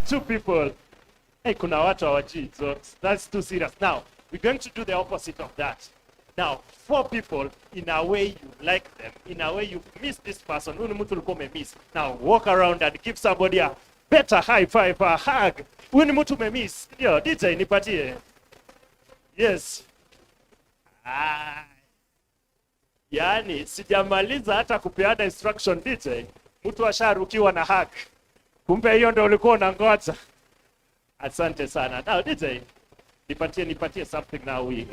2 people. Hey, kuna watu hawajui, so that's too serious. Now, we're going to do the opposite of that. Now, 4 people, in a way you like them, in a way you miss this person, miss. Now, walk around and give somebody a better high five, a hug. Miss. Yo, DJ, nipatie. Yes. Yani, sijamaliza hata kupeana instruction DJ. Mtu asharukiwa na hug. Kumbe hiyo ndio ulikuwa unangoja. Asante sana. Now, DJ, nipatie something now we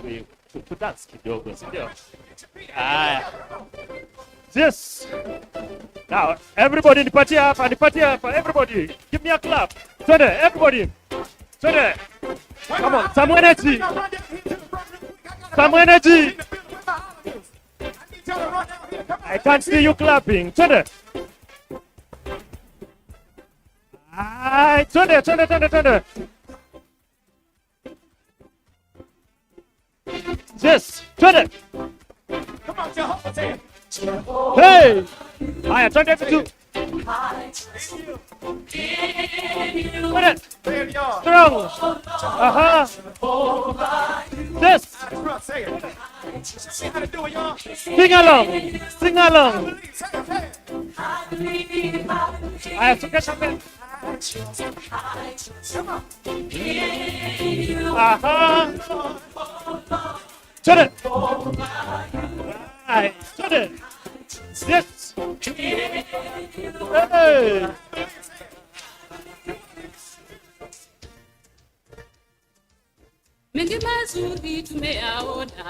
to dance kidogo, si ndio? Yes. Now, everybody nipatie hapa. Everybody, give me a clap. Twende, everybody. Twende. Come on, some energy. Some energy. I can't see you clapping. Twende. Twende. Yes, twende. Come on, Jehovah, say it. Hey! Haya, twende vitu. Strong. Aha. Yes. Say it. See how to do it, y'all. Sing along. Haya, tukesha mbele. Come on. Aha. Turn it. Right. Turn it. Yes. Hey.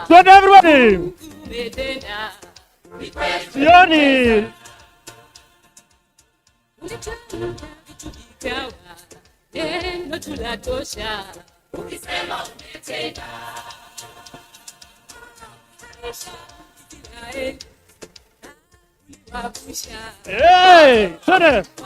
Turn everybody. Sioni. Hey, turn it. Hey.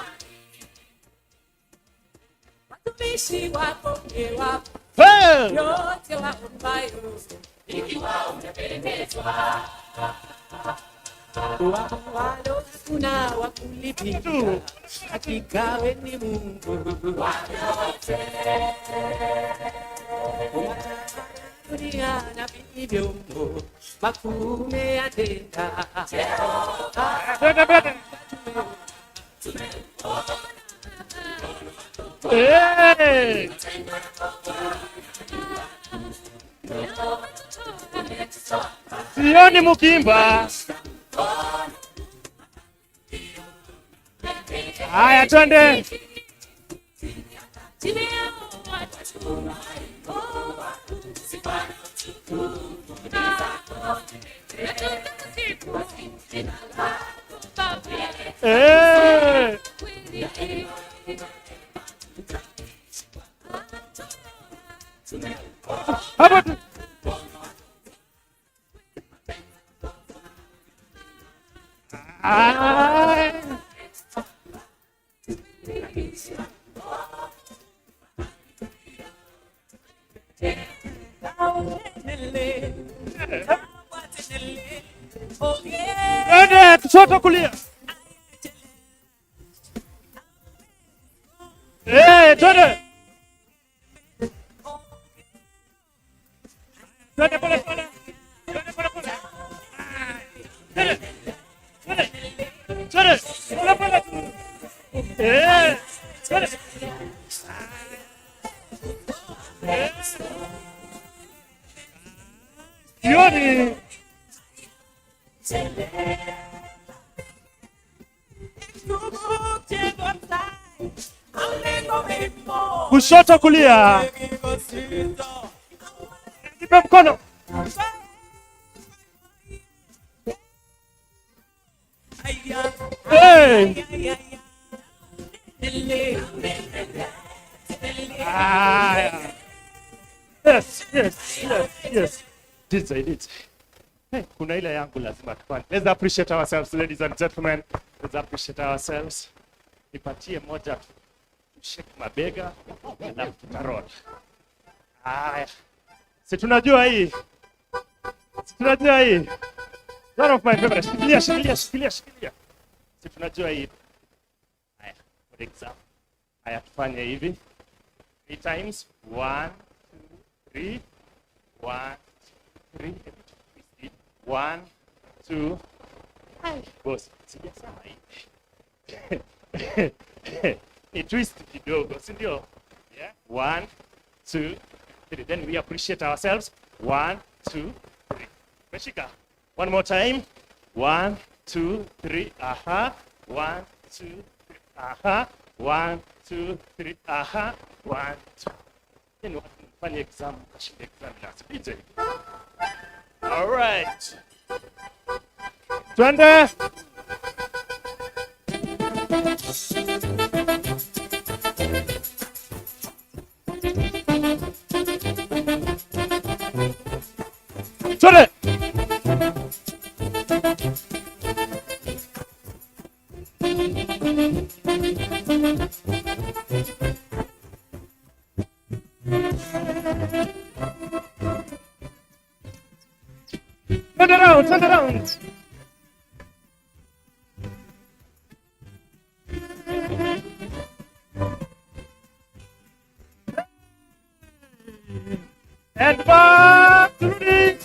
Hey. Sioni mukimba. Haya, twende. Hey. How about kushoto kulia. Twende. Twende pole pole. Twende. Pole pole. Twende. Sioni. Kushoto kulia. Nipe mkono. Hey. Yes. DJ. Hey, kuna ile yangu lazima tufanye. Let's appreciate ourselves, ladies and gentlemen. Let's appreciate ourselves. Nipatie moja shake mabega na tutarol. Si tunajua hii. One of my favorites. Shikilia. Si tunajua hii. Haya, for example. Haya, tufanye hivi. 3 times. 1, 2, 3. 1, 2, 3. 1, 2. Boss, sijasema hivi. Ni twist kidogo, si ndio? Yeah. 1, 2, 3. Then we appreciate ourselves. 1, 2, 3. Meshika. One more time. 1, 2, 3. Aha. 1, 2, 3. Aha. 1, 2, 3. Aha. 1, 2. Then fanya exam, kashinda exam last. Pite. All right. Twende. Twende. Turn around, turn around. And back to the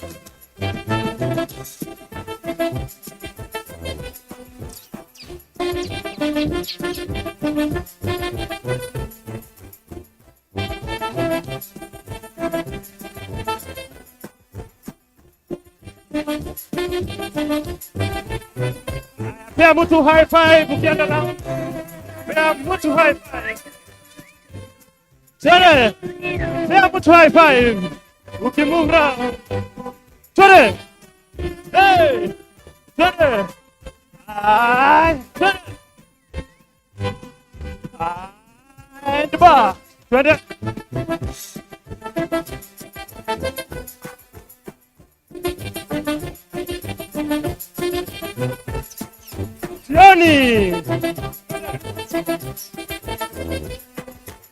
Pea mtu high five ukienda na. Pea mtu high five. Tere. Pea mtu high five. Ukimove round. Tere. Hey. Tere. Tere. And back. Tere. Johnny!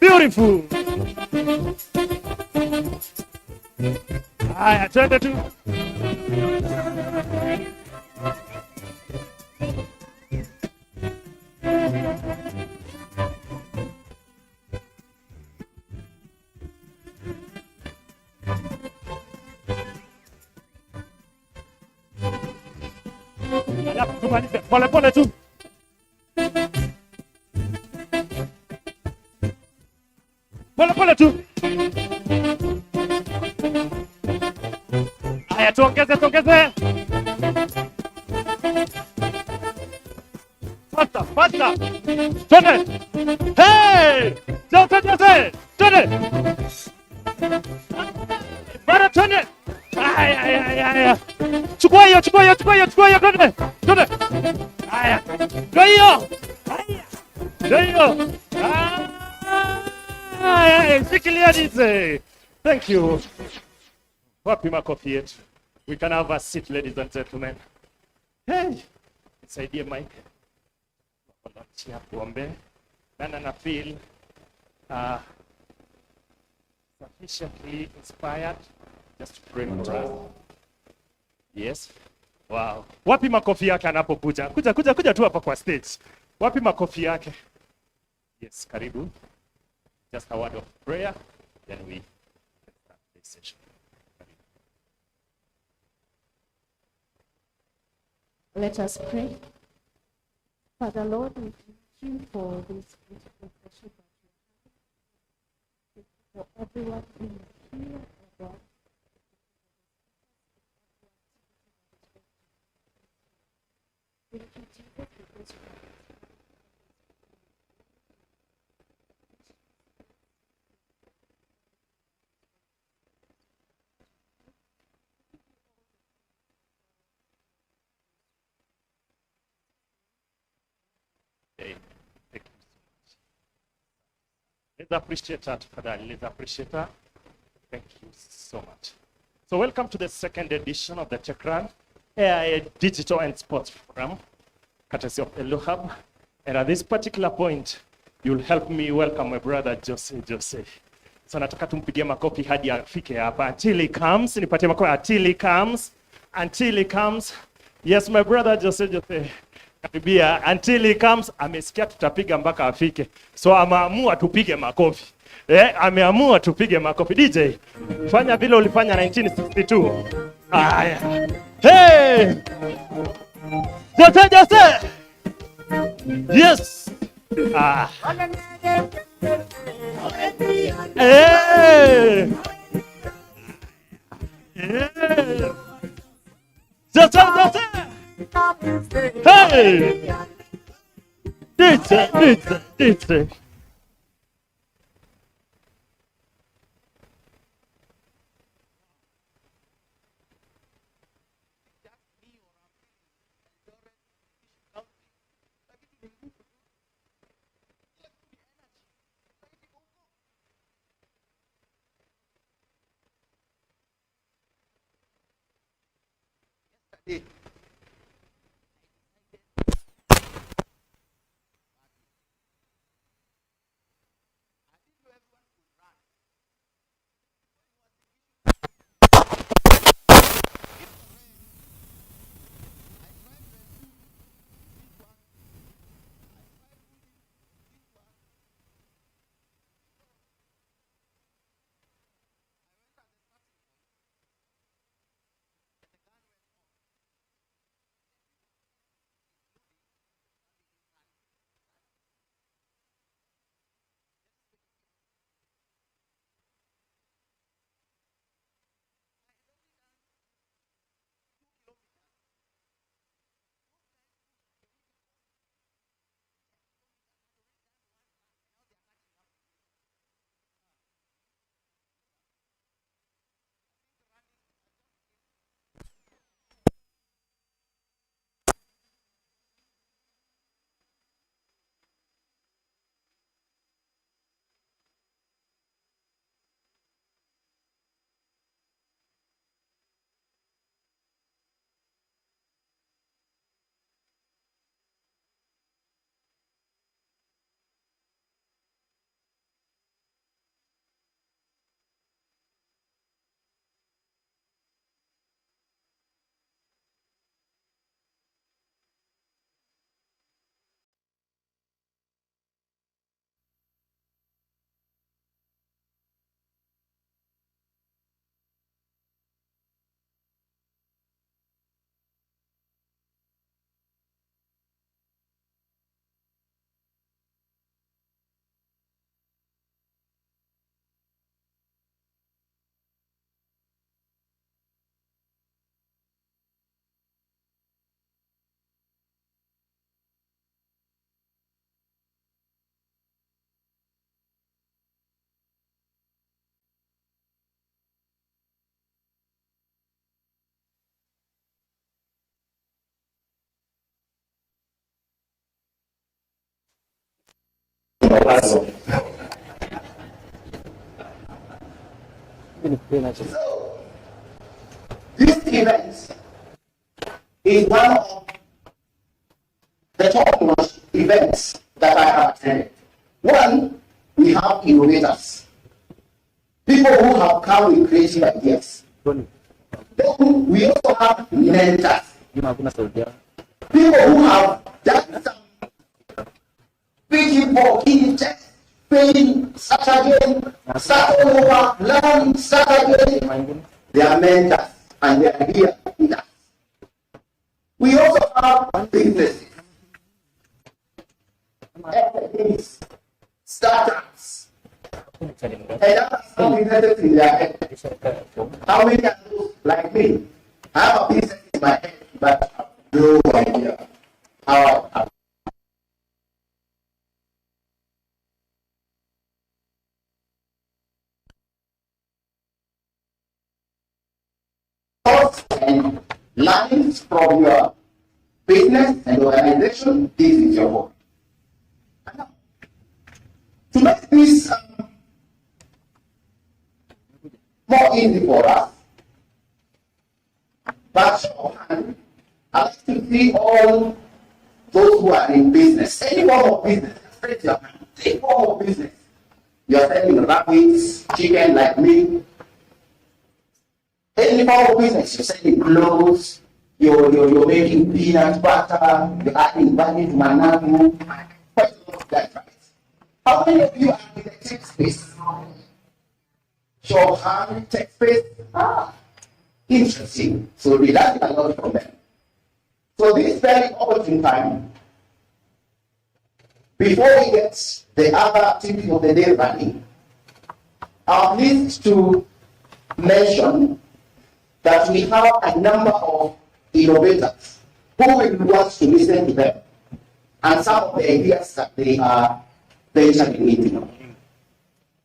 Beautiful! Haya, twende tu. Alafu tumalize pole pole tu. Pole pole tu. Haya, tuongeze. Fasta. Twende. Hey! Twende. Bora twende. Haya. Chukua hiyo. Twende. Haya. Ndio hiyo. Haya. Shikilia dize. Thank you. Wapi makofi yetu? We can have a seat, ladies and gentlemen. Hey. Nisaidie mic. Chia kuombe. Na feel sufficiently inspired just to pray for us. Yes. Wow. Wapi makofi yake anapokuja? Kuja tu hapa kwa stage. Wapi makofi yake? Yes, karibu. Just a word of prayer, then we start this session. Let us pray. Father Lord, we thank you for this beautiful worship that you have. For everyone in here, oh God. Thank you, Jesus, because you are Thank you so much. Let's appreciate that, Father. Let's appreciate that. Thank you so much. So welcome to the second edition of the TechRun AI Digital and Sports Forum, courtesy of EldoHub. And at this particular point, you'll help me welcome my brother Jose. So nataka tumpigie makofi hadi afike hapa. Until he comes, nipatie makofi. Until he comes. Yes, my brother Jose. karibia until he comes. Amesikia tutapiga mpaka afike, so ameamua tupige makofi. Ameamua tupige makofi. DJ, fanya vile ulifanya 1962. Aya. Hey! Jose! Yes! Hey! Yeah! Jose! Hey! DJ. So, this event is one of the top-notch events that I have attended. One, we have innovators, people who have come with creative ideas. Then we also have mentors, people who have done some speaking for key text, paying, start again, start all over, learn, start again. They are mentors and they are here with us. We also have businesses, SMEs, startups, and that's how businesses in their head. How many are those like me? I have a business in my head, but I have no idea how I and learning from your business and organization, this is your work. To make this more easy for us, but shorthand, I like to see all those who are in business, any form of business, any form of business. You are selling rabbits, chicken like me. Any form of business, you're selling clothes, you're making peanut butter, you're adding value to managu, quite a lot of that, right? How many of you are in the tech space? Show of hand, tech space? Interesting. So we learned a lot from them. So this very opportune time, before we get the other activities of the day running, I'm pleased to mention that we have a number of innovators who will want to listen to them and some of the ideas that they are venturing into.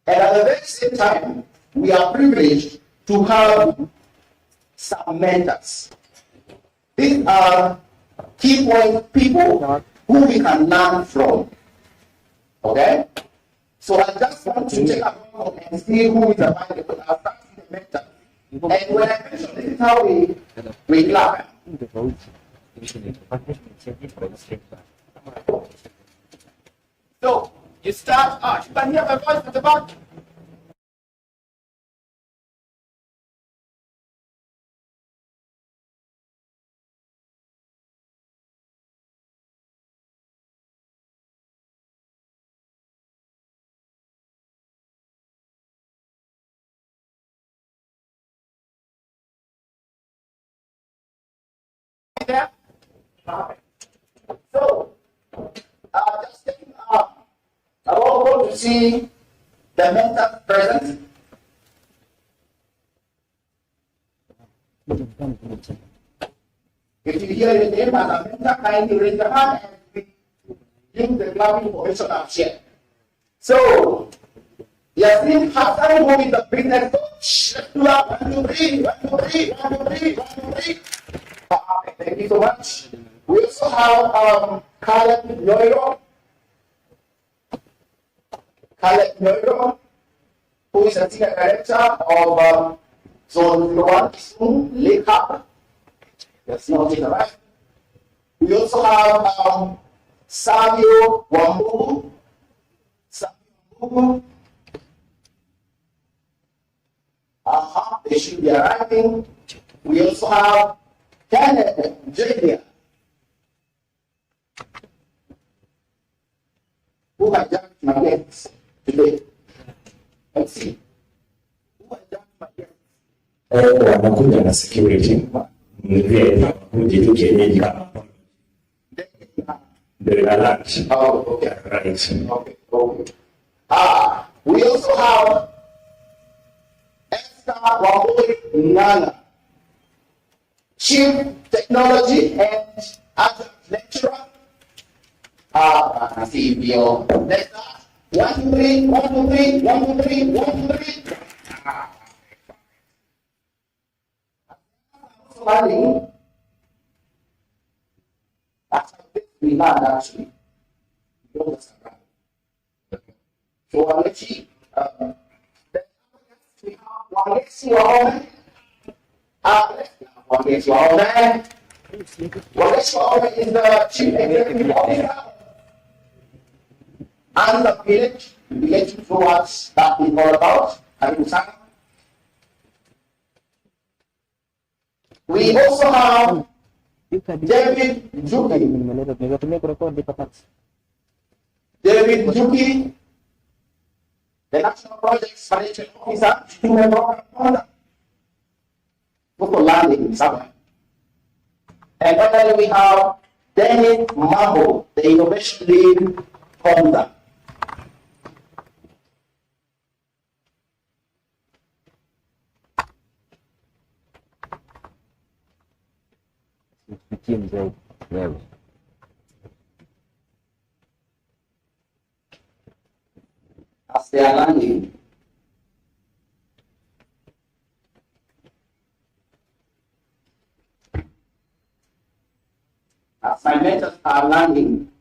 And at the very same time, we are privileged to have some mentors. These are key point people who we can learn from. Okay? So I just want to take a moment and see who is available. I'll start with the mentor. And when I mention this is how we clap. So you start, you can hear my voice at the back. There. So, just taking I want to see the mentor present. If you hear your name as a mentor, kindly raise your hand and we give the clapping information I've shared. So, Yasin Hassan, who is the business coach. 1, 2, 3, 1, 2, 3, 1, 2, 3, 1, 2, 3. Thank you so much. We also have Caleb Noiro. Caleb Noiro, who is a senior director of Zone 01 Lake Hub. That's not it, right? We also have Savio Wambugu. They should be arriving. We also have Kenneth Jr. Who hijacked my guests today? Let's see. Who hijacked my guests? Wanakuja na security. Mvye kuji tu kienyeji kama. They are lunch. Oh, okay. Right. Okay. We also have Esther Wambui Nana, Chief Technology and Adjunct Lecturer. CBO. Let's start. 1, 2, 3, 1, 2, 3, 1, 2, 3, 1, 2, 3. Learning. That's how we learn actually. So I'll let you. We have Wangesi Wahome. Wangesi Wahome. Wangesi Wahome is the Chief Executive Officer and the village. We let you know what that is all about. We also have David Juki. David Juki, the National Projects Financial Officer, Human Program Owner. Local landing somewhere. And finally, we have Dennis Mambo, the Innovation Lead Founder. As they are landing, as my mentors are landing,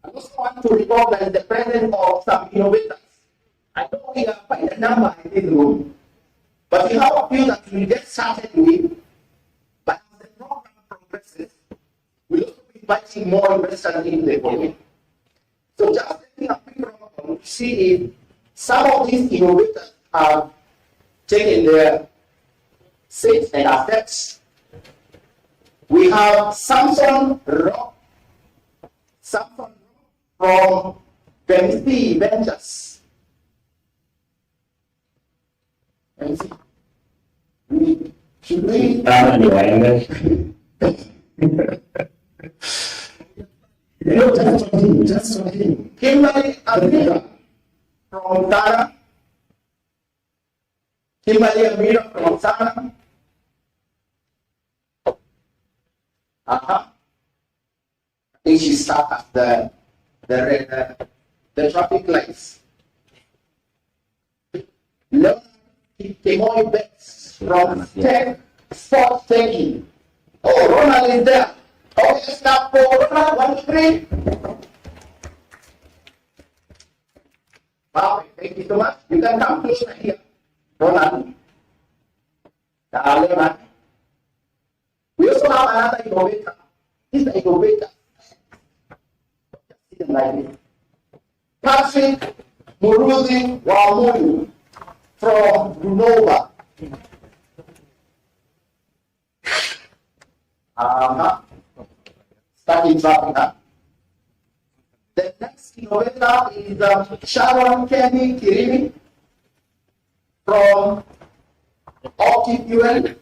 I also want to recognize the presence of some innovators. I know we are quite a number in this room, but we have a few that we get started with. But as the program progresses, we'll also be inviting more investors in the economy. So just taking a quick round to see if some of these innovators have taken their seats and assets We have Samson Rock from MC Ventures. MC. Should we? Just for him. Kimberly Amira from Ghana. Kimberly Amira from Ghana. I think she stopped at the traffic lights. Kimoy Betts from Tech Sports Taking. Oh, Ronald is there. Oh, yes, now for Ronald, 1, 2, 3. Wow, thank you so much. You can come closer here. Ronald. Ronald. We also have another innovator. He's the innovator. Patrick Muruzi Wamunu from Runova. Starting traffic. The next innovator is Sharon Kenny Kirimi from OptiFuel.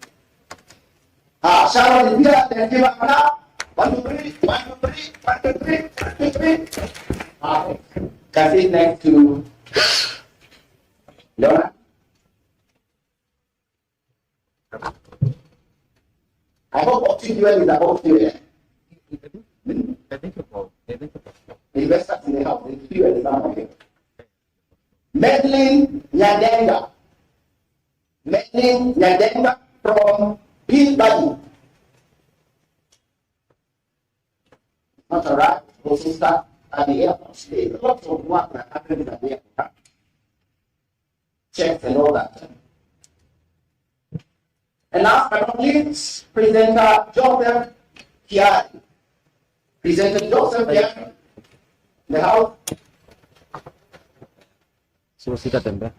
Sharon is here. Then give up now. 1, 2, 3. 1, 2, 3. 1, 2, 3. 1, 2, 3. Okay. Can sit next to Leona. I hope OptiFuel is about fuel. Investors in the house, the fuel is not okay. Madeline Nyadenga. Madeline Nyadenga from Hillbody. Not alright, also start at the airport today. Lots of work that happens at the airport. Checks and all that. And last but not least, presenter Joseph Kiari. Presenter Joseph Kiari. The house. So sikat tembe.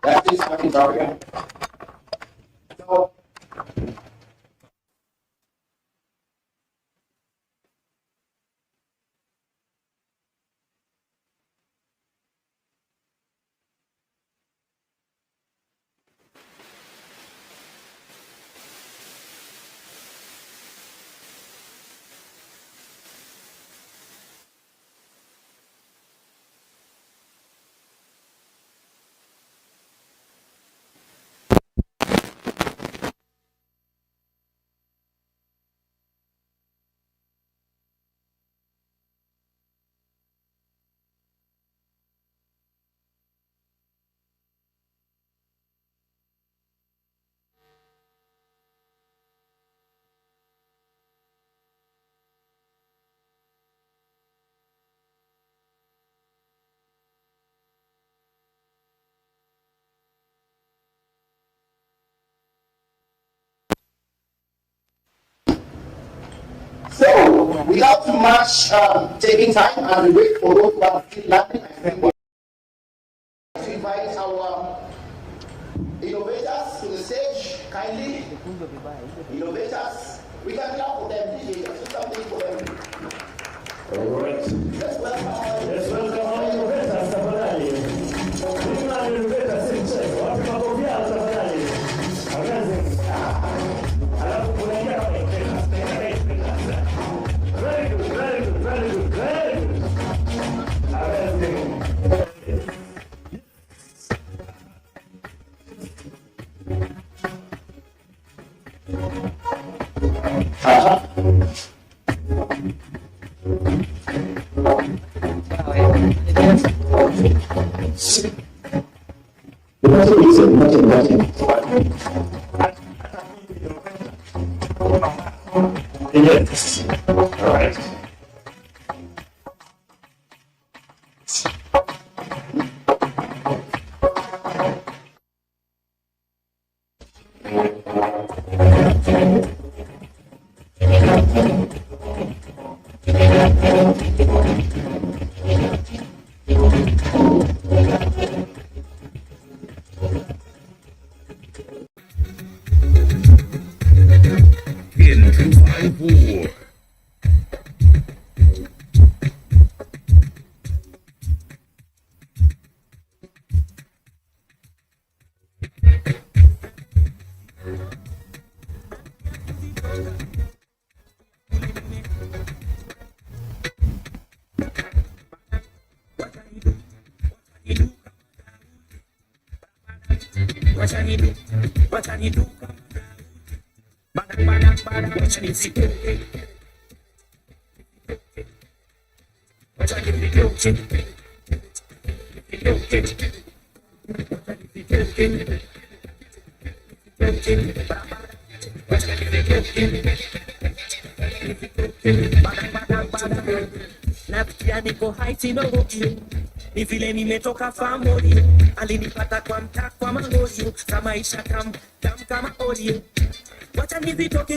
That is what is already. So, without too much taking time and we wait for those who are still landing, I think to invite our innovators to the stage kindly. Innovators, we can clap for them. Let's do something for them. All right. Let's welcome our innovators. Tafadhali. Bring our innovators in check. Wapi makofi yao tafadhali. Amazing. Alafu kunaingia kwa very good, very good, very good, very good. Amazing. Yes. All right. Nafikia niko haiti ndogo ni vile nimetoka family alinipata kwa mtaa kwa mangojo za maisha kama audio wacha nizitoke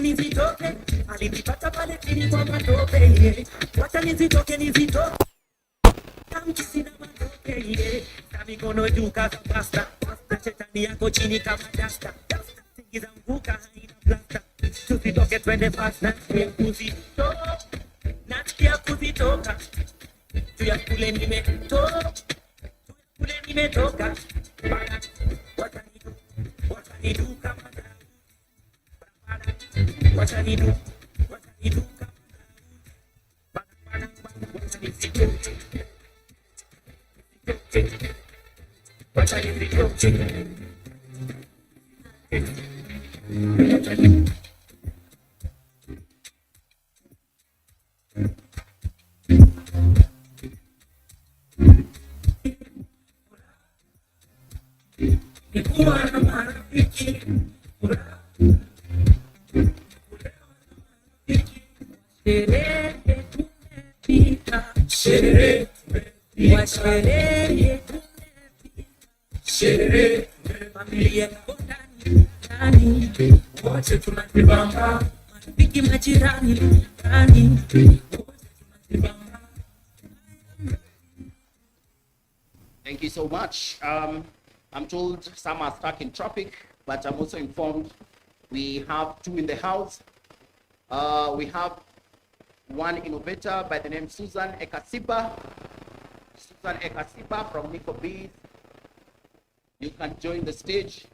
alinipata pale chini kwa matope wacha nizitoke kamkisina matope na mikono juu kama pasta shetani yako chini kama dasta singiza mvuka haina plasta tusitoke twende fast na kuzitoka tuya kule nimetoka wataniduka familia ndani wote tunajibamba marafiki majirani ndani Thank you so much. I'm told some are stuck in traffic, but I'm also informed we have two in the house. We have one innovator by the name Susan Ekasiba from NikoBiz. You can join the stage.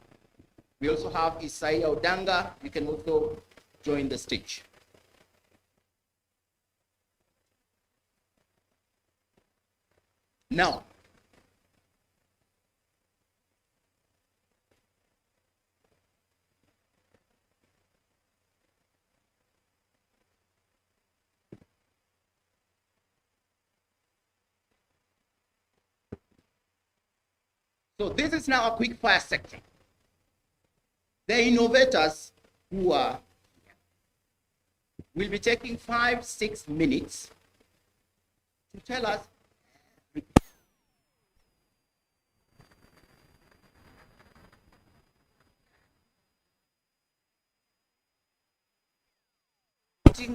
We also have Isaiah Odanga. You can also join the stage. Now, so this is now a quick fire section. The innovators who are will be taking 5-6 minutes to tell us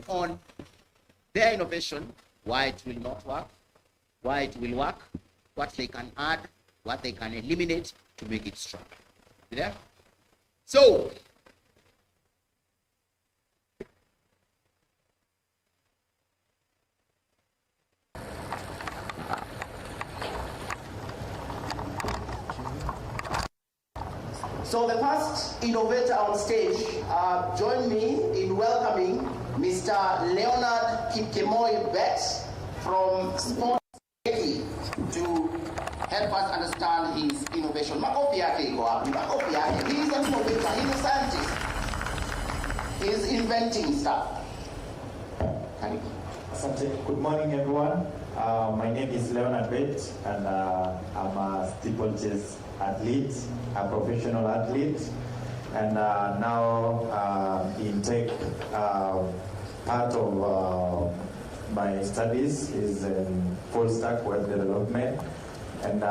on their innovation, why it will not work, why it will work, what they can add, what they can eliminate to make it stronger. Yeah? So, the first innovator on stage, join me in welcoming Mr. Leonard Kipkemoi-Bet from Sports to help us understand his innovation. Makofi yake iko wapi? Makofi yake. He is an innovator. He is a scientist. He is inventing stuff. Asante. Good morning, everyone. My name is Leonard Bet, and I'm a steeplechase athlete, a professional athlete, and now in tech, part of my studies is in full stack web development. And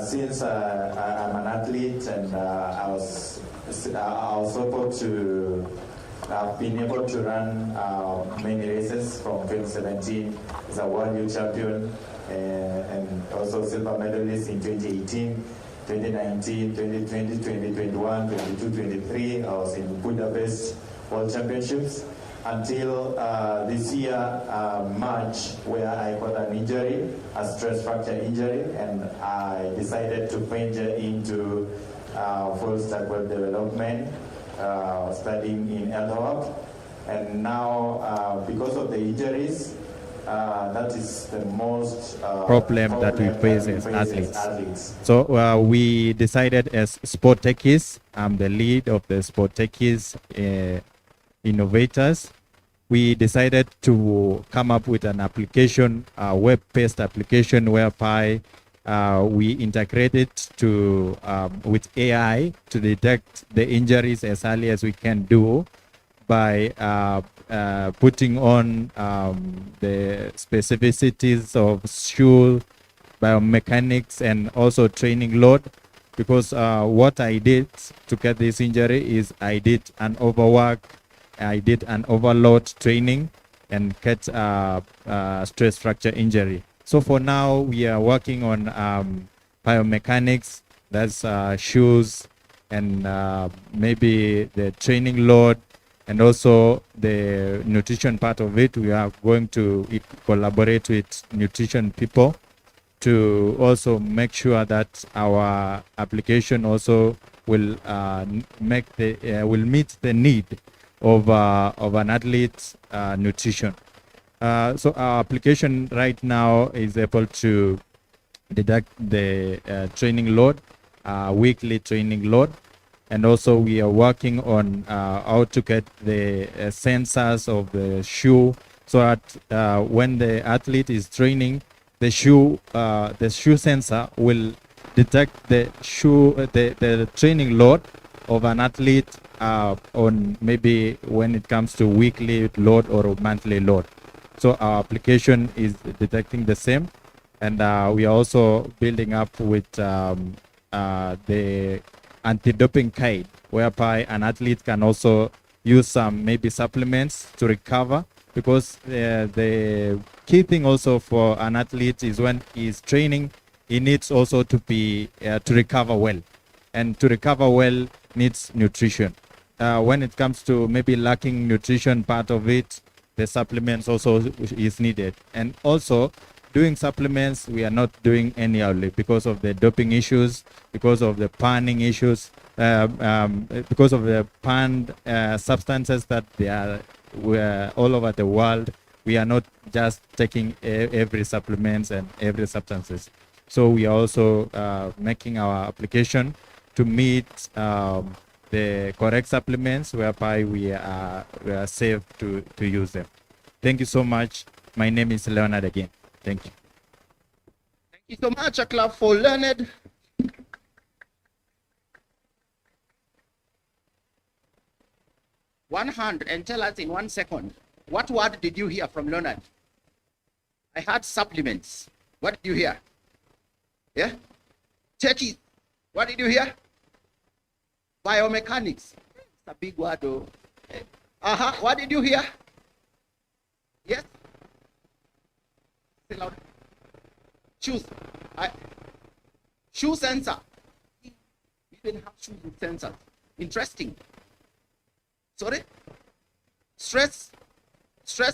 since I'm an athlete, and I was able to, I've been able to run many races from 2017 as a world youth champion, and also silver medalist in 2018, 2019, 2020, 2021, 22, 23. I was in Budapest World Championships until this year, March, where I got an injury, a stress fracture injury, and I decided to venture into full stack web development, studying in EldoHub. And now, because of the injuries, that is the most problem that we face as athletes. So we decided as sport techies, I'm the lead of the sport techies Innovators. We decided to come up with an application, a web-based application whereby we integrate it to with AI to detect the injuries as early as we can do by putting on the specificities of shoe biomechanics and also training load. Because what I did to get this injury is I did an overwork, I did an overload training and get stress fracture injury. So for now, we are working on biomechanics, that's shoes and maybe the training load and also the nutrition part of it. We are going to collaborate with nutrition people to also make sure that our application also will will meet the need of an athlete's nutrition. So our application right now is able to detect the training load, weekly training load, and also we are working on how to get the sensors of the shoe, so that when the athlete is training, the shoe sensor will detect the training load of an athlete on maybe when it comes to weekly load or monthly load. So our application is detecting the same, and we are also building up with the anti-doping guide, whereby an athlete can also use some maybe supplements to recover, because the key thing also for an athlete is when he's training, he needs also to be to recover well, and to recover well needs nutrition. When it comes to maybe lacking nutrition part of it, the supplements also is needed. And also doing supplements, we are not doing anyhow because of the doping issues, because of the panning issues, because of the panned substances that they are all over the world. We are not just taking every supplements and every substances. So we are also making our application to meet the correct supplements, whereby we are safe to use them. Thank you so much. My name is Leonard again. Thank you. Thank you so much, a clap for Leonard. One hand, and tell us in 1 second, what word did you hear from Leonard? I heard supplements. What did you hear? Yeah? Techie, what did you hear? Biomechanics. It's a big word, though. What did you hear? Yes? Say loud. Shoes. Shoe sensor. We even have shoes with sensors. Interesting. Sorry? Stress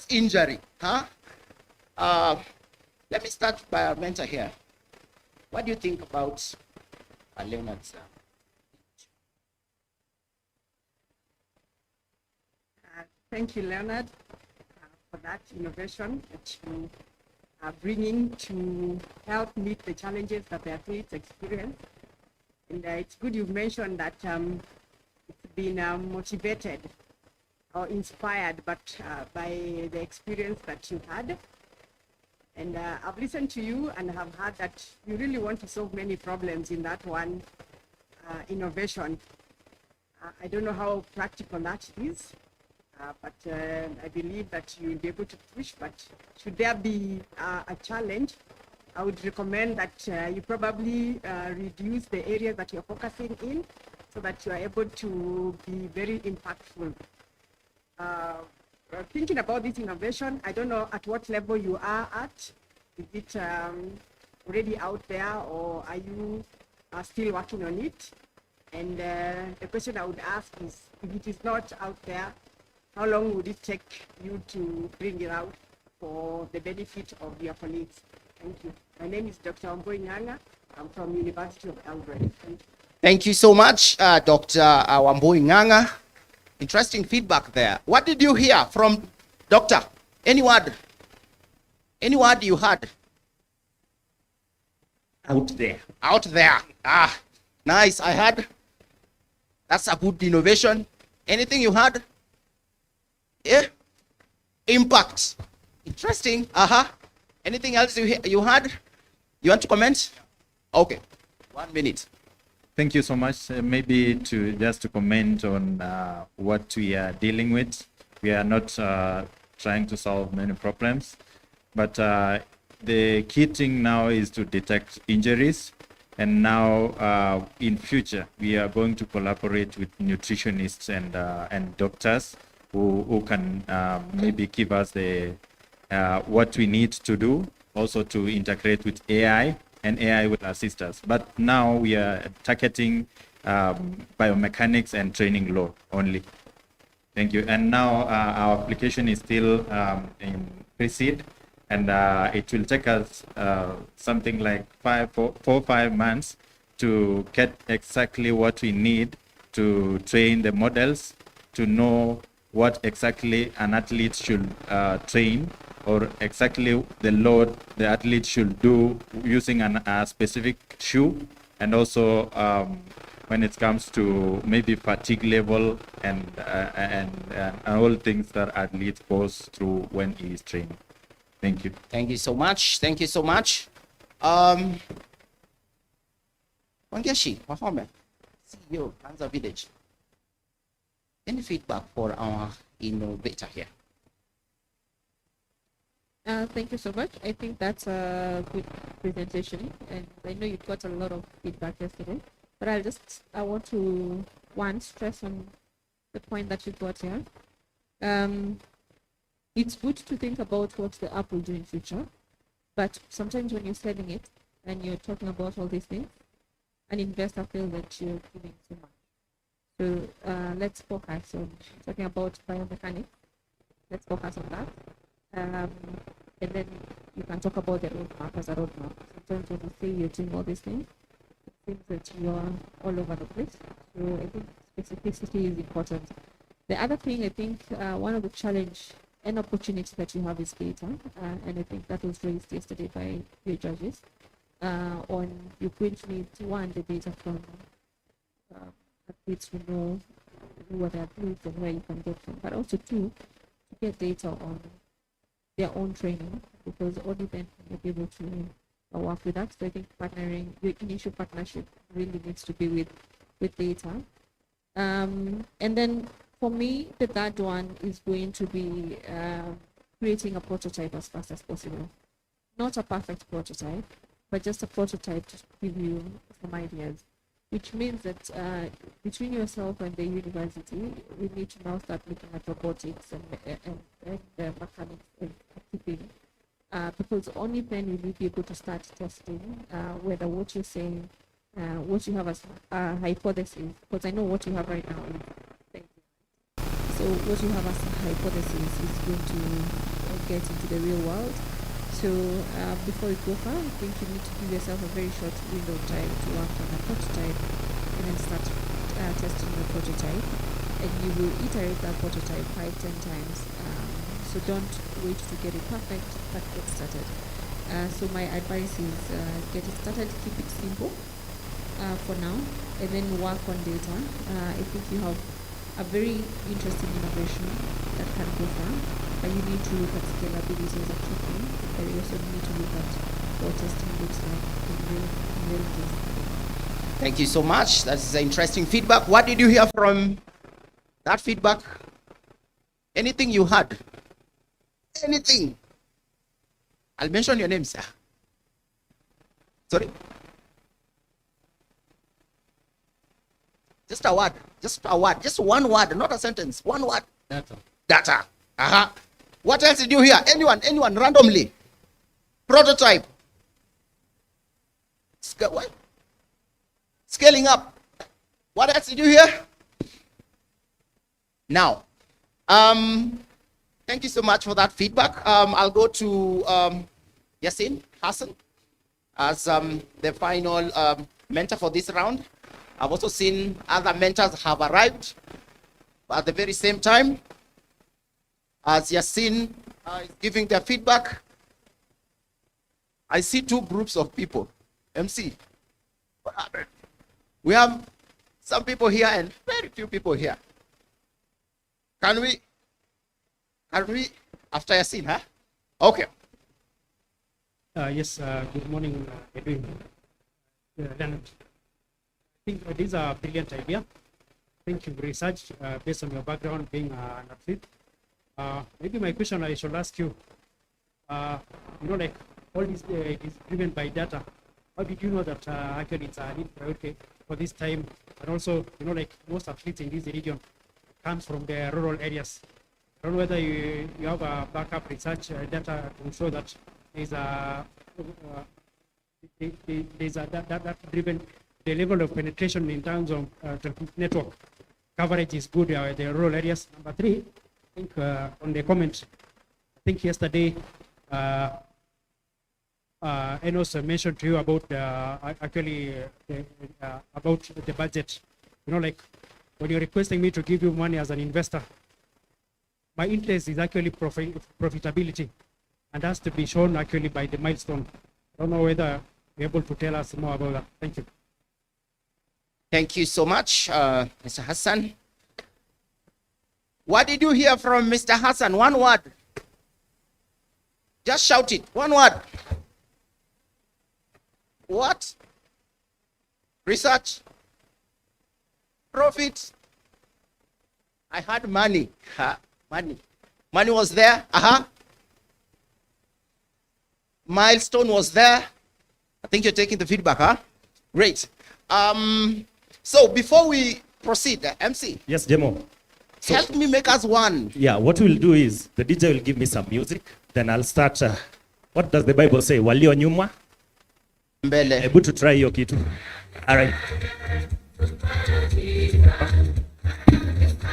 injury. Let me start by our mentor here. What do you think about Leonard's? Thank you, Leonard, for that innovation that you are bringing to help meet the challenges that the athletes experience. And it's good you've mentioned that it's been motivated or inspired by the experience that you had. And I've listened to you and have heard that you really want to solve many problems in that one innovation. I don't know how practical that is. But I believe that you'll be able to push. But should there be a challenge, I would recommend that you probably reduce the areas that you're focusing in, so that you are able to be very impactful. Thinking about this innovation, I don't know at what level you are at. Is it already out there, or are you still working on it? And the question I would ask is, if it is not out there, how long would it take you to bring it out for the benefit of your colleagues? Thank you. My name is Dr. Wambui. I'm from University of Eldoret. Thank you. Thank you so much, Dr. Wambui. Interesting feedback there. What did you hear from Doctor? Any word? Any word you had? Out there. Out there. Ah, nice. I had. That's a good innovation. Anything you had? Yeah. Impact. Interesting. Anything else you had? You want to comment? Okay. 1 minute. Thank you so much. Maybe to comment on what we are dealing with. We are not trying to solve many problems, but the key thing now is to detect injuries. And now in future, we are going to collaborate with nutritionists and doctors who can maybe give us the what we need to do, also to integrate with AI, and AI will assist us. But now we are targeting biomechanics and training law only. Thank you. And now our application is still in pre-seed, and it will take us something like 4 or 5 months to get exactly what we need to train the models, to know what exactly an athlete should train, or exactly the load the athlete should do using a specific shoe, and also when it comes to maybe fatigue level and all things that athlete goes through when he is training. Thank you. Thank you so much. Thank you so much. Wangeshi, Wahome, CEO, Kanza Village. Any feedback for our innovator here? Thank you so much. I think that's a good presentation, and I know you got a lot of feedback yesterday. But I want to stress on the point that you got here. It's good to think about what the app will do in future, but sometimes when you're selling it and you're talking about all these things, an investor feels that you're giving too much. So let's focus on talking about biomechanics. Let's focus on that. And then you can talk about the roadmap as a roadmap. Sometimes when you say you're doing all these things, it seems that you're all over the place. So I think specificity is important. The other thing, I think one of the challenge and opportunity that you have is data. And I think that was raised yesterday by your judges. On you going to need the data from athletes who know who are the athletes and where you can get from, but also two, to get data on their own training, because only then you'll be able to work with that. So I think partnering, your initial partnership really needs to be with data. And then for me, the third one is going to be creating a prototype as fast as possible. Not a perfect prototype, but just a prototype to give you some ideas, which means that between yourself and the university, we need to now start looking at robotics and mechanics and keeping, because only then will you be able to start testing whether what you're saying, what you have as a hypothesis, because I know what you have right now is thank you. So what you have as a hypothesis is going to get into the real world. So before you go far, I think you need to give yourself a very short window of time to work on a prototype and then start testing the prototype. And you will iterate that prototype 5-10 times. So don't wait to get it perfect, but get started. So my advice is get it started, keep it simple for now, and then work on data. I think you have a very interesting innovation that can go far, but you need to look at scalability as a key thing, but you also need to look at what testing looks like in real case. Thank you so much. That's interesting feedback. What did you hear from that feedback? Anything you had? Anything? I'll mention your name, sir. Sorry? Just a word. Just one word, not a sentence. One word. Data. What else did you hear? Anyone, randomly? Prototype. What? Scaling up. What else did you hear? Now, thank you so much for that feedback. I'll go to Yasin Hassan as the final mentor for this round. I've also seen other mentors have arrived at the very same time. As Yasin is giving their feedback, I see two groups of people. MC. What happened? We have some people here and very few people here. Can we, after Yasin, huh? Okay. Yes, good morning, Edwin. Leonard. I think this is a brilliant idea. I think you've researched based on your background being an athlete. Maybe my question I should ask you, like all this is driven by data. How did you know that actually it's a need priority for this time? And also, like most athletes in this region comes from the rural areas. I don't know whether you have a backup research data to show that there's a that driven the level of penetration in terms of network coverage is good in the rural areas. Number three, I think on the comment, I think yesterday Enos mentioned to you about about the budget. Like when you're requesting me to give you money as an investor, my interest is actually profitability, and has to be shown actually by the milestone. I don't know whether you're able to tell us more about that. Thank you. Thank you so much, Mr. Hassan. What did you hear from Mr. Hassan? One word. Just shout it. One word. What? Research? Profit? I had money. Money. Money was there. Milestone was there. I think you're taking the feedback, huh? Great. So before we proceed, MC. Yes, Jemo. So, help me make us one. Yeah, what we'll do is the DJ will give me some music. Then I'll start. What does the Bible say? Walio nyuma? Mbele. Able to try your kitu. All right.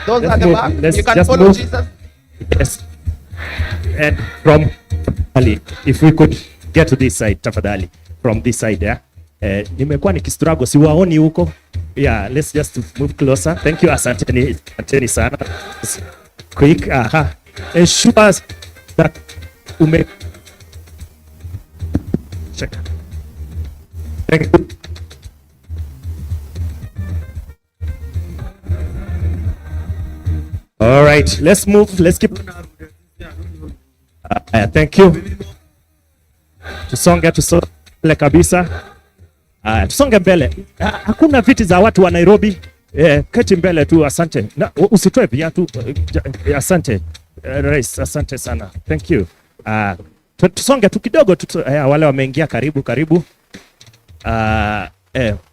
Those at the back, you can follow move. Jesus. Yes. And from Ali, if we could get to this side, tafadhali. From this side, yeah. Nimekuwa nikistruggle, siwaoni huko. Yeah, let's just move closer. Thank you, asanteni sana. Quick, ensure that check. Thank you. All right, let's move. Let's keep. Thank you. Tusonge kabisa. Tusonge mbele. Hakuna viti za watu wa Nairobi. Keti mbele tu, asante. Usitoe viatu. Asante. Rais, asante sana. Thank you. Tusonge tu kidogo tu, wale wameingia karibu.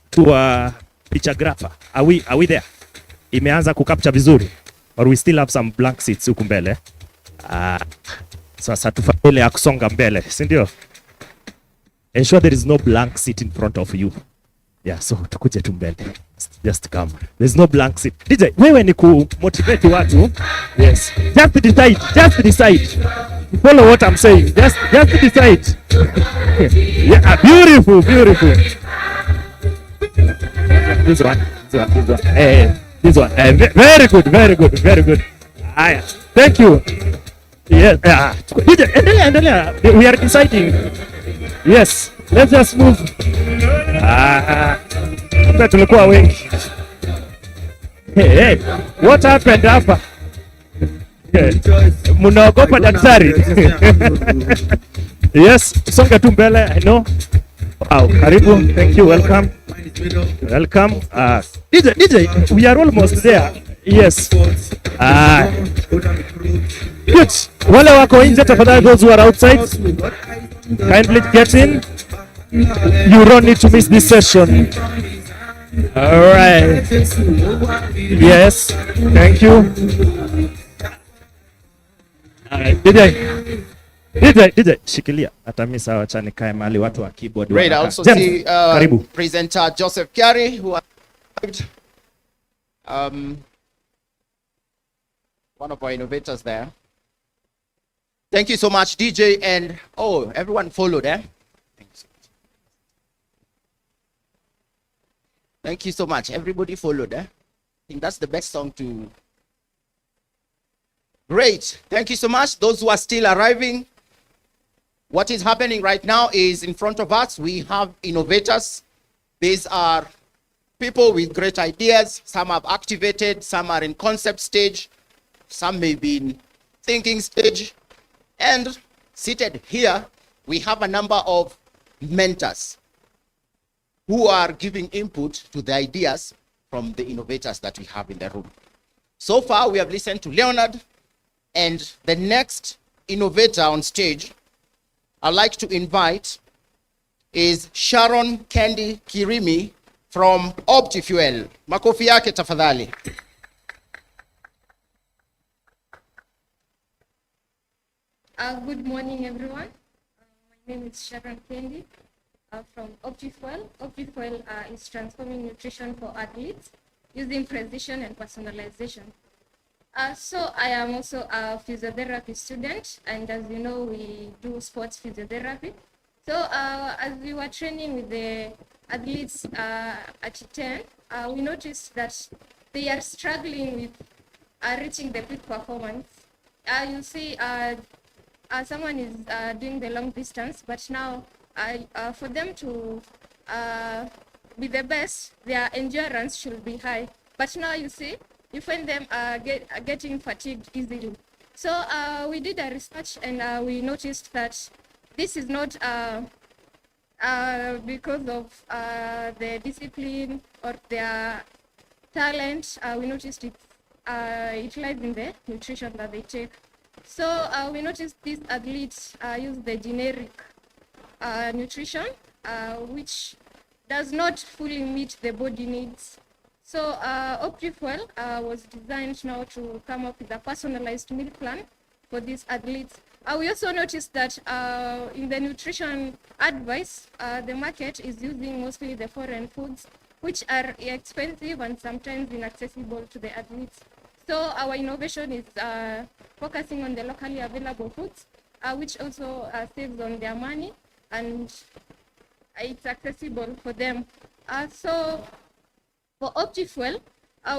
Tuwa pictographer. Are we there? Imeanza kukapcha vizuri. Or we still have some blank seats huku mbele. Sasa tufanye ya kusonga mbele, si ndio? Ensure there is no blank seat in front of you. Yeah, so tukuje tu mbele. Just come. There's no blank seat. DJ, wewe ni kumotivate watu. Yes. Just decide. Follow what I'm saying. Just decide. Yeah, beautiful. This one. This one. Very good. Thank you. Yes. Endelea. We are deciding. Yes. Let's just move. Tulikuwa wengi. Hey. What happened hapa? Munaogopa daktari? Yes. Songa tu mbele. I know. Wow. Karibu. Thank you. Welcome. DJ, we are almost there. Yes. Good. Wale wako nje tafadhali, those who are outside, kindly get in. You don't need to miss this session. All right. Yes. Thank you. All right. DJ, shikilia. Hata mimi sawa, acha nikae mahali watu wa keyboard. Great. I also James, see karibu. Presenter Joseph Kiari, who arrived. One of our innovators there. Thank you so much, DJ, and everyone followed, eh? Thank you so much. Everybody followed, eh? I think that's the best song to. Great. Thank you so much. Those who are still arriving, What is happening right now is in front of us, we have innovators. These are people with great ideas. Some have activated, some are in concept stage, some may be in thinking stage. And seated here, we have a number of mentors who are giving input to the ideas from the innovators that we have in the room. So far, we have listened to Leonard, and the next innovator on stage I'd like to invite is Sharon Kendi Kirimi from OptiFuel. Makofi yake tafadhali. Good morning, everyone. My name is Sharon Kendi from OptiFuel. OptiFuel is transforming nutrition for athletes using precision and personalization. So I am also a physiotherapy student, and as you know, we do sports physiotherapy. So as we were training with the athletes at 10, we noticed that they are struggling with reaching the peak performance. You see, someone is doing the long distance, but now for them to be the best, their endurance should be high. But now you see, you find them getting fatigued easily. So we did a research, and we noticed that this is not because of the discipline or their talent. We noticed it lies in the nutrition that they take. So we noticed these athletes use the generic nutrition, which does not fully meet the body needs. So OptiFuel was designed now to come up with a personalized meal plan for these athletes. We also noticed that in the nutrition advice, the market is using mostly the foreign foods, which are expensive and sometimes inaccessible to the athletes. So our innovation is focusing on the locally available foods, which also saves on their money, and it's accessible for them. So for OptiFuel,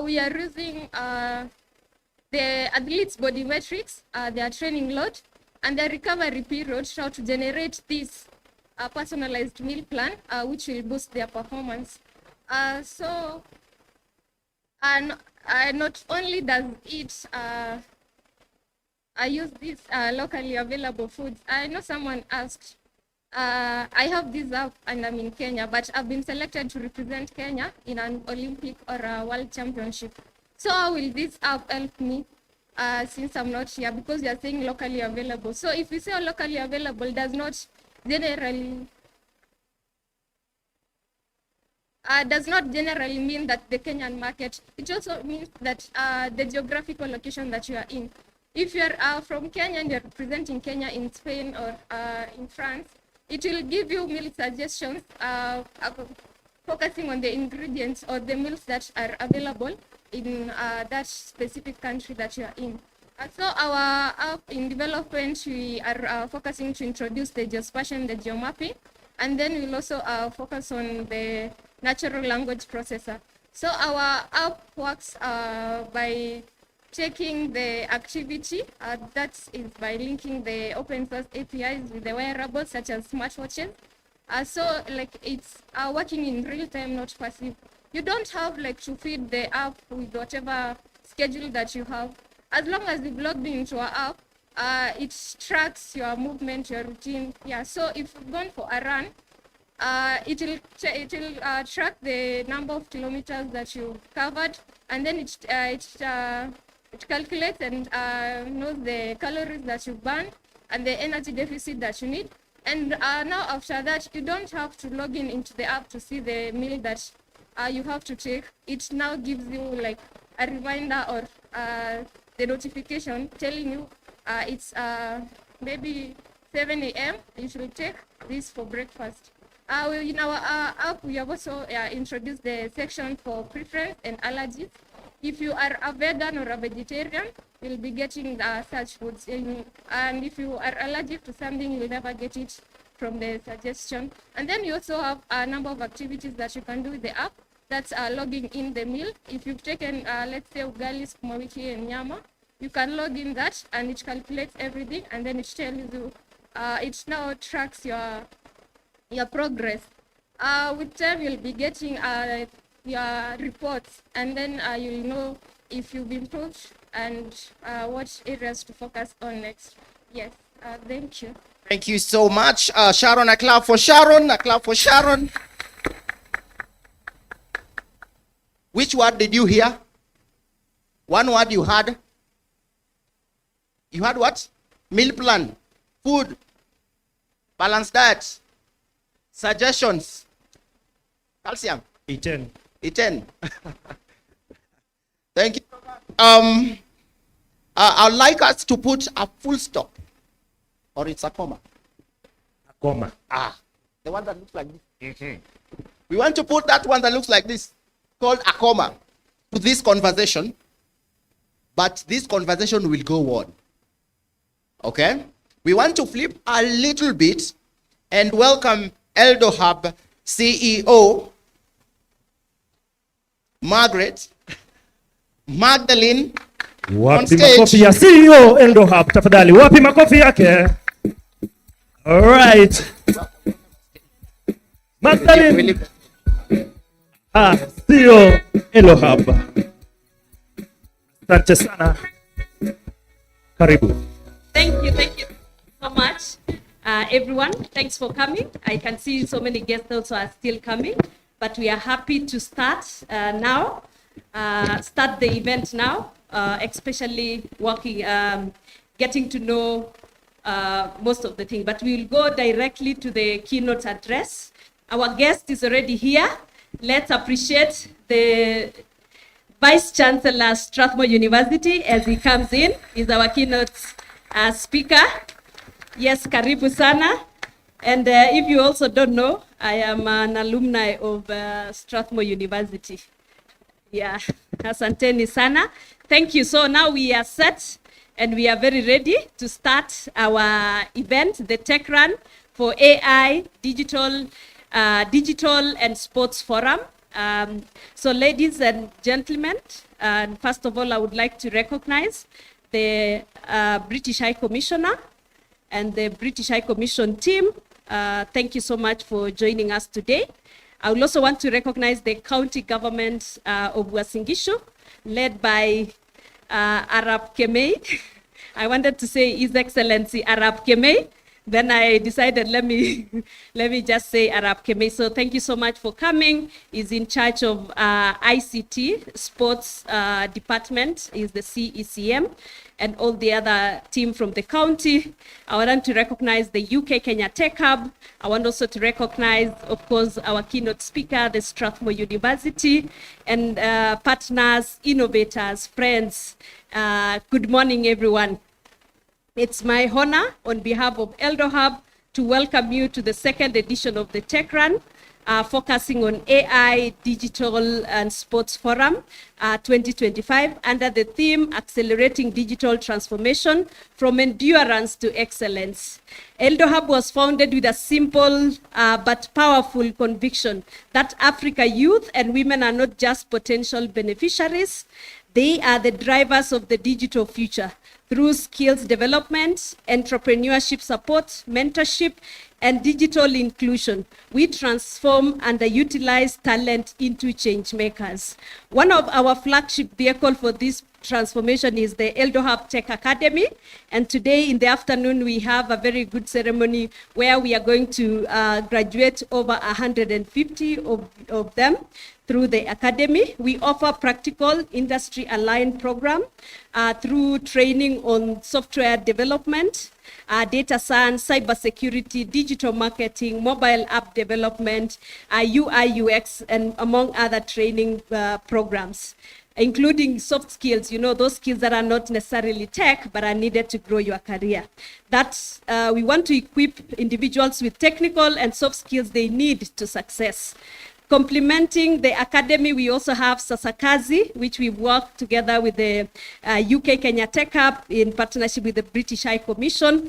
we are using the athletes' body metrics, their training load, and their recovery period now to generate this personalized meal plan, which will boost their performance. Not only does it use these locally available foods. I know someone asked, I have this app and I'm in Kenya, but I've been selected to represent Kenya in an Olympic or a World Championship. So how will this app help me since I'm not here? Because you're saying locally available. So if we say locally available, does not generally mean that the Kenyan market. It also means that the geographical location that you are in. If you are from Kenya and you're representing Kenya in Spain or in France, it will give you meal suggestions focusing on the ingredients or the meals that are available in that specific country that you are in. So our app in development, we are focusing to introduce the geospatial, the geomapping, and then we'll also focus on the natural language processor. So our app works by checking the activity, that is by linking the open source APIs with the wearables such as smartwatches. So like it's working in real time, not passive. You don't have like to feed the app with whatever schedule that you have. As long as you've logged into our app, it tracks your movement, your routine. Yeah. So if you've gone for a run, it will track the number of kilometers that you've covered, and then it calculates and knows the calories that you burned and the energy deficit that you need. And now after that, you don't have to log into the app to see the meal that you have to take. It now gives you like a reminder or the notification telling you it's maybe 7 a.m. You should take this for breakfast. In our app, we have also introduced the section for preference and allergies. If you are a vegan or a vegetarian, you'll be getting such foods. And if you are allergic to something, you'll never get it from the suggestion. And then you also have a number of activities that you can do with the app. That's logging in the meal. If you've taken, let's say, ugali, sukuma wiki, and nyama, you can log in that, and it calculates everything, and then it tells you it now tracks your progress. With time, you'll be getting your reports, and then you'll know if you've improved and what areas to focus on next. Yes, thank you. Thank you so much. Sharon, a clap for Sharon. A clap for Sharon. Which word did you hear? One word you had? You had what? Meal plan, food, balanced diet, suggestions, calcium. Eaten. Eaten. Thank you. I'd like us to put a full stop, or it's a comma. A comma. The one that looks like this. We want to put that one that looks like this, called a comma, to this conversation. But this conversation will go on. Okay? We want to flip a little bit and welcome EldoHub CEO, Magdalene. Wapi makofi ya CEO EldoHub tafadhali. Wapi makofi yake? All right. Magdalene. CEO EldoHub. Asante sana. Karibu. Thank you so much, everyone. Thanks for coming. I can see so many guests also are still coming, but we are happy to start now. Start the event now, especially working, getting to know most of the thing. But we will go directly to the keynote address. Our guest is already here. Let's appreciate the Vice Chancellor, Strathmore University, as he comes in. He's our keynote speaker. Yes, karibu sana. And if you also don't know, I am an alumni of Strathmore University. Yeah, asanteni sana. Thank you. So now we are set and we are very ready to start our event, the TechRun for AI, Digital and Sports Forum. So ladies and gentlemen, first of all, I would like to recognize the British High Commissioner and the British High Commission team. Thank you so much for joining us today. I would also want to recognize the county government of Uasin Gishu, led by Arap Kemei. I wanted to say His Excellency Arap Kemei. Then I decided, let me just say Arap Kemei. So thank you so much for coming. He's in charge of ICT, sports department, is the CECM, and all the other team from the county. I want to recognize the UK Kenya Tech Hub. I want also to recognize, of course, our keynote speaker, the Strathmore University, and partners, innovators, friends. Good morning, everyone. It's my honor on behalf of EldoHub to welcome you to the second edition of the TechRun, focusing on AI, Digital and Sports Forum 2025 under the theme Accelerating Digital Transformation from Endurance to Excellence. EldoHub was founded with a simple but powerful conviction that Africa youth and women are not just potential beneficiaries, they are the drivers of the digital future. Through skills development, entrepreneurship support, mentorship, and digital inclusion, we transform underutilized talent into change makers. One of our flagship vehicles for this transformation is the EldoHub Tech Academy. And today in the afternoon, we have a very good ceremony where we are going to graduate over 150 of them through the academy. We offer practical industry-aligned program through training on software development, data science, cybersecurity, digital marketing, mobile app development, UI, UX, and among other training programs, including soft skills, those skills that are not necessarily tech, but are needed to grow your career. That's, we want to equip individuals with technical and soft skills they need to success. Complementing the academy, we also have Sasakazi, which we work together with the UK Kenya Tech Hub in partnership with the British High Commission.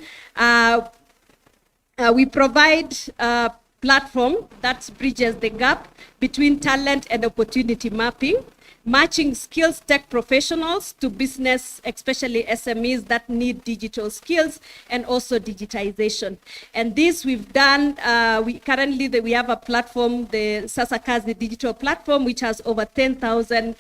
We provide a platform that bridges the gap between talent and opportunity mapping. matching skills tech professionals to business, especially SMEs that need digital skills and also digitization. And this we've done, we have a platform, the Sasakazi digital platform, which has over 10,000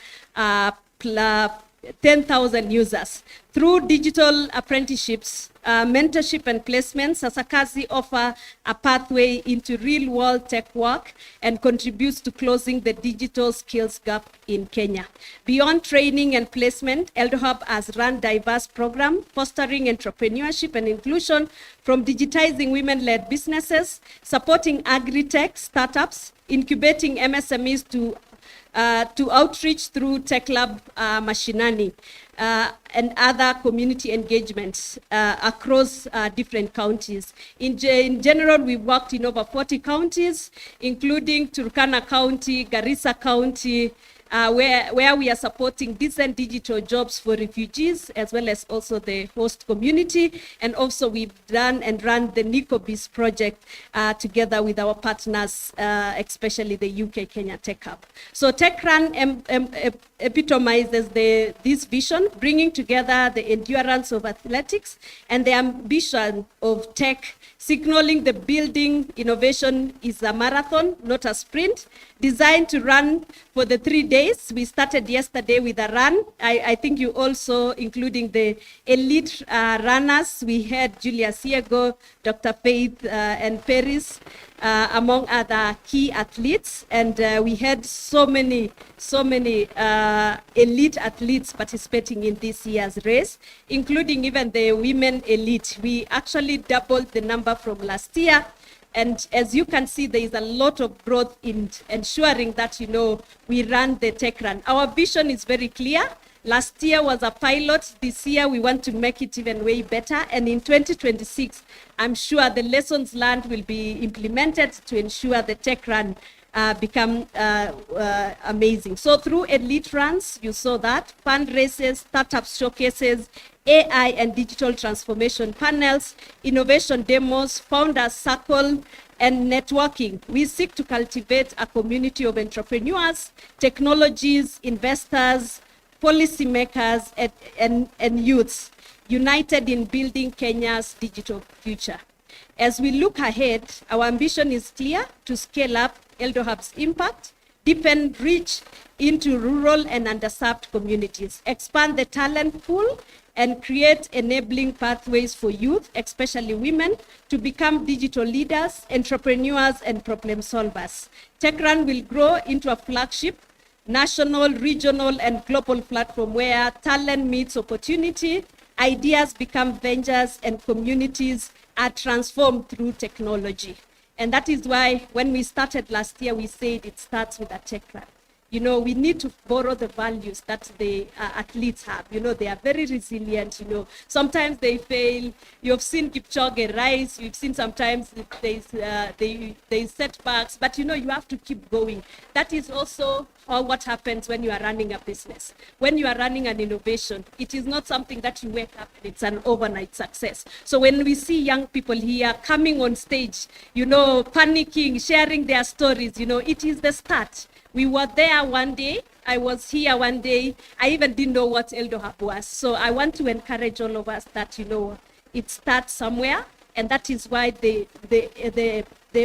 users. Through digital apprenticeships, mentorship and placement, Sasakazi offer a pathway into real-world tech work and contributes to closing the digital skills gap in Kenya. Beyond training and placement, EldoHub has run diverse programs fostering entrepreneurship and inclusion, from digitizing women-led businesses, supporting agri-tech startups, incubating MSMEs to outreach through Tech Lab Mashinani and other community engagements across different counties. In general, we've worked in over 40 counties, including Turkana County, Garissa County, where we are supporting decent digital jobs for refugees, as well as also the host community. And also we've done and run the NikoBiz project together with our partners, especially the UK Kenya Tech Hub. So TechRun epitomizes this vision, bringing together the endurance of athletics and the ambition of tech, signaling the building innovation is a marathon, not a sprint, designed to run for the 3 days. We started yesterday with a run. I think you also, including the elite runners, we had Julia Siego, Dr. Faith and Paris, among other key athletes. And we had so many elite athletes participating in this year's race, including even the women elite. We actually doubled the number from last year. And as you can see, there is a lot of growth in ensuring that, we run the tech run. Our vision is very clear. Last year was a pilot. This year, we want to make it even way better. And in 2026, I'm sure the lessons learned will be implemented to ensure the tech run become amazing. So through elite runs, you saw that, fundraisers, startup showcases, AI and digital transformation panels, innovation demos, founders circle, and networking. We seek to cultivate a community of entrepreneurs, technologies, investors, policymakers, and youths, united in building Kenya's digital future. As we look ahead, our ambition is clear: to scale up EldoHub's impact, deepen reach into rural and underserved communities, expand the talent pool, and create enabling pathways for youth, especially women, to become digital leaders, entrepreneurs, and problem solvers. TechRun will grow into a flagship national, regional, and global platform where talent meets opportunity, ideas become ventures, and communities are transformed through technology. And that is why when we started last year, we said it starts with a TechRun. We need to borrow the values that the athletes have. They are very resilient. Sometimes they fail. You've seen Kipchoge rise. You've seen sometimes there's setbacks, but you have to keep going. That is also what happens when you are running a business. When you are running an innovation, it is not something that you wake up and it's an overnight success. So when we see young people here coming on stage, panicking, sharing their stories, it is the start. We were there one day. I was here one day. I even didn't know what EldoHub was. So I want to encourage all of us that, it starts somewhere. And that is why the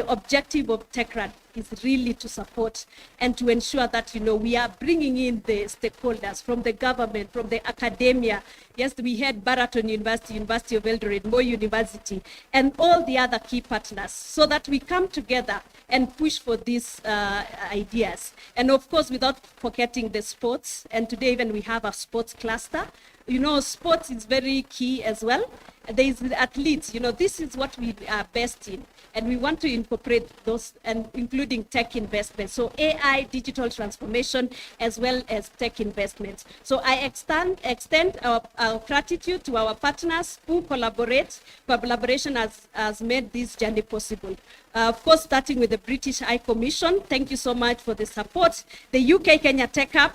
objective of TechRun is really to support and to ensure that, we are bringing in the stakeholders from the government, from the academia. Yes, we had Baraton University, University of Eldoret, Moi University, and all the other key partners, so that we come together and push for these ideas. And of course, without forgetting the sports, and today even we have a sports cluster. Sports is very key as well. There is the athletes, this is what we are best in. And we want to incorporate those, and including tech investments. So AI, digital transformation, as well as tech investments. So I extend our gratitude to our partners who collaborate. Collaboration has made this journey possible. Of course, starting with the British High Commission, thank you so much for the support. The UK Kenya Tech Hub,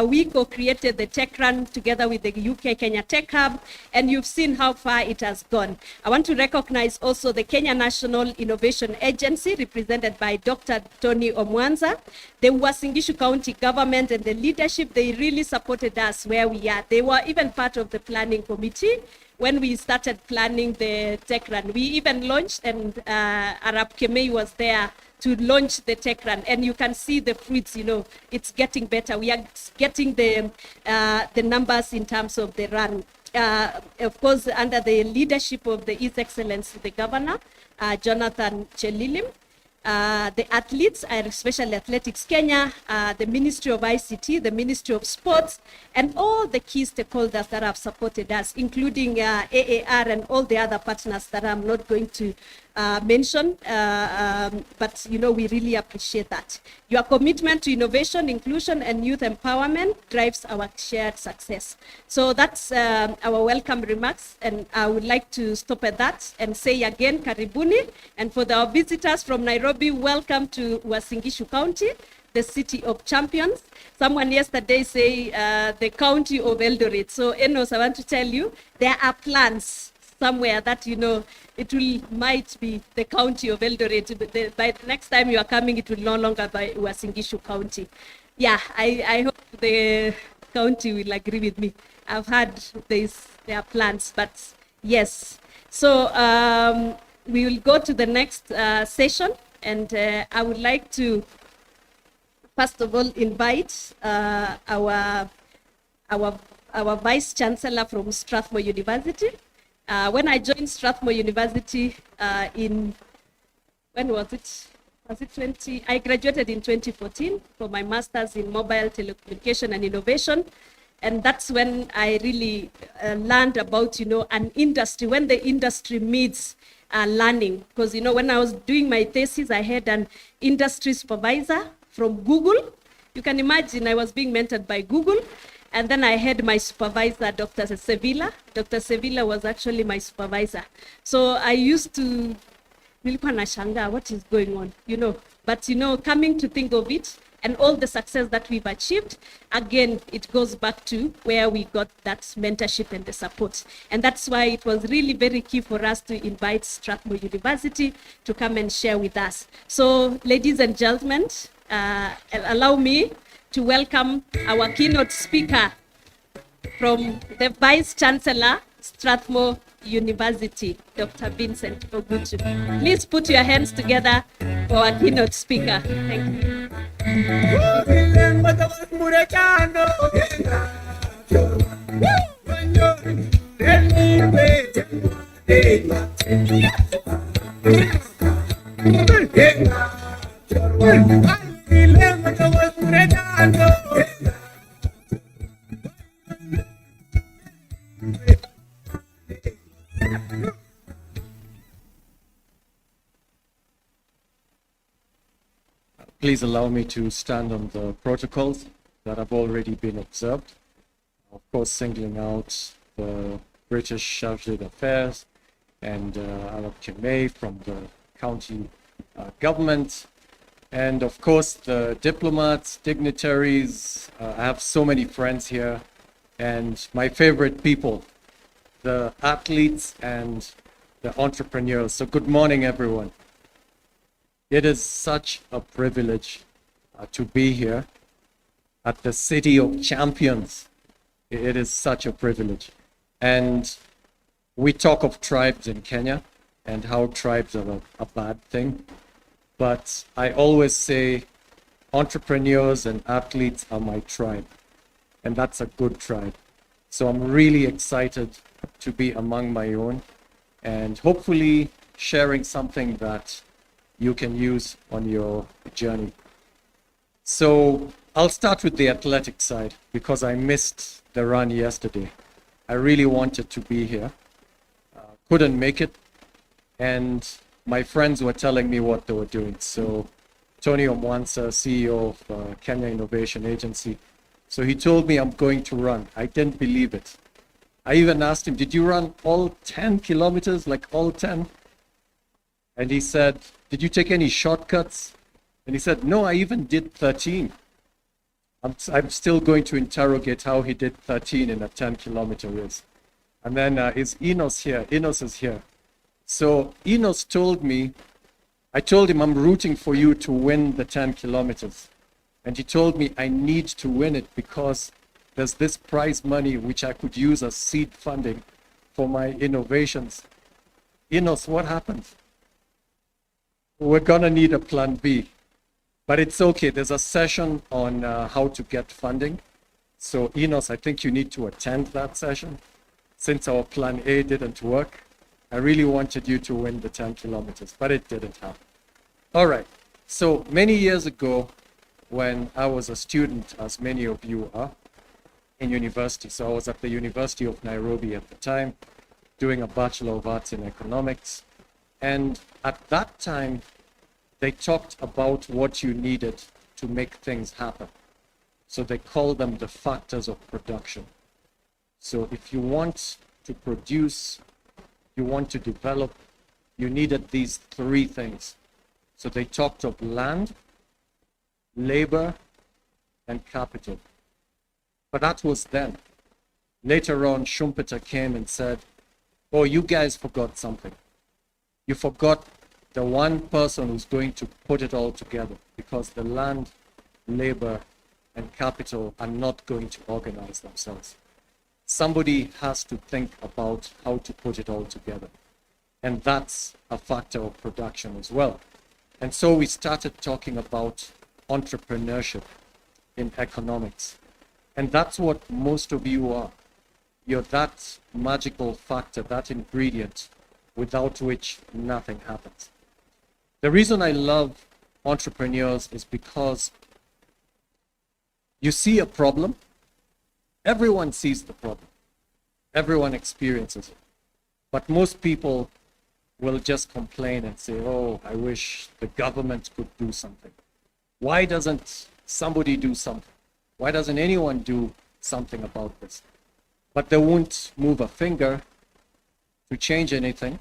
we co-created the TechRun together with the UK Kenya Tech Hub, and you've seen how far it has gone. I want to recognize also the Kenya National Innovation Agency, represented by Dr. Tony Omwanza, the Uasin Gishu County government and the leadership. They really supported us where we are. They were even part of the planning committee when we started planning the TechRun. We even launched, and Arab Kemei was there to launch the TechRun, and you can see the fruits. You know, it's getting better. We are getting the numbers in terms of the run. Of course, under the leadership of the His Excellency, the Governor, Jonathan Chelilim. The athletes, especially Athletics Kenya, the Ministry of ICT, the Ministry of Sports, and all the key stakeholders that have supported us, including AAR and all the other partners that I'm not going to mention, but you know, we really appreciate that. Your commitment to innovation, inclusion, and youth empowerment drives our shared success. So that's our welcome remarks, and I would like to stop at that and say again, karibuni, and for our visitors from Nairobi, welcome to Uasin Gishu County, the city of champions. Someone yesterday say the county of Eldoret. So Enos, I want to tell you, there are plans somewhere that, you know, it might be the county of Eldoret. By the next time you are coming, it will no longer be Uasin Gishu County. Yeah, I hope the county will agree with me. I've heard there are plans, but yes. So we will go to the next session, and I would like to first of all invite our Vice Chancellor from Strathmore University. When I joined Strathmore University when was it? Was it 20? I graduated in 2014 for my master's in mobile telecommunication and innovation. And that's when I really learned about, you know, an industry, when the industry meets learning. Because, you know, when I was doing my thesis, I had an industry supervisor from Google. You can imagine I was being mentored by Google. And then I had my supervisor, Dr. Sevilla. Dr. Sevilla was actually my supervisor. So I used to, what is going on, you know. But, you know, coming to think of it, and all the success that we've achieved, again, it goes back to where we got that mentorship and the support. And that's why it was really very key for us to invite Strathmore University to come and share with us. So, ladies and gentlemen, allow me to welcome our keynote speaker from the Vice Chancellor, Strathmore University, Dr. Vincent Ogutu. Please put your hands together for our keynote speaker. Thank you. Please allow me to stand on the protocols that have already been observed. Of course, singling out the British Chargé d'Affaires and Arab Kemei from the county government. And of course, the diplomats, dignitaries. I have so many friends here. And my favorite people, the athletes and the entrepreneurs. So good morning, everyone. It is such a privilege to be here at the City of Champions. It is such a privilege. And we talk of tribes in Kenya and how tribes are a bad thing. But I always say entrepreneurs and athletes are my tribe. And that's a good tribe. So I'm really excited to be among my own and hopefully sharing something that you can use on your journey. So I'll start with the athletic side because I missed the run yesterday. I really wanted to be here, couldn't make it, and my friends were telling me what they were doing. So Tony Omwansa, CEO of Kenya Innovation Agency, so he told me I'm going to run. I didn't believe it. I even asked him, did you run all 10 kilometers, like all 10? And he said, did you take any shortcuts? And he said, no, I even did 13. I'm still going to interrogate how he did 13 in a 10-kilometer race. And then is Enos here? Enos is here. So Enos told me, I told him I'm rooting for you to win the 10 kilometers. And he told me I need to win it because there's this prize money which I could use as seed funding for my innovations. Enos, what happened? We're gonna need a plan B. But it's okay, there's a session on how to get funding. So Enos, I think you need to attend that session. Since our plan A didn't work, I really wanted you to win the 10 kilometers, but it didn't happen. All right, so many years ago, when I was a student, as many of you are, in university. So I was at the University of Nairobi at the time, doing a Bachelor of Arts in Economics. And at that time, they talked about what you needed to make things happen. So they call them the factors of production. So if you want to produce, you want to develop, you needed these three things. So they talked of land, labor, and capital. But that was then. Later on, Schumpeter came and said, oh, you guys forgot something. You forgot the one person who's going to put it all together, because the land, labor, and capital are not going to organize themselves. Somebody has to think about how to put it all together. And that's a factor of production as well. And so we started talking about entrepreneurship in economics. And that's what most of you are. You're that magical factor, that ingredient, without which nothing happens. The reason I love entrepreneurs is because you see a problem, everyone sees the problem, everyone experiences it. But most people will just complain and say, oh, I wish the government could do something. Why doesn't somebody do something? Why doesn't anyone do something about this? But they won't move a finger to change anything.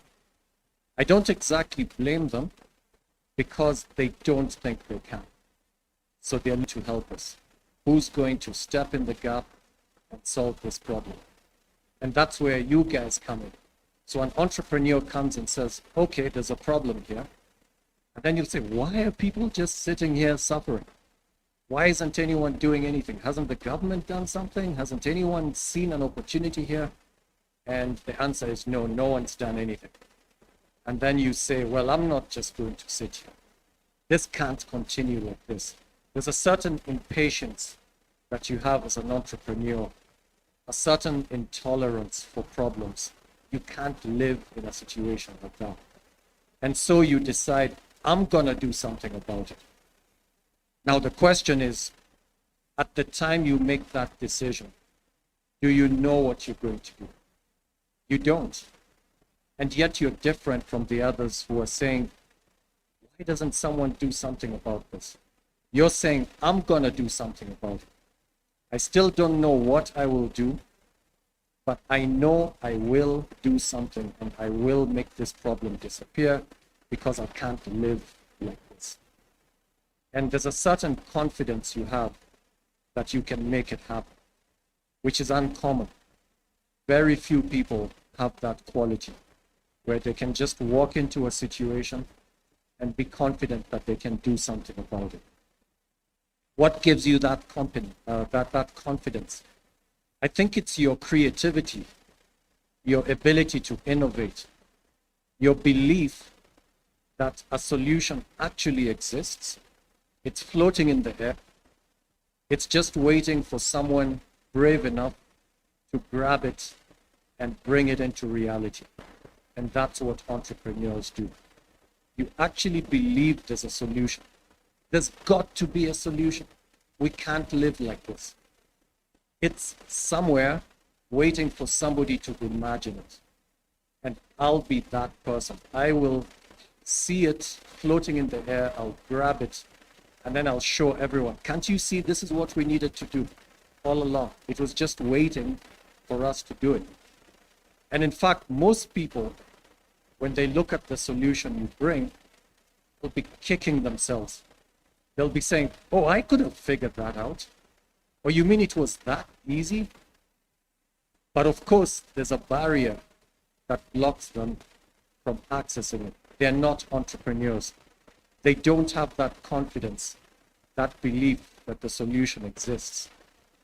I don't exactly blame them because they don't think they can. So they need to help us. Who's going to step in the gap and solve this problem? And that's where you guys come in. So an entrepreneur comes and says, okay, there's a problem here. And then you'll say, why are people just sitting here suffering? Why isn't anyone doing anything? Hasn't the government done something? Hasn't anyone seen an opportunity here? And the answer is no, no one's done anything. And then you say, well, I'm not just going to sit here. This can't continue like this. There's a certain impatience that you have as an entrepreneur, a certain intolerance for problems. You can't live in a situation like that. And so you decide, I'm gonna do something about it. Now the question is, at the time you make that decision, do you know what you're going to do? You don't. And yet you're different from the others who are saying, why doesn't someone do something about this? You're saying, I'm gonna do something about it. I still don't know what I will do, but I know I will do something and I will make this problem disappear because I can't live like this. And there's a certain confidence you have that you can make it happen, which is uncommon. Very few people have that quality where they can just walk into a situation and be confident that they can do something about it. What gives you that confidence? I think it's your creativity, your ability to innovate, your belief that a solution actually exists. It's floating in the air. It's just waiting for someone brave enough to grab it and bring it into reality. And that's what entrepreneurs do. You actually believe there's a solution. There's got to be a solution. We can't live like this. It's somewhere waiting for somebody to imagine it. And I'll be that person. I will see it floating in the air. I'll grab it. And then I'll show everyone. Can't you see this is what we needed to do all along? It was just waiting for us to do it. And in fact, most people when they look at the solution you bring, they'll be kicking themselves. They'll be saying, oh, I could have figured that out. Or you mean it was that easy? But of course, there's a barrier that blocks them from accessing it. They're not entrepreneurs. They don't have that confidence, that belief that the solution exists.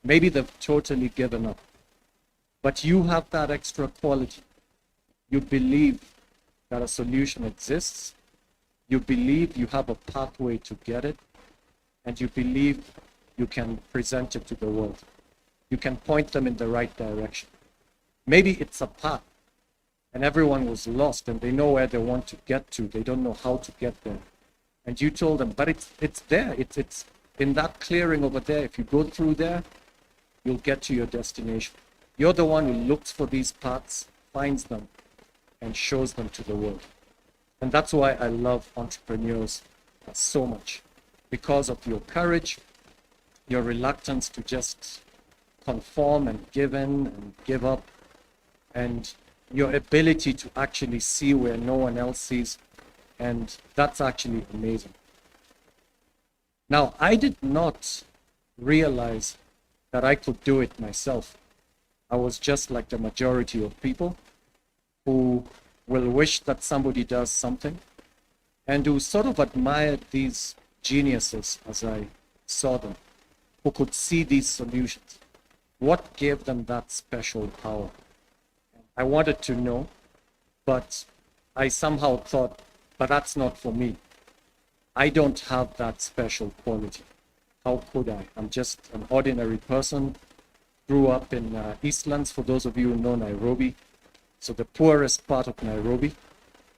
Maybe they've totally given up. But you have that extra quality. You believe that a solution exists. You believe you have a pathway to get it. And you believe you can present it to the world. You can point them in the right direction. Maybe it's a path and everyone was lost and they know where they want to get to. They don't know how to get there. And you told them, but it's there. It's in that clearing over there. If you go through there, you'll get to your destination. You're the one who looks for these paths, finds them, and shows them to the world. And that's why I love entrepreneurs so much. Because of your courage, your reluctance to just conform and give in and give up, and your ability to actually see where no one else sees. And that's actually amazing. Now, I did not realize that I could do it myself. I was just like the majority of people who will wish that somebody does something and who sort of admired these geniuses as I saw them, who could see these solutions. What gave them that special power? I wanted to know, but I somehow thought, but that's not for me. I don't have that special quality. How could I? I'm just an ordinary person. Grew up in Eastlands, for those of you who know Nairobi. So the poorest part of Nairobi.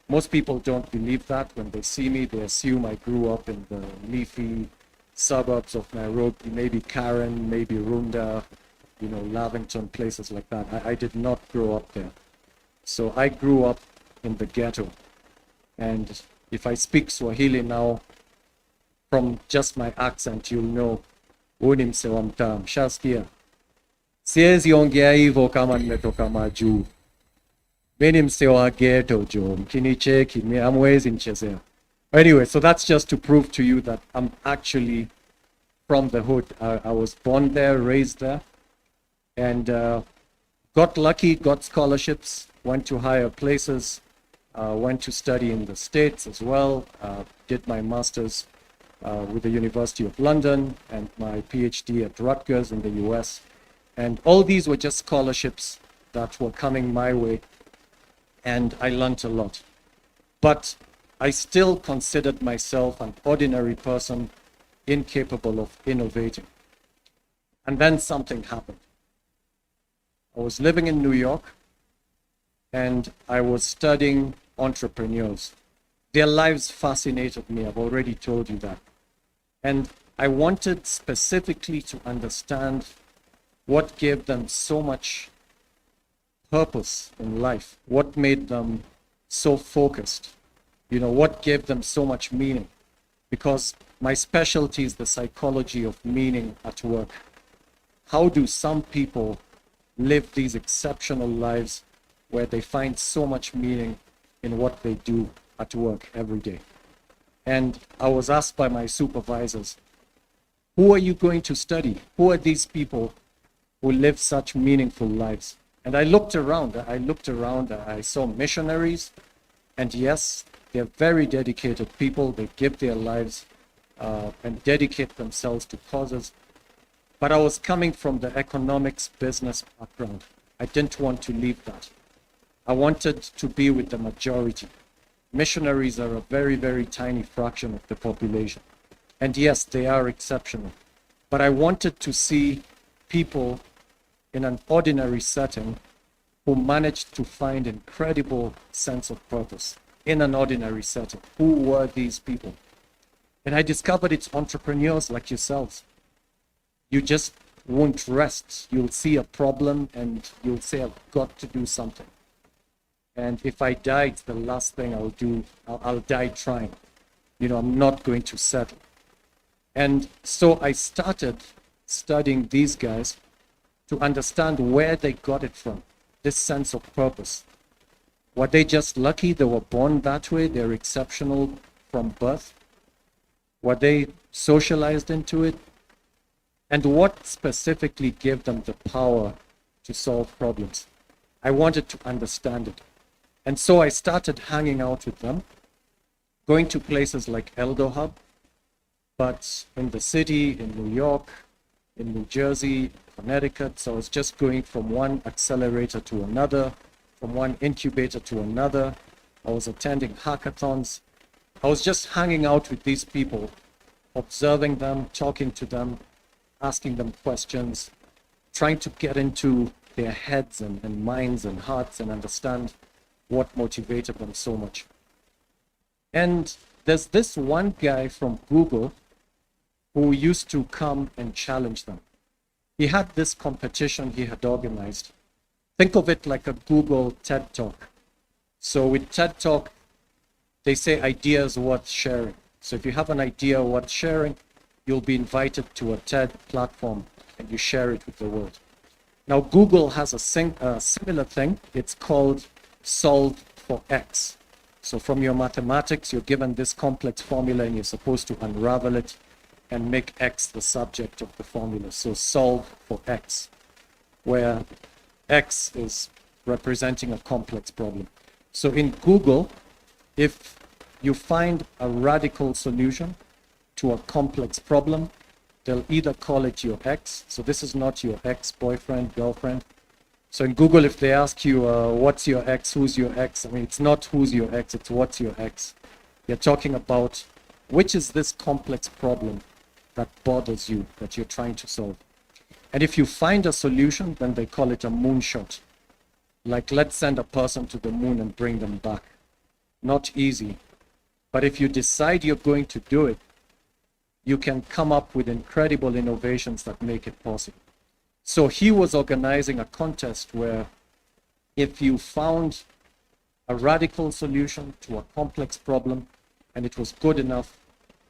Most people don't believe that. When they see me, they assume I grew up in the leafy suburbs of Nairobi, maybe Karen, maybe Runda, you know, Lavington, places like that. I did not grow up there. So I grew up in the ghetto. And if I speak Swahili now, from just my accent, you'll know, Unim sewamtam, shaskia. Siezi ongea hivyo kama nimetoka majuu. Mimi msee wa ghetto, jo. Mkinicheki, hamwezi nichezea. Anyway, so that's just to prove to you that I'm actually from the hood. I was born there, raised there, and got lucky, got scholarships, went to higher places, went to study in the States as well, did my master's with the University of London and my PhD at Rutgers in the US. And all these were just scholarships that were coming my way, and I learned a lot. But I still considered myself an ordinary person, incapable of innovating. And then something happened. I was living in New York, and I was studying entrepreneurs. Their lives fascinated me, I've already told you that. And I wanted specifically to understand what gave them so much purpose in life, what made them so focused, you know, what gave them so much meaning. Because my specialty is the psychology of meaning at work. How do some people live these exceptional lives where they find so much meaning in what they do at work every day? And I was asked by my supervisors, who are you going to study? Who are these people who live such meaningful lives? And I looked around, I saw missionaries, and yes, they're very dedicated people. They give their lives and dedicate themselves to causes. But I was coming from the economics business background. I didn't want to leave that. I wanted to be with the majority. Missionaries are a very, very tiny fraction of the population. And yes, they are exceptional. But I wanted to see people in an ordinary setting who managed to find incredible sense of purpose in an ordinary setting. Who were these people? And I discovered it's entrepreneurs like yourselves. You just won't rest. You'll see a problem and you'll say, I've got to do something. And if I die, it's the last thing I'll do. I'll die trying. You know, I'm not going to settle. And so I started studying these guys to understand where they got it from, this sense of purpose. Were they just lucky they were born that way? They're exceptional from birth? Were they socialized into it? And what specifically gave them the power to solve problems? I wanted to understand it. And so I started hanging out with them, going to places like EldoHub, but in the city, in New York, in New Jersey, Connecticut. So I was just going from one accelerator to another, from one incubator to another. I was attending hackathons. I was just hanging out with these people, observing them, talking to them, asking them questions, trying to get into their heads and minds and hearts and understand what motivated them so much. And there's this one guy from Google who used to come and challenge them. He had this competition he had organized. Think of it like a Google TED Talk. So with TED Talk, they say ideas worth sharing. So if you have an idea worth sharing, you'll be invited to a TED platform and you share it with the world. Now, Google has a similar thing. It's called Solve for X. So from your mathematics, you're given this complex formula and you're supposed to unravel it and make X the subject of the formula. So solve for X, where X is representing a complex problem. So in Google, if you find a radical solution to a complex problem, they'll either call it your X. So this is not your ex-boyfriend, girlfriend. So in Google, if they ask you, what's your X, who's your X? I mean, it's not who's your X, it's what's your X. You're talking about which is this complex problem that bothers you, that you're trying to solve. And if you find a solution, then they call it a moonshot. Like, let's send a person to the moon and bring them back. Not easy. But if you decide you're going to do it, you can come up with incredible innovations that make it possible. So he was organizing a contest where if you found a radical solution to a complex problem and it was good enough,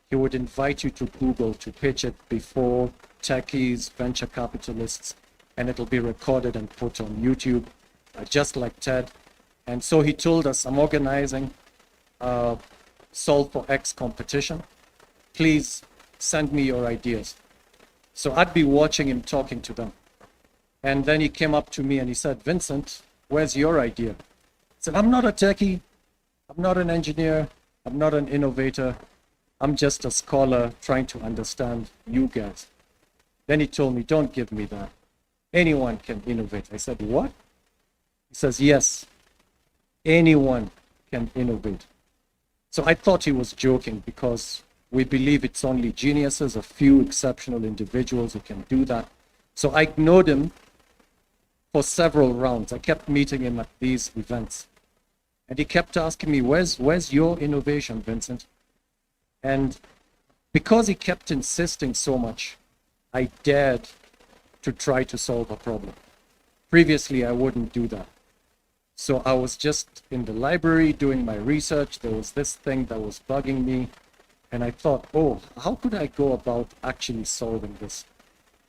he would invite you to Google to pitch it before techies, venture capitalists, and it'll be recorded and put on YouTube, just like TED. And so he told us, I'm organizing a Solve for X competition. Please send me your ideas. So I'd be watching him talking to them. And then he came up to me and he said, Vincent, where's your idea? I said, I'm not a techie. I'm not an engineer. I'm not an innovator. I'm just a scholar trying to understand you guys. Then he told me, don't give me that. Anyone can innovate. I said, what? He says, yes, anyone can innovate. So I thought he was joking because we believe it's only geniuses, a few exceptional individuals who can do that. So I ignored him for several rounds. I kept meeting him at these events. And he kept asking me, where's your innovation, Vincent? And because he kept insisting so much, I dared to try to solve a problem. Previously, I wouldn't do that. So I was just in the library doing my research. There was this thing that was bugging me. And I thought, oh, how could I go about actually solving this?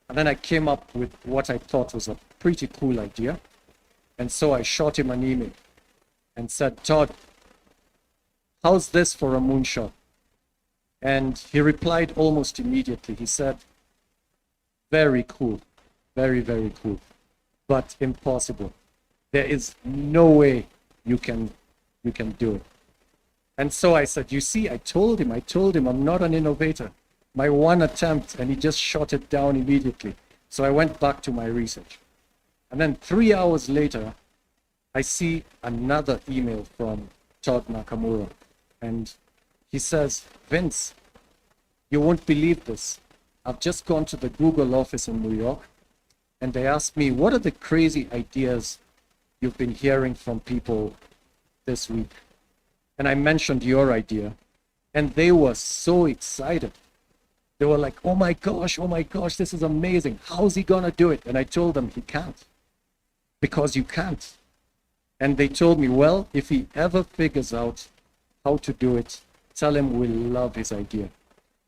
And then I came up with what I thought was a pretty cool idea. And so I shot him an email and said, Todd, how's this for a moonshot? And he replied almost immediately. He said, very cool, very, very cool, but impossible. There is no way you can do it. And so I said, you see, I told him I'm not an innovator. My one attempt, and he just shot it down immediately. So I went back to my research. And then 3 hours later, I see another email from Todd Nakamura. And he says, Vince, you won't believe this. I've just gone to the Google office in New York, and they asked me, what are the crazy ideas you've been hearing from people this week? And I mentioned your idea, and they were so excited. They were like, oh my gosh, this is amazing. How's he gonna do it? And I told them he can't, because you can't. And they told me, well, if he ever figures out how to do it, tell him we'll love his idea.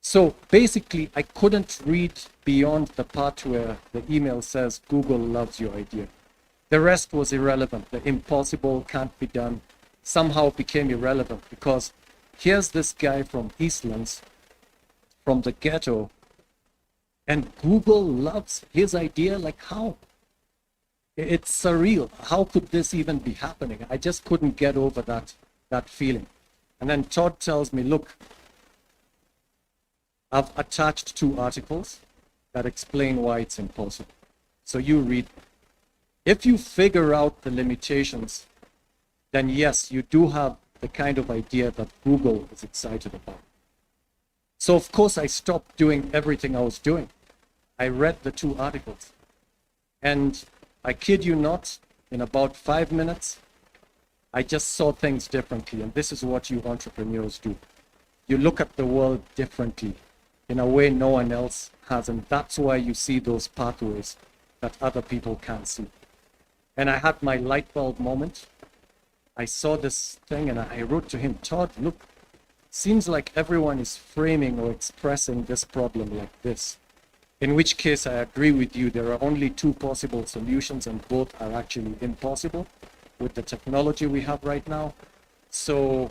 So basically, I couldn't read beyond the part where the email says, Google loves your idea. The rest was irrelevant. The impossible can't be done. somehow became irrelevant, because here's this guy from Eastlands, from the ghetto, and Google loves his idea. Like, how? It's surreal. How could this even be happening? I just couldn't get over that feeling. And then Todd tells me, look, I've attached 2 articles that explain why it's impossible. So you read. If you figure out the limitations, then yes, you do have the kind of idea that Google is excited about. So of course I stopped doing everything I was doing. I read the 2 articles. And I kid you not, in about 5 minutes, I just saw things differently. And this is what you entrepreneurs do. You look at the world differently in a way no one else has. And that's why you see those pathways that other people can't see. And I had my light bulb moment. I saw this thing and I wrote to him, Todd, look, seems like everyone is framing or expressing this problem like this. In which case, I agree with you. There are only 2 possible solutions, and both are actually impossible with the technology we have right now. So,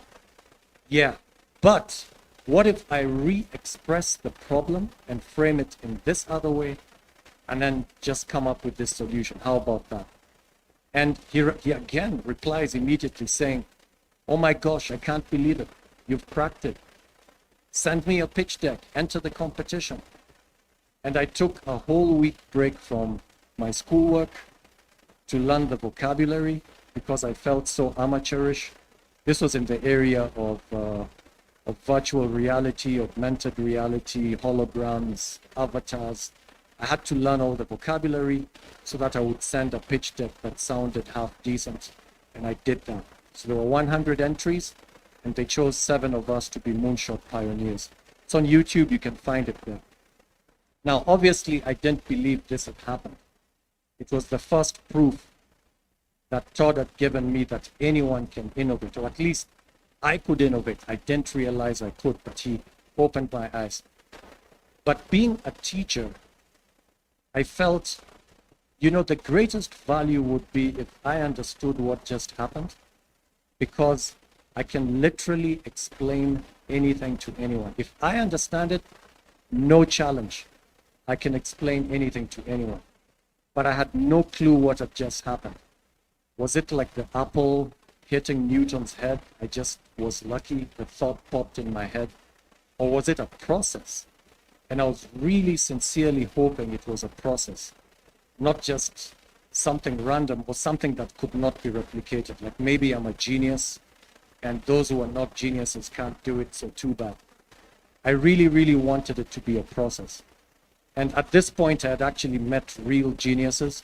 yeah. But what if I re-express the problem and frame it in this other way, and then just come up with this solution? How about that? And he again replies immediately saying, oh my gosh, I can't believe it. You've cracked it. Send me a pitch deck, enter the competition. And I took a whole week break from my schoolwork to learn the vocabulary because I felt so amateurish. This was in the area of virtual reality, augmented reality, holograms, avatars. I had to learn all the vocabulary so that I would send a pitch deck that sounded half decent. And I did that. So there were 100 entries, and they chose 7 of us to be moonshot pioneers. It's on YouTube, you can find it there. Now, obviously, I didn't believe this had happened. It was the first proof that Todd had given me that anyone can innovate, or at least I could innovate. I didn't realize I could, but he opened my eyes. But being a teacher, I felt, you know, the greatest value would be if I understood what just happened, because I can literally explain anything to anyone. If I understand it, no challenge. I can explain anything to anyone. But I had no clue what had just happened. Was it like the apple hitting Newton's head? I just was lucky, the thought popped in my head. Or was it a process? And I was really sincerely hoping it was a process, not just something random or something that could not be replicated. Like maybe I'm a genius and those who are not geniuses can't do it, so too bad. I really, really wanted it to be a process. And at this point, I had actually met real geniuses.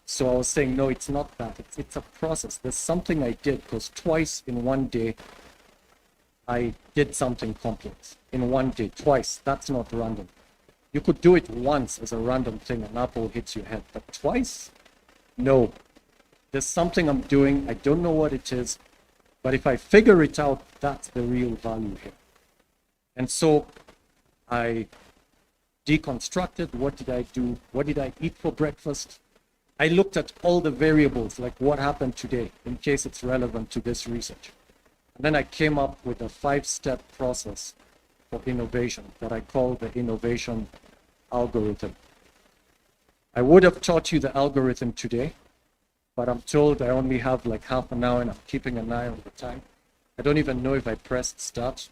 So I was saying, no, it's not that. It's a process. There's something I did, because twice in one day, I did something complex. In one day, twice. That's not random. You could do it once as a random thing, an apple hits your head. But twice? No. There's something I'm doing. I don't know what it is. But if I figure it out, that's the real value here. And so I deconstructed. What did I do? What did I eat for breakfast? I looked at all the variables, like what happened today, in case it's relevant to this research. And then I came up with a 5-step process for innovation that I call the innovation algorithm. I would have taught you the algorithm today, but I'm told I only have like half an hour and I'm keeping an eye on the time. I don't even know if I pressed start.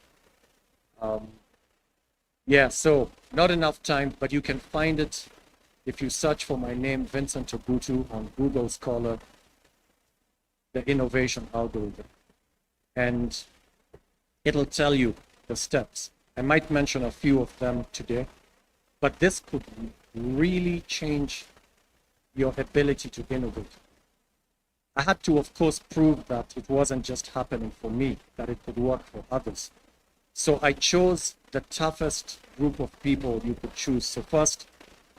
Yeah, so not enough time, but you can find it if you search for my name, Vincent Obutu, on Google Scholar, the innovation algorithm. And it'll tell you the steps. I might mention a few of them today, but this could really change your ability to innovate. I had to, of course, prove that it wasn't just happening for me, that it could work for others. So I chose the toughest group of people you could choose. So first,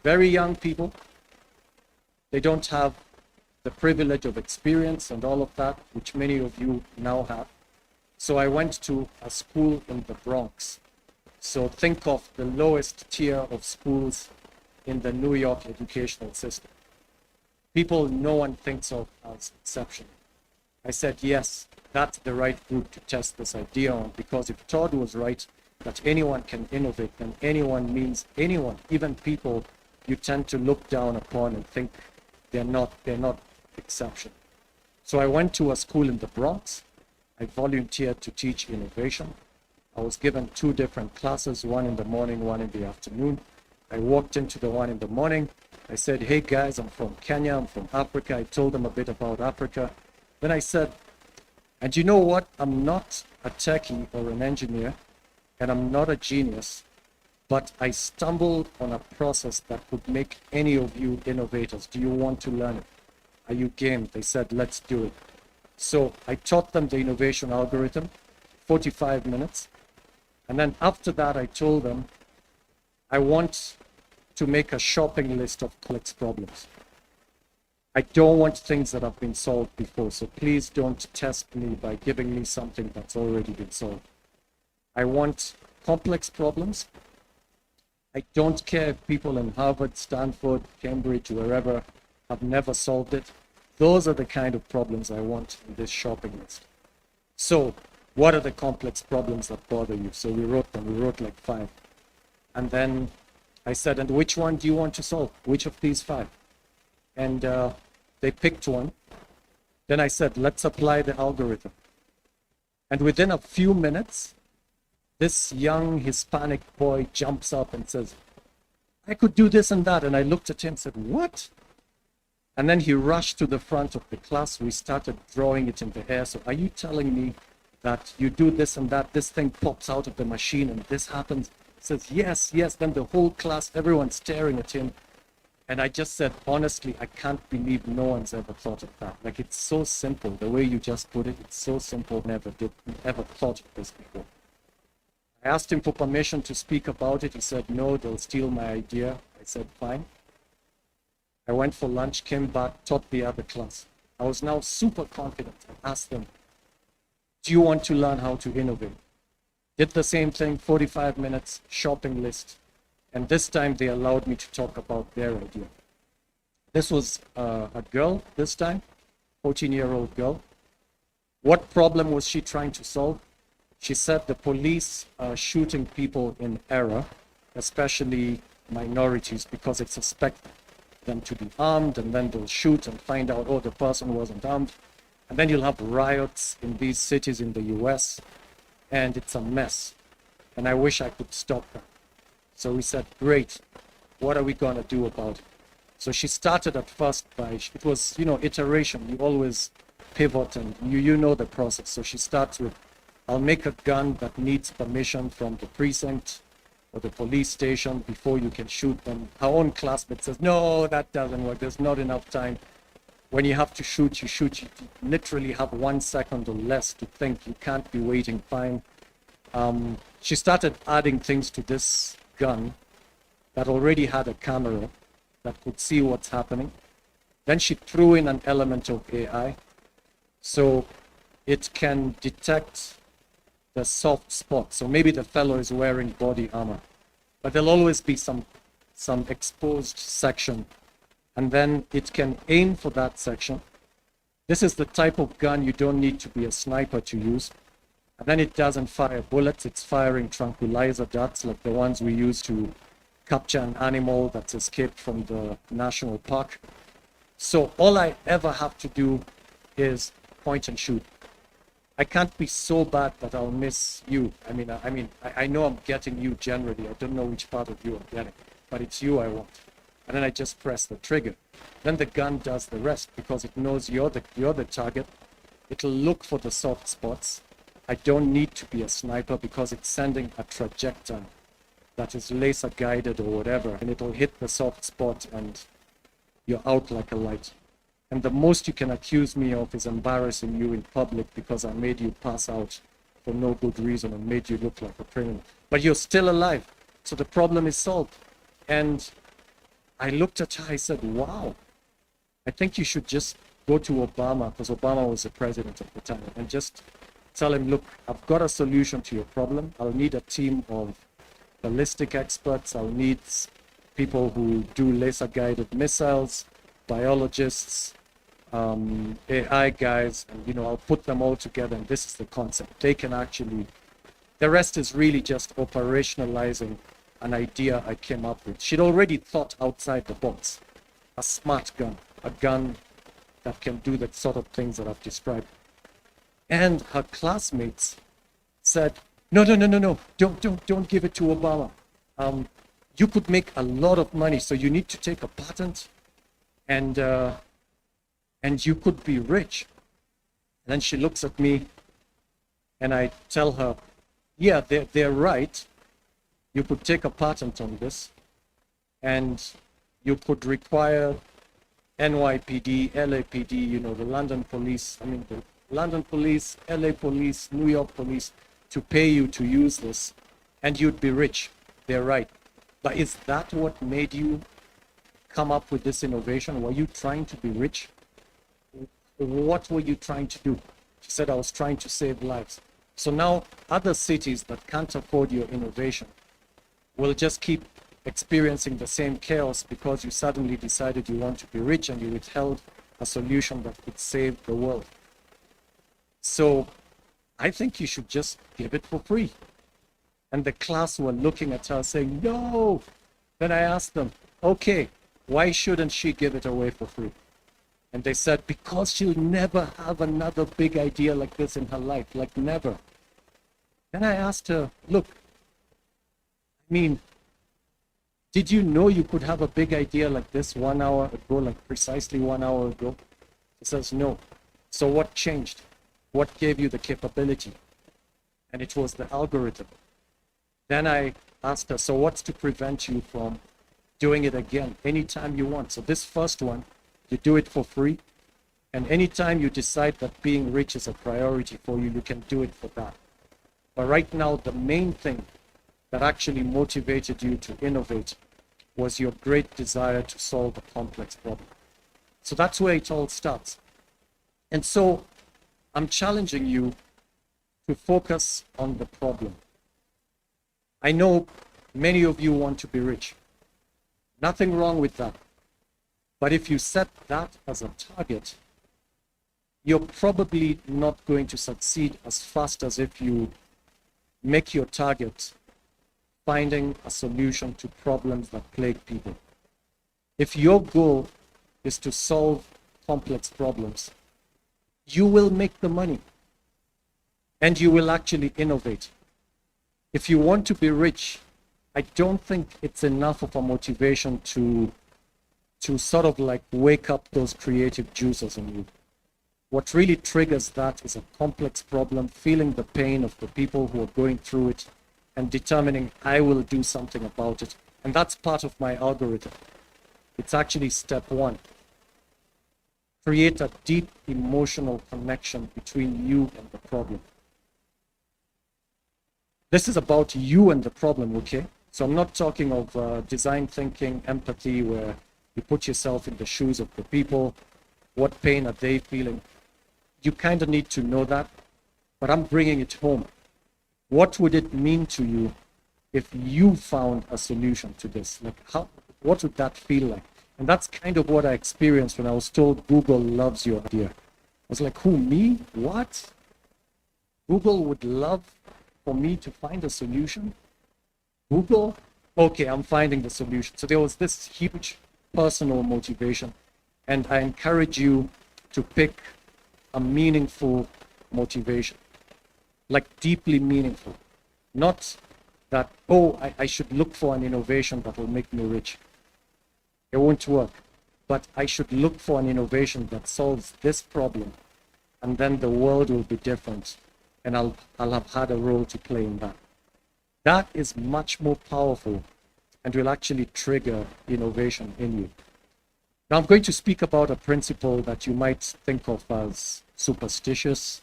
very young people. They don't have the privilege of experience and all of that, which many of you now have. So I went to a school in the Bronx. So think of the lowest tier of schools in the New York educational system. People no one thinks of as exceptional. I said, yes, that's the right group to test this idea on, because if Todd was right, that anyone can innovate, then anyone means anyone, even people you tend to look down upon and think they're not exception. So I went to a school in the Bronx. I volunteered to teach innovation. I was given 2 different classes, one in the morning, one in the afternoon. I walked into the one in the morning. I said, hey guys, I'm from Kenya, I'm from Africa. I told them a bit about Africa. Then I said, and you know what? I'm not a techie or an engineer, and I'm not a genius, but I stumbled on a process that could make any of you innovators. Do you want to learn it? Are you game? They said, let's do it. So I taught them the innovation algorithm, 45 minutes. And then after that, I told them, I want to make a shopping list of complex problems. I don't want things that have been solved before, so please don't test me by giving me something that's already been solved. I want complex problems. I don't care if people in Harvard, Stanford, Cambridge, wherever have never solved it. Those are the kind of problems I want in this shopping list. So what are the complex problems that bother you? So we wrote them, we wrote like 5. And then I said, and which one do you want to solve? Which of these 5? And they picked one. Then I said, let's apply the algorithm. And within a few minutes, this young Hispanic boy jumps up and says, I could do this and that. And I looked at him and said, what? And then he rushed to the front of the class. We started drawing it in the air. So are you telling me that you do this and that, this thing pops out of the machine and this happens? He says, yes, yes. Then the whole class, everyone's staring at him. And I just said, honestly, I can't believe no one's ever thought of that. Like, it's so simple. The way you just put it, it's so simple. Never thought of this before. I asked him for permission to speak about it. He said, no, they'll steal my idea. I said, fine. I went for lunch, came back, taught the other class. I was now super confident. I asked them, do you want to learn how to innovate? Did the same thing, 45 minutes, shopping list. And this time they allowed me to talk about their idea. This was a girl this time, 14-year-old girl. What problem was she trying to solve? She said the police are shooting people in error, especially minorities, because they suspect them to be armed, and then they'll shoot and find out, oh, the person wasn't armed. And then you'll have riots in these cities in the US, and it's a mess. And I wish I could stop that. So we said, great, what are we going to do about it? So she started at first by, it was, iteration. You always pivot and you know the process. So she starts with, I'll make a gun that needs permission from the precinct or the police station before you can shoot them. Her own classmate says, no, that doesn't work. There's not enough time. When you have to shoot, you shoot. You literally have 1 second or less to think. You can't be waiting. Fine. She started adding things to this gun that already had a camera that could see what's happening. Then she threw in an element of AI. So it can detect the soft spot. So maybe the fellow is wearing body armor, but there'll always be some exposed section. And then it can aim for that section. This is the type of gun you don't need to be a sniper to use. And then it doesn't fire bullets, it's firing tranquilizer darts like the ones we use to capture an animal that's escaped from the national park. So all I ever have to do is point and shoot. I can't be so bad that I'll miss you. I know I'm getting you generally. I don't know which part of you I'm getting, but it's you I want. And then I just press the trigger. Then the gun does the rest because it knows you're the target. It'll look for the soft spots. I don't need to be a sniper because it's sending a trajectory that is laser guided or whatever, and it'll hit the soft spot and you're out like a light. And the most you can accuse me of is embarrassing you in public because I made you pass out for no good reason and made you look like a criminal. But you're still alive, so the problem is solved. And I looked at her, I said, wow, I think you should just go to Obama, because Obama was the president at the time, and just tell him, look, I've got a solution to your problem. I'll need a team of ballistic experts. I'll need people who do laser-guided missiles, biologists, AI guys, and you know, I'll put them all together, and this is the concept. They can actually, the rest is really just operationalizing an idea I came up with. She'd already thought outside the box. A smart gun, a gun that can do the sort of things that I've described. And her classmates said, no, don't give it to Obama. You could make a lot of money, so you need to take a patent, and you could be rich. And then she looks at me, and I tell her, yeah, they're right. You could take a patent on this, and you could require NYPD, LAPD, you know, the London police, the London police, LA police, New York police, to pay you to use this, and you'd be rich. They're right. But is that what made you come up with this innovation? Were you trying to be rich? What were you trying to do? She said, I was trying to save lives. So now other cities that can't afford your innovation will just keep experiencing the same chaos because you suddenly decided you want to be rich and you withheld a solution that could save the world. So I think you should just give it for free. And the class were looking at her saying, no. Then I asked them, okay, why shouldn't she give it away for free? And they said, because she'll never have another big idea like this in her life, like never. Then I asked her, look, did you know you could have a big idea like this 1 hour ago, like precisely 1 hour ago? She says, no. So what changed? What gave you the capability? And it was the algorithm. Then I asked her, so what's to prevent you from doing it again anytime you want? So this first one, you do it for free. And anytime you decide that being rich is a priority for you, you can do it for that. But right now, the main thing that actually motivated you to innovate was your great desire to solve a complex problem. So that's where it all starts. And so I'm challenging you to focus on the problem. I know many of you want to be rich. Nothing wrong with that. But if you set that as a target, you're probably not going to succeed as fast as if you make your target finding a solution to problems that plague people. If your goal is to solve complex problems, you will make the money and you will actually innovate. If you want to be rich, I don't think it's enough of a motivation to sort of like wake up those creative juices in you. What really triggers that is a complex problem, feeling the pain of the people who are going through it, and determining I will do something about it. And that's part of my algorithm. It's actually step one. Create a deep emotional connection between you and the problem. This is about you and the problem, okay? So I'm not talking of design thinking, empathy, where you put yourself in the shoes of the people. What pain are they feeling? You kind of need to know that, but I'm bringing it home. What would it mean to you if you found a solution to this? Like, what would that feel like? And that's kind of what I experienced when I was told Google loves your idea. I was like, who, me? What? Google would love for me to find a solution? Google? Okay, I'm finding the solution. So there was this huge personal motivation. And I encourage you to pick a meaningful motivation. Like deeply meaningful. Not that, oh, I should look for an innovation that will make me rich. It won't work. But I should look for an innovation that solves this problem, and then the world will be different, and I'll have had a role to play in that. That is much more powerful and will actually trigger innovation in you. Now I'm going to speak about a principle that you might think of as superstitious,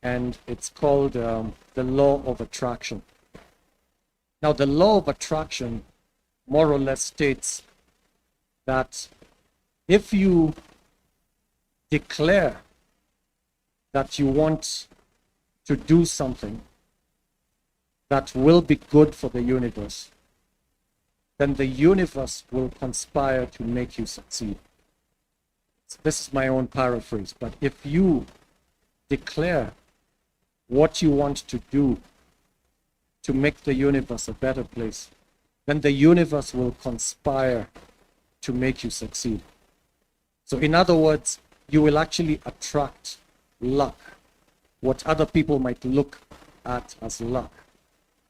and it's called the law of attraction. Now, the law of attraction more or less states that if you declare that you want to do something that will be good for the universe, then the universe will conspire to make you succeed. This is my own paraphrase, but if you declare what you want to do to make the universe a better place, then the universe will conspire to make you succeed. So in other words, you will actually attract luck, what other people might look at as luck.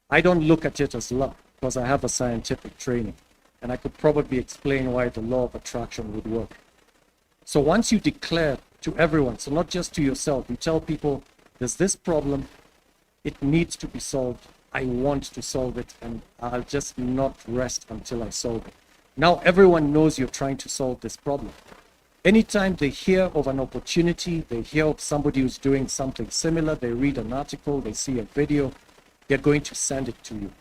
I don't look at it as luck because I have a scientific training, and I could probably explain why the law of attraction would work. So once you declare to everyone, so not just to yourself, you tell people, there's this problem, it needs to be solved, I want to solve it, and I'll just not rest until I solve it. Now everyone knows you're trying to solve this problem. Anytime they hear of an opportunity, they hear of somebody who's doing something similar, they read an article, they see a video, they're going to send it to you.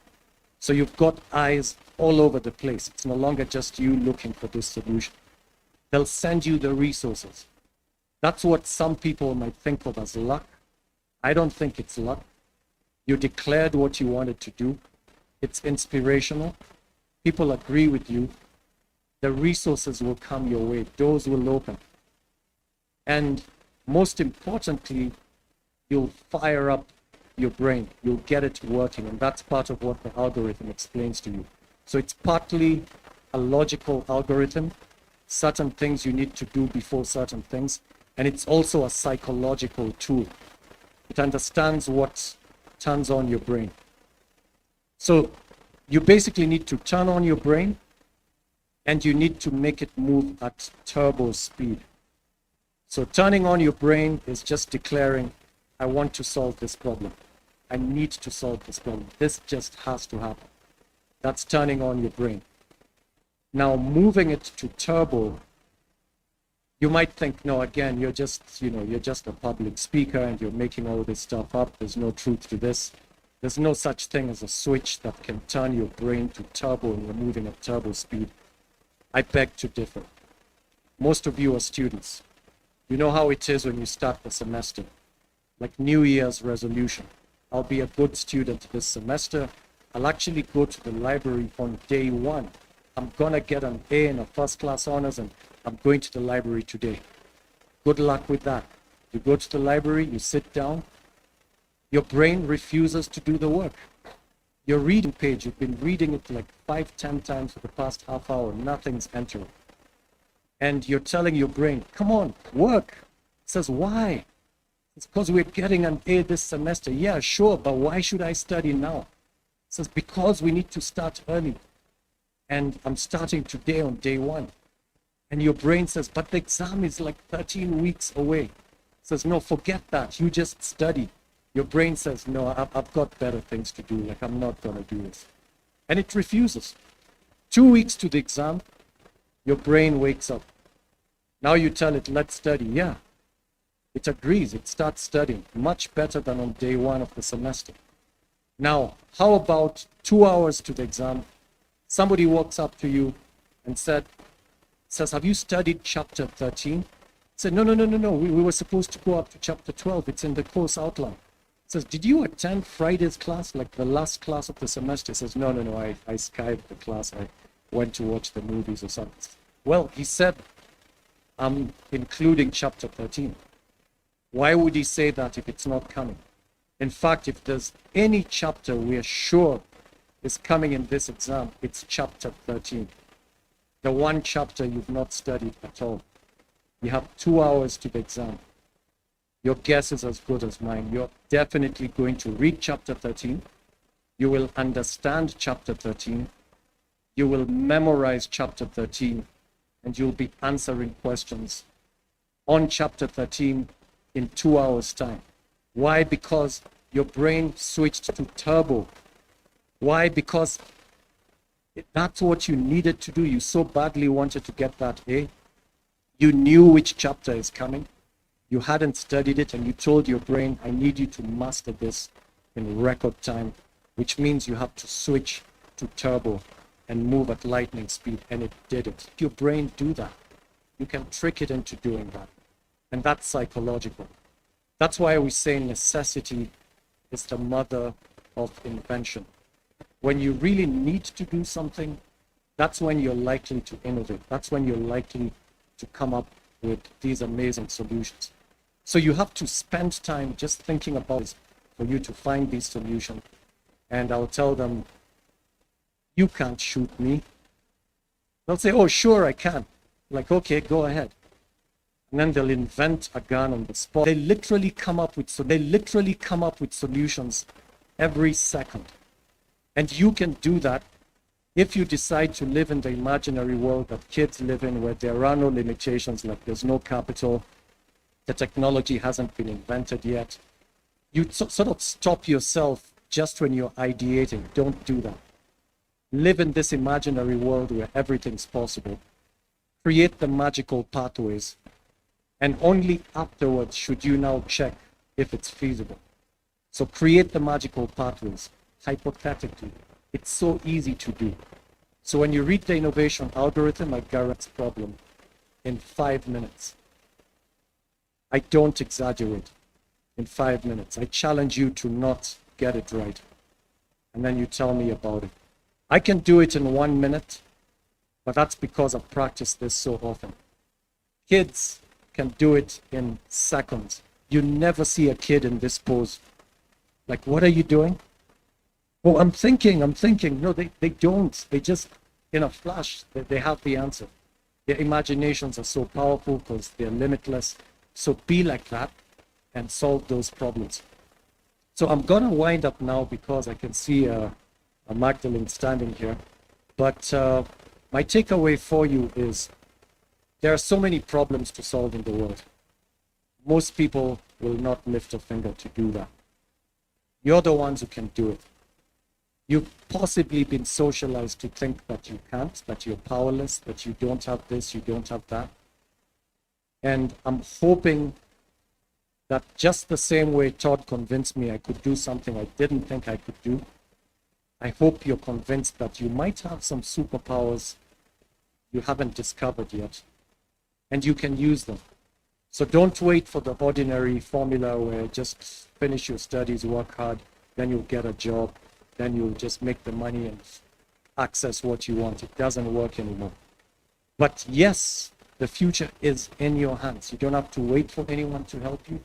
So you've got eyes all over the place. It's no longer just you looking for this solution. They'll send you the resources. That's what some people might think of as luck. I don't think it's luck. You declared what you wanted to do. It's inspirational. People agree with you. The resources will come your way. Doors will open. And most importantly, you'll fire up your brain. You'll get it working. And that's part of what the algorithm explains to you. So it's partly a logical algorithm, certain things you need to do before certain things. And it's also a psychological tool. It understands what turns on your brain. So you basically need to turn on your brain, and you need to make it move at turbo speed. So turning on your brain is just declaring, I want to solve this problem. I need to solve this problem. This just has to happen. That's turning on your brain. Now moving it to turbo, you might think, no, again, you're just a public speaker and you're making all this stuff up. There's no truth to this. There's no such thing as a switch that can turn your brain to turbo and you're moving at turbo speed. I beg to differ. Most of you are students. You know how it is when you start the semester, like New Year's resolution. I'll be a good student this semester. I'll actually go to the library on day one. I'm gonna get an A in a first class honors and I'm going to the library today. Good luck with that. You go to the library, you sit down, your brain refuses to do the work. Your reading page, you've been reading it like 5-10 times for the past half hour, nothing's entering. And you're telling your brain, come on, work. It says, why? It's because we're getting an A this semester. Yeah, sure, but why should I study now? It says, because we need to start early. And I'm starting today on day one. And your brain says, but the exam is like 13 weeks away. It says, no, forget that. You just study. Your brain says, no, I've got better things to do. Like, I'm not going to do this. And it refuses. 2 weeks to the exam, your brain wakes up. Now you tell it, let's study. Yeah. It agrees. It starts studying. Much better than on day one of the semester. Now, how about 2 hours to the exam? Somebody walks up to you and says, have you studied chapter 13? Said, no. We were supposed to go up to chapter 12. It's in the course outline. Says, did you attend Friday's class, like the last class of the semester? Says, no, I Skyped the class. I went to watch the movies or something. Well, he said, I'm including chapter 13. Why would he say that if it's not coming? In fact, if there's any chapter we are sure is coming in this exam, it's chapter 13. The one chapter you've not studied at all. You have 2 hours to the exam. Your guess is as good as mine. You're definitely going to read chapter 13. You will understand chapter 13. You will memorize chapter 13. And you'll be answering questions on chapter 13 in 2 hours' time. Why? Because your brain switched to turbo. Why? Because that's what you needed to do. You so badly wanted to get that A. You knew which chapter is coming. You hadn't studied it, and you told your brain, I need you to master this in record time, which means you have to switch to turbo and move at lightning speed, and it did it. Your brain do that. You can trick it into doing that, and that's psychological. That's why we say necessity is the mother of invention. When you really need to do something, that's when you're likely to innovate. That's when you're likely to come up with these amazing solutions. So you have to spend time just thinking about it for you to find these solutions. And I'll tell them, you can't shoot me. They'll say, oh, sure, I can. Like, okay, go ahead. And then they'll invent a gun on the spot. They literally come up with solutions every second. And you can do that if you decide to live in the imaginary world that kids live in, where there are no limitations, like there's no capital, the technology hasn't been invented yet. You sort of stop yourself just when you're ideating. Don't do that. Live in this imaginary world where everything's possible. Create the magical pathways. And only afterwards should you now check if it's feasible. So create the magical pathways, hypothetically. It's so easy to do. So when you read the innovation algorithm, I guarantee problem in 5 minutes. I don't exaggerate. In 5 minutes. I challenge you to not get it right. And then you tell me about it. I can do it in 1 minute, but that's because I've practiced this so often. Kids can do it in seconds. You never see a kid in this pose. Like, what are you doing? Oh, I'm thinking. No, they don't. They just, in a flash, they have the answer. Their imaginations are so powerful because they're limitless. So be like that and solve those problems. So I'm gonna wind up now because I can see a Magdalene standing here. But my takeaway for you is there are so many problems to solve in the world. Most people will not lift a finger to do that. You're the ones who can do it. You've possibly been socialized to think that you can't, that you're powerless, that you don't have this, you don't have that. And I'm hoping that just the same way Todd convinced me I could do something I didn't think I could do, I hope you're convinced that you might have some superpowers you haven't discovered yet, and you can use them. So don't wait for the ordinary formula where just finish your studies, work hard, then you'll get a job, then you'll just make the money and access what you want. It doesn't work anymore. But yes, the future is in your hands. You don't have to wait for anyone to help you.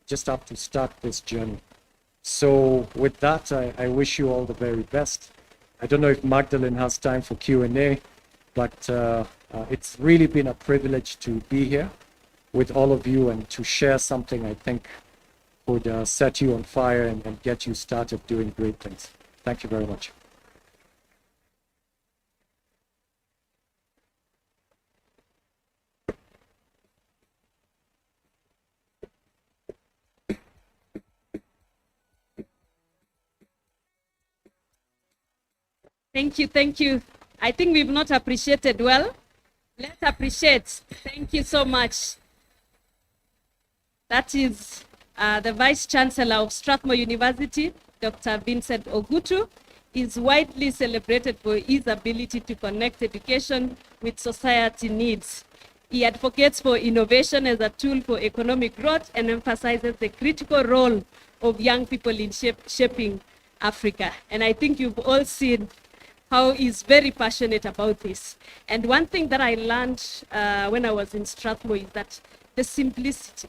Just have to start this journey. So with that, I wish you all the very best. I don't know if Magdalene has time for Q&A, but it's really been a privilege to be here with all of you and to share something I think would set you on fire and get you started doing great things. Thank you very much. Thank you. I think we've not appreciated well. Let's appreciate. Thank you so much. That is the Vice Chancellor of Strathmore University, Dr. Vincent Ogutu, is widely celebrated for his ability to connect education with society needs. He advocates for innovation as a tool for economic growth and emphasizes the critical role of young people in shaping Africa. And I think you've all seen how he's very passionate about this. And one thing that I learned when I was in Strathmore is that the simplicity,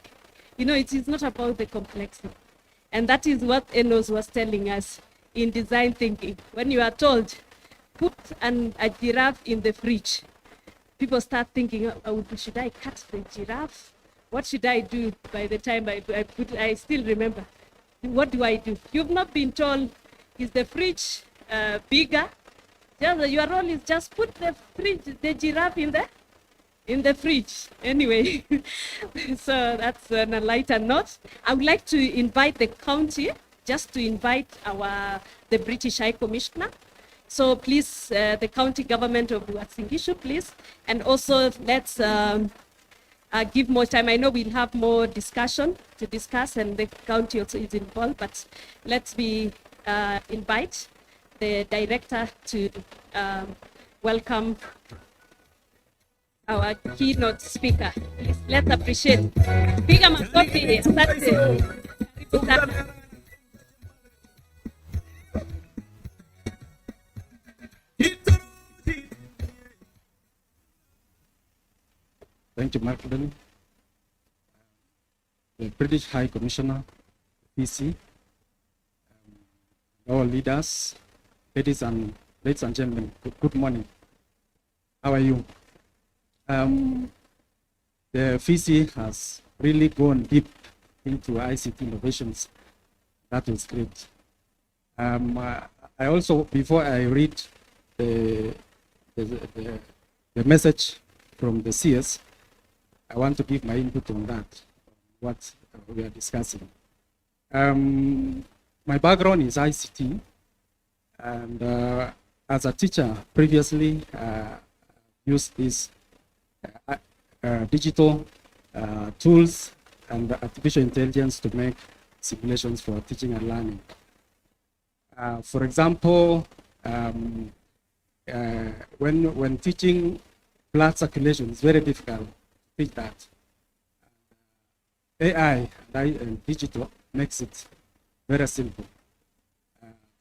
it is not about the complexity. And that is what Enos was telling us in design thinking. When you are told, put a giraffe in the fridge, people start thinking, oh, should I cut the giraffe? What should I do by the time I still remember. What do I do? You've not been told, is the fridge bigger? Your role is just put the giraffe in the fridge. Anyway, so that's on a lighter note. I would like to invite the county, just to invite the British High Commissioner. So please, the county government of Uasin-Gishu, please. And also let's give more time. I know we'll have more discussion to discuss and the county also is involved, but let's invite the director to welcome our keynote speaker. Please, let's appreciate. Piga makofi. Asante. Karibu sana. thank you, Marklin, the British High Commissioner, PC, all leaders, ladies and gentlemen, good morning. How are you? The VC has really gone deep into ICT innovations. That is great. I also, before I read the message from the CS, I want to give my input on that, what we are discussing. My background is ICT, and as a teacher previously used these digital tools and artificial intelligence to make simulations for teaching and learning. For example, when teaching blood circulation, it's very difficult to teach that. AI and digital makes it very simple.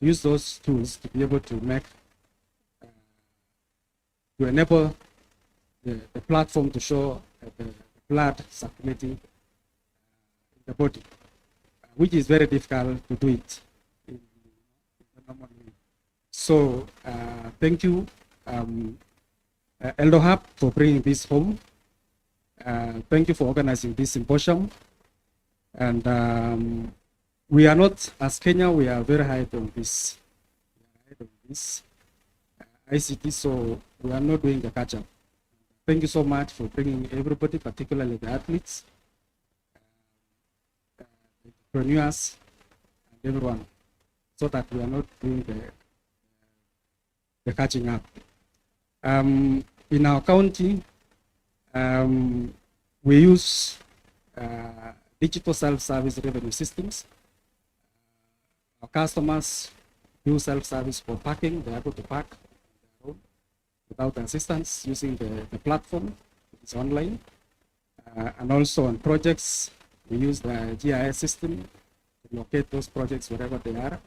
Use those tools to be able to make, to enable the platform to show the blood circulating in the body, which is very difficult to do it in the normal way. So thank you, EldoHub, for bringing this home. Thank you for organizing this symposium. And we are not, as Kenya, we are very high on this, ICT, so we are not doing the catch-up. Thank you so much for bringing everybody, particularly the athletes, the entrepreneurs, and everyone, so that we are not doing the catching up. In our county, we use digital self-service revenue systems. Our customers do self-service for parking. They're able to park on their own without assistance using the platform. It's online. And also on projects, we use the GIS system to locate those projects wherever they are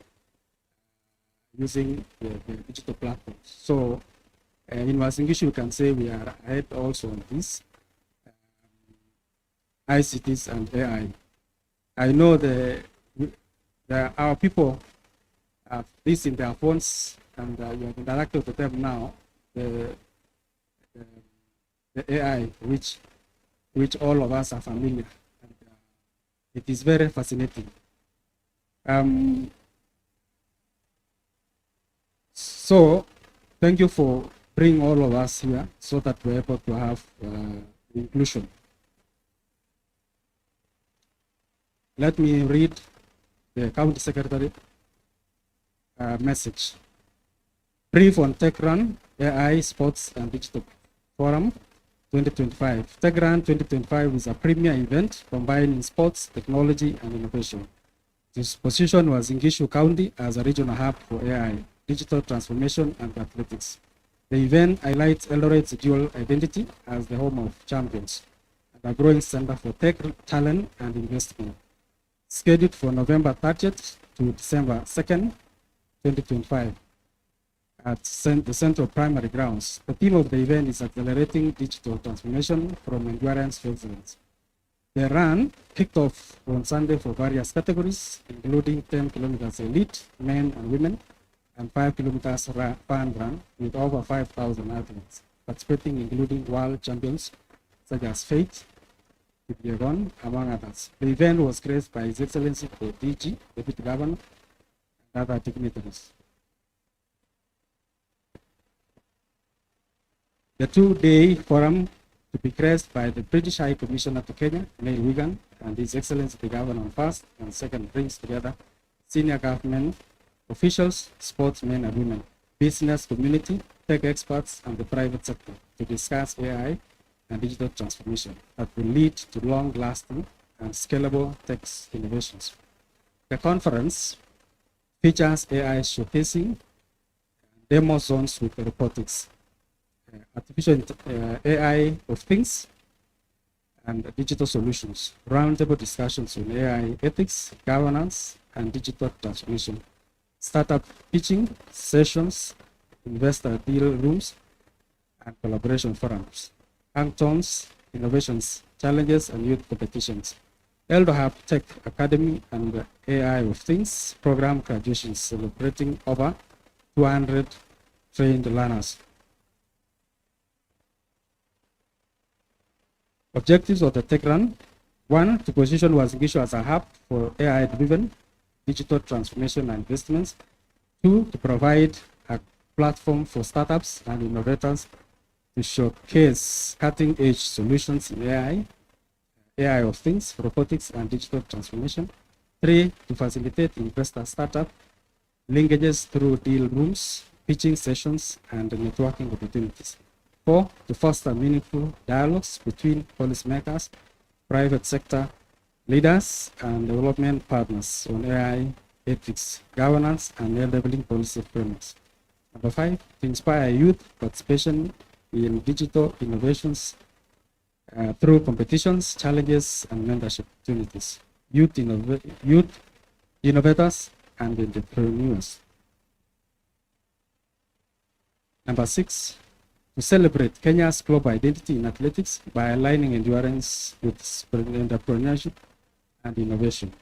using the digital platforms. So in Wasingishu, you can say we are ahead also on this. ICTs and AI. I know our people have this in their phones, and you have interacted with them now. The AI, which all of us are familiar, and it is very fascinating. So, thank you for bringing all of us here so that we're able to have inclusion. Let me read the County Secretary message. Brief on TechRun, AI, Sports and Digital Forum 2025. TechRun 2025 is a premier event combining sports, technology, and innovation. This position was in Gishu County as a regional hub for AI, digital transformation, and athletics. The event highlights Eldoret's dual identity as the home of champions and a growing center for tech talent and investment. Scheduled for November 30th to December 2nd, 2025 at the Central Primary Grounds. The theme of the event is accelerating digital transformation from endurance to excellence. The run kicked off on Sunday for various categories, including 10 kilometers elite, men and women, and 5 kilometers fun run with over 5,000 athletes participating, including world champions such as Faith, among others. The event was graced by His Excellency the DG, Deputy Governor, and other dignitaries. The two-day forum to be graced by the British High Commissioner to Kenya, Neil Wigan, and His Excellency the Governor on first and second brings together senior government officials, sportsmen and women, business community, tech experts, and the private sector to discuss AI and digital transformation that will lead to long-lasting and scalable tech innovations. The conference features AI showcasing, demo zones with robotics, artificial AI of things, and digital solutions, roundtable discussions on AI ethics, governance, and digital transformation, startup pitching sessions, investor deal rooms, and collaboration forums. Hackathons innovations, challenges, and youth competitions. EldoHub Tech Academy and the AI of Things program graduations celebrating over 200 trained learners. Objectives of the TechRun: 1, to position Wazingishu as a hub for AI-driven digital transformation and investments. 2, to provide a platform for startups and innovators to showcase cutting-edge solutions in AI of things, robotics, and digital transformation. 3, to facilitate investor startup linkages through deal rooms, pitching sessions, and networking opportunities. 4, to foster meaningful dialogues between policymakers, private sector leaders, and development partners on AI ethics, governance, and enabling policy frameworks. Number 5, to inspire youth participation in digital innovations through competitions, challenges, and mentorship opportunities. Youth innovators and entrepreneurs. Number 6, to celebrate Kenya's global identity in athletics by aligning endurance with entrepreneurship and innovation.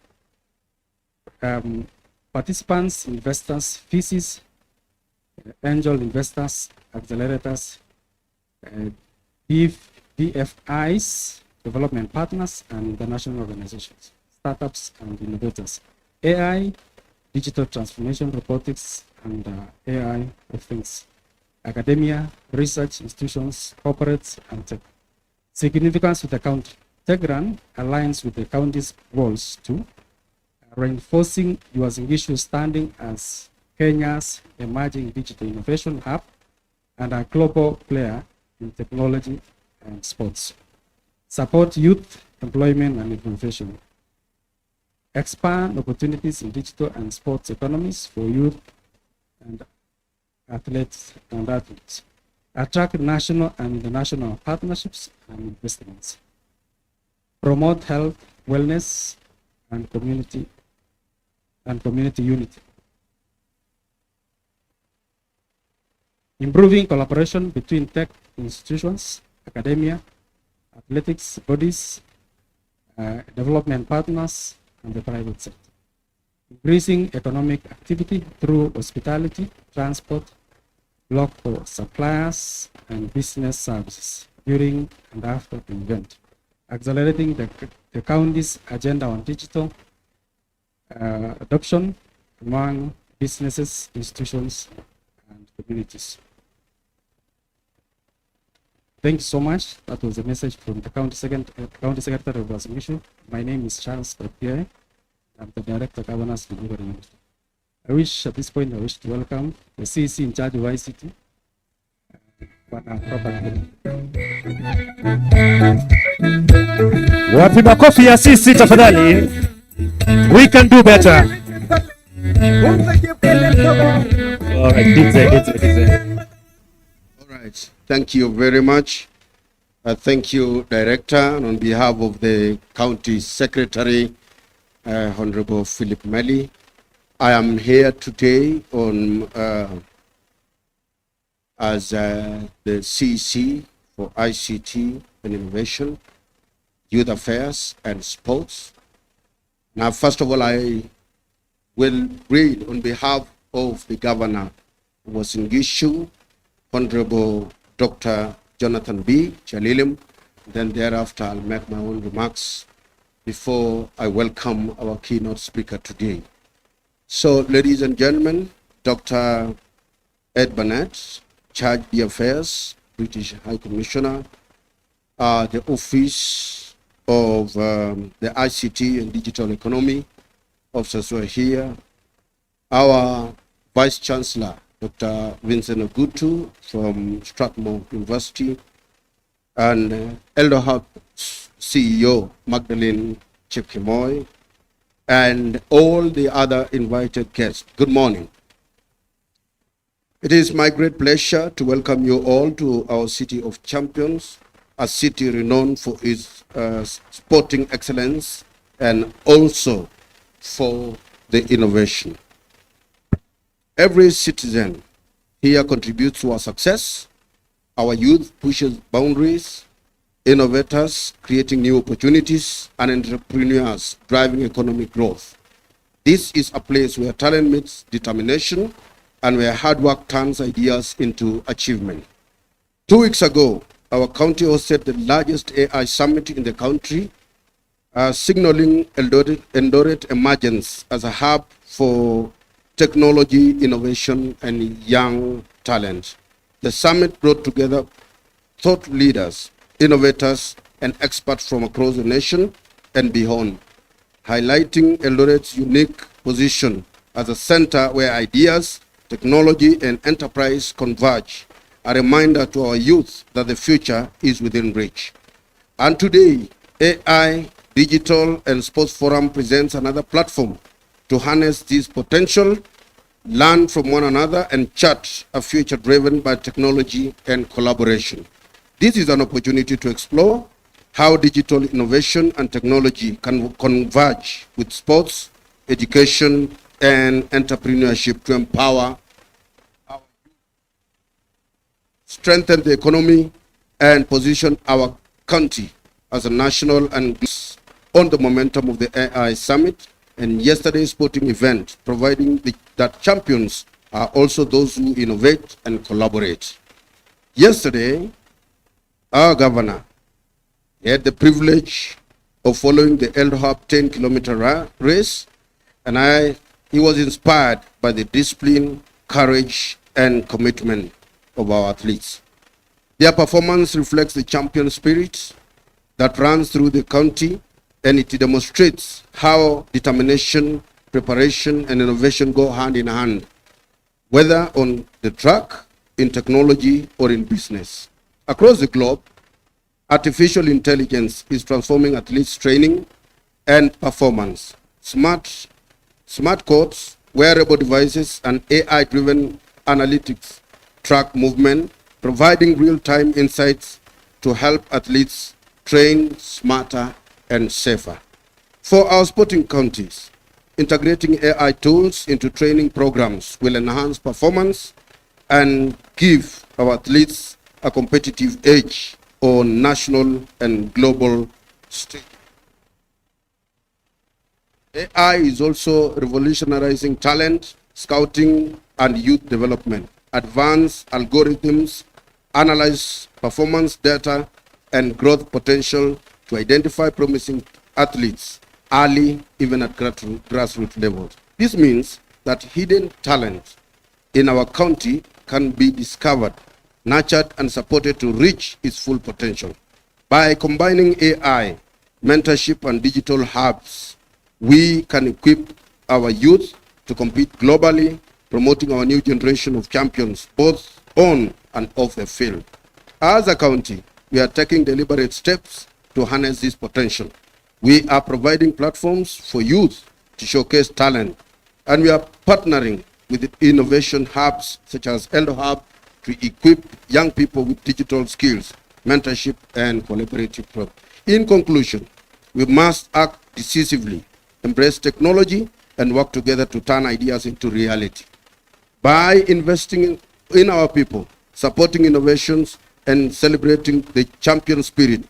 Participants, investors, VCs, angel investors, accelerators, DFIs, development partners, and international organizations, startups and innovators, AI, digital transformation, robotics, and AI of things, academia, research institutions, corporates, and tech. Significance of the county. TechRun aligns with the county's goals to reinforcing Wazingishu's standing as Kenya's emerging digital innovation hub and a global player in technology and sports. Support youth employment and innovation. Expand opportunities in digital and sports economies for youth and athletes. Attract national and international partnerships and investments. Promote health, wellness, and community unity. Improving collaboration between tech institutions, academia, athletics bodies, development partners, and the private sector. Increasing economic activity through hospitality, transport, local suppliers, and business services during and after the event. Accelerating the county's agenda on digital adoption among businesses, institutions, and communities. Thank you so much. That was a message from the County Secretary of Wazingishu. My name is Charles Pierre. I'm the Director of Governance for Eldoret. I wish at this point, to welcome the CC in charge of ICT. Wapi makofi ya sisi tafadhali. We can do better. All right, DJ. All right, thank you very much. Thank you, Director, and on behalf of the County Secretary, Honorable Philip Melly. I am here today on as the CC for ICT and Innovation, Youth Affairs and Sports. Now, first of all, I will read on behalf of the Governor of Wazingishu, Honorable Dr. Jonathan B. Chalilim. Then thereafter, I'll make my own remarks before I welcome our keynote speaker today. So, ladies and gentlemen, Dr. Ed Burnett, Charge the Affairs, British High Commissioner, the Office of the ICT and Digital Economy officers who are here, our Vice Chancellor, Dr. Vincent Ogutu from Strathmore University, and EldoHub CEO, Magdalene Chepkemoi, and all the other invited guests. Good morning. It is my great pleasure to welcome you all to our City of Champions, a city renowned for its sporting excellence and also for the innovation. Every citizen here contributes to our success. Our youth pushes boundaries, innovators creating new opportunities, and entrepreneurs driving economic growth. This is a place where talent meets determination and where hard work turns ideas into achievement. 2 weeks ago, our county hosted the largest AI summit in the country, signaling Eldoret emergence as a hub for technology, innovation, and young talent. The summit brought together thought leaders, innovators, and experts from across the nation and beyond, highlighting Eldoret's unique position as a center where ideas, technology, and enterprise converge, a reminder to our youth that the future is within reach. And today, AI, Digital, and Sports Forum presents another platform to harness this potential, learn from one another, and chart a future driven by technology and collaboration. This is an opportunity to explore how digital innovation and technology can converge with sports, education, and entrepreneurship to empower, strengthen the economy, and position our county as a national and on the momentum of the AI Summit and yesterday's sporting event, providing that champions are also those who innovate and collaborate. Yesterday, our governor had the privilege of following the EldoHub 10-kilometer race, and he was inspired by the discipline, courage, and commitment of our athletes. Their performance reflects the champion spirit that runs through the county, and it demonstrates how determination, preparation, and innovation go hand in hand, whether on the track, in technology, or in business. Across the globe, artificial intelligence is transforming athletes' training and performance. Smart courts, wearable devices, and AI-driven analytics track movement, providing real-time insights to help athletes train smarter and safer. For our sporting counties, integrating AI tools into training programs will enhance performance and give our athletes a competitive edge on national and global stage. AI is also revolutionizing talent, scouting, and youth development. Advanced algorithms analyze performance data and growth potential to identify promising athletes early, even at grassroots levels. This means that hidden talent in our county can be discovered, nurtured, and supported to reach its full potential. By combining AI, mentorship, and digital hubs, we can equip our youth to compete globally, promoting our new generation of champions, both on and off the field. As a county, we are taking deliberate steps to harness this potential. We are providing platforms for youth to showcase talent, and we are partnering with innovation hubs such as EldoHub to equip young people with digital skills, mentorship, and collaborative growth. In conclusion, we must act decisively, embrace technology, and work together to turn ideas into reality. By investing in our people, supporting innovations, and celebrating the champion spirit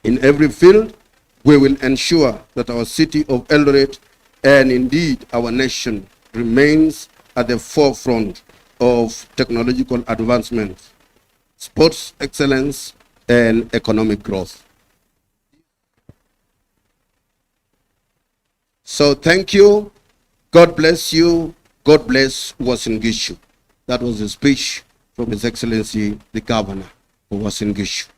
in every field, we will ensure that our city of Eldoret and indeed our nation remains at the forefront of technological advancement, sports excellence, and economic growth. So thank you. God bless you. God bless Uasin Gishu. That was a speech from His Excellency, the Governor of Uasin Gishu.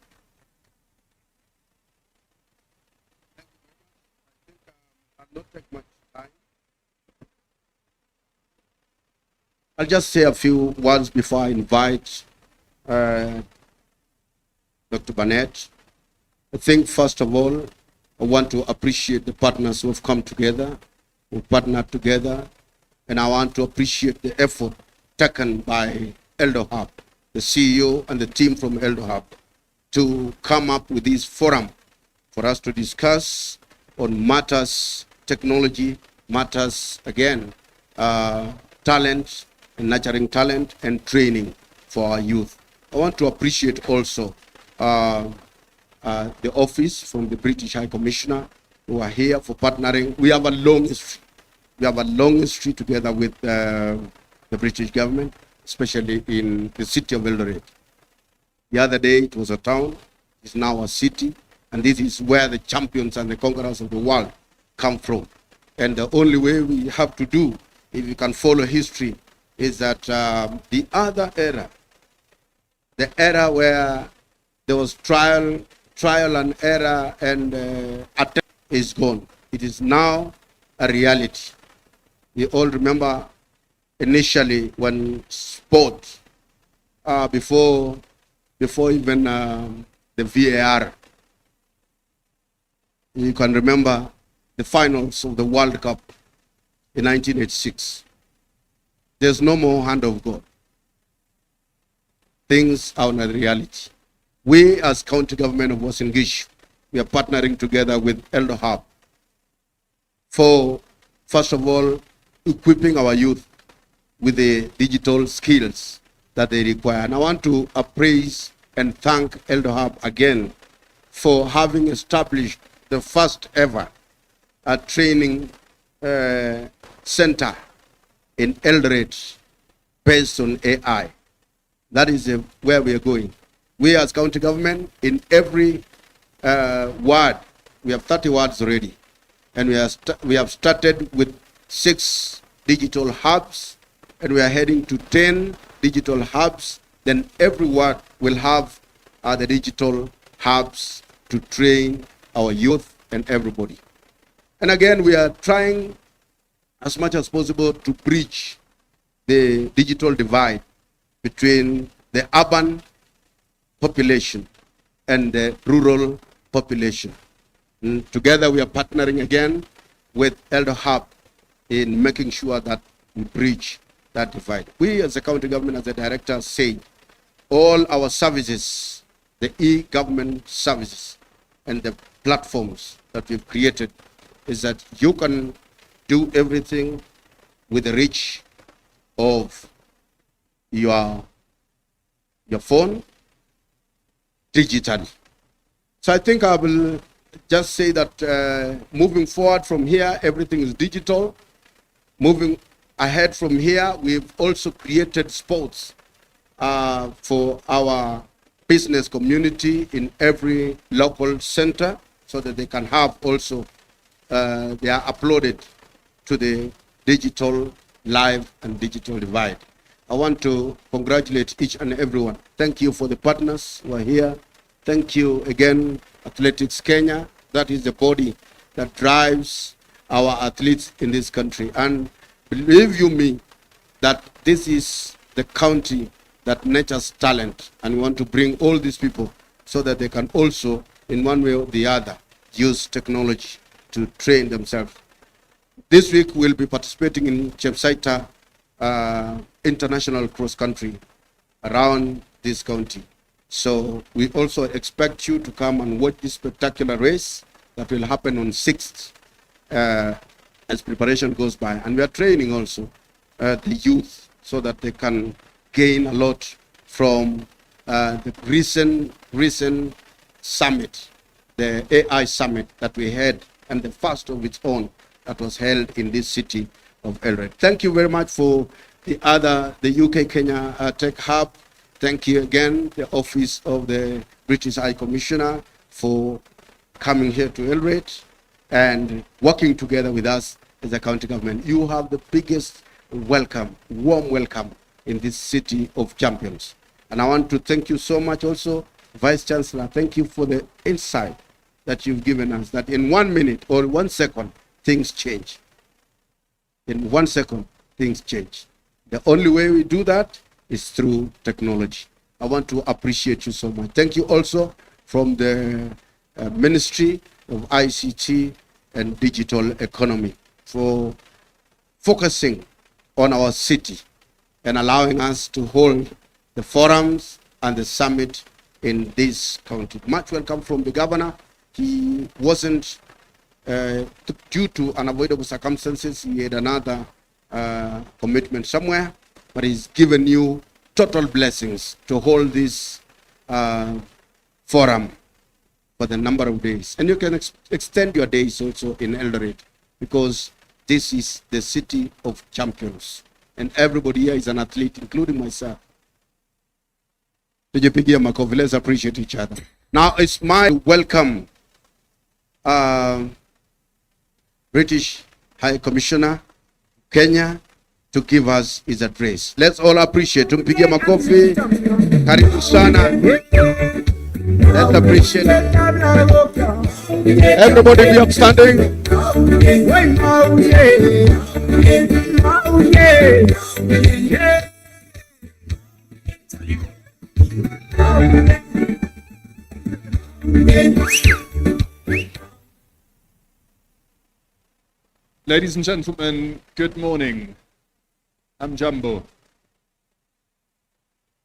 I'll just say a few words before I invite Dr. Barnett. I think, first of all, I want to appreciate the partners who have come together, who partnered together, and I want to appreciate the effort taken by EldoHub, the CEO and the team from EldoHub, to come up with this forum for us to discuss on matters, technology, matters, again, talent, and nurturing talent and training for our youth. I want to appreciate also the office, from the British High Commissioner, who are here for partnering. We have a long history. We have a long history together with the British government, especially in the city of Eldoret. The other day it was a town, it's now a city, and this is where the champions and the conquerors of the world come from. And the only way we have to do, if you can follow history, is that the other era, the era where there was trial and error and attempt, is gone. It is now a reality. We all remember initially when sport, before even the VAR, you can remember the finals of the World Cup in 1986. There's no more hand of God. Things are not reality. We as county government of Wasingishu, we are partnering together with EldoHub for, first of all, equipping our youth with the digital skills that they require. And I want to appraise and thank EldoHub again for having established the first ever training center in Eldoret based on AI. That is where we are going. We as county government, in every ward, we have 30 wards already. And we have started with 6 digital hubs, and we are heading to 10 digital hubs. Then every ward will have the digital hubs to train our youth and everybody. And again, we are trying as much as possible to bridge the digital divide between the urban population and the rural population. And together we are partnering again with EldoHub in making sure that we bridge that divide. We as a county government, as the director said, all our services, the e-government services and the platforms that we've created, is that you can do everything with the reach of your phone digitally. So I think I will just say that moving forward from here, everything is digital. Moving ahead from here, we've also created sports for our business community in every local center so that they can have also, they are uploaded to the digital live and digital divide. I want to congratulate each and everyone. Thank you for the partners who are here. Thank you again, Athletics Kenya. That is the body that drives our athletes in this country. And believe you me, that this is the county that nurtures talent. And we want to bring all these people so that they can also, in one way or the other, use technology to train themselves. This week we'll be participating in Chepsaita International Cross Country around this county. So we also expect you to come and watch this spectacular race that will happen on 6th as preparation goes by. And we are training also the youth so that they can gain a lot from the recent summit, the AI summit that we had, and the first of its own that was held in this city of Eldoret. Thank you very much for the UK Kenya Tech Hub. Thank you again, the Office of the British High Commissioner, for coming here to Eldoret and working together with us as a county government. You have the biggest welcome, warm welcome in this city of champions. And I want to thank you so much also, Vice Chancellor. Thank you for the insight that you've given us, that in 1 minute or 1 second, things change. In 1 second, things change. The only way we do that is through technology. I want to appreciate you so much. Thank you also from the Ministry of ICT and Digital Economy for focusing on our city and allowing us to hold the forums and the summit in this county. Much welcome from the governor. He wasn't, due to unavoidable circumstances, he had another commitment somewhere, but he's given you total blessings to hold this forum for the number of days. And you can extend your days also in Eldoret, because this is the city of champions. And everybody here is an athlete, including myself. Let's appreciate each other. Now it's my welcome British High Commissioner Kenya to give us his address. Let's all appreciate. Tumpigie makofi. Karibu sana. Let's appreciate. Everybody be upstanding. Ladies and gentlemen, good morning. I'm Jumbo.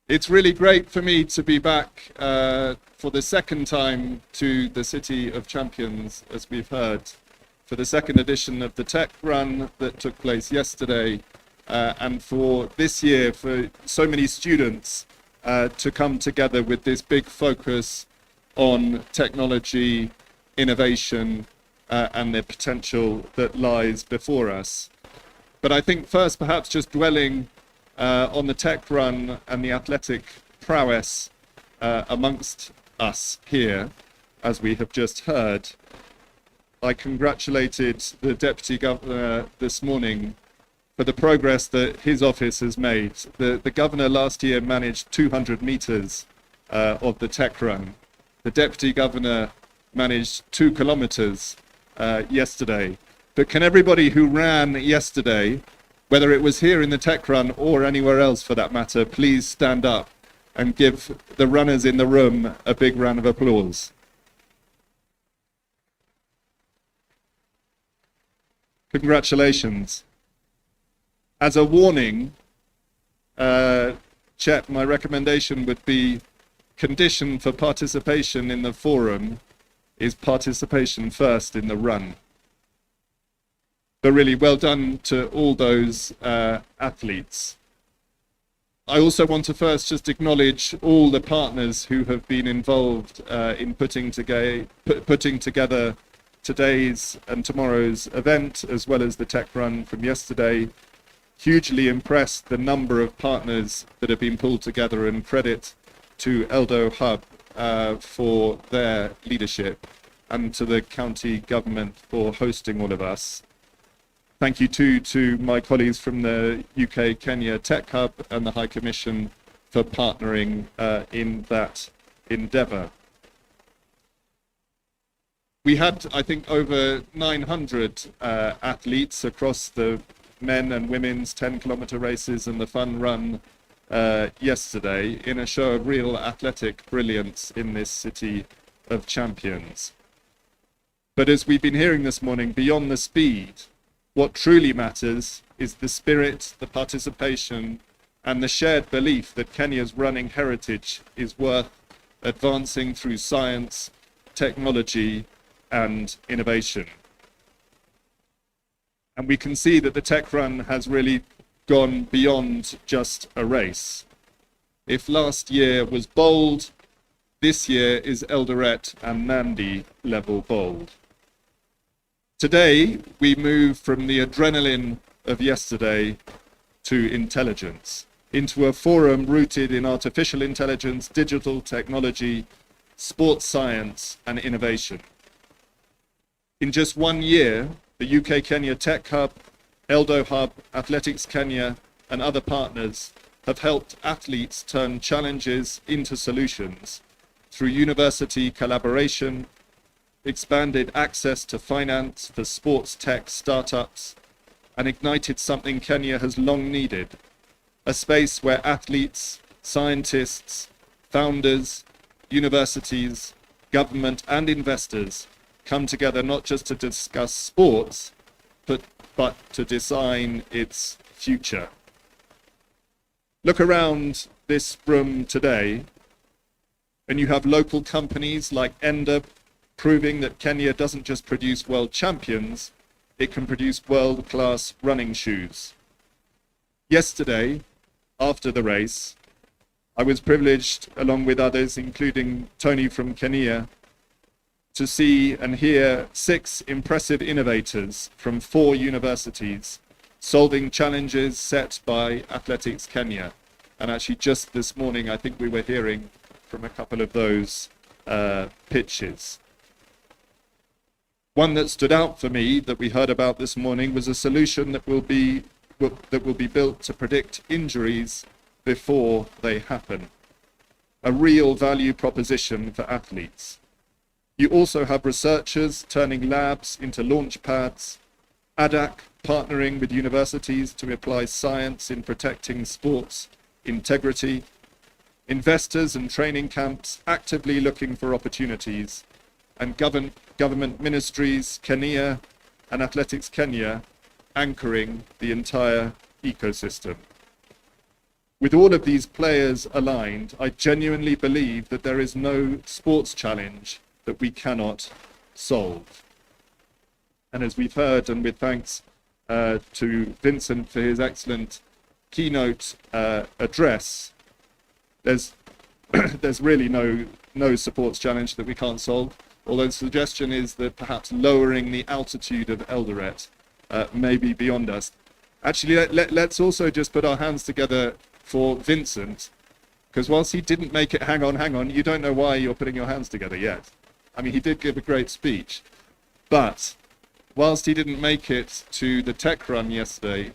It's really great for me to be back for the second time to the City of Champions, as we've heard, for the second edition of the TechRun that took place yesterday, and for this year, for so many students to come together with this big focus on technology, innovation, and the potential that lies before us. But I think first, perhaps just dwelling on the TechRun and the athletic prowess amongst us here, as we have just heard. I congratulated the Deputy Governor this morning for the progress that his office has made. The Governor last year managed 200 meters of the TechRun. The Deputy Governor managed 2 kilometers yesterday. But can everybody who ran yesterday, whether it was here in the TechRun or anywhere else for that matter, please stand up and give the runners in the room a big round of applause. Congratulations. As a warning, Chet, my recommendation would be condition for participation in the forum is participation first in the run. But really well done to all those athletes. I also want to first just acknowledge all the partners who have been involved in putting together today's and tomorrow's event, as well as the TechRun from yesterday. Hugely impressed the number of partners that have been pulled together, and credit to EldoHub for their leadership, and to the county government for hosting all of us. Thank you too to my colleagues from the UK Kenya Tech Hub and the High Commission for partnering in that endeavour. We had, I think, over 900 athletes across the men and women's 10-kilometer races and the fun run yesterday, in a show of real athletic brilliance in this city of champions. But as we've been hearing this morning, beyond the speed, what truly matters is the spirit, the participation, and the shared belief that Kenya's running heritage is worth advancing through science, technology, and innovation. And we can see that the TechRun has really gone beyond just a race. If last year was bold, this year is Eldoret and Nandi level bold. Today, we move from the adrenaline of yesterday to intelligence, into a forum rooted in artificial intelligence, digital technology, sports science, and innovation. In just 1 year, the UK Kenya Tech Hub, EldoHub, Athletics Kenya, and other partners have helped athletes turn challenges into solutions through university collaboration, expanded access to finance for sports tech startups, and ignited something Kenya has long needed, a space where athletes, scientists, founders, universities, government, and investors come together not just to discuss sports, but to design its future. Look around this room today, and you have local companies like EndoHub proving that Kenya doesn't just produce world champions, it can produce world-class running shoes. Yesterday, after the race, I was privileged, along with others, including Tony from Kenya, to see and hear 6 impressive innovators from 4 universities solving challenges set by Athletics Kenya. And actually just this morning, I think we were hearing from a couple of those pitches. One that stood out for me that we heard about this morning was a solution that will be built to predict injuries before they happen. A real value proposition for athletes. You also have researchers turning labs into launch pads, ADAC partnering with universities to apply science in protecting sports integrity, investors and training camps actively looking for opportunities, and government ministries, Kenya and Athletics Kenya, anchoring the entire ecosystem. With all of these players aligned, I genuinely believe that there is no sports challenge that we cannot solve. And as we've heard, and with thanks to Vincent for his excellent keynote address, there's really no sports challenge that we can't solve. Although the suggestion is that perhaps lowering the altitude of Eldoret may be beyond us. Actually, let's also just put our hands together for Vincent, because whilst he didn't make it, hang on, you don't know why you're putting your hands together yet. I mean, he did give a great speech, but whilst he didn't make it to the TechRun yesterday,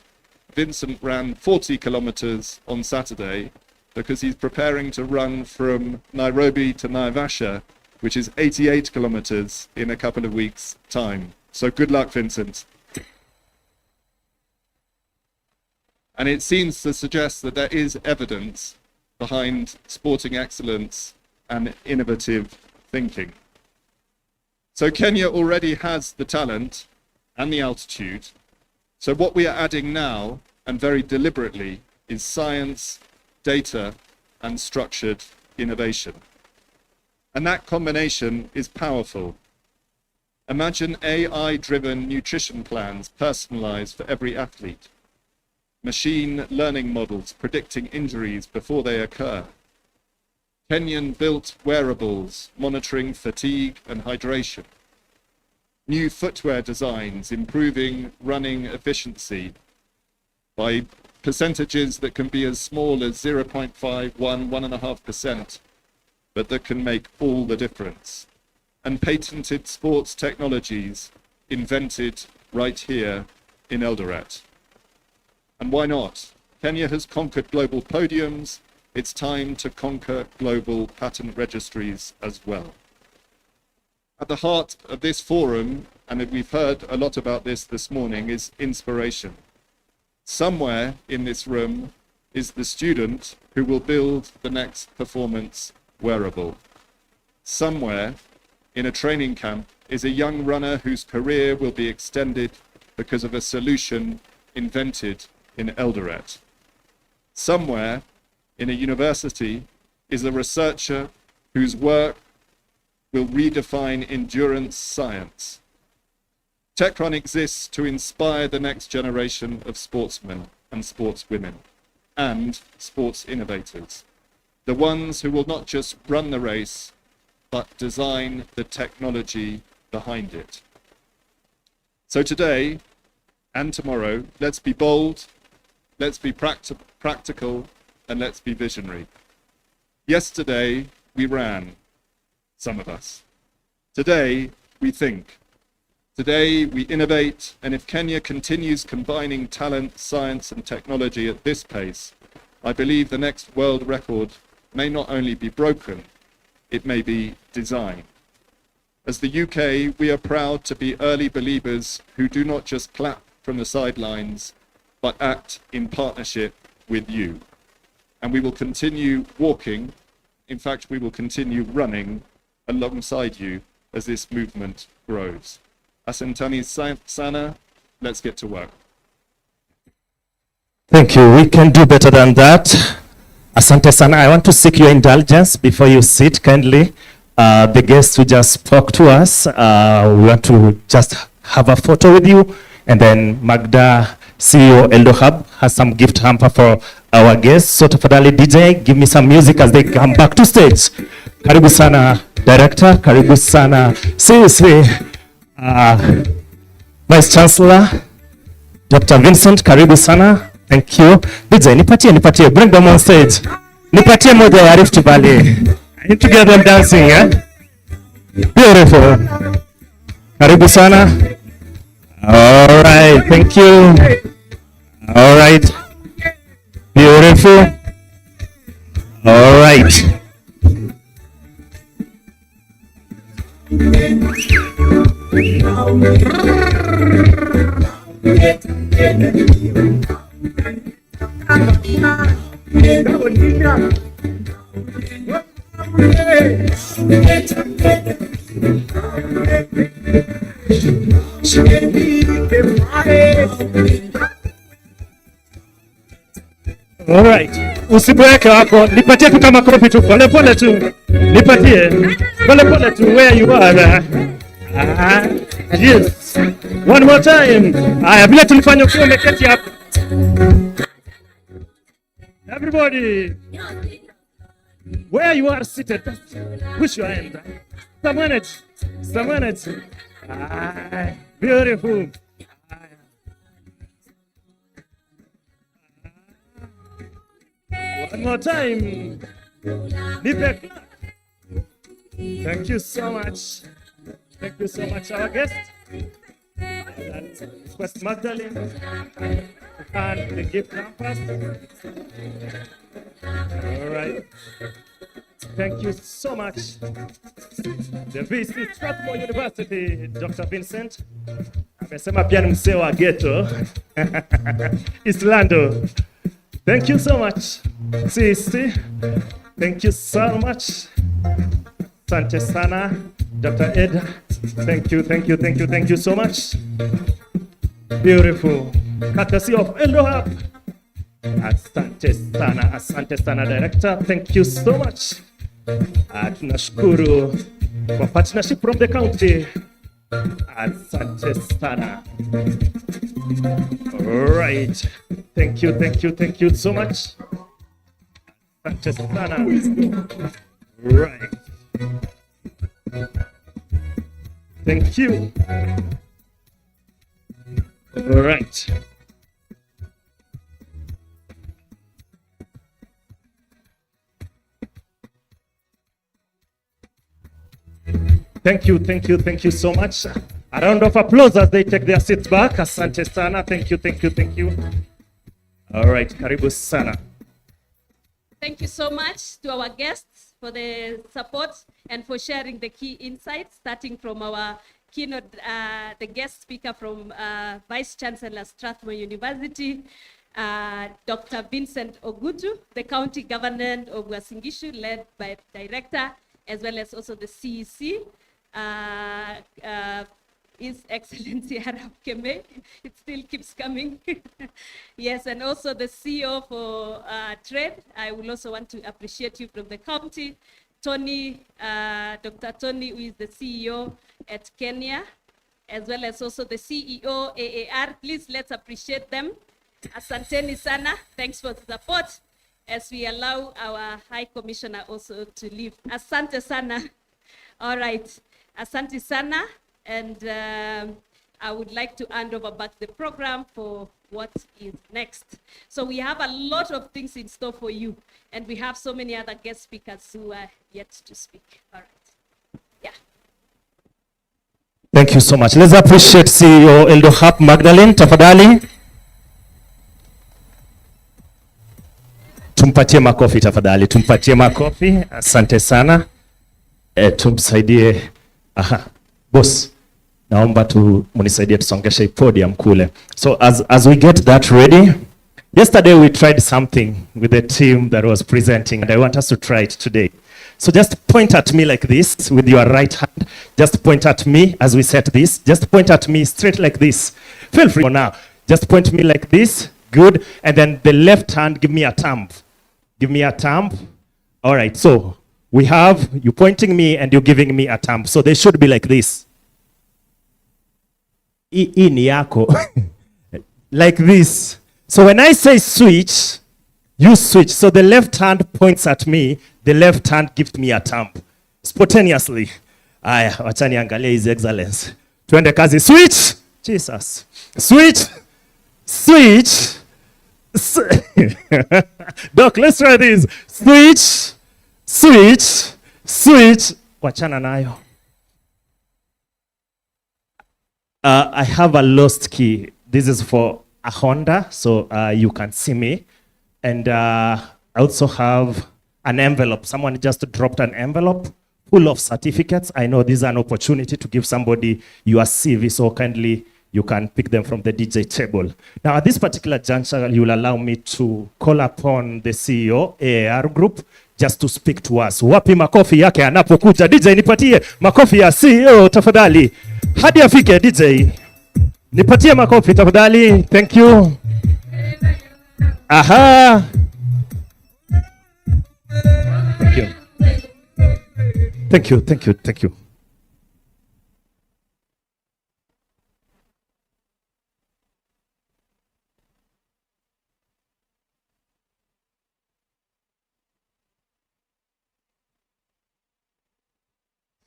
Vincent ran 40 kilometers on Saturday because he's preparing to run from Nairobi to Naivasha, which is 88 kilometers in a couple of weeks' time. So good luck, Vincent. And it seems to suggest that there is evidence behind sporting excellence and innovative thinking. So Kenya already has the talent and the altitude. So what we are adding now, and very deliberately, is science, data, and structured innovation. And that combination is powerful. Imagine AI-driven nutrition plans personalized for every athlete. Machine learning models predicting injuries before they occur. Kenyan-built wearables monitoring fatigue and hydration. New footwear designs improving running efficiency by percentages that can be as small as 0.5, 1.5%, but that can make all the difference. And patented sports technologies invented right here in Eldoret. And why not? Kenya has conquered global podiums. It's time to conquer global patent registries as well. At the heart of this forum, and we've heard a lot about this morning, is inspiration. Somewhere in this room is the student who will build the next performance wearable. Somewhere in a training camp is a young runner whose career will be extended because of a solution invented in Eldoret. Somewhere in a university is a researcher whose work will redefine endurance science. TechRun exists to inspire the next generation of sportsmen and sportswomen and sports innovators, the ones who will not just run the race, but design the technology behind it. So today and tomorrow, let's be bold, let's be practical, and let's be visionary. Yesterday, we ran, some of us. Today, we think. Today, we innovate, and if Kenya continues combining talent, science, and technology at this pace, I believe the next world record may not only be broken, it may be designed. As the UK, we are proud to be early believers who do not just clap from the sidelines, but act in partnership with you. And we will continue walking, in fact, we will continue running alongside you as this movement grows. Asantani sana, let's get to work. Thank you. We can do better than that. Asante sana. I want to seek your indulgence before you sit kindly. The guests who just spoke to us, we want to just have a photo with you. And then Magda, CEO EldoHub has some gift hamper for our guests. So tafadhali DJ, give me some music as they come back to stage. Karibu sana director, karibu sana CC, Vice Chancellor, Dr. Vincent, karibu sana. Thank you. DJ, nipatie, bring them on stage. Nipatie moja ya Rift Valley. I need to get them dancing, eh? Beautiful. Karibu sana. All right, thank you. All right. Beautiful. All right. All right. Usiboeke hapo. Nipatie tu kama kopi tu. Pole pole tu. Nipatie. Pole pole tu where you are. Yes. One more time. Haya, vile tulifanya ukiwa umeketi hapo. Everybody. Where you are seated, push your hand. Some minutes. Beautiful. One more time. Thank you so much. Thank you so much, our guest. Request Magdalene and the gift campus. All right. Thank you so much. The VC Strathmore University, Dr. Vincent. Amesema pia ni msee wa ghetto. Islando. Thank you so much. CC. Thank you so much. Asante sana. Dr. Ed. Thank you so much. Beautiful. Courtesy of EldoHub. Asante sana director. Thank you so much. Tunashukuru for partnership from the county. Asante sana. All right. Thank you so much. Asante sana. Right. Thank you. All right. Thank you so much. A round of applause as they take their seats back. Asante sana. Thank you. All right, karibu sana. Thank you so much to our guests for the support and for sharing the key insights, starting from our keynote, the guest speaker from Vice Chancellor Strathmore University, Dr. Vincent Ogutu, the County Government of Wasingishu, led by Director, as well as also the CEC, His Excellency Arab Keme. It still keeps coming. Yes, and also the CEO for Trade. I will also want to appreciate you from the county. Tony, Dr. Tony, who is the CEO at Kenya, as well as also the CEO, AAR. Please, let's appreciate them. Asanteni sana. Thanks for the support as we allow our High Commissioner also to leave. Asante sana. All right. Asante sana. And I would like to hand over back the program for what is next. So we have a lot of things in store for you. And we have so many other guest speakers who are yet to speak. All right. Yeah. Thank you so much. Let's appreciate CEO EldoHub Magdalene tafadhali. Tumpatie makofi tafadhali. Tumpatie makofi. Asante sana. Tumsaidie. Aha. Boss. Naomba munisaidie tusongeshe podium kule. So as we get that ready, yesterday we tried something with the team that was presenting, and I want us to try it today. So just point at me like this with your right hand. Just point at me as we set this. Just point at me straight like this. Feel free for now. Just point me like this. Good. And then the left hand, give me a thumb. Give me a thumb. All right. So we have you pointing me and you giving me a thumb. So they should be like this. Hii ni yako. like this. So when I say switch, you switch. So the left hand points at me, the left hand gives me a thumb spontaneously. Aya, wacha niangalie his excellence. Tuende kazi. Switch. Jesus. Switch. Switch. Doc, let's try this. Switch. Switch. Switch. Wachana nayo. I have a lost key. This is for a Honda, so you can see me. And I also have an envelope. Someone just dropped an envelope full of certificates. I know this is an opportunity to give somebody your CV, so kindly you can pick them from the DJ table. Now, at this particular juncture, you will allow me to call upon the CEO, AAR Group, just to speak to us. Wapi makofi yake anapokuja? DJ, nipatie makofi ya CEO tafadhali. Hadi afike DJ. Nipatie makofi tafadhali. Thank you. Aha. Thank you. Thank you, thank you, thank you.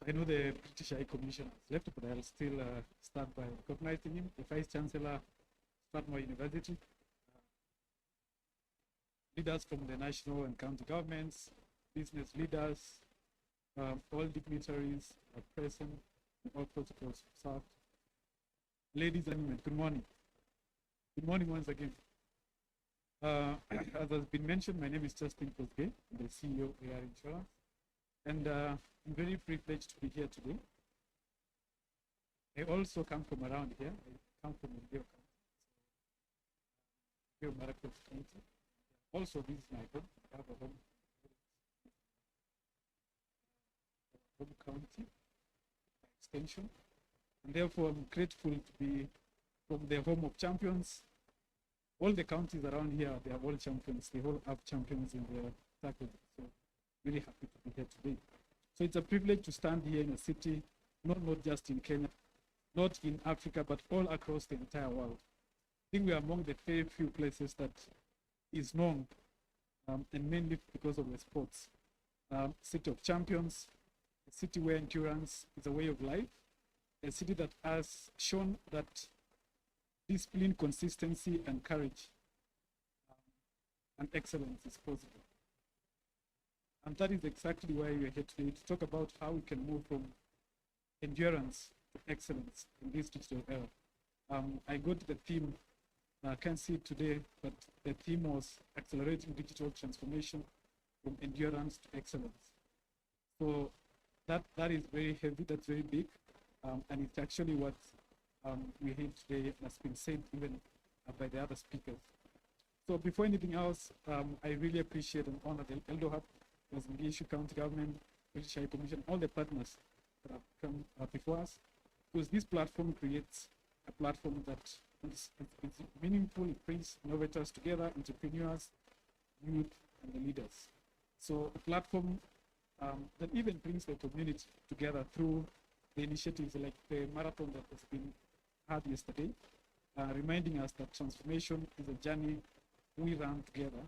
I know the British High Commissioner has left, but I'll still start by recognizing him, the Vice Chancellor, Strathmore University, leaders from the national and county governments, business leaders, all dignitaries are present, all protocols observed. Ladies and gentlemen, good morning. Good morning once again. As has been mentioned, my name is Justin Kosgei, I'm the CEO of AR Insurance, and I'm very privileged to be here today. I also come from around here. I come from Eldoret County. Also, this is my home. I have a home county extension, and therefore I'm grateful to be from the home of champions. All the counties around here, they are all champions. They all have champions in their circle. So really happy to be here today. So it's a privilege to stand here in a city, not just in Kenya, not in Africa, but all across the entire world. I think we are among the very few places that is known, and mainly because of the sports. City of champions, a city where endurance is a way of life, a city that has shown that discipline, consistency, and courage and excellence is possible. And that is exactly why we are here today, to talk about how we can move from endurance to excellence in this digital era. I got the theme, I can't see it today, but the theme was accelerating digital transformation from endurance to excellence. So that is very heavy, that's very big, and it's actually what we heard today has been said even by the other speakers. So before anything else, I really appreciate and honor the EldoHub, as English County Government, British High Commission, all the partners that have come before us, because this platform creates a platform that is meaningful. It brings innovators together, entrepreneurs, youth, and the leaders. So a platform that even brings the community together through the initiatives like the marathon that has been had yesterday, reminding us that transformation is a journey we run together.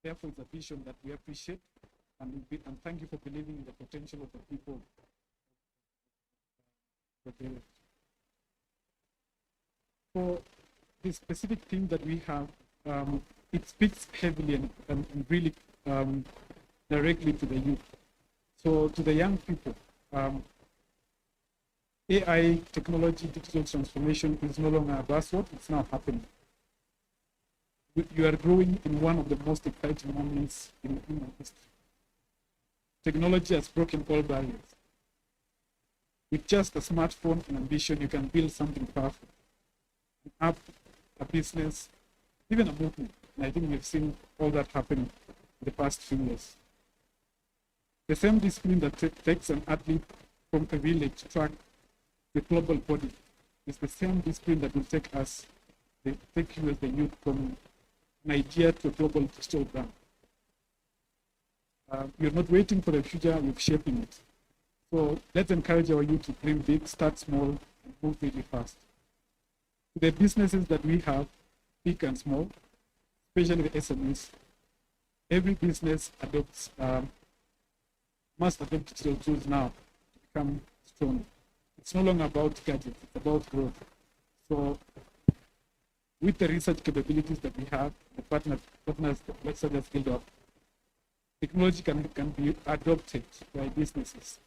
Therefore, it's a vision that we appreciate, and thank you for believing in the potential of the people. For the specific theme that we have, it speaks heavily and really directly to the youth. So to the young people, AI, technology, digital transformation is no longer a buzzword, it's now happening. You are growing in one of the most exciting moments in human history. Technology has broken all barriers. With just a smartphone and ambition, you can build something powerful. An app, a business, even a movement. And I think we've seen all that happen in the past few years. The same discipline that takes an athlete from a village to track the global body is the same discipline that will take you as the youth from an idea to a global digital brand. You're not waiting for the future, you're shaping it. So let's encourage our youth to dream big, start small, and move really fast. The businesses that we have, big and small, especially the SMEs, every business adopts, must adopt digital tools now to become strong. It's no longer about gadgets, it's about growth. So with the research capabilities that we have, the partners such as EldoHub, technology can be adopted by businesses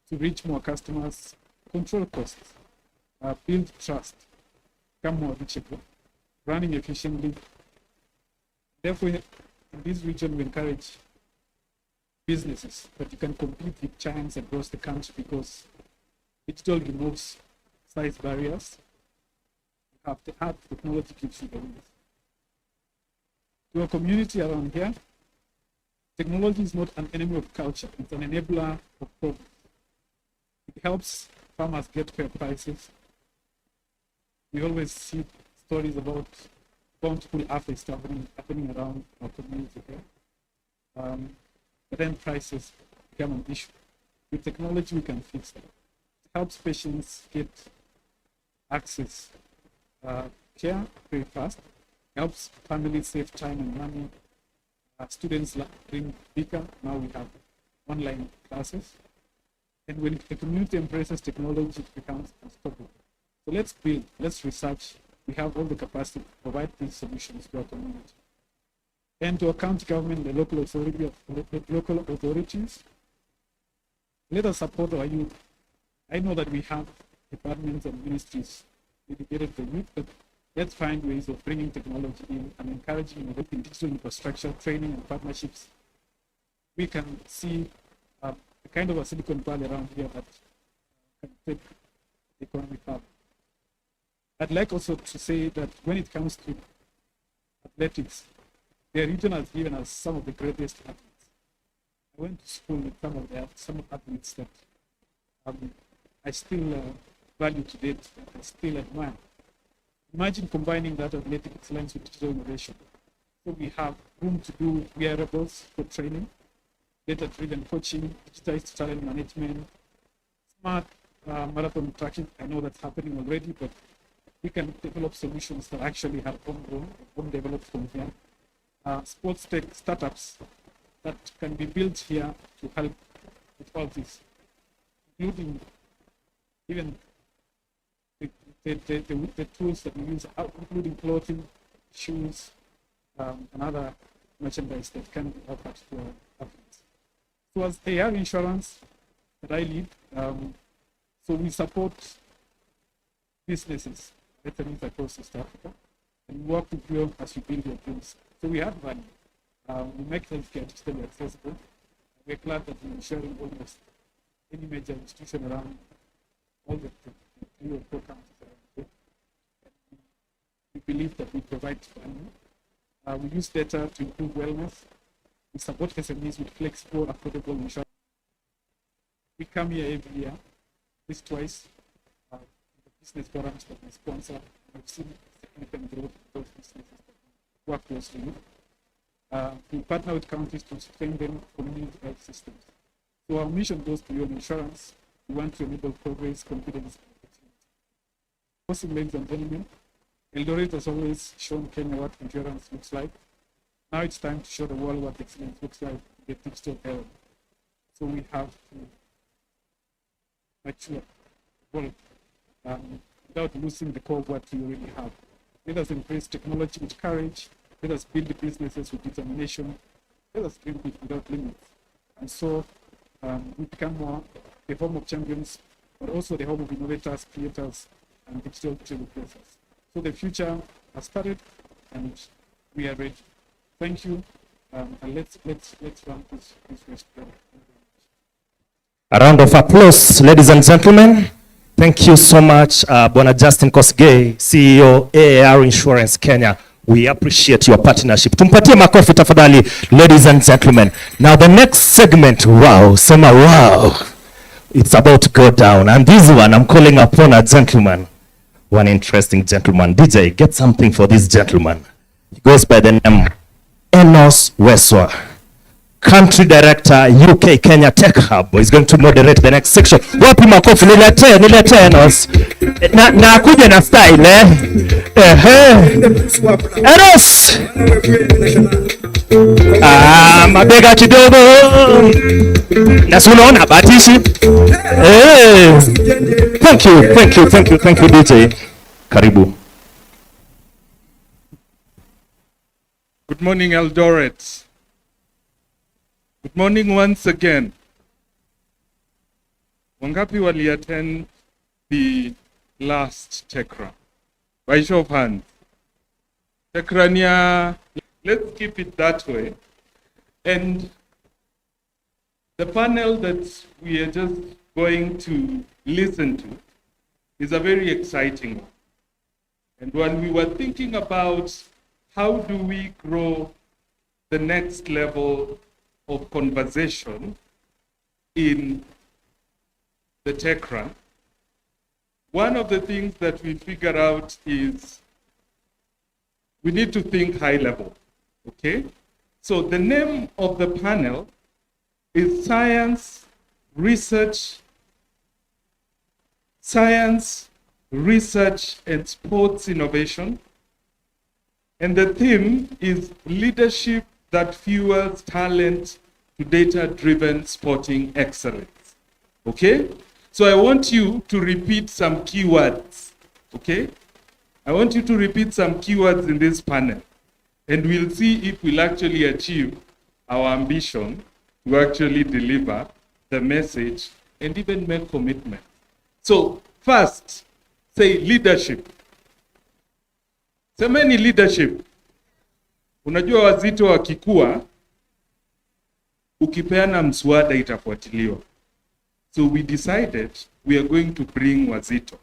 to reach more customers, control costs, build trust, become more reachable, running efficiently. Therefore, in this region, we encourage businesses that you can compete with giants across the country because digital removes size barriers. You have to have technology keeps you going. To our community around here, technology is not an enemy of culture, it's an enabler of progress. It helps farmers get fair prices. We always see stories about bountiful harvest happening around our community here. But then prices become an issue. With technology, we can fix that. It helps patients get access care very fast, helps families save time and money. Students learn bigger. Now we have online classes. And when the community embraces technology, it becomes unstoppable. So let's build, let's research. We have all the capacity to provide these solutions to our community. And to our county government, the local authorities, let us support our youth. I know that we have departments and ministries dedicated to youth, but let's find ways of bringing technology in and encouraging innovative digital infrastructure, training, and partnerships. We can see a kind of a Silicon Valley around here that can take the economy further. I'd like also to say that when it comes to athletics, the region has given us some of the greatest athletes. I went to school with some athletes that I still value to date, I still admire. Imagine combining that athletic excellence with digital innovation. So we have room to do wearables for training, data-driven coaching, digitized talent management, smart marathon tracking. I know that's happening already, but we can develop solutions that actually have home developed from here. Sports tech startups that can be built here to help with all this, including even the tools that we use, including clothing, shoes, and other merchandise that can be offered to our athletes. So as AR Insurance that I lead, so we support businesses, SMEs across East Africa, and work with you as you build your dreams. So we have value. We make healthcare digitally accessible. We're glad that we're sharing almost any major institution around all the 3 or 4 countries around here. We believe that we provide value. We use data to improve wellness. We support SMEs with flexible, affordable insurance. We come here every year, at least twice, the business forums that we sponsor. We've seen significant growth in those businesses that we work closely with. We partner with counties to strengthen community health systems. So our mission goes beyond insurance. We want to enable progress, confidence, and opportunity. Awesome, ladies and gentlemen, Eldoret has always shown Kenya what insurance looks like. Now it's time to show the world what excellence looks like in the digital era. So we have to mature, evolve, without losing the core of what we already have. Let us embrace technology with courage. Let us build the businesses with determination. Let us dream big without limits. And so we become more the home of champions, but also the home of innovators, creators, and digital trailblazers. So the future has started, and we are ready. Thank you, and let's run this race together. A round of applause, ladies and gentlemen. Thank you so much, Bwana Justin Kosgei, CEO, AAR Insurance Kenya. We appreciate your partnership. Tumpatie makofi tafadhali, ladies and gentlemen. Now the next segment, wow, sema wow. It's about to go down. And this one, I'm calling upon a gentleman. One interesting gentleman. DJ, get something for this gentleman. He goes by the name Enos Weswa, Country Director, UK Kenya Tech Hub. He's going to moderate the next section. Wapi makofi, nilete Enos. Na kuja na style, Eros. Mabega kidogo. Na unaona batishi. Thank you DJ. Karibu. Good morning, Eldoret. Good morning once again. Wangapi wali attend the last TechRun? By show of hands. TechRun, yeah, let's keep it that way. And the panel that we are just going to listen to is a very exciting one. And when we were thinking about how do we grow the next level of conversation in the TechRun, one of the things that we figure out is we need to think high level, okay? So the name of the panel is Science, Research, and Sports Innovation. And the theme is Leadership that Fuels Talent to Data-Driven Sporting Excellence, okay? So I want you to repeat some keywords, okay? I want you to repeat some keywords in this panel, and we'll see if we'll actually achieve our ambition to actually deliver the message and even make commitment. So first, say leadership. Semeni leadership. Unajua wazito wakikua, ukipeana mswada itafuatiliwa. So we decided we are going to bring wazito.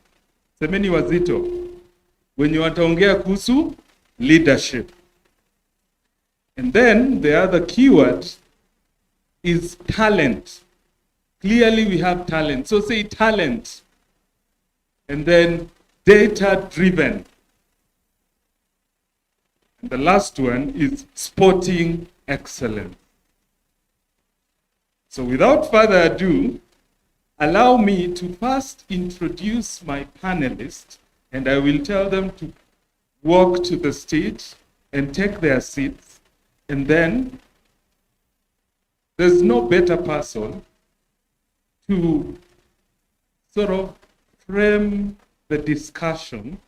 Semeni wazito. Wenye wataongea kuhusu leadership. And then the other keyword is talent. Clearly we have talent. So say talent. And then data-driven. And the last one is sporting excellence. So without further ado, allow me to first introduce my panelists, and I will tell them to walk to the stage and take their seats. And then there's no better person to sort of frame the discussion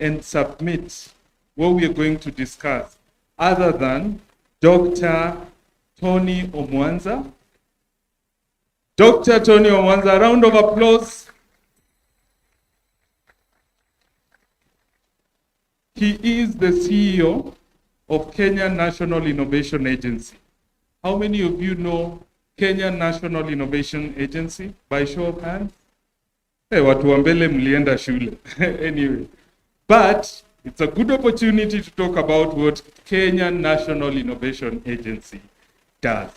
and submit what we are going to discuss other than Dr. Tony Omwanza. Dr. Tony Omwanza, a round of applause. He is the CEO of Kenya National Innovation Agency. How many of you know Kenya National Innovation Agency? By show of hands? Hey, watu wa mbele mlienda shule. Anyway, but it's a good opportunity to talk about what Kenya National Innovation Agency does.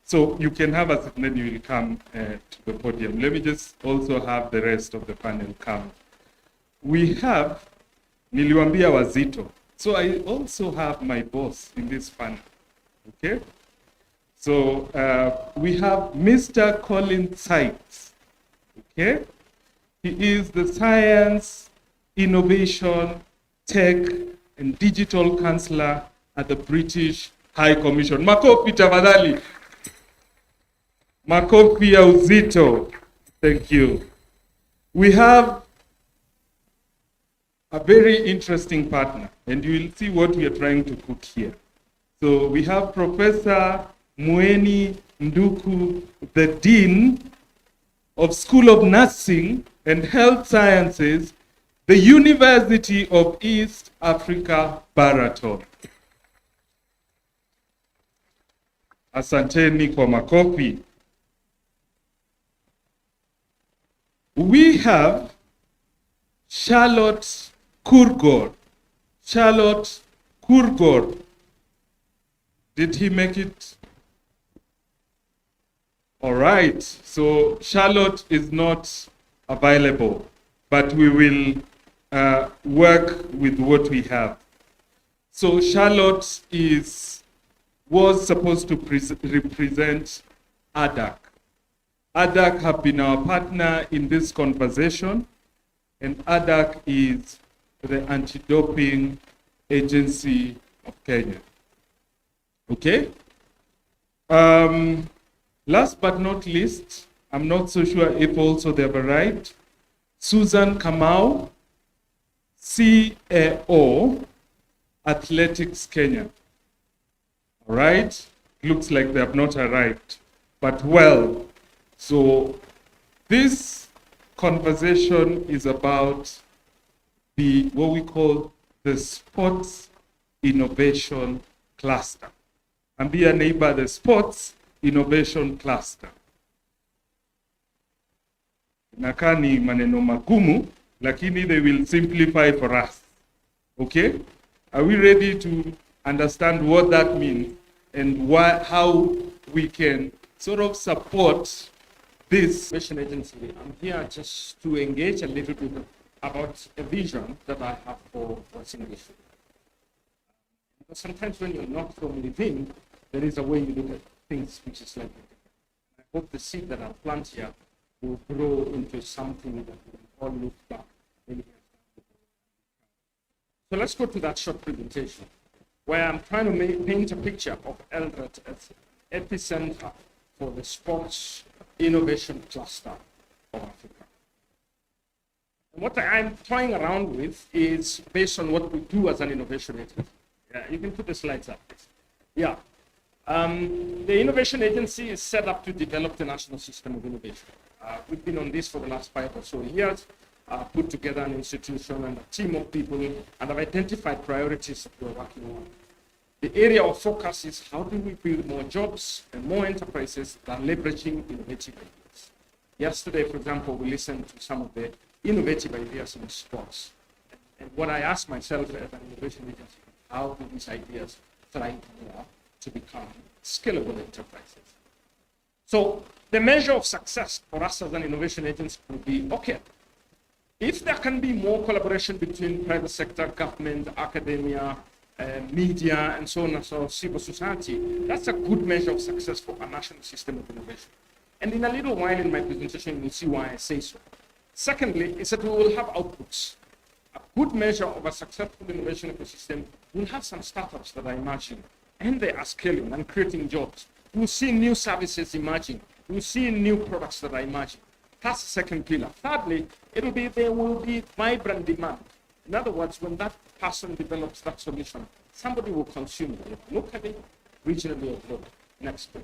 So you can have a seat and then you will come to the podium. Let me just also have the rest of the panel come. We have niliwambia wazito. So I also have my boss in this panel, okay? So we have Mr. Colin Sykes, okay? He is the Science, Innovation, Tech, and Digital Counselor at the British High Commission. Makofi tafadhali. Makofi ya uzito. Thank you. We have a very interesting partner, and you will see what we are trying to cook here. So we have Professor Mweni Nduku, the Dean of School of Nursing and Health Sciences, the University of East Africa, Baraton. Asanteni kwa makofi. We have Charlotte Kurgor. Charlotte Kurgor. Did he make it? All right. So Charlotte is not available, but we will work with what we have. So Charlotte was supposed to represent ADAC. ADAC have been our partner in this conversation, and ADAC is the Anti-Doping Agency of Kenya. Okay? Last but not least, I'm not so sure if also they've arrived, Susan Kamau, CAO, Athletics Kenya. All right? Looks like they have not arrived, but well. So this conversation is about what we call the Sports Innovation Cluster. And be a neighbor, the Sports Innovation Cluster. Nakani maneno magumu, lakini they will simplify for us. Okay? Are we ready to understand what that means and how we can sort of support this innovation agency? I'm here just to engage a little bit about a vision that I have for innovation. Because sometimes when you're not from within, there is a way you look at things which is slightly different. I hope the seed that I plant here will grow into something that we all look back many years down. So let's go to that short presentation where I'm trying to paint a picture of Eldoret as an epicenter for the sports innovation cluster of Africa. And what I'm toying around with is based on what we do as an innovation agency. Yeah, you can put the slides up, please. Yeah. The innovation agency is set up to develop the national system of innovation. We've been on this for the last 5 or so years, put together an institution and a team of people, and have identified priorities that we're working on. The area of focus is how do we build more jobs and more enterprises that are leveraging innovative ideas. Yesterday, for example, we listened to some of the innovative ideas in sports. And what I asked myself as an innovation agency, how do these ideas thrive more to become scalable enterprises? So the measure of success for us as an innovation agency would be, okay, if there can be more collaboration between private sector, government, academia, media, and so on and so on, civil society, that's a good measure of success for a national system of innovation. And in a little while in my presentation, you'll see why I say so. Secondly, is that we will have outputs. A good measure of a successful innovation ecosystem will have some startups that are emerging, and they are scaling and creating jobs. We'll see new services emerging. We'll see new products that are emerging. That's the second pillar. Thirdly, there will be vibrant demand. In other words, when that person develops that solution, somebody will consume it locally, regionally, or globally. Next page.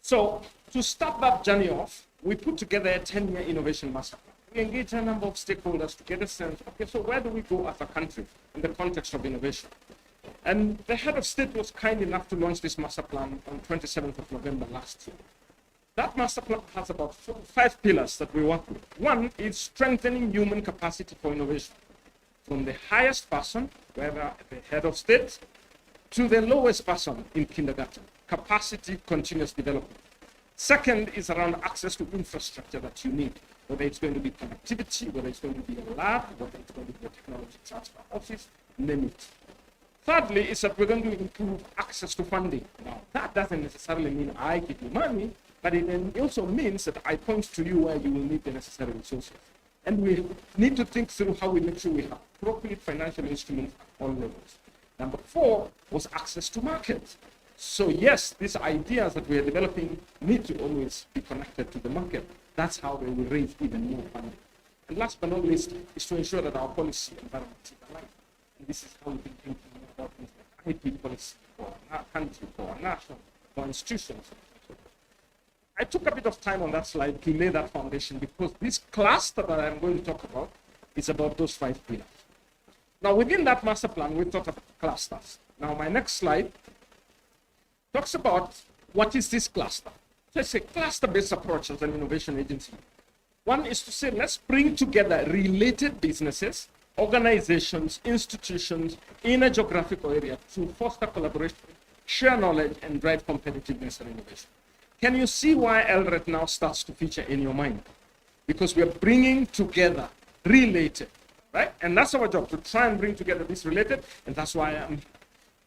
So to start that journey off, we put together a 10-year innovation master plan. We engage a number of stakeholders to get a sense, okay, so where do we go as a country in the context of innovation? And the head of state was kind enough to launch this master plan on 27th of November last year. That master plan has about 5 pillars that we work with. One is strengthening human capacity for innovation. From the highest person, whether the head of state, to the lowest person in kindergarten. Capacity continuous development. Second is around access to infrastructure that you need, whether it's going to be connectivity, whether it's going to be a lab, whether it's going to be a technology transfer office, name it. Thirdly is that we're going to improve access to funding. Now, that doesn't necessarily mean I give you money, but it also means that I point to you where you will need the necessary resources. And we need to think through how we make sure we have appropriate financial instruments at all levels. Number 4 was access to markets. So yes, these ideas that we are developing need to always be connected to the market. That's how they will raise even more funding. And last but not least is to ensure that our policy environment is aligned. And this is how we've been thinking about things like IP policy for our country, for our nation, for our institutions. I took a bit of time on that slide to lay that foundation because this cluster that I'm going to talk about is about those 5 pillars. Now, within that master plan, we thought of clusters. Now, my next slide talks about what is this cluster. So it's a cluster-based approach as an innovation agency. One is to say, let's bring together related businesses, organizations, institutions in a geographical area to foster collaboration, share knowledge, and drive competitiveness and innovation. Can you see why Eldoret now starts to feature in your mind? Because we are bringing together related, right? And that's our job, to try and bring together this related, and that's why I'm.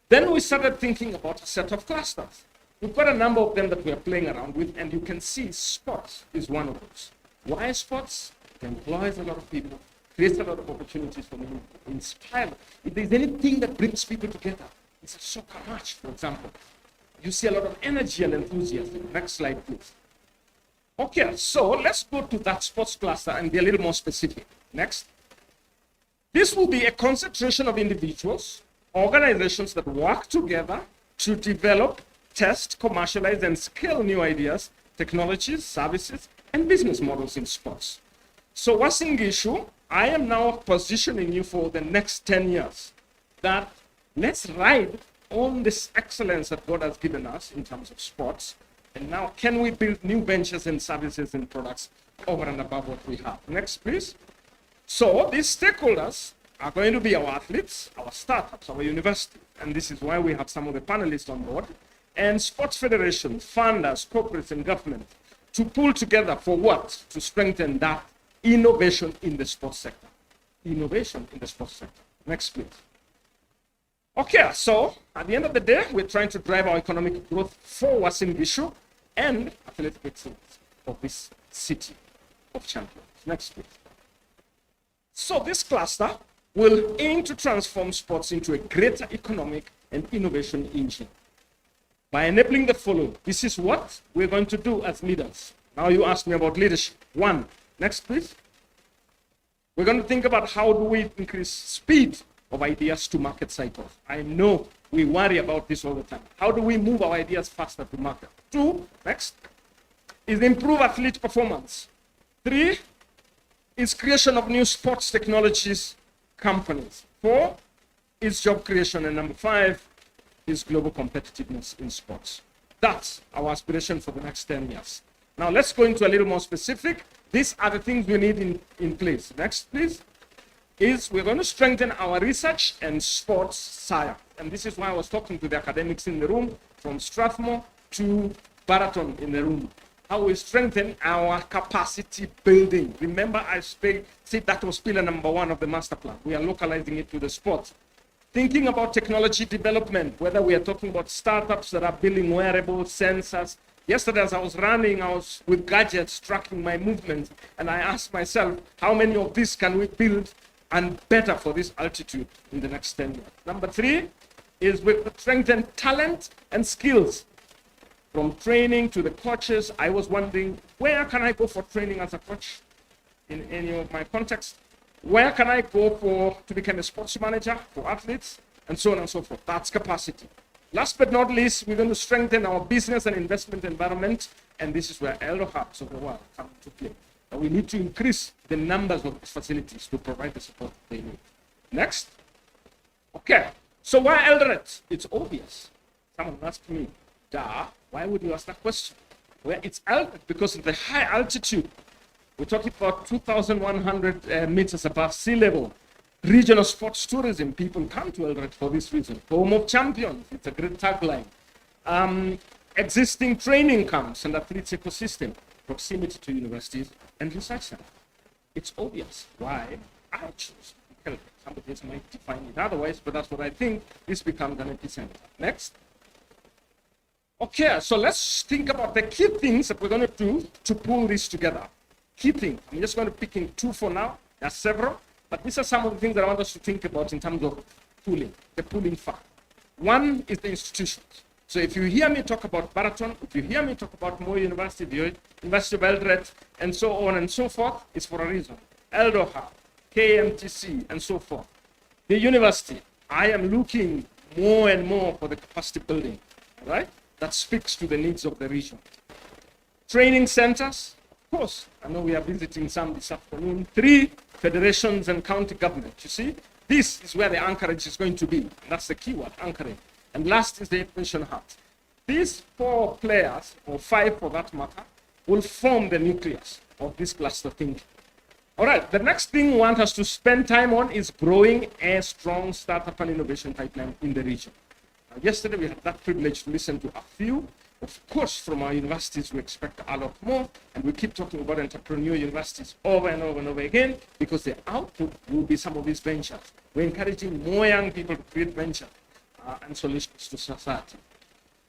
Then we started thinking about a set of clusters. We've got a number of them that we are playing around with, and you can see sports is one of those. Why sports? It employs a lot of people. creates a lot of opportunities for me, inspire. If there's anything that brings people together, it's a soccer match, for example. You see a lot of energy and enthusiasm. Next slide, please. Okay, so let's go to that sports cluster and be a little more specific. Next. This will be a concentration of individuals, organizations that work together to develop, test, commercialize, and scale new ideas, technologies, services, and business models in sports. So what's the issue? I am now positioning you for the next 10 years that let's ride on this excellence that God has given us in terms of sports. And now can we build new ventures and services and products over and above what we have? Next, please. So these stakeholders are going to be our athletes, our startups, our universities. And this is why we have some of the panelists on board. And sports federations, funders, corporates, and government to pull together for what? To strengthen that innovation in the sports sector. Innovation in the sports sector. Next, please. Okay, so at the end of the day, we're trying to drive our economic growth forward in issue and athletic excellence of this city of champions. Next, please. So this cluster will aim to transform sports into a greater economic and innovation engine by enabling the following. This is what we're going to do as leaders. Now you ask me about leadership. One, next please. We're going to think about how do we increase speed of ideas to market cycles. I know we worry about this all the time. How do we move our ideas faster to market? Two, next, is improve athlete performance. Three, is creation of new sports technologies companies. Four, is job creation. And number five, is global competitiveness in sports. That's our aspiration for the next 10 years. Now let's go into a little more specific. These are the things we need in place. Next, please. Is we're going to strengthen our research and sports science. And this is why I was talking to the academics in the room, from Strathmore to Baraton in the room. How we strengthen our capacity building. Remember, I said that was pillar number one of the master plan. We are localizing it to the sports. Thinking about technology development, whether we are talking about startups that are building wearable sensors. Yesterday, as I was running, I was with gadgets tracking my movement, and I asked myself, how many of these can we build and better for this altitude in the next 10 years? Number three is we strengthen talent and skills. From training to the coaches, I was wondering, where can I go for training as a coach in any of my contexts? Where can I go to become a sports manager for athletes, and so on and so forth? That's capacity. Last but not least, we're going to strengthen our business and investment environment, and this is where EldoHubs of the world come into play. And we need to increase the numbers of these facilities to provide the support they need. Next. Okay, so why Eldoret? It's obvious. Someone asked me, why would you ask that question? Well, it's Eldoret because of the high altitude. We're talking about 2,100 meters above sea level. Regional sports tourism, people come to Eldoret for this reason. Home of champions, it's a great tagline. Existing training camps and athletes ecosystem, proximity to universities and research centers. It's obvious why I choose Eldoret. Somebody else might define it otherwise, but that's what I think. This becomes an epicenter. Next. Okay, so let's think about the key things that we're going to do to pull this together. Key thing. I'm just going to pick in two for now. There are several, but these are some of the things that I want us to think about in terms of pooling, the pooling factor. One is the institutions. So if you hear me talk about Baraton, if you hear me talk about Moi University, the University of Eldoret, and so on and so forth, it's for a reason. EldoHub, KMTC, and so forth. The university, I am looking more and more for the capacity building, right? That speaks to the needs of the region. Training centers, of course, I know we are visiting some this afternoon. 3 federations and county government. You see, this is where the anchorage is going to be. And that's the key word, anchoring. And last is the innovation hub. These 4 players, or 5 for that matter, will form the nucleus of this cluster thinking. All right, the next thing we want us to spend time on is growing a strong startup and innovation pipeline in the region. Yesterday, we had that privilege to listen to a few. Of course, from our universities, we expect a lot more, and we keep talking about entrepreneurial universities over and over and over again, because the output will be some of these ventures. We're encouraging more young people to create ventures and solutions to society.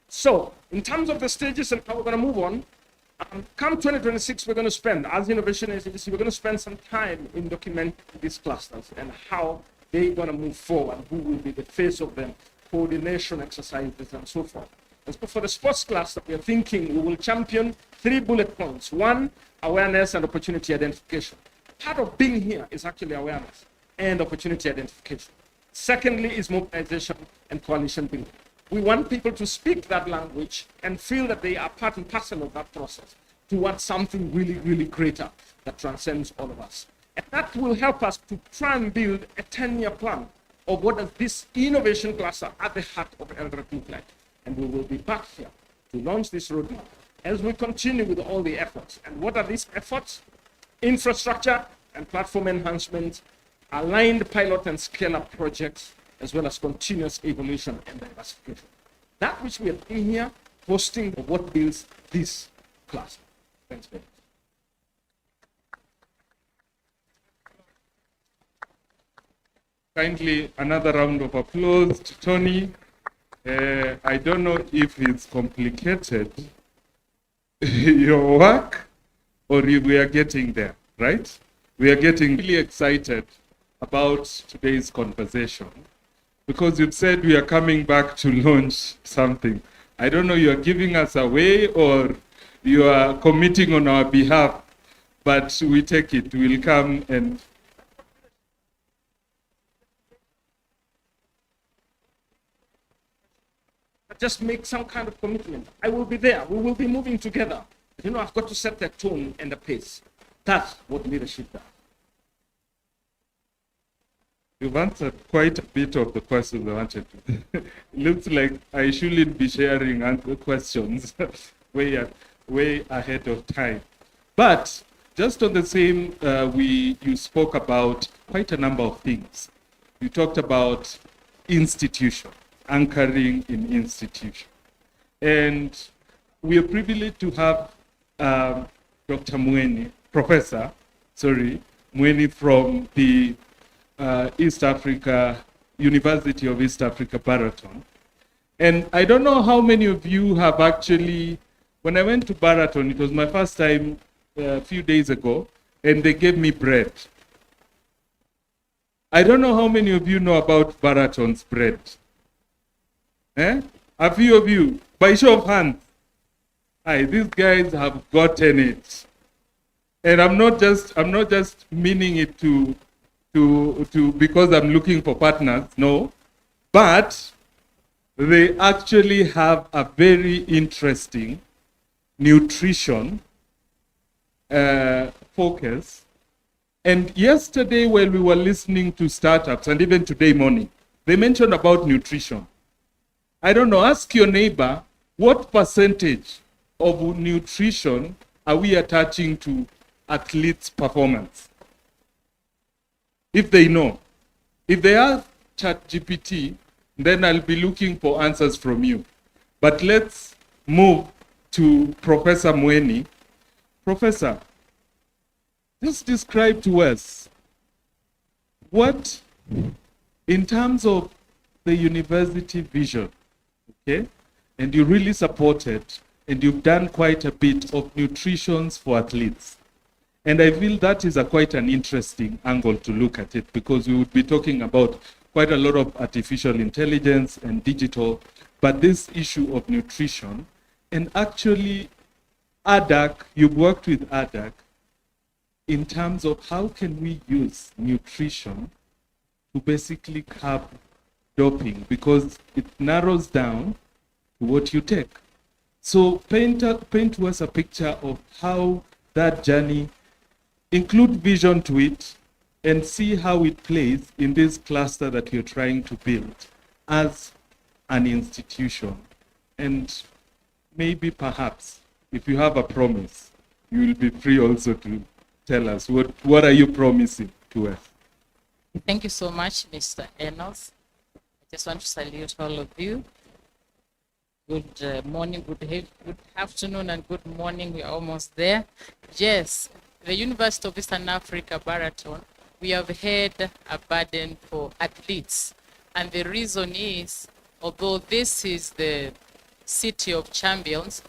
So, in terms of the stages and how we're going to move on, Come 2026, we're going to spend, as Innovation Agency, we're going to spend some time in documenting these clusters and how they're going to move forward, who will be the face of them, coordination exercises, and so forth. As for the sports cluster, we are thinking we will champion 3 bullet points. 1, awareness and opportunity identification. Part of being here is actually awareness and opportunity identification. Secondly is mobilization and coalition building. We want people to speak that language and feel that they are part and parcel of that process towards something really, really greater that transcends all of us. And that will help us to try and build a 10-year plan of what does this innovation cluster at the heart of Eldoret look like. And we will be back here to launch this roadmap as we continue with all the efforts. And what are these efforts? Infrastructure and platform enhancement, aligned pilot and scale-up projects, as well as continuous evolution and diversification. That which we are doing here, hosting what builds this class. Thanks very much. Kindly, another round of applause to Tony. I don't know if it's complicated, your work, or if we are getting there, right? We are getting really excited about today's conversation because you've said we are coming back to launch something. I don't know, you are giving us away or you are committing on our behalf, but we take it. We'll come and just make some kind of commitment. I will be there. We will be moving together. You know, I've got to set the tone and the pace. That's what leadership does. you've answered quite a bit of the questions I wanted to. It looks like I shouldn't be sharing answer questions way ahead of time. But just on the same, you spoke about quite a number of things. You talked about institution, anchoring in institution. And we are privileged to have Dr. Mweni, Professor Mweni from the East Africa, University of East Africa, Baraton. And I don't know how many of you have actually, when I went to Baraton, it was my first time a few days ago, and they gave me bread. I don't know how many of you know about Baraton's bread. A few of you, by show of hands. These guys have gotten it. And I'm not just meaning it to because I'm looking for partners, no. But they actually have a very interesting nutrition focus. And yesterday when we were listening to startups, and even today morning, they mentioned about nutrition. I don't know, ask your neighbor, what percentage of nutrition are we attaching to athletes' performance? If they know. If they ask ChatGPT, then I'll be looking for answers from you. But let's move to Professor Mweni. Professor, just describe to us what, in terms of the university vision, okay, and you really support it, and you've done quite a bit of nutrition for athletes. And I feel that is quite an interesting angle to look at it, because we would be talking about quite a lot of artificial intelligence and digital, but this issue of nutrition, and actually ADAC, you've worked with ADAC in terms of how can we use nutrition to basically curb doping, because it narrows down to what you take. So paint to us a picture of how that journey, include vision to it, and see how it plays in this cluster that you're trying to build as an institution. And maybe perhaps, if you have a promise, you will be free also to tell us what are you promising to us. Thank you so much, Mr. Enos. I just want to salute all of you. Good morning, good afternoon, and good morning. We're almost there. Yes, the University of Eastern Africa, Baraton, we have had a burden for athletes. And the reason is, although this is the city of champions,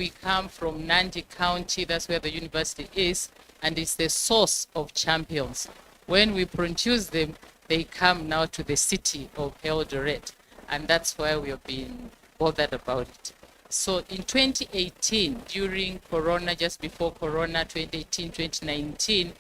We come from Nandi County, that's where the university is, and it's the source of champions. When we produce them, they come now to the city of Eldoret, and that's why we have been bothered about it. So in 2018, during Corona, just before Corona, 2018, 2019,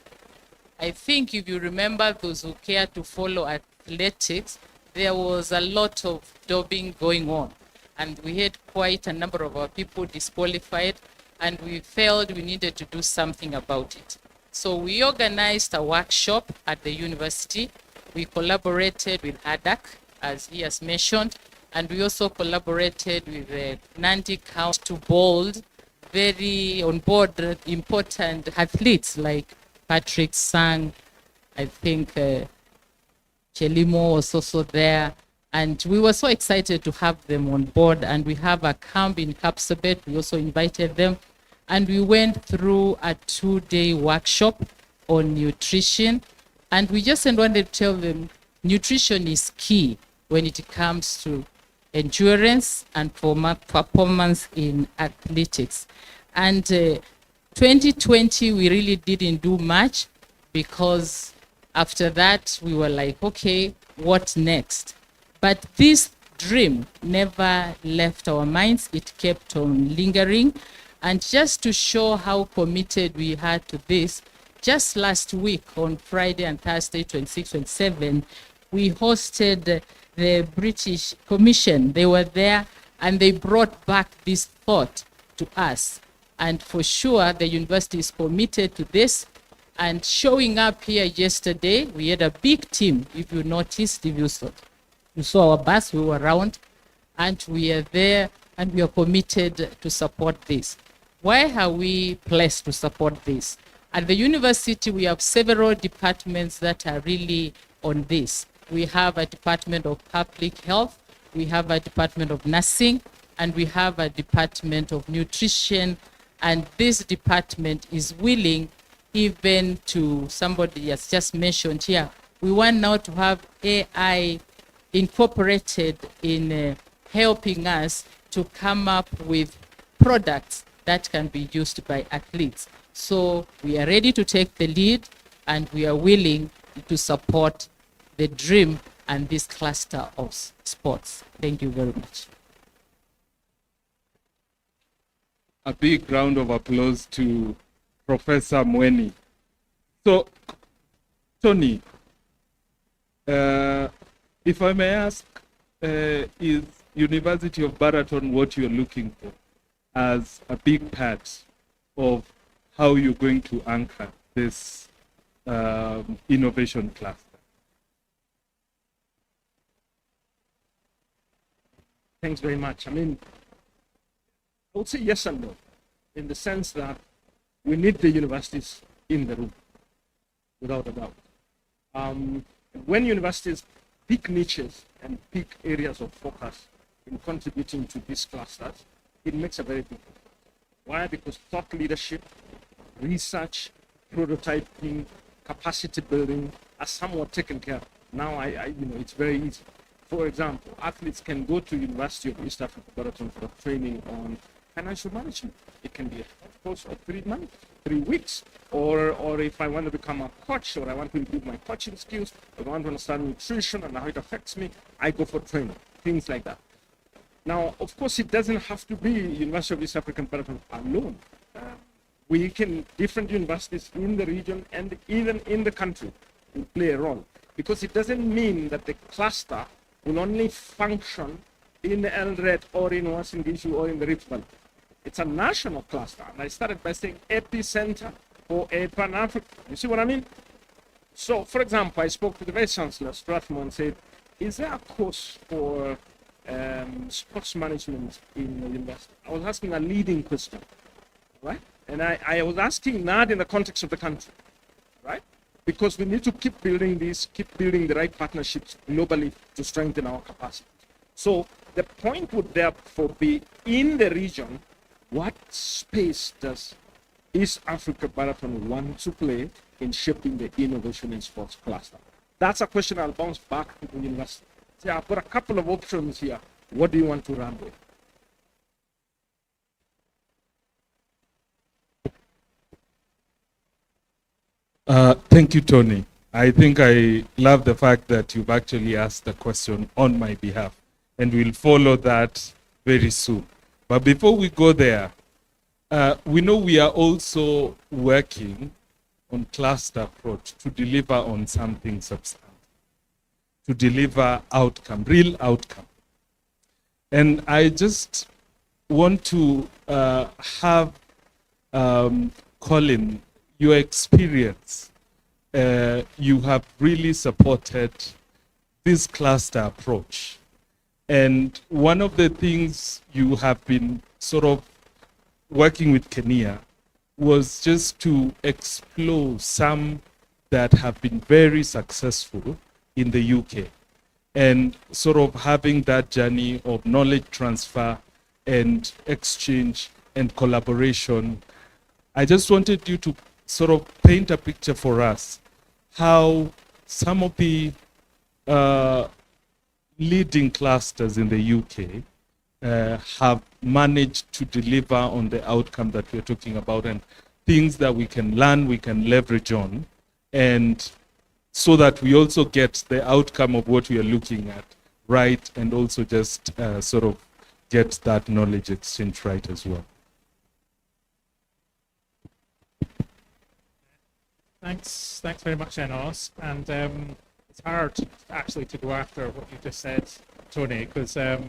I think if you remember those who care to follow athletics, there was a lot of doping going on. And we had quite a number of our people disqualified, and we felt we needed to do something about it. So we organized a workshop at the university. We collaborated with ADAC, as he has mentioned, and we also collaborated with the Nandi County to bold very on board important athletes like Patrick Sang, I think Chelimo was also there. And we were so excited to have them on board. And we have a camp in Kapsabet. We also invited them. And we went through a 2-day workshop on nutrition. And we just wanted to tell them nutrition is key when it comes to endurance and performance in athletics. And 2020, we really didn't do much because after that, we were like, okay, what next? But this dream never left our minds. It kept on lingering. And just to show how committed we had to this, just last week on Friday and Thursday, 26, 27, we hosted the British Commission. They were there and they brought back this thought to us. And for sure, the university is committed to this. And showing up here yesterday, we had a big team, if you noticed, if you saw. You saw our bus, we were around, and we are there, and we are committed to support this. Why are we placed to support this? At the university, we have several departments that are really on this. We have a department of public health, we have a department of nursing, and we have a department of nutrition, and this department is willing even to, somebody has just mentioned here, we want now to have AI incorporated in helping us to come up with products that can be used by athletes. So we are ready to take the lead and we are willing to support the dream and this cluster of sports. Thank you very much. A big round of applause to Professor Mweni. So, Tony, if I may ask, is University of Baraton what you're looking for as a big part of how you're going to anchor this innovation cluster? Thanks very much. I mean, I would say yes and no, in the sense that we need the universities in the room, without a doubt. When universities pick niches and pick areas of focus in contributing to these clusters, it makes a very big difference. Why? Because thought leadership, research, prototyping, capacity building are somewhat taken care of. Now, it's very easy. For example, athletes can go to University of East Africa Baraton for training on financial management. It can be a course of 3 months, 3 weeks. Or if I want to become a coach or I want to improve my coaching skills, or I want to understand nutrition and how it affects me, I go for training, things like that. Now, of course, it doesn't have to be University of East African Baraton alone. Different universities in the region and even in the country will play a role. Because it doesn't mean that the cluster will only function in Eldoret or in Western Gishu or in the Rift Valley. It's a national cluster. And I started by saying epicenter for a Pan-African. You see what I mean? So, for example, I spoke to the Vice Chancellor, Strathmore, and said, is there a course for sports management in the university? I was asking a leading question, right? And I was asking that in the context of the country, right? Because we need to keep building the right partnerships globally to strengthen our capacity. So the point would therefore be, in the region, what space does East Africa Baraton want to play in shaping the innovation in sports cluster? That's a question I'll bounce back to the university. So I've got a couple of options here. What do you want to run with? Thank you, Tony. I think I love the fact that you've actually asked the question on my behalf, and we'll follow that very soon. But before we go there, we know we are also working on cluster approach to deliver on something substantial, to deliver outcome, real outcome. And I just want to have Colin, your experience. You have really supported this cluster approach. And one of the things you have been sort of working with Kenya was just to explore some that have been very successful in the UK, and sort of having that journey of knowledge transfer and exchange and collaboration. I just wanted you to sort of paint a picture for us how some of the leading clusters in the UK have managed to deliver on the outcome that we're talking about, and things that we can learn, we can leverage on, and so that we also get the outcome of what we are looking at right, and also just sort of get that knowledge exchange right as well. Thanks very much, Enos. And it's hard actually to go after what you just said, Tony, because a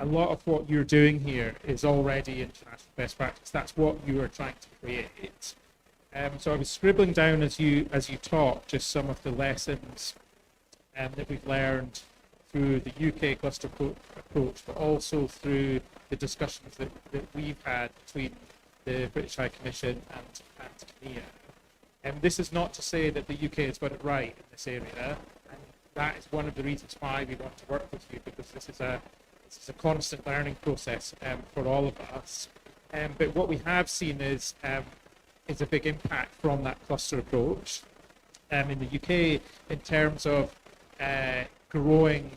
lot of what you're doing here is already international best practice. That's what you are trying to create. So I was scribbling down as you talked just some of the lessons that we've learned through the UK cluster approach, but also through the discussions that we've had between the British High Commission and Kenya. And this is not to say that the UK has got it right in this area, and that is one of the reasons why we want to work with you, because this is a constant learning process for all of us. But what we have seen is a big impact from that cluster approach in the UK in terms of growing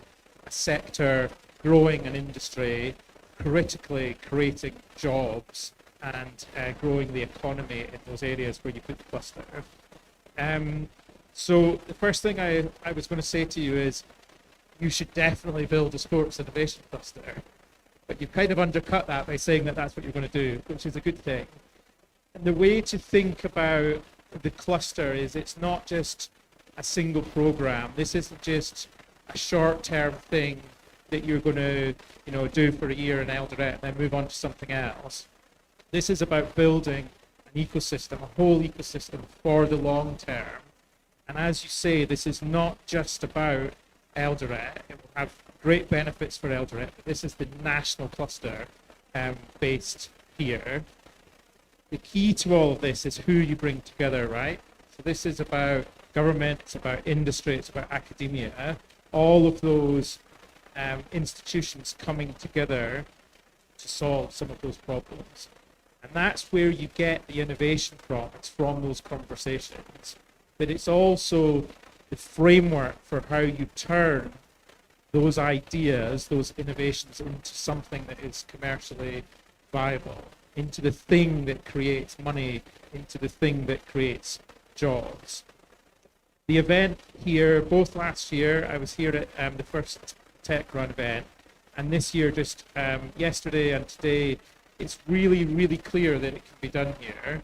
a sector, growing an industry, critically creating jobs, and growing the economy in those areas where you put the cluster. So the first thing I was going to say to you is you should definitely build a sports innovation cluster. But you've kind of undercut that by saying that that's what you're going to do, which is a good thing. And the way to think about the cluster is it's not just a single program. This isn't just a short-term thing that you're going to do for a year in Eldoret and then move on to something else. This is about building an ecosystem, a whole ecosystem for the long term. And as you say, this is not just about Eldoret. It will have great benefits for Eldoret, but this is the national cluster based here. The key to all of this is who you bring together, right? So this is about government, it's about industry, it's about academia, all of those institutions coming together to solve some of those problems. And that's where you get the innovation from. It's from those conversations. But it's also the framework for how you turn those ideas, those innovations into something that is commercially viable, into the thing that creates money, into the thing that creates jobs. The event here, both last year, I was here at the first TechRun event, and this year, just yesterday and today, it's really, really clear that it can be done here.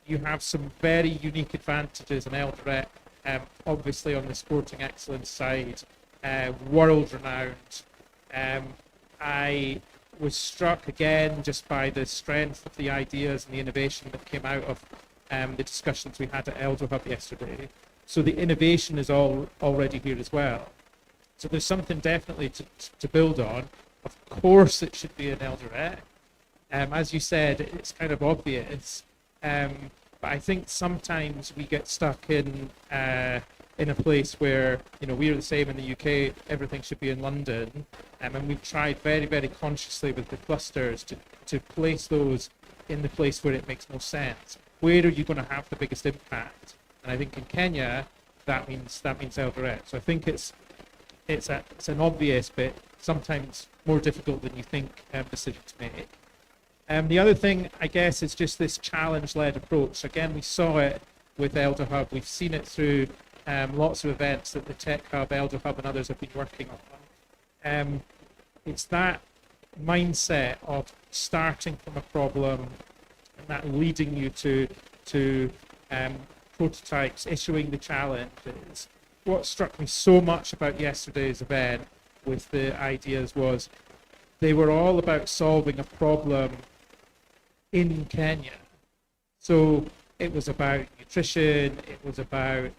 You have some very unique advantages in Eldoret, obviously on the sporting excellence side, world-renowned. I was struck again just by the strength of the ideas and the innovation that came out of the discussions we had at EldoHub yesterday. So the innovation is already here as well. So there's something definitely to build on. Of course it should be in Eldoret. As you said, it's kind of obvious. But I think sometimes we get stuck in a place where, we're the same in the UK, everything should be in London. And we've tried very, very consciously with the clusters to place those in the place where it makes most sense. Where are you going to have the biggest impact? And I think in Kenya, that means Eldoret. So I think it's an obvious, but sometimes more difficult than you think decision to make. The other thing, I guess, is just this challenge-led approach. Again, we saw it with EldoHub. We've seen it through lots of events that the Tech Hub, EldoHub, and others have been working on. It's that mindset of starting from a problem and that leading you to prototypes, issuing the challenges. What struck me so much about yesterday's event with the ideas was they were all about solving a problem in Kenya. So it was about nutrition, it was about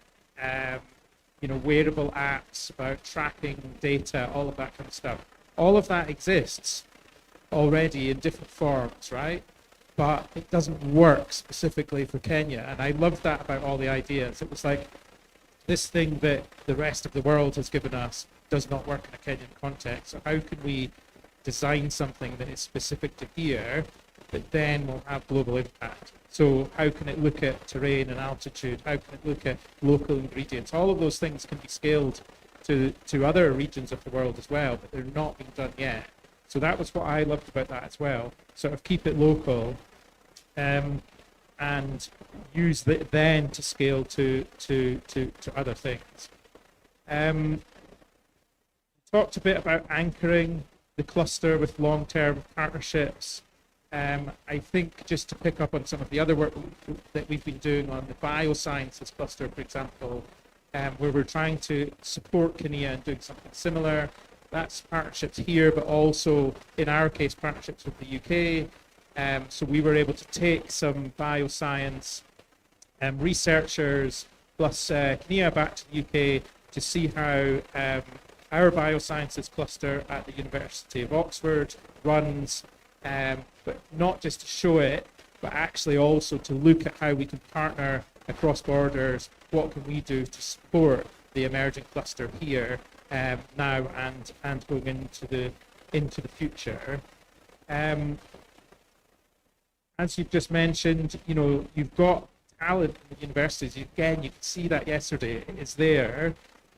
wearable apps, about tracking data, all of that kind of stuff. All of that exists already in different forms, right? But it doesn't work specifically for Kenya. And I loved that about all the ideas. It was like, this thing that the rest of the world has given us does not work in a Kenyan context. So how can we design something that is specific to here that then will have global impact? So how can it look at terrain and altitude? How can it look at local ingredients? All of those things can be scaled to other regions of the world as well, but they're not being done yet. So that was what I loved about that as well. Sort of keep it local, and use it then to scale to other things. Talked a bit about anchoring the cluster with long-term partnerships. I think just to pick up on some of the other work that we've been doing on the biosciences cluster, for example, where we're trying to support Kenya and doing something similar. That's partnerships here, but also, in our case, partnerships with the UK. So we were able to take some bioscience researchers plus Kenya back to the UK to see how our biosciences cluster at the University of Oxford runs, but not just to show it, but actually also to look at how we can partner across borders. What can we do to support the emerging cluster here now and going into the future? As you've just mentioned, you've got talent in the universities. Again, you can see that yesterday. It's there.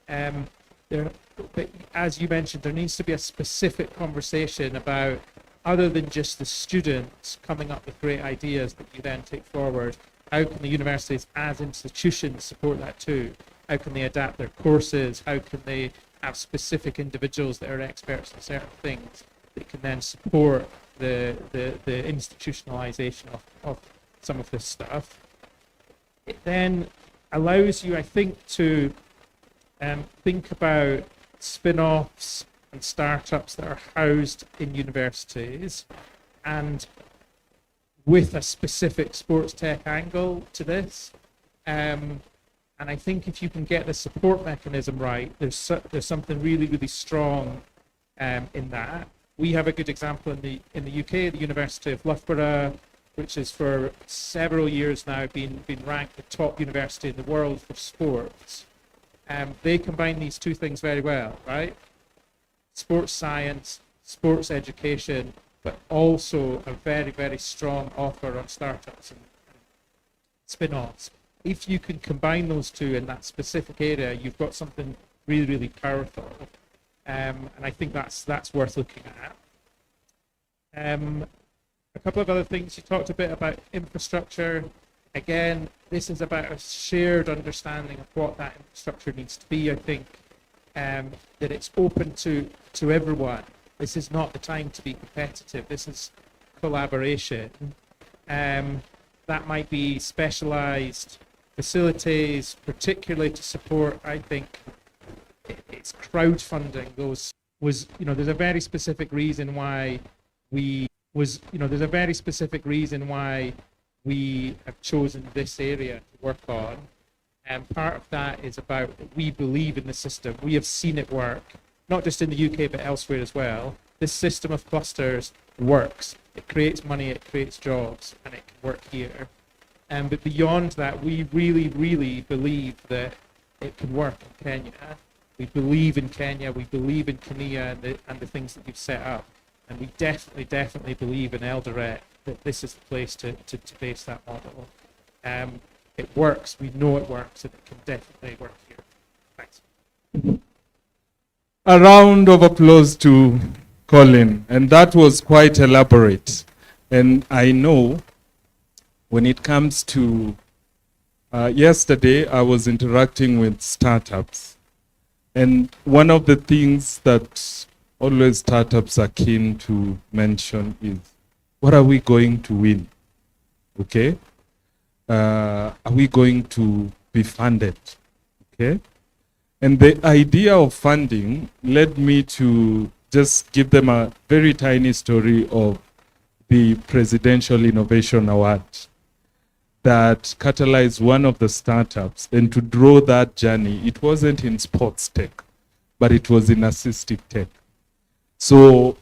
But as you mentioned, there needs to be a specific conversation about, other than just the students coming up with great ideas that you then take forward, how can the universities as institutions support that too? How can they adapt their courses? How can they have specific individuals that are experts in certain things that can then support the institutionalization of some of this stuff? It then allows you, I think, to think about spin-offs and startups that are housed in universities, and with a specific sports tech angle to this. And I think if you can get the support mechanism right, there's something really, really strong in that. We have a good example in the UK, the University of Loughborough, which is for several years now been ranked the top university in the world for sports. They combine these two things very well, right? Sports science, sports education, but also a very, very strong offer on startups and spin-offs. If you can combine those two in that specific area, you've got something really, really powerful. And I think that's worth looking at. A couple of other things. You talked a bit about infrastructure. Again, this is about a shared understanding of what that infrastructure needs to be. I think that it's open to everyone. This is not the time to be competitive. This is collaboration. That might be specialized facilities, particularly to support, I think, it's crowdfunding. There's a very specific reason why we have chosen this area to work on. And part of that is about, we believe in the system. We have seen it work, not just in the UK, but elsewhere as well. This system of clusters works. It creates money, it creates jobs, and it can work here. But beyond that, we really, really believe that it can work in Kenya. We believe in Kenya, we believe in Kenya and the things that you've set up. And we definitely believe in Eldoret, that this is the place to base that model. It works, we know it works, and it can definitely work here. Thanks. A round of applause to Colin, and that was quite elaborate. And I know when it comes to, yesterday I was interacting with startups. And one of the things that always startups are keen to mention is, what are we going to win? Okay? Are we going to be funded? Okay? And the idea of funding led me to just give them a very tiny story of the Presidential Innovation Award that catalyzed one of the startups. And to draw that journey, it wasn't in sports tech, but it was in assistive tech. So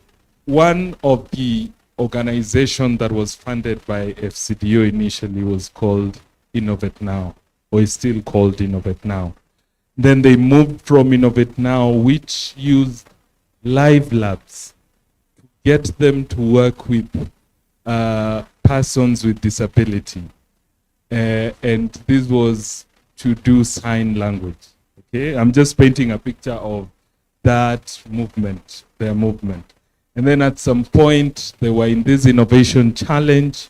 one of the organizations that was funded by FCDO initially was called Innovate Now, or is still called Innovate Now. Then they moved from Innovate Now, which used live labs to get them to work with persons with disability. And this was to do sign language. Okay, I'm just painting a picture of that movement, their movement. And then at some point, they were in this innovation challenge,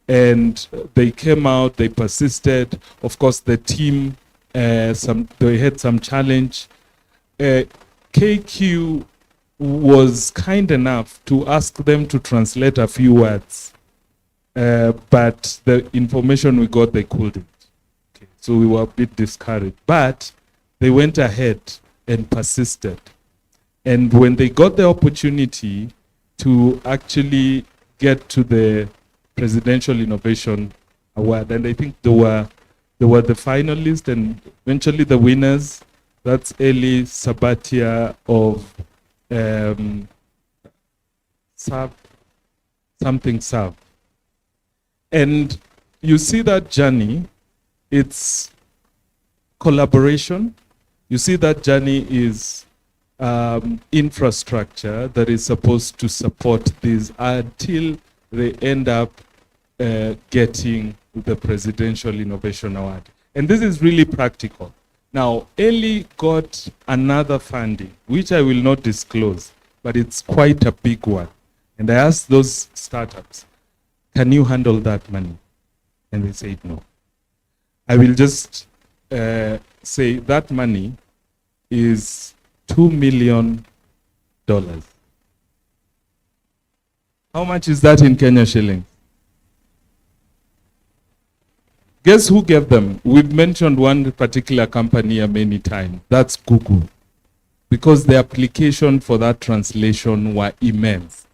and they came out, they persisted. Of course, the team, they had some challenge. KQ was kind enough to ask them to translate a few words, but the information we got, they couldn't. Okay, so we were a bit discouraged, but they went ahead and persisted. And when they got the opportunity to actually get to the Presidential Innovation Award, and I think they were the finalists and eventually the winners. That's Eli Sabatia of Serve. And you see that journey, it's collaboration. You see that journey is infrastructure that is supposed to support this until they end up getting the Presidential Innovation Award. And this is really practical. Now, Eli got another funding, which I will not disclose, but it's quite a big one. And I asked those startups, can you handle that money? And they said no. I will just say that money is $2 million. How much is that in Kenya shillings? Guess who gave them? We've mentioned one particular company here many times. That's Google. Because the application for that translation were immense.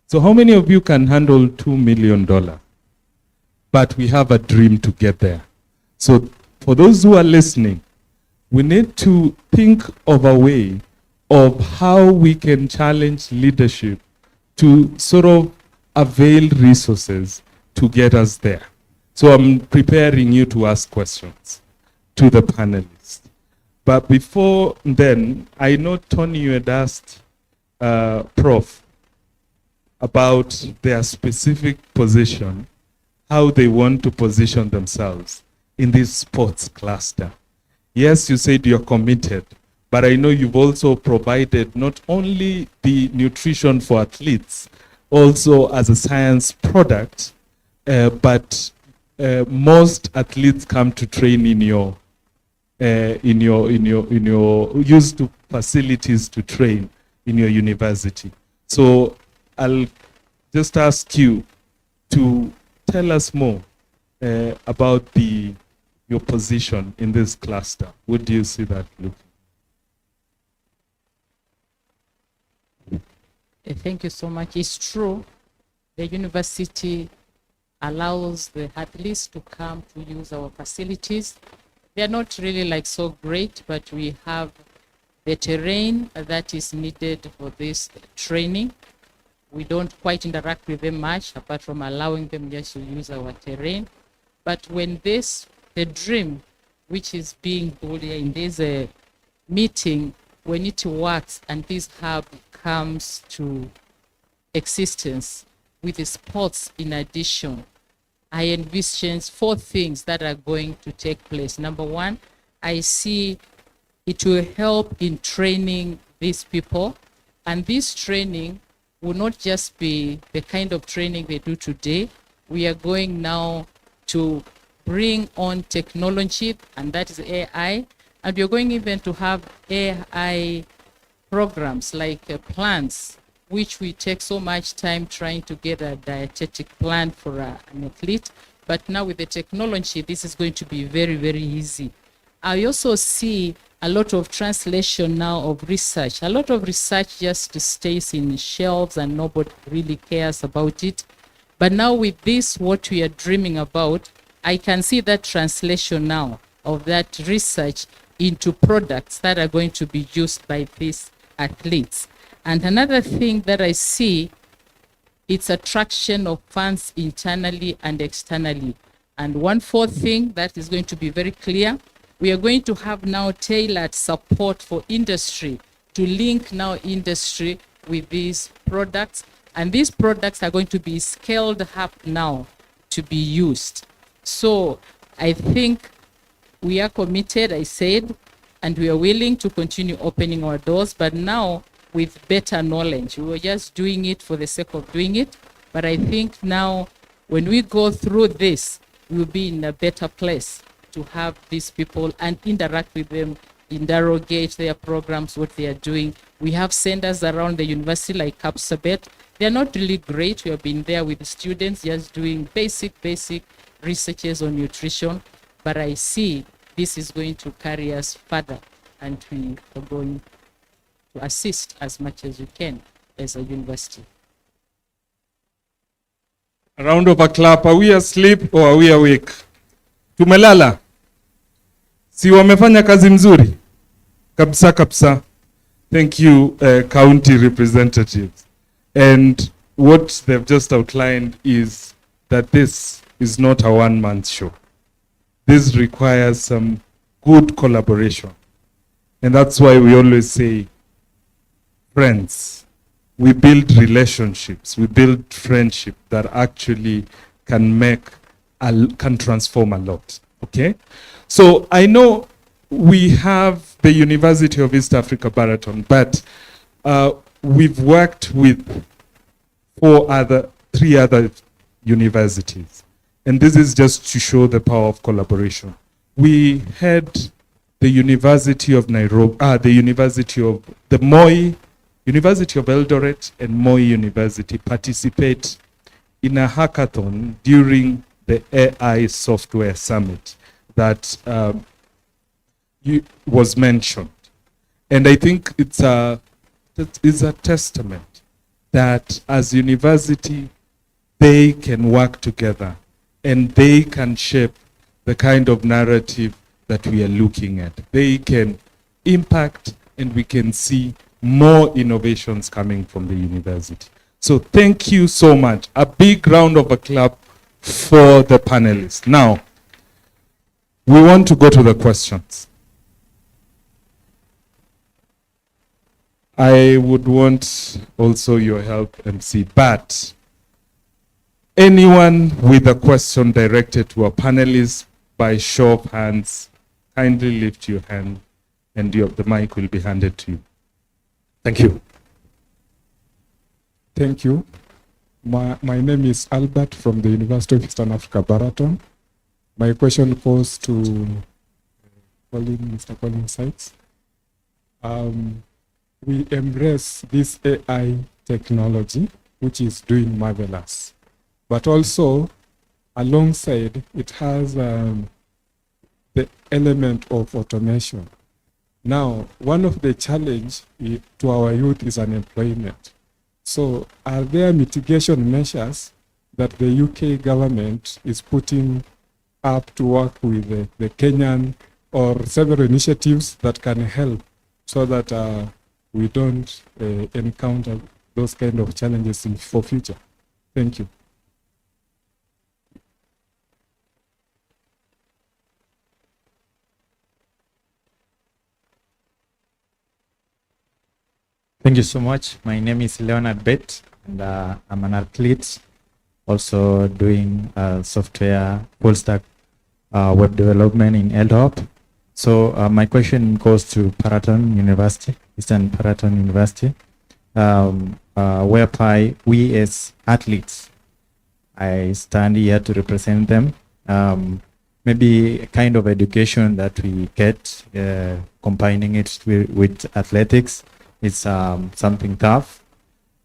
So how many of you can handle $2 million? But we have a dream to get there. So for those who are listening, we need to think of a way of how we can challenge leadership to sort of avail resources to get us there. So I'm preparing you to ask questions to the panelists. But before then, I know, Tony, you had asked Prof about their specific position, how they want to position themselves in this sports cluster. Yes, you said you're committed, but I know you've also provided not only the nutrition for athletes, also as a science product, but most athletes come to train in your used to facilities to train in your university. So I'll just ask you to tell us more about your position in this cluster. What do you see that looking? Thank you so much. It's true, the university allows the athletes to come to use our facilities. They're not really like so great, but we have the terrain that is needed for this training. We don't quite interact with them much, apart from allowing them just to use our terrain. But when the dream, which is being built here in this meeting, when it works and this hub comes to existence with the sports in addition, I envision 4 things that are going to take place. Number 1, I see it will help in training these people, and this training will not just be the kind of training they do today. We are going now to bring on technology, and that is AI. And we're going even to have AI programs like plans, which we take so much time trying to get a dietetic plan for an athlete. But now with the technology, this is going to be very, very easy. I also see a lot of translation now of research. A lot of research just stays in shelves and nobody really cares about it. But now with this, what we are dreaming about, I can see that translation now of that research into products that are going to be used by these athletes. And another thing that I see, it's attraction of funds internally and externally. And one fourth thing that is going to be very clear, we are going to have now tailored support for industry to link now industry with these products. And these products are going to be scaled up now to be used. So I think we are committed, I said, and we are willing to continue opening our doors, but now with better knowledge. We were just doing it for the sake of doing it. But I think now when we go through this, we'll be in a better place to have these people and interact with them, interrogate their programs, what they are doing. We have centers around the university like Capsabet. They're not really great. We have been there with the students just doing basic researches on nutrition. But I see this is going to carry us further, and we are going to assist as much as we can as a university. A round of a clap. Are we asleep or are we awake? Tumelala. Si wamefanya kazi mzuri? Kabisa kabisa. Thank you, county representatives. And what they've just outlined is that this is not a one-man show. This requires some good collaboration. And that's why we always say, friends, we build relationships, we build friendship that actually can transform a lot, okay? So I know we have the University of East Africa Baraton, but we've worked with three other universities. And this is just to show the power of collaboration. We had the University of Nairobi, the University of Eldoret and Moi University participate in a hackathon during the AI Software Summit that was mentioned. And I think it's a testament that as university, they can work together and they can shape the kind of narrative that we are looking at. They can impact, and we can see more innovations coming from the university. So thank you so much. A big round of applause for the panelists. Now, we want to go to the questions. I would want also your help, MC, but anyone with a question directed to our panelists, by show of hands, kindly lift your hand and the mic will be handed to you. Thank you. Thank you. My name is Albert from the University of Eastern Africa, Baraton. My question goes to Mr. Colin Sykes. We embrace this AI technology, which is doing marvelous. But also, alongside, it has the element of automation. Now, one of the challenge to our youth is unemployment. So are there mitigation measures that the UK government is putting up to work with the Kenyan, or several initiatives that can help so that we don't encounter those kind of challenges for future? Thank you. Thank you so much. My name is Leonard Bett, and I'm an athlete, also doing software full stack web development in EldoHub. So my question goes to Paraton University, Eastern Paraton University. whereby we as athletes, I stand here to represent them. Maybe a kind of education that we get, combining it with athletics, is something tough.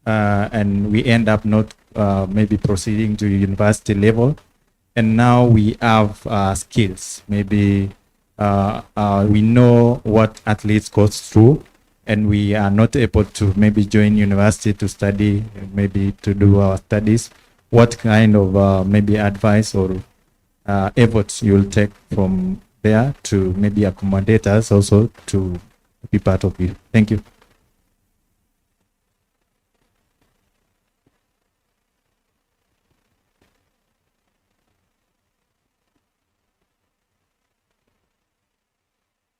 And we end up not maybe proceeding to university level. And now we have skills. Maybe we know what athletes go through, and we are not able to maybe join university to study, maybe to do our studies. What kind of maybe advice or efforts you'll take from there to maybe accommodate us also to be part of it? Thank you.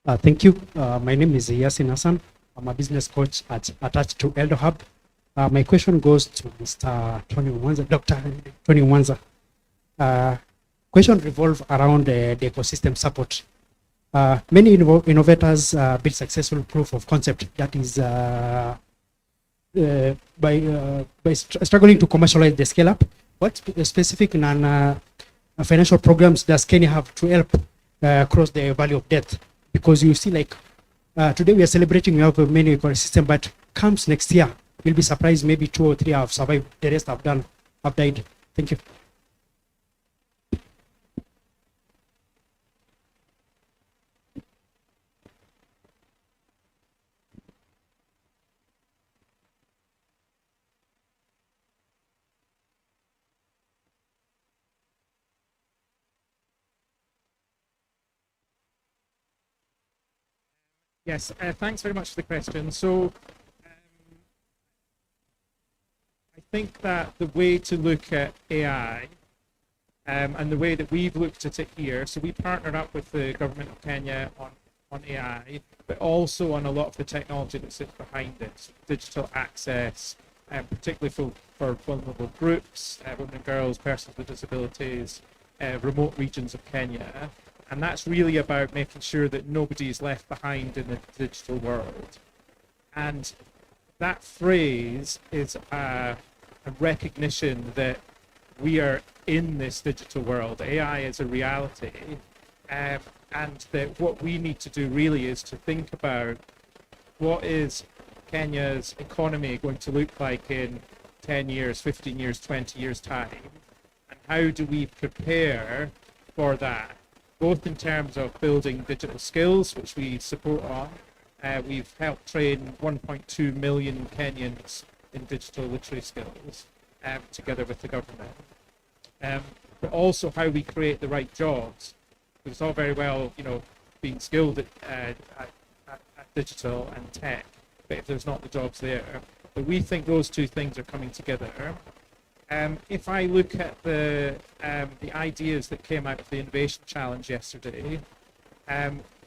Thank you. My name is Yasin Hassan. I'm a business coach attached to EldoHub. My question goes to Mr. Tony Mwanza, Dr. Tony Mwanza. Question revolve around the ecosystem support. Many innovators build successful proof of concept that is by struggling to commercialize the scale up. What specific financial programs does Kenya have to help cross the valley of death? Because you see, like today we are celebrating, we have many ecosystem, but comes next year, we'll be surprised maybe 2 or 3 have survived, the rest have died. Thank you. Yes, thanks very much for the question. So I think that the way to look at AI and the way that we've looked at it here, so we partnered up with the government of Kenya on AI, but also on a lot of the technology that sits behind it, so digital access, particularly for vulnerable groups, women and girls, persons with disabilities, remote regions of Kenya. And that's really about making sure that nobody is left behind in the digital world. And that phrase is a recognition that we are in this digital world. AI is a reality. And that what we need to do really is to think about what is Kenya's economy going to look like in 10 years, 15 years, 20 years time? And how do we prepare for that? Both in terms of building digital skills, which we support on. We've helped train 1.2 million Kenyans in digital literacy skills together with the government. But also how we create the right jobs. It's all very well, being skilled at digital and tech, but if there's not the jobs there. But we think those two things are coming together. If I look at the ideas that came out of the Innovation Challenge yesterday,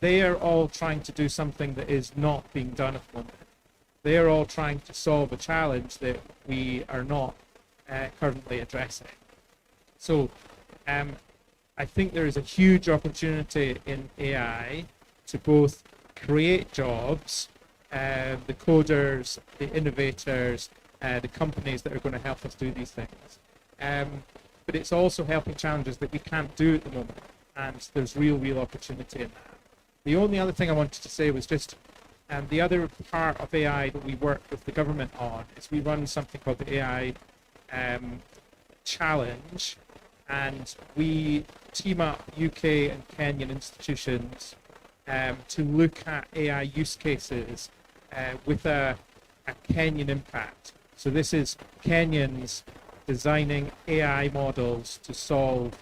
they are all trying to do something that is not being done at the moment. They are all trying to solve a challenge that we are not currently addressing. So I think there is a huge opportunity in AI to both create jobs, the coders, the innovators, the companies that are going to help us do these things. But it's also helping challenges that we can't do at the moment, and there's real opportunity in that. The only other thing I wanted to say was just the other part of AI that we work with the government on is we run something called the AI Challenge, and we team up UK and Kenyan institutions to look at AI use cases with a Kenyan impact. So this is Kenyans designing AI models to solve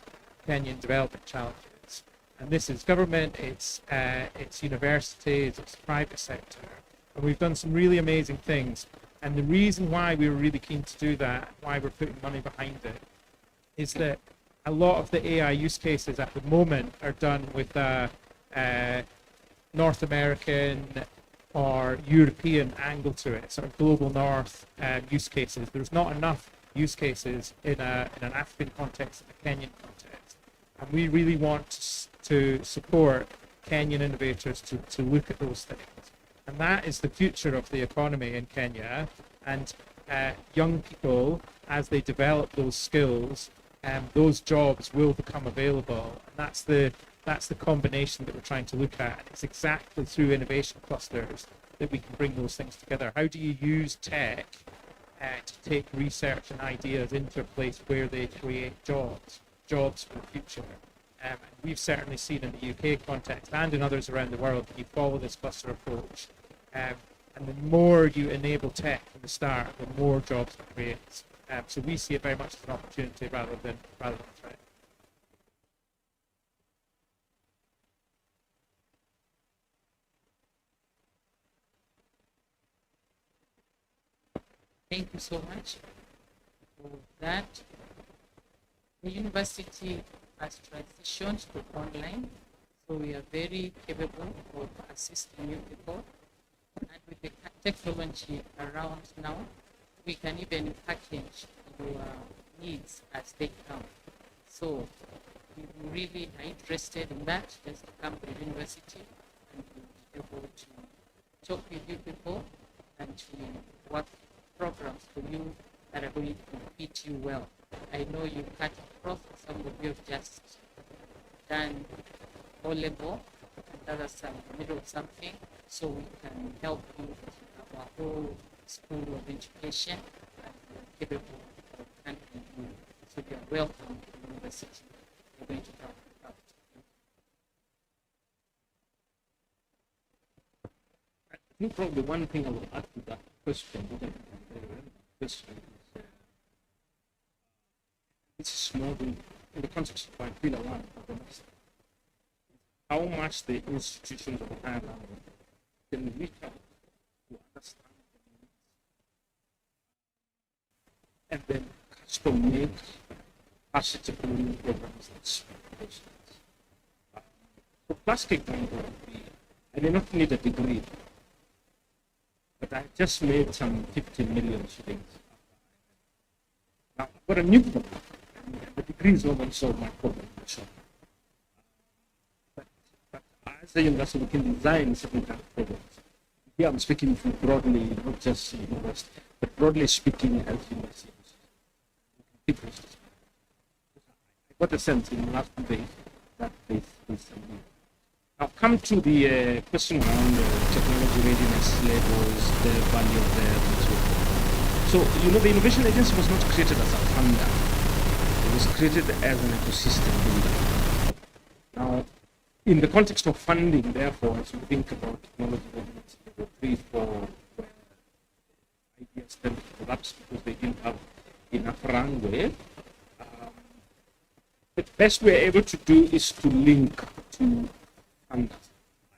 Kenyan development challenges. And this is government, it's universities, it's private sector. And we've done some really amazing things. And the reason why we were really keen to do that, why we're putting money behind it, is that a lot of the AI use cases at the moment are done with North American or European angle to it, sort of global north use cases. There's not enough use cases in an African context, in a Kenyan context. And we really want to support Kenyan innovators to look at those things. And that is the future of the economy in Kenya. And young people, as they develop those skills, those jobs will become available. And that's the combination that we're trying to look at. And it's exactly through innovation clusters that we can bring those things together. How do you use tech to take research and ideas into a place where they create jobs for the future? And we've certainly seen in the UK context and in others around the world that you follow this cluster approach. And the more you enable tech from the start, the more jobs it creates. So we see it very much as an opportunity rather than a threat. Thank you so much for that. The university has transitioned to online, so we are very capable of assisting you people. And with the technology around now, we can even package your needs as they come. So if you really are interested in that, just come to the university and we'll be able to talk with you people and to work programs for you that are going to fit you well. I know you cut across, some of you have just done O-level, and others are in the middle of something, so we can help you with our whole school of education and capable of handling you. So you are welcome to the university. We're going to talk about I think probably one thing I would add to that question, this is more in the context of my pillar one of the master. How much the institutions of higher level can reach out to understand the needs and then custom make capacity building programs that suit patients. For plastic example, I may not need a degree, but I just made some 50 million shillings. Now, I've got a new problem. The degree is not going to solve my problem. But as a university, we can design certain kind of programs. Here I'm speaking broadly, not just university, but broadly speaking as universities. I got a sense in the last debate that there is some need. Now come to the question around technology readiness levels, the value of that, and so forth. So, the Innovation Agency was not created as a funder. It was created as an ecosystem builder. Now, in the context of funding, therefore, as we think about technology readiness level 3, 4, ideas tend to collapse because they didn't have enough runway. The best we're able to do is to link to funders.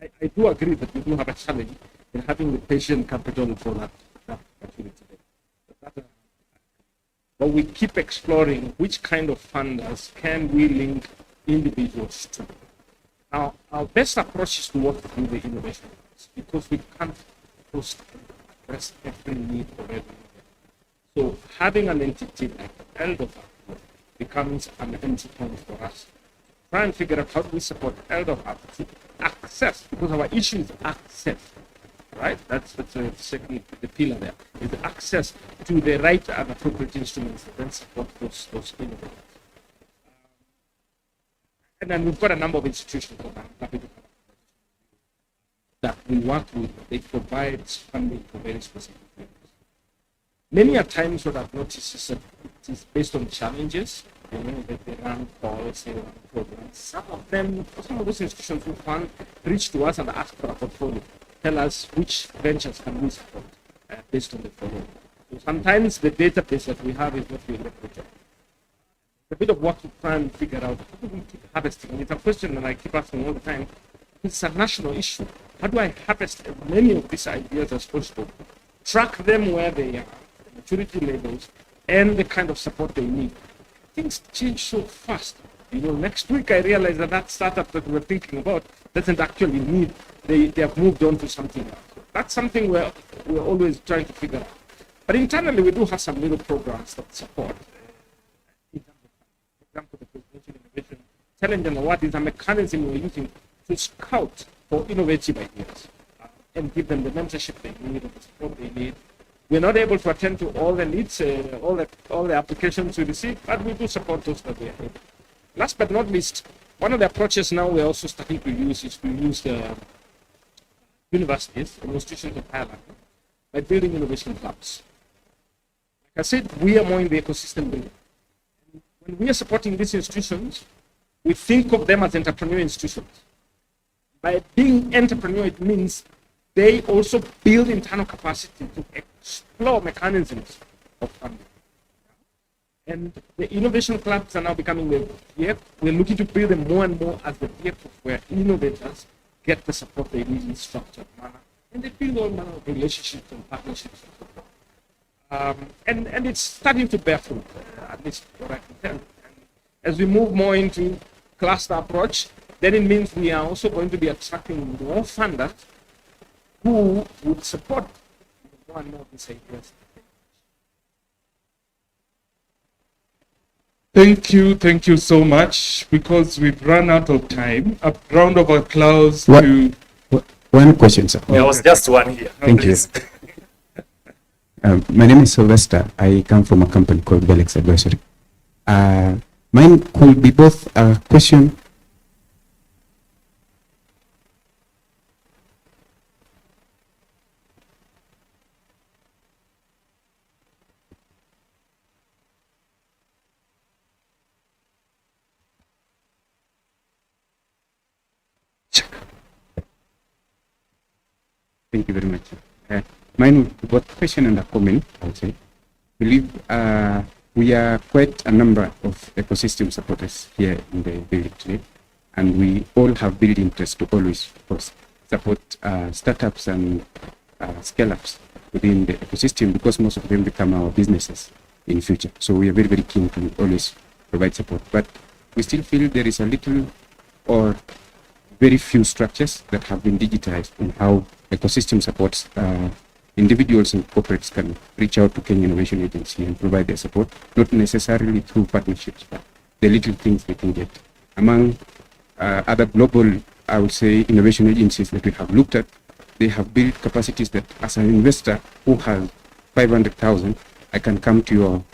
I do agree that we do have a challenge in having the patient capital for that opportunity. But we keep exploring which kind of funders can we link individuals to. Now, our best approach is to work through the innovation because we can't address every need for everyone. So having an entity like EldoHub becomes an entry point for us. Try and figure out how do we support EldoHub to access, because our issue is access, right? That's the second the pillar there, is the access to the right and appropriate instruments that then support those innovators. And then we've got a number of institutions that we work with. They provide funding for very specific things. Many a times what I've noticed is that it is based on challenges, that they run calls, they run programs. Some of those institutions who fund reach to us and ask for a portfolio, tell us which ventures can we support based on the portfolio. So sometimes the database that we have is not really leveraged. A bit of work to try and figure out how do we keep harvesting. It's a question that I keep asking all the time. It's a national issue. How do I harvest as many of these ideas as possible? Track them where they are, maturity levels, and the kind of support they need. Things change so fast. Next week I realize that startup that we were thinking about doesn't actually need, they have moved on to something else. That's something we're always trying to figure out. But internally we do have some little programs that support. For example, the Presidential Innovation Challenge and Award is a mechanism we're using to scout for innovative ideas and give them the mentorship they need and the support they need We're not able to attend to all the needs, all the applications we receive, but we do support those that we are able. Last but not least, one of the approaches now we're also starting to use is to use the universities and institutions of higher learning by building innovation clubs. Like I said, we are more in the ecosystem building. When we are supporting these institutions, we think of them as entrepreneurial institutions. By being entrepreneurial, it means they also build internal capacity to explore mechanisms of funding. And the innovation clubs are now becoming the vehicle. We're looking to build them more and more as the vehicles where innovators get the support they need in a structured manner. And they build all manner of relationships and partnerships. And it's starting to bear fruit, at least what I can tell. And as we move more into cluster approach, then it means we are also going to be attracting more funders who would support more and more of these ideas. Thank you so much. Because we've run out of time, a round of applause to... One question, sir. There was just one here. Thank you. My name is Sylvester. I come from a company called Belex Advisory. Mine could be both a question. Thank you very much. Mine would be both question and a comment, I would say. I believe we are quite a number of ecosystem supporters here in the building today, and we all have built interest to always, of course, support startups and scale-ups within the ecosystem, because most of them become our businesses in future. So we are very, very keen to always provide support. But we still feel there is a little or very few structures that have been digitized in how ecosystem supports individuals and corporates can reach out to Kenya Innovation Agency and provide their support, not necessarily through partnerships, but the little things they can get. Among other global, I would say, innovation agencies that we have looked at, they have built capacities that as an investor who has 500,000, I can come to your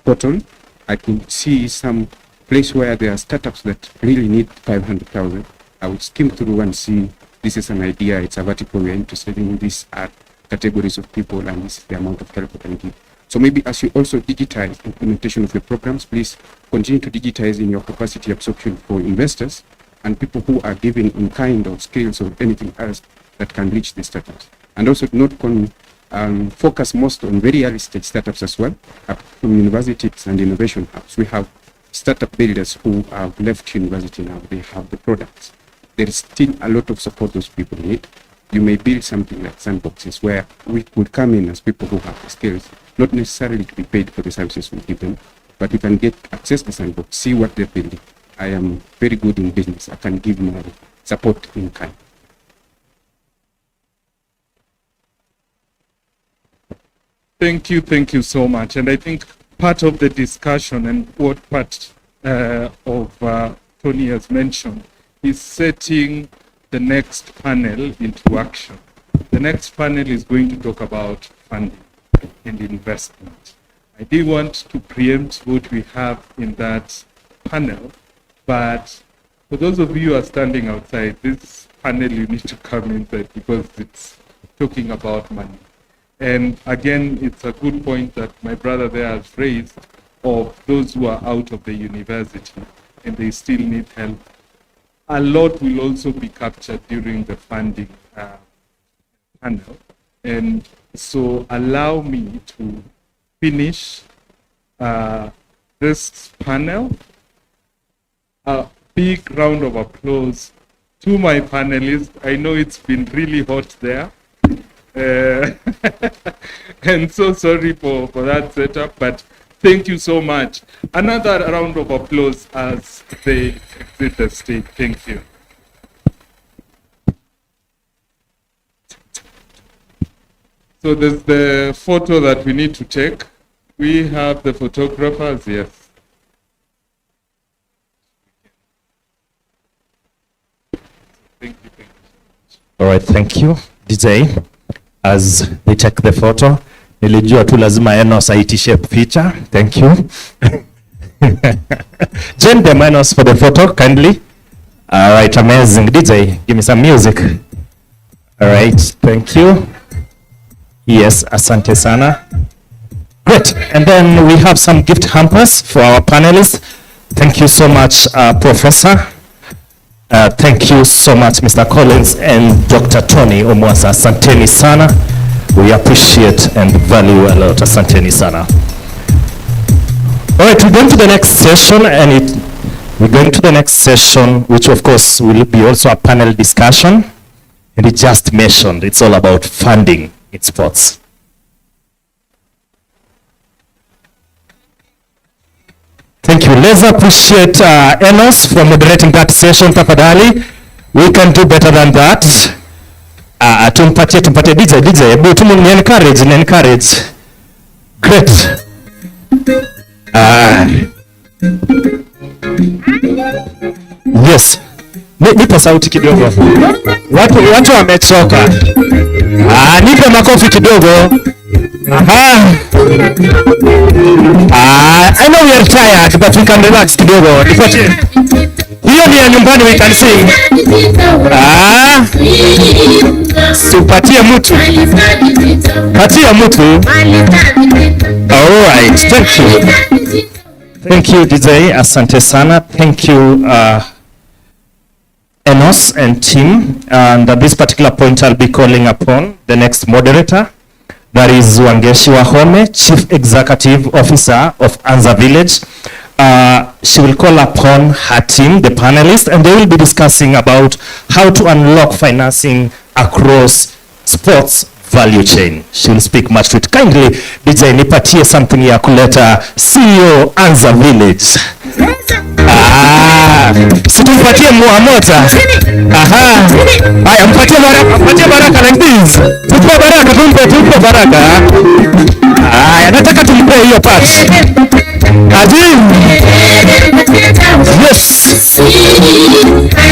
portal, I can see some place where there are startups that really need 500,000. I would skim through and see this is an idea, it's a vertical we're interested in, these are categories of people, and this is the amount of help we can give. So maybe as you also digitize implementation of your programs, please continue to digitize in your capacity absorption for investors and people who are giving in kind or skills or anything else that can reach the startups. And also not focus most on very early stage startups as well, from universities and innovation hubs. We have startup builders who have left university now, they have the products. There is still a lot of support those people need. You may build something like sandboxes where we could come in as people who have the skills, not necessarily to be paid for the services we give them, but we can get access to the sandbox, see what they're building. I am very good in business. I can give my support in kind. Thank you so much. And I think part of the discussion and what part of Tony has mentioned is setting the next panel into action. The next panel is going to talk about funding and investment. I did want to preempt what we have in that panel, but for those of you who are standing outside, this panel you need to come inside because it's talking about money. And again, it's a good point that my brother there has raised of those who are out of the university and they still need help. A lot will also be captured during the funding panel. And so allow me to finish this panel. A big round of applause to my panelists. I know it's been really hot there. And so sorry for that setup, but thank you so much. Another round of applause as they exit the stage. Thank you. So there's the photo that we need to take. We have the photographers, yes. Thank you. All right, thank you, DJ. as they take the photo. Nilijua tu lazima Enos aitishe picture. Thank you. Join the Enos for the photo, kindly. All right, amazing. DJ, give me some music. All right, thank you. Yes, asante sana. Great, and then we have some gift hampers for our panelists. Thank you so much, Professor. Thank you so much, Mr. Collins and Dr. Tony Omwasa. Asanteni sana. We appreciate and value a lot. Asanteni sana. All right, we're going to the next session, and we're going to the next session, which of course will be also a panel discussion. And it just mentioned, it's all about funding in sports. Thank you. Let's appreciate Enos for moderating that session, tafadhali. We can do better than that. Tumpatie DJ, hebu tumu encourage. Great. Yes. Nipe sauti kidogo. Watu wamechoka. Nipe makofi kidogo. I know we are tired, but we can relax kidogo. Nipatie. Hiyo ni ya nyumbani, we can sing. Sipatie mtu. Patia mtu. All right, thank you. Thank you, DJ. Asante sana. Thank you, Enos and team. And at this particular point, I'll be calling upon the next moderator. That is Wangeshi Wahome, Chief Executive Officer of Anza Village. She will call upon her team, the panelists, and they will be discussing about how to unlock financing across sports value chain. She will speak much to it. Kindly, DJ, nipatie something ya kuleta CEO Anza Village. Situmpatie muamota. Haya, mpatie baraka like this. Tupe baraka, tumpe baraka. Haya, nataka tumpe hiyo part. Ajim. Yes.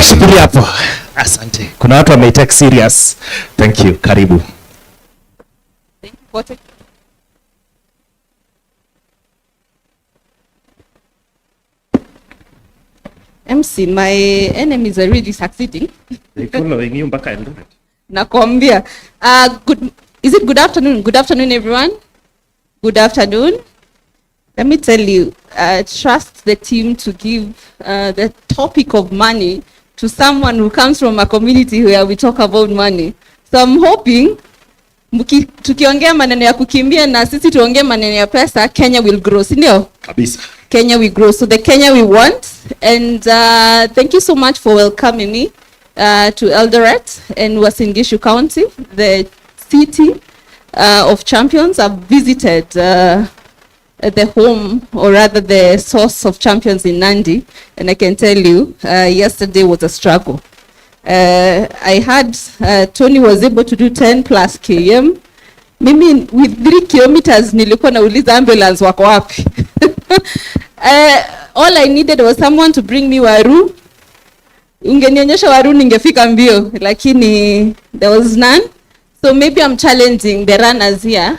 Shikilia hapo. Asante. Kuna watu wameitake serious. Thank you. Karibu. Thank you. MC, my enemies are really succeeding. They following you mpaka Eldoret. Nakwambia. Is it good afternoon? Good afternoon, everyone. Good afternoon. Let me tell you, trust the team to give the topic of money to someone who comes from a community where we talk about money. So I'm hoping tukiongea maneno ya kukimbia na sisi tuongee maneno ya pesa, Kenya will grow, si ndio? Kabisa. Kenya will grow. So the Kenya we want. And thank you so much for welcoming me to Eldoret and Uasin Gishu County, the city of champions. I've visited the home, or rather the source of champions in Nandi, and I can tell you, yesterday was a struggle. I had, Tony was able to do 10 plus km. Mimi with 3 kilometers nilikuwa nauliza ambulance wako wapi. All I needed was someone to bring me waru. Ungenionyesha waru ningefika mbio, lakini there was none. So maybe I'm challenging the runners here.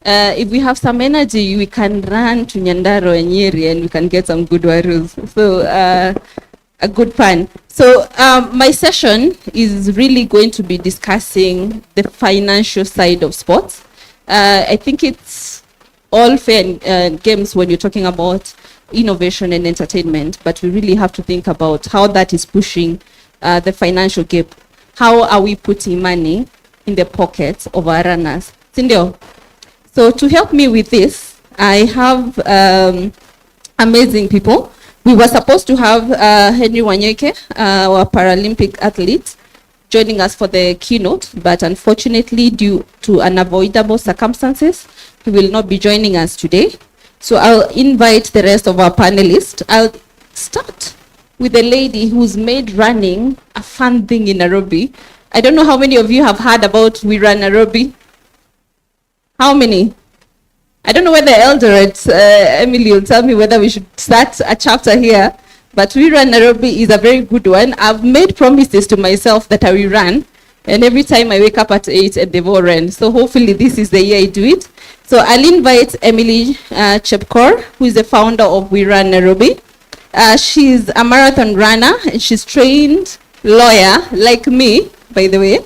If we have some energy, we can run to Nyandaro and Nyeri and we can get some good warus. So a good plan. So my session is really going to be discussing the financial side of sports. I think it's all fair games when you're talking about innovation and entertainment, but we really have to think about how that is pushing the financial gap. How are we putting money in the pockets of our runners? Sindio? So to help me with this, I have amazing people. We were supposed to have Henry Wanyeke, our Paralympic athlete, joining us for the keynote, but unfortunately, due to unavoidable circumstances, he will not be joining us today. So I'll invite the rest of our panelists. I'll start with a lady who's made running a fun thing in Nairobi. I don't know how many of you have heard about We Run Nairobi. How many? I don't know whether Eldoret, Emily will tell me whether we should start a chapter here, but We Run Nairobi is a very good one. I've made promises to myself that I will run, And every time I wake up at 8 and they've all run. So hopefully this is the year I do it. So I'll invite Emily Chepkor, who is the founder of We Run Nairobi. She's a marathon runner and she's trained lawyer like me, by the way,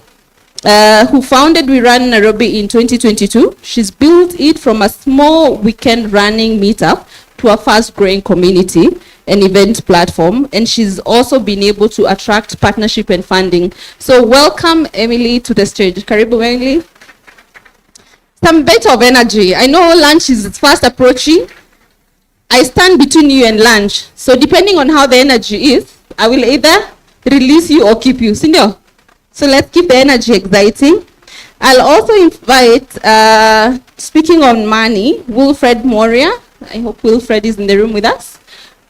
who founded We Run Nairobi in 2022. She's built it from a small weekend running meetup to a fast-growing community and event platform, and she's also been able to attract partnership and funding. So welcome Emily to the stage. Karibu Emily. Some bit of energy. I know lunch is fast approaching. I stand between you and lunch. So depending on how the energy is, I will either release you or keep you. Sindio? So let's keep the energy exciting. I'll also invite, speaking on money, Wilfred Moria. I hope Wilfred is in the room with us.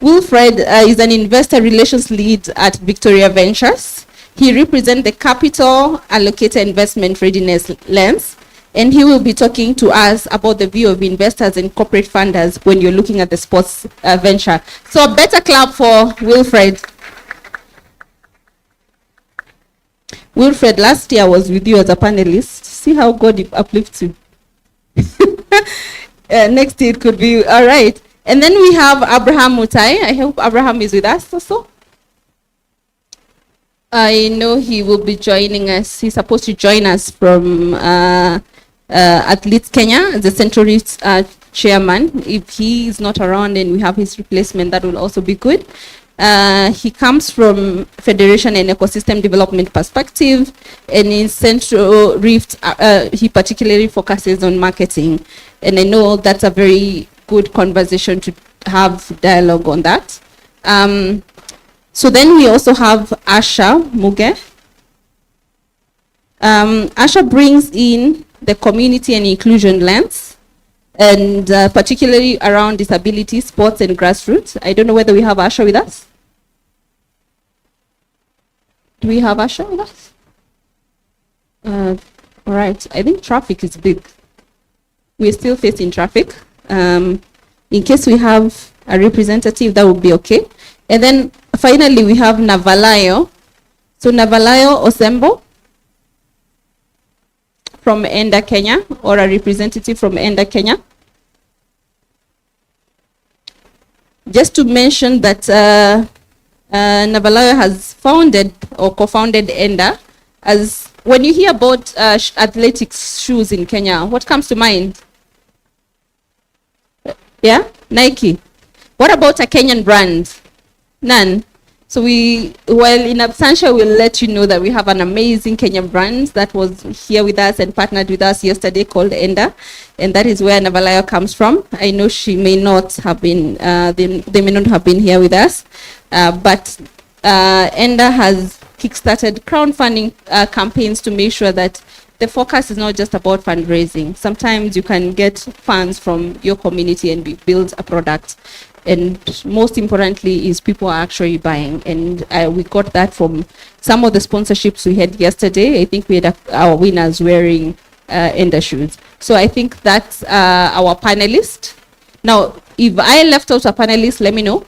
Wilfred is an investor relations lead at Victoria Ventures. He represents the capital allocator investment readiness lens, and he will be talking to us about the view of investors and corporate funders when you're looking at the sports venture. So a better clap for Wilfred. Wilfred, last year I was with you as a panelist. See how God uplifts you. Next year it could be all right. And then we have Abraham Mutai. I hope Abraham is with us also. I know he will be joining us. He's supposed to join us from Athletes Kenya, the Central Rift chairman. If he is not around and we have his replacement, that will also be good. He comes from Federation and Ecosystem Development perspective, and in Central Rift, he particularly focuses on marketing. And I know that's a very good conversation to have dialogue on that. So then we also have Asha Muge. Asha brings in the community and inclusion lens, and particularly around disability, sports, and grassroots. I don't know whether we have Asha with us. Do we have Asha with us? All right, I think traffic is big. We're still facing traffic. In case we have a representative, that would be okay. And then finally, we have Navalayo. So Navalayo Osembo from Enda, Kenya, or a representative from Enda, Kenya. Just to mention that Navalayo has founded or co-founded Enda. As when you hear about athletics shoes in Kenya, what comes to mind? Yeah, Nike. What about a Kenyan brand? None. So well, in absentia, we'll let you know that we have an amazing Kenyan brand that was here with us and partnered with us yesterday called Enda, and that is where Navalayo comes from. I know she may not have been, they may not have been here with us, but Enda has kickstarted crowdfunding campaigns to make sure that the focus is not just about fundraising. Sometimes you can get funds from your community and build a product. And most importantly is people are actually buying. And we got that from some of the sponsorships we had yesterday. I think we had our winners wearing Enda shoes. So I think that's our panelist. Now, if I left out a panelist, let me know.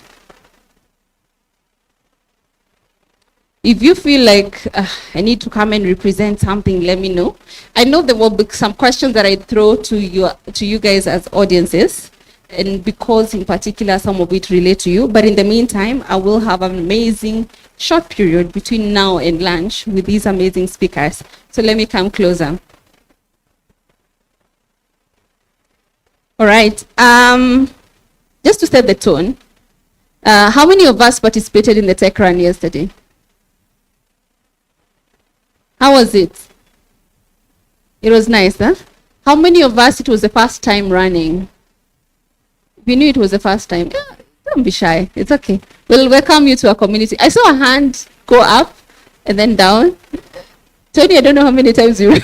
If you feel like I need to come and represent something, let me know. I know there will be some questions that I throw to you guys as audiences, and because in particular some of it relate to you. But in the meantime, I will have an amazing short period between now and lunch with these amazing speakers. So let me come closer. All right. Just to set the tone, how many of us participated in the TechRun yesterday? How was it? It was nice, huh? How many of us it was the first time running? We knew it was the first time. Yeah, don't be shy. It's okay. We'll welcome you to our community. I saw a hand go up and then down. Tony, I don't know how many times you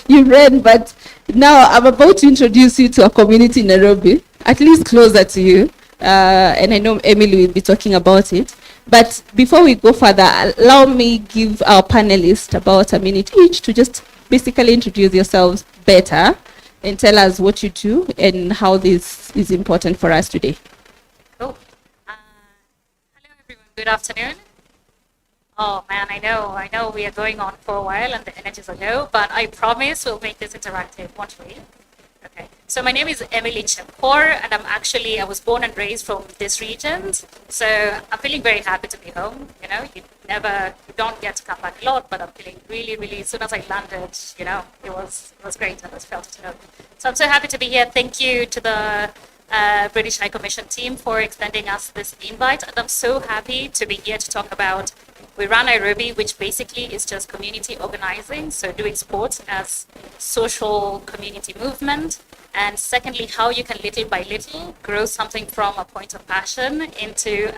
you ran, but now I'm about to introduce you to a community in Nairobi, at least closer to you. And I know Emily will be talking about it. But before we go further, allow me give our panelists about a minute each to just basically introduce yourselves better and tell us what you do and how this is important for us today. Cool. Hello, everyone. Good afternoon. Oh man, I know we are going on for a while and the energies are low, but I promise we'll make this interactive, won't we? Okay. So my name is Emily Chepkor, and I was born and raised from this region. So I'm feeling very happy to be home. You know, you don't get to come back a lot, but I'm feeling really, as soon as I landed, you know, it was great. I was felt at home. So I'm so happy to be here. Thank you to the British High Commission team for extending us this invite. And I'm so happy to be here to talk about We Run Nairobi, which basically is just community organizing, so doing sports as social community movement. And secondly, how you can little by little grow something from a point of passion into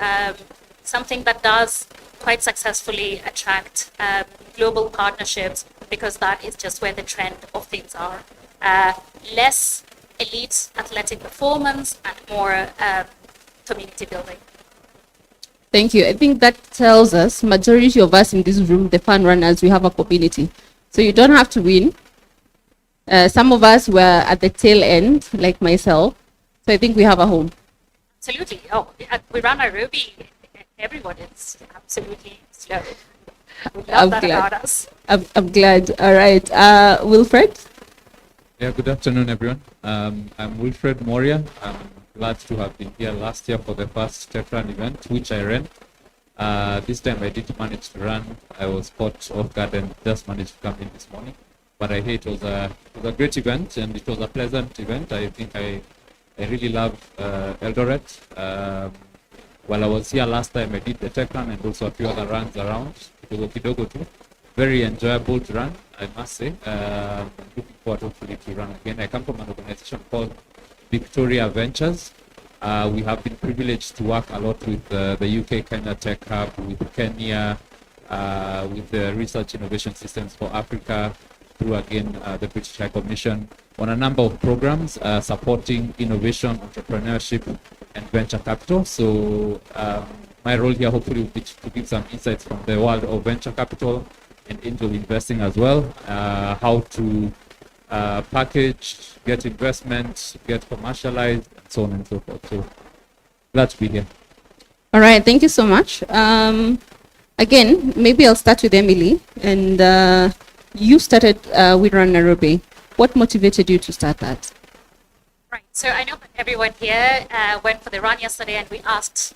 something that does quite successfully attract global partnerships, because that is just where the trend of things are. Less elite athletic performance and more community building. Thank you. I think that tells us, majority of us in this room, the fun runners, we have a community. So you don't have to win. Some of us were at the tail end, like myself. So I think we have a home. Absolutely. Oh, We Run Nairobi, everyone is absolutely slow. We love that about us. I'm glad. All right. Wilfred? Yeah, good afternoon, everyone. I'm Wilfred Moria. I'm glad to have been here last year for the first TechRun event, which I ran. This time I didn't manage to run. I was caught off guard and just managed to come in this morning. But I hear it was a great event, and it was a pleasant event. I think I really love Eldoret. While I was here last time, I did the TechRun and also a few other runs around. Kidogo too. Very enjoyable to run, I must say. Looking forward hopefully to run again. I come from an organization called Victoria Ventures. We have been privileged to work a lot with the UK Kenya Tech Hub, with Kenya, with the Research Innovation Systems for Africa, through again the British High Commission, on a number of programs supporting innovation, entrepreneurship, and venture capital. So my role here hopefully will be to give some insights from the world of venture capital and angel investing as well, how to package, get investment, get commercialized, and so on and so forth. So glad to be here. All right, thank you so much. Again, maybe I'll start with Emily. And you started We Run Nairobi. What motivated you to start that? Right, so I know that everyone here went for the run yesterday, and we asked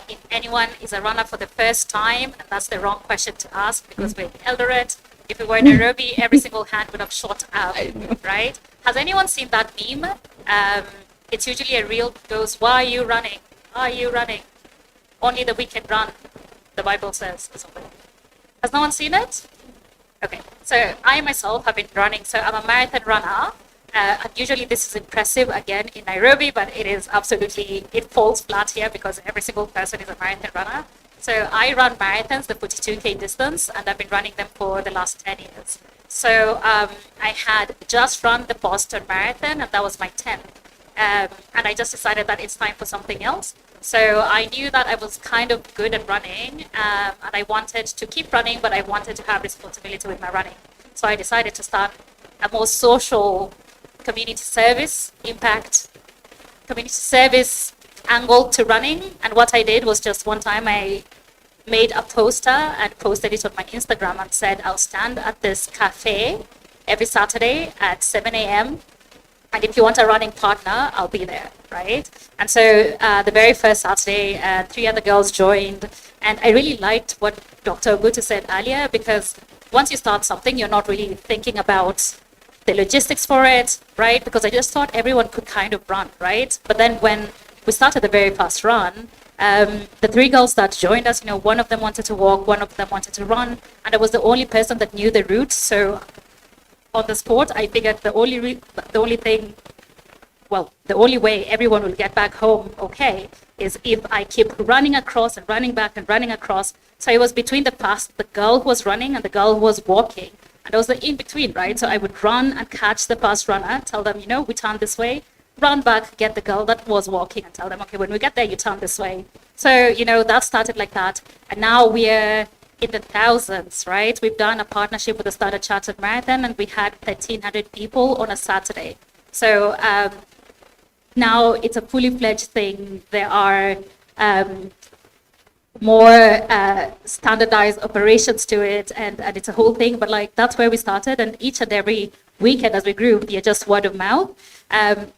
if anyone is a runner for the first time, and that's the wrong question to ask, because we're in Eldoret. If we were in Nairobi, every single hand would have shot up, right? Has anyone seen that meme? It's usually a reel that goes, "Why are you running? Why are you running? Only the wicked run," the Bible says, or something. Has no one seen it? Okay, so I myself have been running, so I'm a marathon runner. And usually this is impressive again in Nairobi, but it falls flat here because every single person is a marathon runner. So I run marathons, the 42K distance, and I've been running them for the last 10 years. So I had just run the Boston Marathon, and that was my 10th. And I just decided that it's time for something else. So I knew that I was kind of good at running, and I wanted to keep running, but I wanted to have responsibility with my running. So I decided to start a more social community service angle to running. And what I did was, just one time I made a poster and posted it on my Instagram and said, I'll stand at this cafe every Saturday at 7 a.m. And if you want a running partner, I'll be there, right? And so the very first Saturday, 3 other girls joined. And I really liked what Dr. Ogutu said earlier, because once you start something, you're not really thinking about the logistics for it, right? Because I just thought everyone could kind of run, right? But then when we started the very first run, the 3 girls that joined us, one of them wanted to walk, one of them wanted to run, and I was the only person that knew the route. So on the spot, I figured the only way everyone will get back home okay is if I keep running across and running back and running across. So it was between the girl who was running and the girl who was walking. And I was the in between, right? So I would run and catch the fast runner, tell them, we turn this way, run back, get the girl that was walking and tell them, okay, when we get there, you turn this way. So, that started like that. And now we're in the thousands, right? We've done a partnership with the Standard Chartered Marathon, and we had 1,300 people on a Saturday. So now it's a fully fledged thing. There are more standardized operations to it, and it's a whole thing. But like that's where we started, and each and every weekend as we grew, via just word of mouth.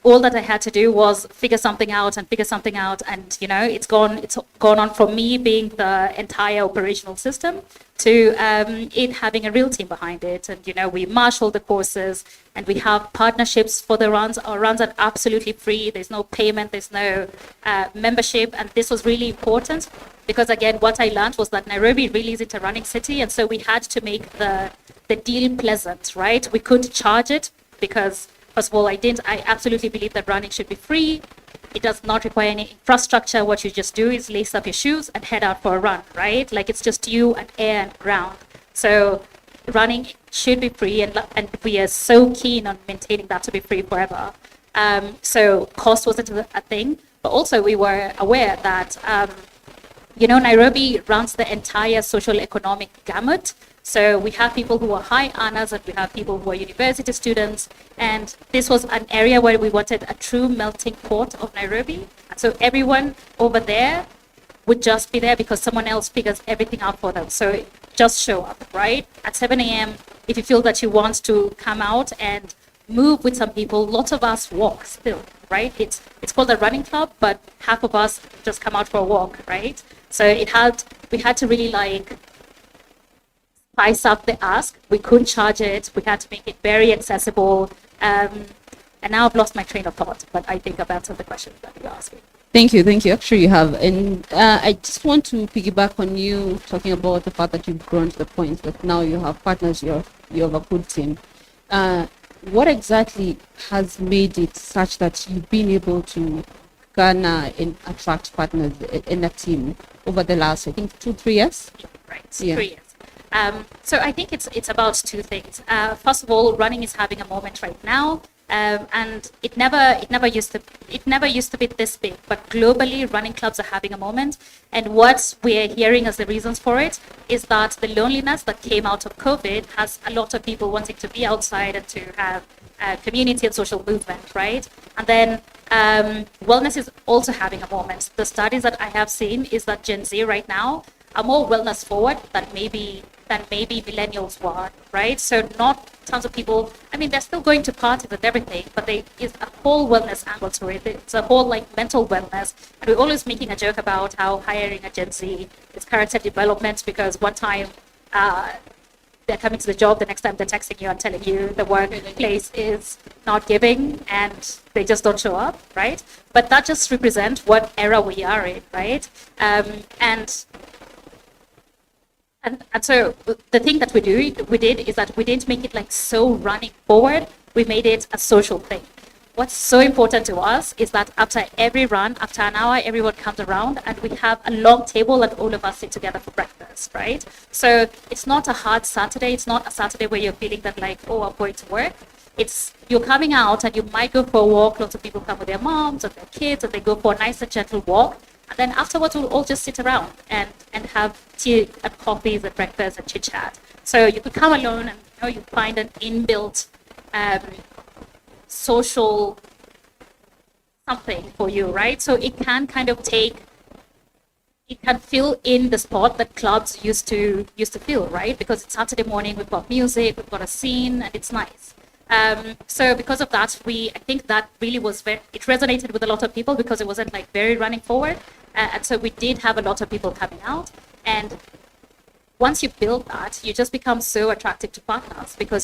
All that I had to do was figure something out, and it's gone on from me being the entire operational system to it having a real team behind it. And we marshal the courses, and we have partnerships for the runs. Our runs are absolutely free. There's no payment, there's no membership, and this was really important because again, what I learned was that Nairobi really isn't a running city, and so we had to make the deal pleasant, right? We couldn't charge it because, first of all, I absolutely believe that running should be free. It does not require any infrastructure. What you just do is lace up your shoes and head out for a run, right? Like it's just you and air and ground. So running should be free, and we are so keen on maintaining that to be free forever. So cost wasn't a thing, but also we were aware that, Nairobi runs the entire social economic gamut. So we have people who are high earners, and we have people who are university students. And this was an area where we wanted a true melting pot of Nairobi. And so everyone over there would just be there because someone else figures everything out for them. So just show up, right? At 7 a.m., if you feel that you want to come out and move with some people, lots of us walk still, right? It's called a running club, but half of us just come out for a walk, right? So we had to really spice up the ask. We couldn't charge it. We had to make it very accessible. And now I've lost my train of thought, but I think I've answered the question that you asked me. Thank you. Actually, you have. And I just want to piggyback on you talking about the fact that you've grown to the point that now you have partners, you have a good team. What exactly has made it such that you've been able to garner and attract partners in a team over the last, I think, 2-3 years? Right, 3 years. So I think it's about two things. First of all, running is having a moment right now, and it never used to be this big. But globally, running clubs are having a moment, and what we're hearing as the reasons for it is that the loneliness that came out of COVID has a lot of people wanting to be outside and to have community and social movement, right? And then wellness is also having a moment. The studies that I have seen is that Gen Z right now are more wellness forward than maybe millennials were, right? So not tons of people, they're still going to parties and everything, but there is a whole wellness angle to it. It's a whole mental wellness. And we're always making a joke about how hiring a Gen Z is character development, because one time they're coming to the job, the next time they're texting you and telling you the workplace is not giving and they just don't show up, right? But that just represents what era we are in, right? And so the thing that we did is that we didn't make it so running forward. We made it a social thing. What's so important to us is that after every run, after an hour, everyone comes around and we have a long table and all of us sit together for breakfast, right? So it's not a hard Saturday. It's not a Saturday where you're feeling that I'm going to work. It's you're coming out and you might go for a walk. Lots of people come with their moms or their kids, and they go for a nice and gentle walk. And then afterwards, we'll all just sit around and have tea and coffees and breakfast and chit chat. So you could come alone and you find an inbuilt social something for you, right? So it can it can fill in the spot that clubs used to fill, right? Because it's Saturday morning, we've got music, we've got a scene, and it's nice. So because of that, I think that really it resonated with a lot of people because it wasn't very running forward. And so we did have a lot of people coming out. And once you build that, you just become so attractive to partners because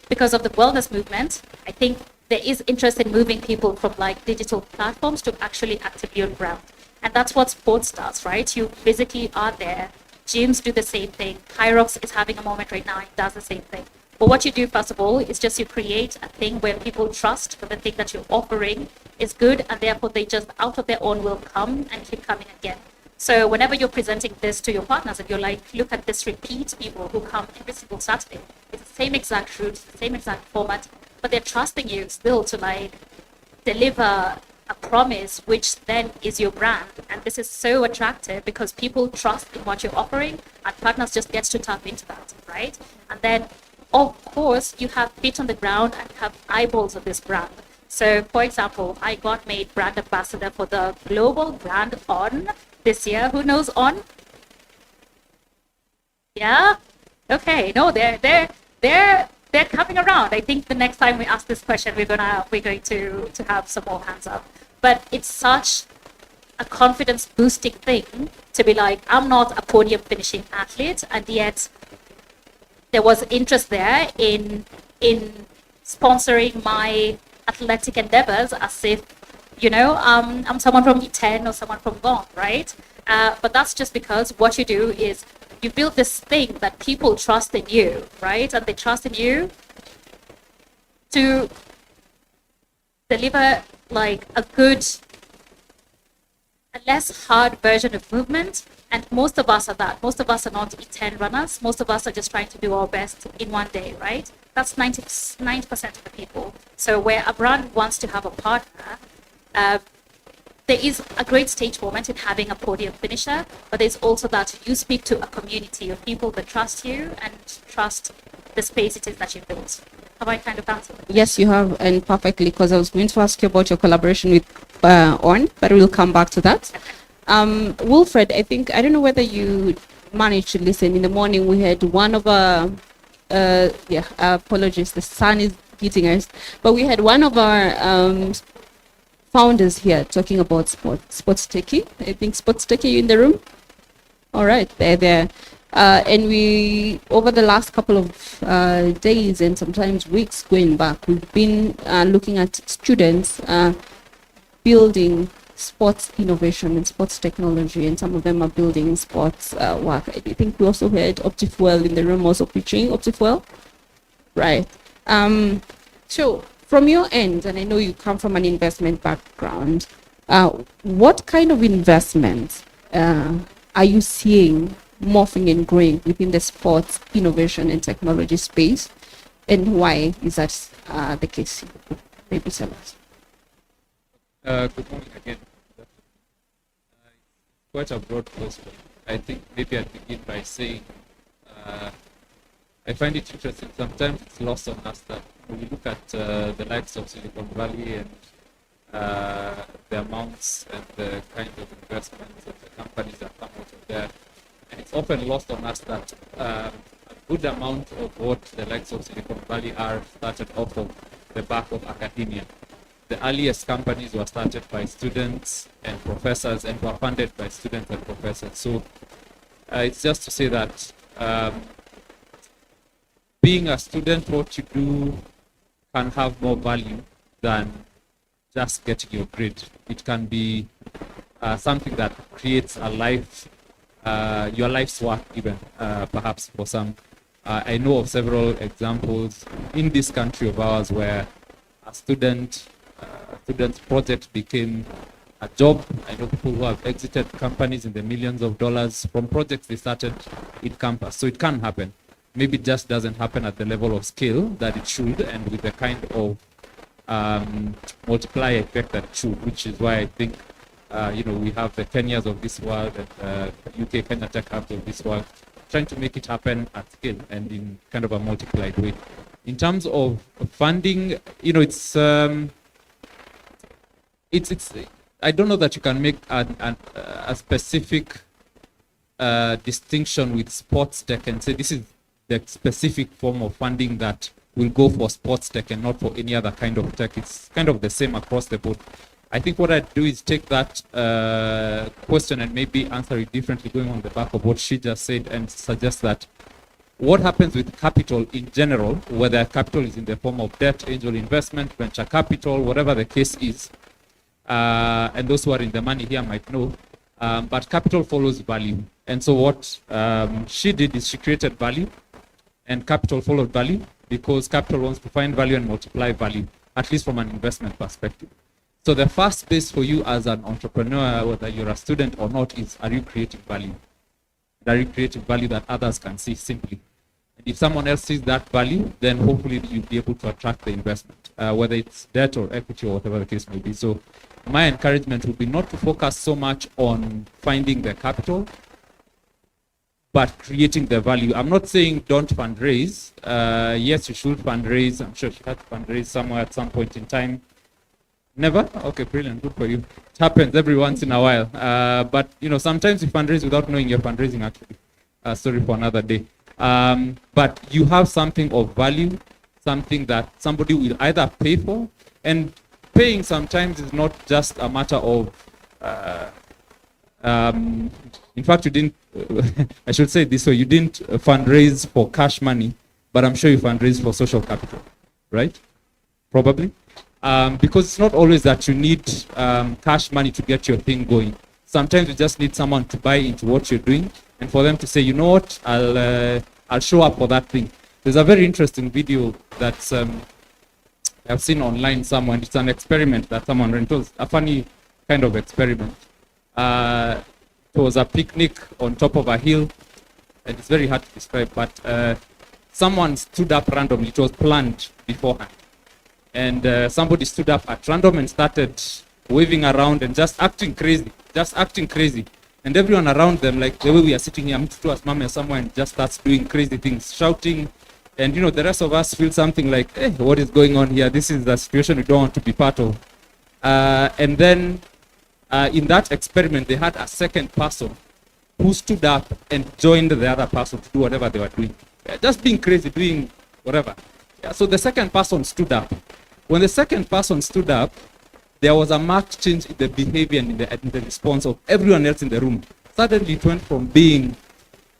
because of the wellness movement, I think there is interest in moving people from digital platforms to actually actively on ground. And that's what sports does, right? You physically are there. Gyms do the same thing. Hyrox is having a moment right now. It does the same thing. But what you do, first of all, is just you create a thing where people trust that the thing that you're offering is good, and therefore they just out of their own will come and keep coming again. So whenever you're presenting this to your partners and you're look at this repeat people who come every single Saturday, it's the same exact route, the same exact format, but they're trusting you still to deliver a promise, which then is your brand. And this is so attractive because people trust in what you're offering, and partners just get to tap into that, right? And then, of course, you have feet on the ground and have eyeballs of this brand. So, for example, I got made brand ambassador for the global brand On this year. Who knows On? Yeah. Okay. No, they're coming around. I think the next time we ask this question, we're going to have some more hands up. But it's such a confidence boosting thing to be like, I'm not a podium finishing athlete, and yet there was interest there in sponsoring my athletic endeavors as if, I'm someone from E10 or someone from GON, right? But that's just because what you do is you build this thing that people trust in you, right? And they trust in you to deliver like a less hard version of movement. And most of us are that. Most of us are not E10 runners. Most of us are just trying to do our best in one day, right? That's 90% of the people. So where a brand wants to have a partner, there is a great stage moment in having a podium finisher, but there's also that you speak to a community of people that trust you and trust the space it is that you built. Have I kind of answered? Yes, you have, and perfectly, because I was going to ask you about your collaboration with On, but we'll come back to that. Wilfred, I don't know whether you managed to listen. In the morning, we had one of our, apologies, the sun is hitting us, but we had one of our founders here talking about sports techie. I think sports techie, you in the room? All right, they're there. And we, over the last couple of days and sometimes weeks going back, we've been looking at students building sports innovation and sports technology, and some of them are building sports work. I think we also had Optifuel in the room also pitching Optifuel. Right. So from your end, and I know you come from an investment background, what kind of investments are you seeing morphing and growing within the sports innovation and technology space, and why is that the case? Maybe tell us. Good morning again. Quite a broad question. I think maybe I'd begin by saying I find it interesting. Sometimes it's lost on us that when we look at the likes of Silicon Valley and the amounts and the kind of investments of the companies that come out of there, and it's often lost on us that a good amount of what the likes of Silicon Valley are started off of the back of academia. The earliest companies were started by students and professors and were funded by students and professors. So it's just to say that being a student, what you do can have more value than just getting your grade. It can be something that creates a life, your life's work even, perhaps for some. I know of several examples in this country of ours where a student's project became a job. I know people who have exited companies in the millions of dollars from projects they started in campus. So it can happen. Maybe it just doesn't happen at the level of scale that it should, and with the kind of multiplier effect that it should, which is why I think we have the Kenyas of this world and UK Kenya Tech Hubs of this world trying to make it happen at scale and in kind of a multiplied way. In terms of funding, it's I don't know that you can make a specific distinction with sports tech and say this is the specific form of funding that will go for sports tech and not for any other kind of tech. It's kind of the same across the board. I think what I'd do is take that question and maybe answer it differently, going on the back of what she just said, and suggest that what happens with capital in general, whether capital is in the form of debt, angel investment, venture capital, whatever the case is, and those who are in the money here might know, but capital follows value. And so what she did is she created value, and capital followed value, because capital wants to find value and multiply value, at least from an investment perspective. So the first space for you as an entrepreneur, whether you're a student or not, is, are you creating value? Are you creating value that others can see simply? And if someone else sees that value, then hopefully you'll be able to attract the investment, whether it's debt or equity or whatever the case may be. So my encouragement would be not to focus so much on finding the capital, but creating the value. I'm not saying don't fundraise. Yes, you should fundraise. I'm sure you had to fundraise somewhere at some point in time. Never? Okay, brilliant. Good for you. It happens every once in a while. But sometimes you fundraise without knowing you're fundraising. Actually, sorry for another day. But you have something of value, something that somebody will either pay for, and paying sometimes is not just a matter of. In fact, you didn't. I should say it this way: you didn't fundraise for cash money, but I'm sure you fundraise for social capital, right? Probably. Because it's not always that you need cash money to get your thing going. Sometimes you just need someone to buy into what you're doing, and for them to say, you know what, I'll show up for that thing. There's a very interesting video that's I've seen online somewhere. It's an experiment that someone ran. It was a funny kind of experiment. It was a picnic on top of a hill, and it's very hard to describe, but someone stood up randomly. It was planned beforehand. And somebody stood up at random and started waving around and just acting crazy. And everyone around them, like the way we are sitting here, to us, mama somewhere, and just starts doing crazy things, shouting. And the rest of us feel something like, hey, what is going on here? This is a situation we don't want to be part of. And then in that experiment, they had a second person who stood up and joined the other person to do whatever they were doing. Just being crazy, doing whatever. So the second person stood up. When the second person stood up, there was a marked change in the behavior and in the response of everyone else in the room. Suddenly it went from being,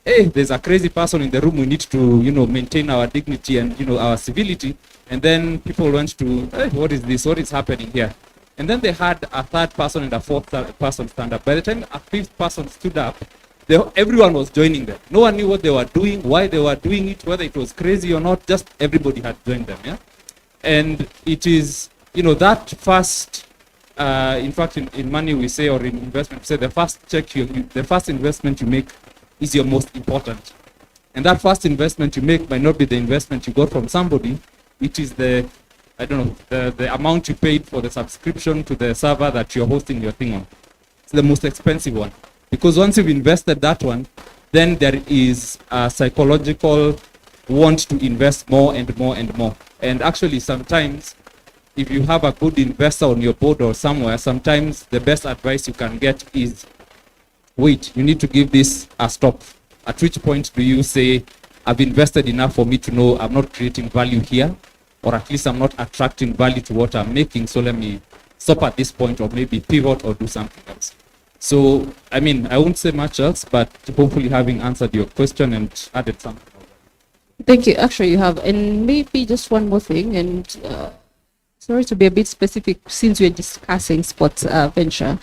hey, there's a crazy person in the room, we need to, maintain our dignity and, our civility. And then people went to, hey, what is this? What is happening here? And then they had a third person and a fourth person stand up. By the time a fifth person stood up, everyone was joining them. No one knew what they were doing, why they were doing it, whether it was crazy or not, just everybody had joined them, yeah? And it is, that first, in fact, in money we say, or in investment, we say the first the first investment you make is your most important. And that first investment you make might not be the investment you got from somebody. It is the amount you paid for the subscription to the server that you're hosting your thing on. It's the most expensive one. Because once you've invested that one, then there is a psychological want to invest more and more and more. And actually, sometimes, if you have a good investor on your board or somewhere, sometimes the best advice you can get is, wait, you need to give this a stop. At which point do you say, I've invested enough for me to know I'm not creating value here, or at least I'm not attracting value to what I'm making, so let me stop at this point, or maybe pivot or do something else. So, I won't say much else, but hopefully having answered your question and added something. Thank you. Actually, you have. And maybe just one more thing, and sorry to be a bit specific since we're discussing sports venture.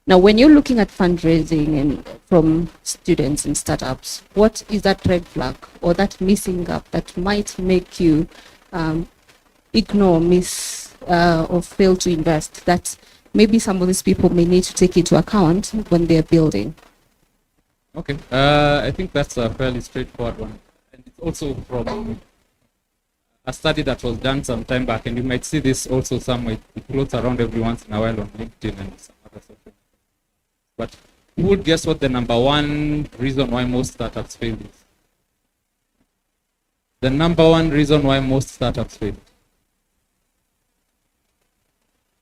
Now, when you're looking at fundraising and from students and startups, what is that red flag or that missing gap that might make you ignore, miss, or fail to invest, that maybe some of these people may need to take into account when they're building? Okay, I think that's a fairly straightforward one. And it's also from a study that was done some time back, and you might see this also somewhere. It floats around every once in a while on LinkedIn and some other social. But who would guess what the number one reason why most startups fail is? The number one reason why most startups fail.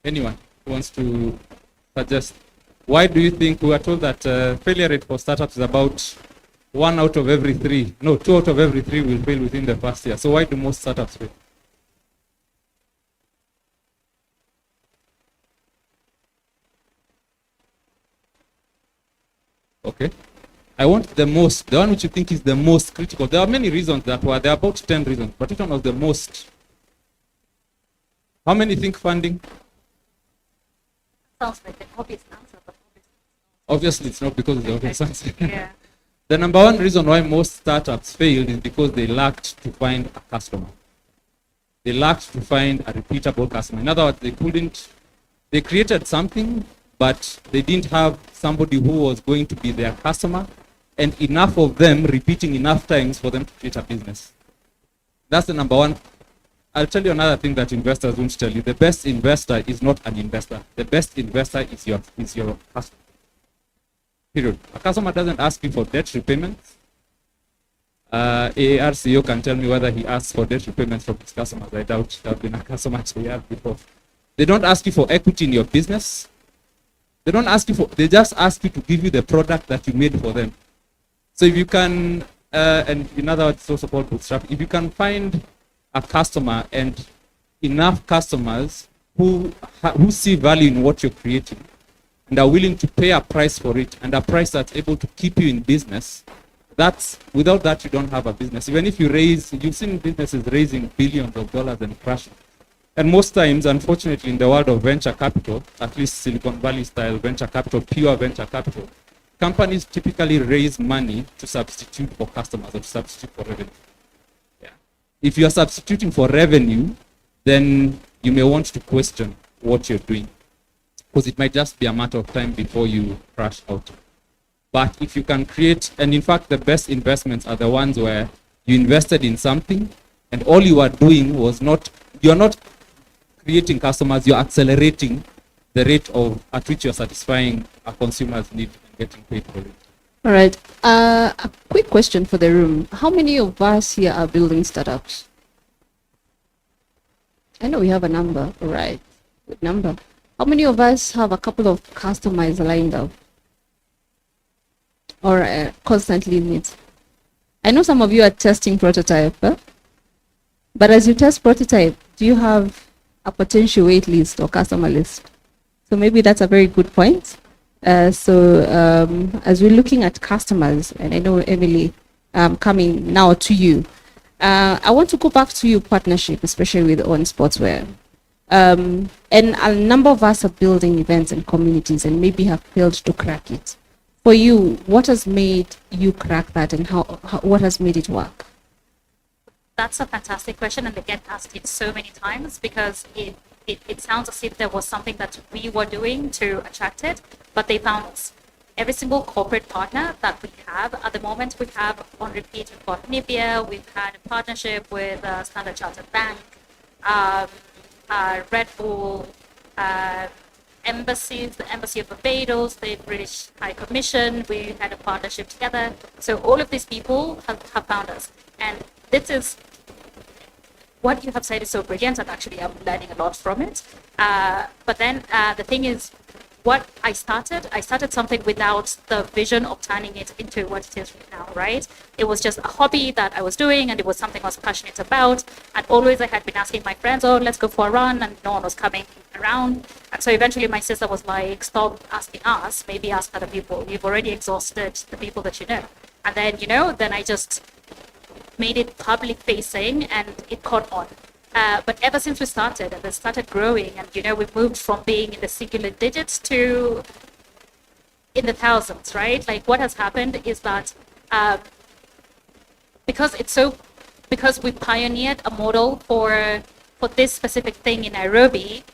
Anyone who wants to suggest? Why do you think we are told that failure rate for startups is about 1 out of every 3? No, 2 out of every 3 will fail within the first year. So why do most startups fail? Okay. I want the one which you think is the most critical. There are many reasons there are about 10 reasons, but which one was the most? How many think funding? Sounds like the obvious answer, but obviously it's not because of the obvious answer. Yeah. The number one reason why most startups failed is because they lacked to find a customer. They lacked to find a repeatable customer. In other words, they created something, but they didn't have somebody who was going to be their customer and enough of them repeating enough times for them to create a business. That's the number one. I'll tell you another thing that investors won't tell you. The best investor is not an investor. The best investor is your customer. Period. A customer doesn't ask you for debt repayments. AAR CEO can tell me whether he asks for debt repayments from his customers. I doubt there have been a customer he had before. They don't ask you for equity in your business. They don't ask you for, they just ask you to give you the product that you made for them. So if you can, and in other words, it's also called bootstrap, if you can find a customer and enough customers who see value in what you're creating and are willing to pay a price for it, and a price that's able to keep you in business, without that you don't have a business. Even if you've seen businesses raising billions of dollars and crashing. And most times, unfortunately, in the world of venture capital, at least Silicon Valley style venture capital, pure venture capital, companies typically raise money to substitute for customers or to substitute for revenue. Yeah. If you are substituting for revenue, then you may want to question what you're doing, because it might just be a matter of time before you crash out. But if you can create, and in fact, the best investments are the ones where you invested in something and all you are doing was you're not creating customers, you're accelerating the rate at which you're satisfying a consumer's need and getting paid for it. All right. A quick question for the room. How many of us here are building startups? I know we have a number. All right. Good number. How many of us have a couple of customers lined up? Or constantly meet? I know some of you are testing prototype, but as you test prototype, do you have a potential wait list or customer list? So maybe that's a very good point. As we're looking at customers, and I know Emily, coming now to you, I want to go back to your partnership, especially with On Sportswear. And a number of us are building events and communities and maybe have failed to crack it. For you, what has made you crack that, and what has made it work? That's a fantastic question, and they get asked it so many times because it sounds as if there was something that we were doing to attract it, but they found us. Every single corporate partner that we have at the moment, we have on repeat. We've got Nivea, we've had a partnership with Standard Chartered Bank, Red Bull, embassies, the Embassy of Barbados, the British High Commission, we had a partnership together. So all of these people have found us. And this is, what you have said is so brilliant, and actually I'm learning a lot from it. But then the thing is, what I started something without the vision of turning it into what it is right now, right? It was just a hobby that I was doing, and it was something I was passionate about. And always I had been asking my friends, oh, let's go for a run, and no one was coming around. And so eventually my sister was like, stop asking us, maybe ask other people. You've already exhausted the people that you know. And then, then I just made it public facing, and it caught on. But ever since we started, and it started growing, and we moved from being in the singular digits to in the thousands, right? Like what has happened is that because we pioneered a model for this specific thing in Nairobi,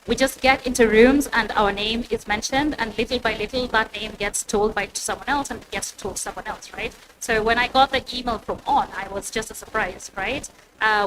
we just get into rooms and our name is mentioned, and little by little that name gets told to someone else and gets told to someone else, right? So when I got the email from On, I was just a surprise, right?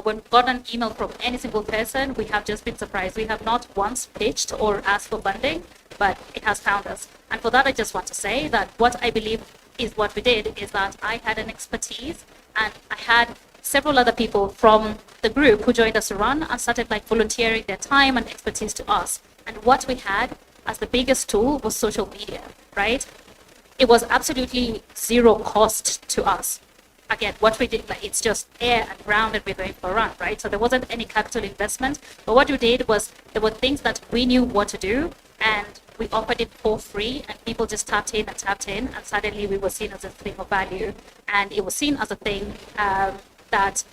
When we got an email from any single person, we have just been surprised. We have not once pitched or asked for funding, but it has found us. And for that, I just want to say that what I believe is what we did is that I had an expertise, and I had several other people from the group who joined us to run and started volunteering their time and expertise to us. And what we had as the biggest tool was social media, right? It was absolutely zero cost to us. Again, what we did, it's just air and ground and we're going for a run, right? So there wasn't any capital investment, but what we did was there were things that we knew what to do, and we offered it for free, and people just tapped in, and suddenly we were seen as a thing of value, and it was seen as a thing that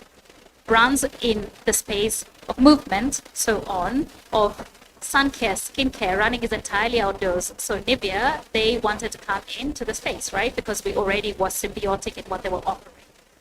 brands in the space of movement, so on, of sun care, skincare, running is entirely outdoors. So Nivea, they wanted to come into the space, right? Because we already was symbiotic in what they were offering.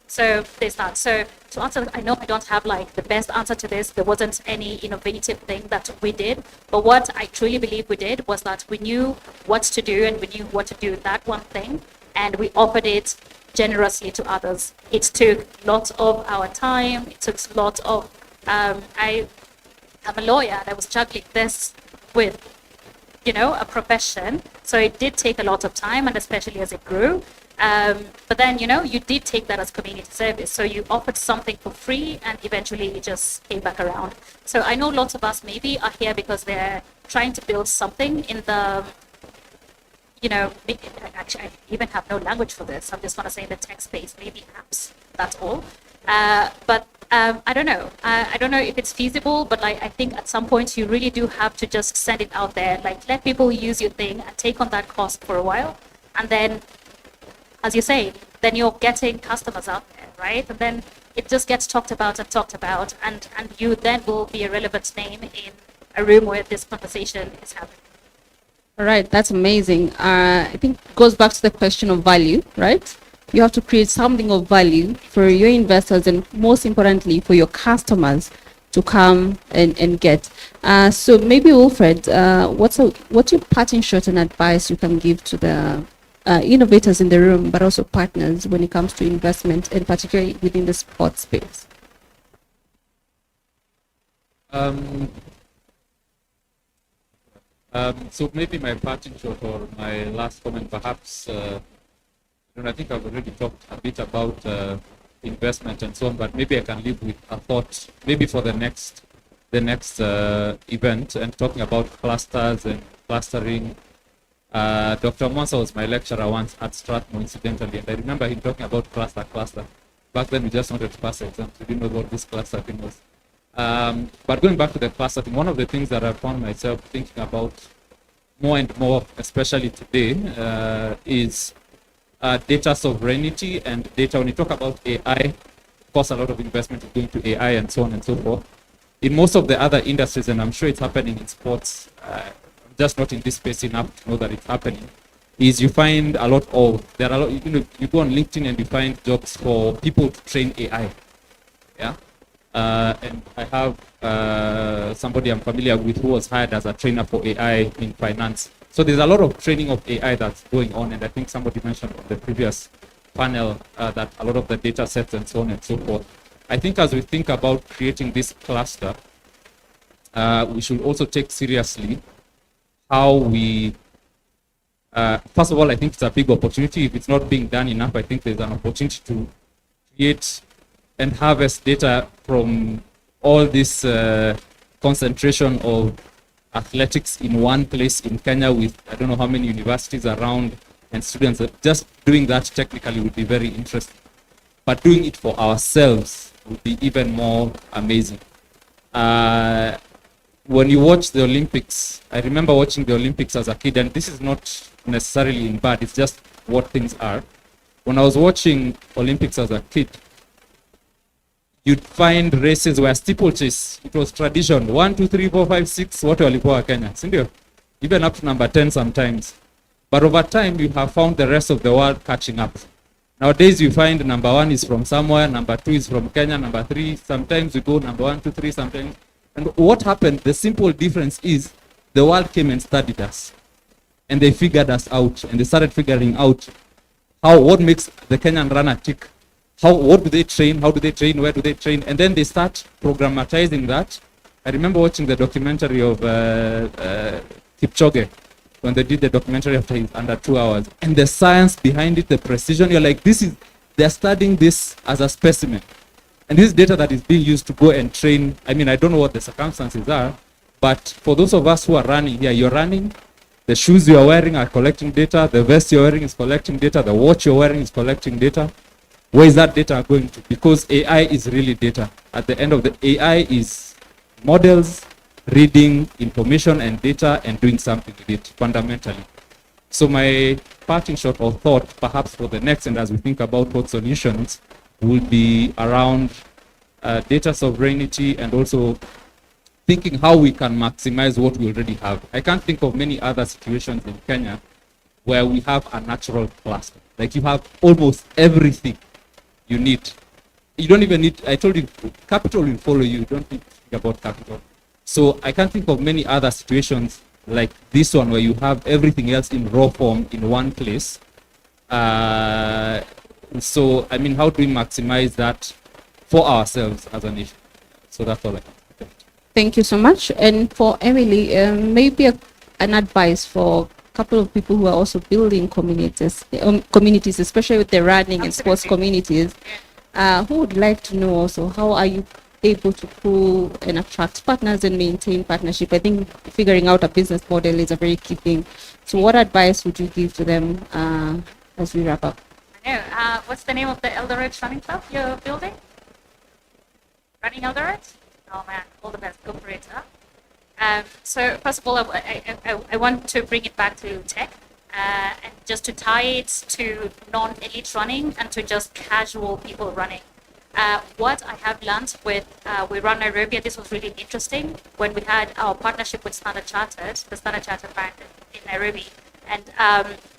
So they start. So to answer, I know I don't have the best answer to this. There wasn't any innovative thing that we did, but what I truly believe we did was that we knew what to do, and we knew what to do with that one thing, and we offered it generously to others. It took lots of our time. It took lots of, I'm a lawyer, and I was juggling this with, a profession. So it did take a lot of time, and especially as it grew. But then, you know, you did take that as community service. So you offered something for free and eventually it just came back around. So I know lots of us maybe are here because they're trying to build something in the, you know, actually I even have no language for this. I'm just going to say in the tech space, maybe apps, that's all. But I don't know. I don't know if it's feasible, but like, I think at some point you really do have to just send it out there. Like, let people use your thing and take on that cost for a while. And then, as you say, then you're getting customers out there, right? And then it just gets talked about, and you then will be a relevant name in a room where this conversation is happening. All right, that's amazing. I think it goes back to the question of value, right? You have to create something of value for your investors and most importantly for your customers to come and get. So maybe Wilfred, what's your parting shot and advice you can give to the innovators in the room, but also partners when it comes to investment and particularly within the sports space? So maybe my parting shot or my last comment, perhaps, I think I've already talked a bit about investment and so on, but maybe I can leave with a thought, maybe for the next event, and talking about clusters and clustering. Dr. Mwansa was my lecturer once at Strathmore, incidentally, and I remember him talking about cluster. Back then, we just wanted to pass exams. We didn't know what this cluster thing was. But going back to the cluster thing, one of the things that I found myself thinking about more and more, especially today, is data sovereignty and data. When you talk about AI, of course, a lot of investment is going to AI and so on and so forth. In most of the other industries, and I'm sure it's happening in sports, just not in this space enough to know that it's happening, is you find a lot of, there are a lot, you go on LinkedIn and you find jobs for people to train AI. Yeah. And I have somebody I'm familiar with who was hired as a trainer for AI in finance. So there's a lot of training of AI that's going on, and I think somebody mentioned on the previous panel that a lot of the data sets and so on and so forth. I think as we think about creating this cluster, we should also take seriously how we, first of all, I think it's a big opportunity. If it's not being done enough, I think there's an opportunity to create and harvest data from all this concentration of athletics in one place in Kenya with I don't know how many universities around and students. Just doing that technically would be very interesting. But doing it for ourselves would be even more amazing. When you watch the Olympics, I remember watching the Olympics as a kid, and this is not necessarily in bad, it's just what things are. When I was watching Olympics as a kid, you'd find races where steeplechase, it was tradition. 1, 2, 3, 4, 5, 6, what walikuwa Kenya, sindio? Even up to number 10 sometimes. But over time, you have found the rest of the world catching up. Nowadays, you find number 1 is from somewhere, number 2 is from Kenya, number 3, sometimes we go number 1, 2, 3, sometimes. And what happened, the simple difference is the world came and studied us. And they figured us out, and they started figuring out what makes the Kenyan runner tick. What do they train? How do they train? Where do they train? And then they start programmatizing that. I remember watching the documentary of Kipchoge when they did the documentary after his under 2 hours. And the science behind it, the precision, you're like, they're studying this as a specimen. And this data that is being used to go and train, I mean, I don't know what the circumstances are, but for those of us who are running here, you're running, the shoes you're wearing are collecting data, the vest you're wearing is collecting data, the watch you're wearing is collecting data. Where is that data going to? Because AI is really data. At the end of the AI is models reading information and data and doing something with it fundamentally. So my parting shot or thought perhaps for the next, and as we think about what solutions, will be around data sovereignty and also thinking how we can maximize what we already have. I can't think of many other situations in Kenya where we have a natural cluster. Like you have almost everything you need. You don't even need, I told you, capital will follow you. You don't need to think about capital. So I can't think of many other situations like this one where you have everything else in raw form in one place. So, I mean, how do we maximize that for ourselves as a nation? So that's all I can. Thank you so much. And for Emily, maybe an advice for couple of people who are also building communities, especially with the running and sports communities, who would like to know also how are you able to pull and attract partners and maintain partnership? I think figuring out a business model is a very key thing. So what advice would you give to them as we wrap up? I know. What's the name of the Eldoret running club you're building? Running Eldoret? Oh man, all the best. Go for it. Huh? So first of all, I want to bring it back to tech and just to tie it to non-elite running and to just casual people running. What I have learned with We Run Nairobi, this was really interesting when we had our partnership with Standard Chartered, the Standard Chartered Bank in Nairobi, and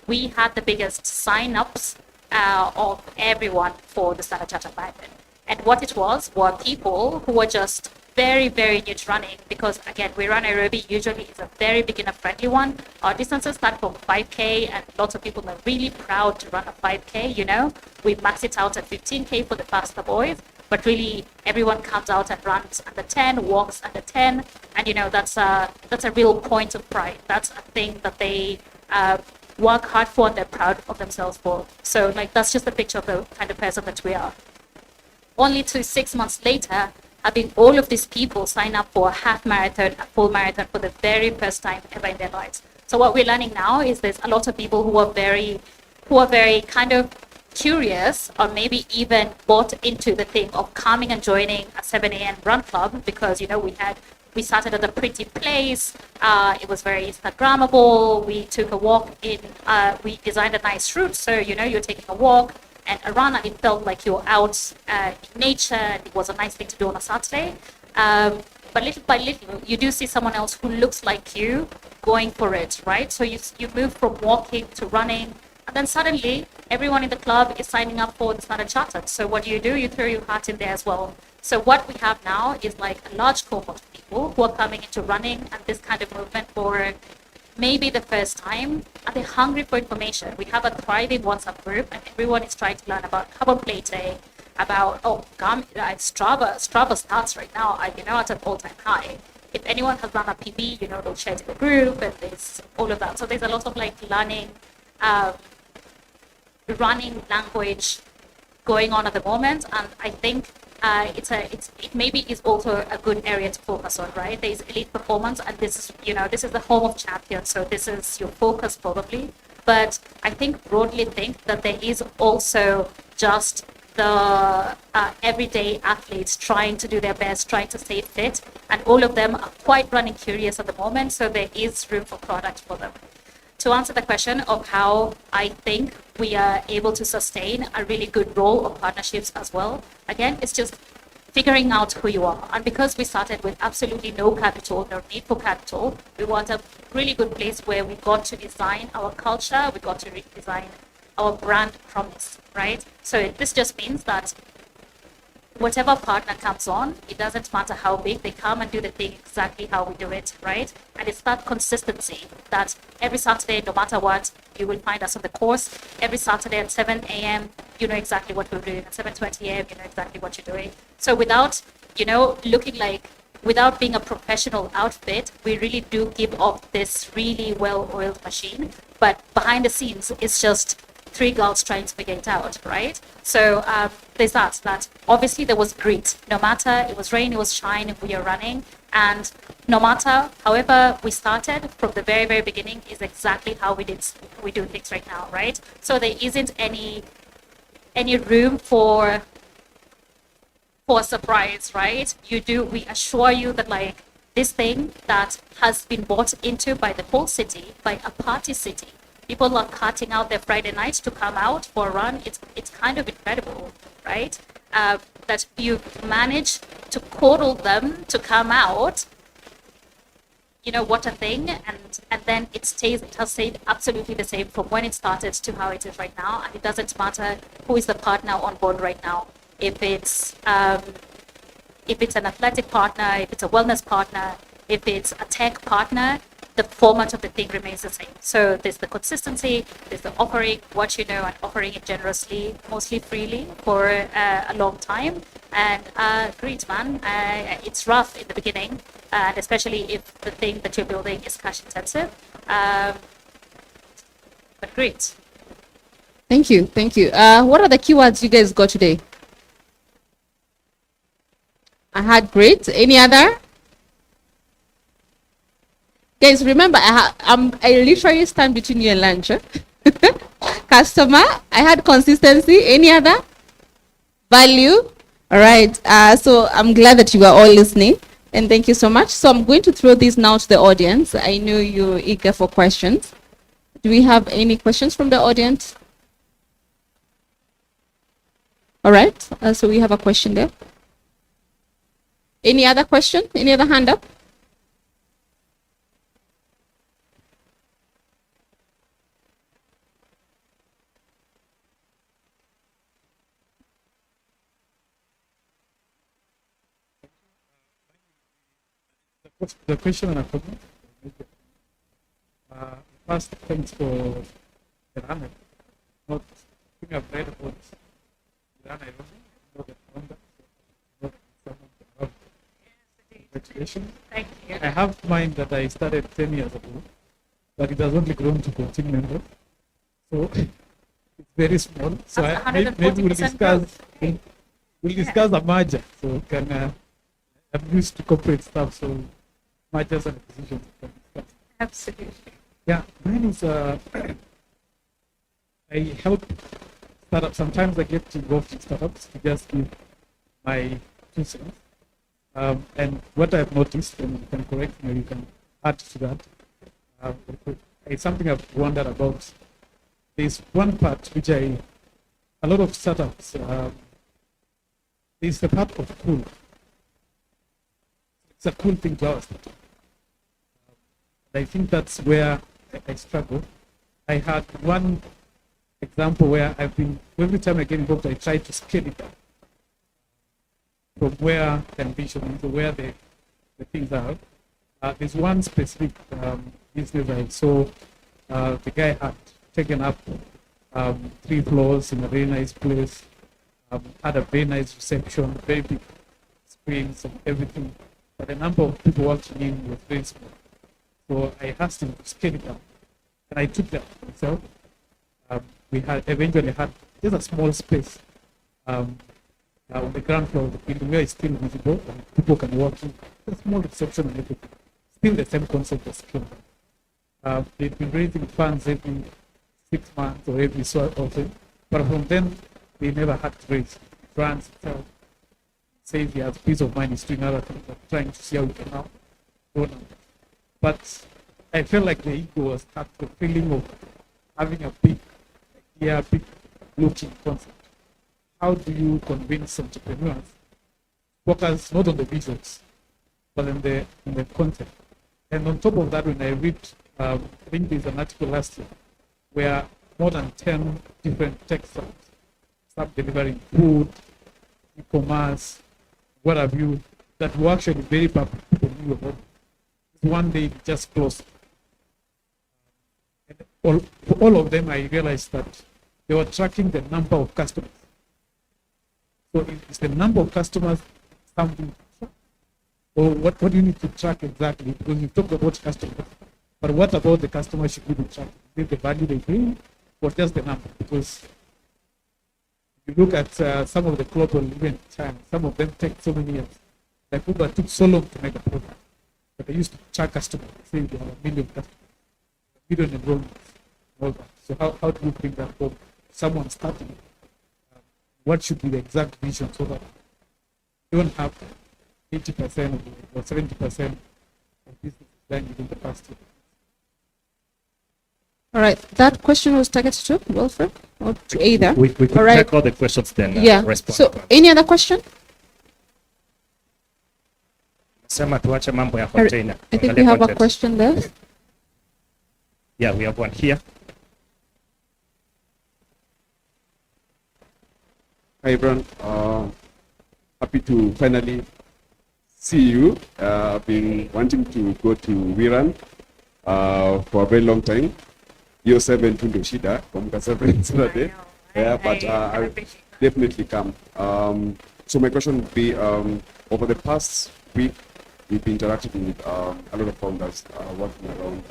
we had the biggest sign-ups of everyone for the Standard Chartered Bank. And what it was were people who were just very, very new to running because, again, We Run Nairobi usually is a very beginner-friendly one. Our distances start from 5K, and lots of people are really proud to run a 5K, you know. We max it out at 15K for the faster boys, but really everyone comes out and runs under 10, walks under 10, and, you know, that's a real point of pride. That's a thing that they work hard for and they're proud of themselves for. So, like, that's just a picture of the kind of person that we are. Only 6 months later, having all of these people sign up for a half marathon, a full marathon for the very first time ever in their lives. So what we're learning now is there's a lot of people who are very kind of curious or maybe even bought into the thing of coming and joining a 7 a.m. run club because, you know, we started at a pretty place. It was very Instagrammable. We took a walk we designed a nice route. So, you know, you're taking a walk and a run, and it felt like you're out in nature, and it was a nice thing to do on a Saturday. But little by little, you do see someone else who looks like you going for it, right? So you move from walking to running, and then suddenly everyone in the club is signing up for the Standard Chartered. So what do? You throw your heart in there as well. So what we have now is like a large cohort of people who are coming into running and this kind of movement for maybe the first time, and they're hungry for information. We have a thriving WhatsApp group, and everyone is trying to learn about carbon plating, about Strava stats right now are, you know, at an all-time high. If anyone has run a PB, you know, they'll share to the group, and there's all of that. So there's a lot of like learning, running language going on at the moment, and I think it maybe is also a good area to focus on, right? There's elite performance, and this is the home of champions, so this is your focus probably. But I broadly think that there is also just the everyday athletes trying to do their best, trying to stay fit, and all of them are quite running curious at the moment, so there is room for product for them. To answer the question of how I think we are able to sustain a really good role of partnerships as well, again, it's just figuring out who you are. And because we started with absolutely no capital, no need for capital, we want a really good place where we got to design our culture, we got to redesign our brand promise, right? So this just means that whatever partner comes on, it doesn't matter how big, they come and do the thing exactly how we do it, right? And it's that consistency that every Saturday, no matter what, you will find us on the course. Every Saturday at 7 a.m., you know exactly what we're doing. At 7:20 a.m., you know exactly what you're doing. So without, without being a professional outfit, we really do give off this really well-oiled machine. But behind the scenes, it's just 3 girls trying to figure it out, right? So there's that obviously there was grit. No matter it was rain, it was shine, we are running. And no matter, however we started from the very, very beginning is exactly how we do things right now, right? So there isn't any room for surprise, right? We assure you that like this thing that has been bought into by the whole city, by a party city, people are cutting out their Friday nights to come out for a run. It's kind of incredible, right? That you manage to coddle them to come out. You know, what a thing. And then it has stayed absolutely the same from when it started to how it is right now. And it doesn't matter who is the partner on board right now. If it's an athletic partner, if it's a wellness partner, if it's a tech partner, the format of the thing remains the same. So there's the consistency, there's the offering what you know and offering it generously, mostly freely for a long time. And great, man. It's rough in the beginning, and especially if the thing that you're building is cash intensive. But great. Thank you. Thank you. What are the keywords you guys got today? I had great. Any other? Guys, remember, I literally stand between you and lunch. Customer, I had consistency. Any other? Value. All right. So I'm glad that you are all listening. And thank you so much. So I'm going to throw this now to the audience. I know you're eager for questions. Do we have any questions from the audience? All right. So we have a question there. Any other question? Any other hand up? The question and a comment. First, thanks for the runner. Not think I've read about the runner. I don't know the founder. Congratulations. Thank you. I have mine that I started 10 years ago, but it has only grown to 14 members. So it's very small. So maybe we'll discuss. We'll discuss a merger. So can I'm used to corporate stuff, so mergers and acquisitions. Absolutely. Yeah, mine is I help startups. Sometimes I get involved in startups to just give my 2 cents. And what I've noticed, and you can correct me, or you can add to that, it's something I've wondered about. There's one part which a lot of startups, there's the part of cool. It's a cool thing to us. I think that's where I struggle. I had one example where every time I get involved, I try to scale it up from where the ambition is to where the things are. There's one specific business I saw. The guy had taken up 3 floors in a very nice place, had a very nice reception, very big screens and everything. But the number of people watching in was very small. So I asked him to scale it up. And I took that myself. We had eventually had just a small space on the ground floor of the building where it's still visible and people can walk in. A small reception and everything. Still the same concept as scale. They've been raising funds every 6 months or every so often. But from then, they never had to raise. Brands itself says he has peace of mind, he's doing other things, but trying to see how we can now grow now. But I felt like the ego was at the feeling of having a big idea, big looking concept. How do you convince entrepreneurs focus not on the visions, but in the content? And on top of that, when I read, I think there's an article last year where more than 10 different tech firms start delivering food, e-commerce, what have you, that were actually very popular. People knew about. One day it just closed. And for all of them, I realized that they were tracking the number of customers. So is the number of customers something? Or what do you need to track exactly? Because you talked about customers. But what about the customers should we be tracking? Is it the value they bring or just the number? Because you look at some of the global event China, some of them take so many years. Like Uber took so long to make a product. But they used to track customers, say they have 1 million customers, 1 million enrollments, all that. So how do you bring that home? Someone starting, what should be the exact vision so that you don't have 80% or 70% of business done within the past year? All right, that question was targeted to Wilfred or to either. We could all right. check all the questions then. Yeah. Respond. So, any other question? Sema tuache mambo ya container. I think we have a question there. Yeah, we have one here. Hi everyone, happy to finally see you. I've been wanting to go to Wiran for a very long time. Year 7 to Shida from Kasabin Saturday. Yeah, but I'll definitely come. So my question would be, over the past week, we've been interacting with a lot of founders working around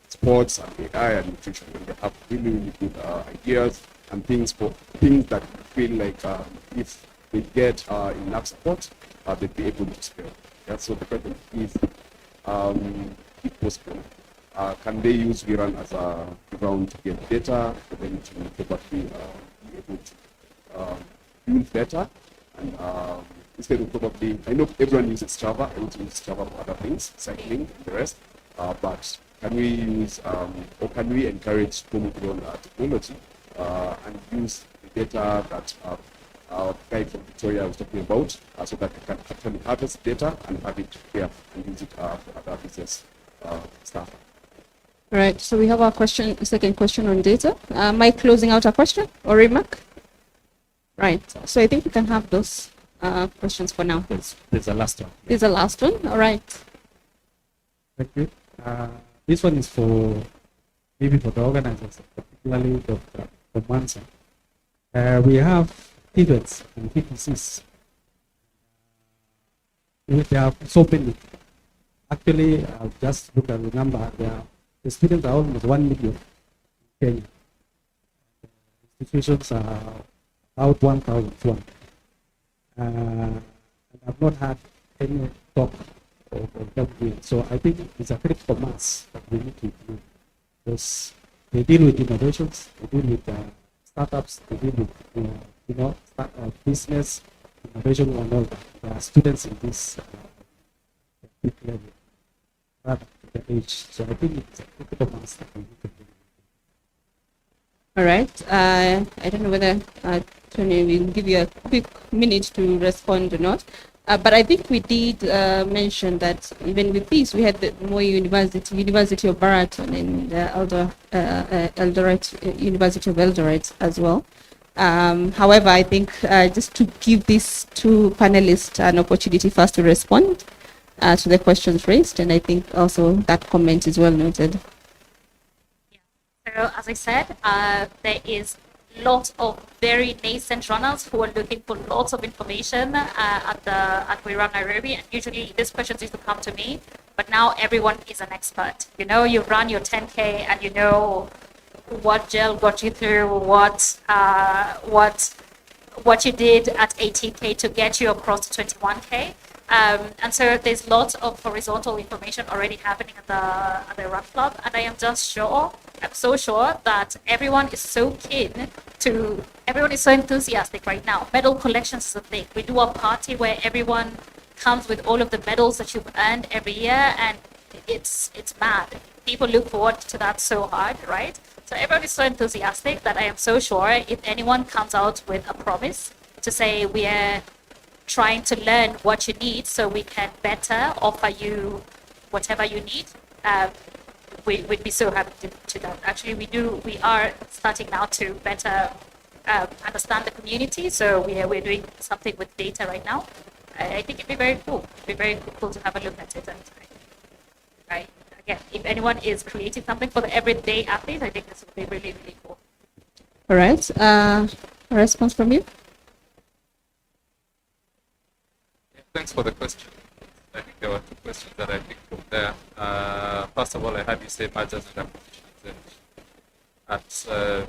sports and AI and nutrition. And they have really, really good ideas and things that feel like if they get enough support, they'll be able to scale. Yeah, so the question is, if possible, can they use VRAN as a ground to get data for them to probably be able to build better? And instead of probably, I know everyone uses Strava, I also use Strava for other things, cycling and the rest, but can we use, or can we encourage homegrown technology and use the data that our guy from Victoria was talking about, so that we can actually harvest data and have it here and use it for other business stuff. All right, so we have our second question on data. Mike, closing out our question or remark? Right, so I think we can have those questions for now. There's a last one. There's a last one, all right. Thank you. This one is for maybe for the organizers, particularly the Mansa. We have events and PPCs. There are so many. Actually, I've just looked at the number. The students are almost 1 million in Kenya. Institutions are about 1,000. And I've not had any talk of them doing. So I think it's a critical mass that we need to do. Because they deal with innovations, they deal with startups, they deal with business, innovation, and all that. There are students in this big level, rather the age. So I think it's a critical mass that we need to do. All right. I don't know whether Tony will give you a quick minute to respond or not. But I think we did mention that even with this, we had the Moi University of Baraton and Eldoret, University of Eldoret as well. However, I think just to give these two panelists an opportunity first to respond to the questions raised, and I think also that comment is well noted. So as I said, there is lots of very nascent runners who are looking for lots of information at We Run Nairobi, and usually these questions used to come to me, but now everyone is an expert. You know, you run your 10K and you know what gel got you through, what you did at 18K to get you across to 21K. And so there's lots of horizontal information already happening at the Run Club, and I'm so sure that everyone is so enthusiastic right now. Medal collections is a thing. We do a party where everyone comes with all of the medals that you've earned every year, and it's mad. People look forward to that so hard, right? So everyone is so enthusiastic that I am so sure if anyone comes out with a promise to say we are trying to learn what you need so we can better offer you whatever you need, we'd be so happy to that. Actually, we are starting now to better understand the community, so we're doing something with data right now. I think it'd be very cool. It'd be very cool to have a look at it. And again, if anyone is creating something for the everyday athlete, I think this would be really, really cool. All right. A response from you? Thanks for the question. I think there were two questions that I picked from there. First of all, I heard you say mergers and acquisitions. And at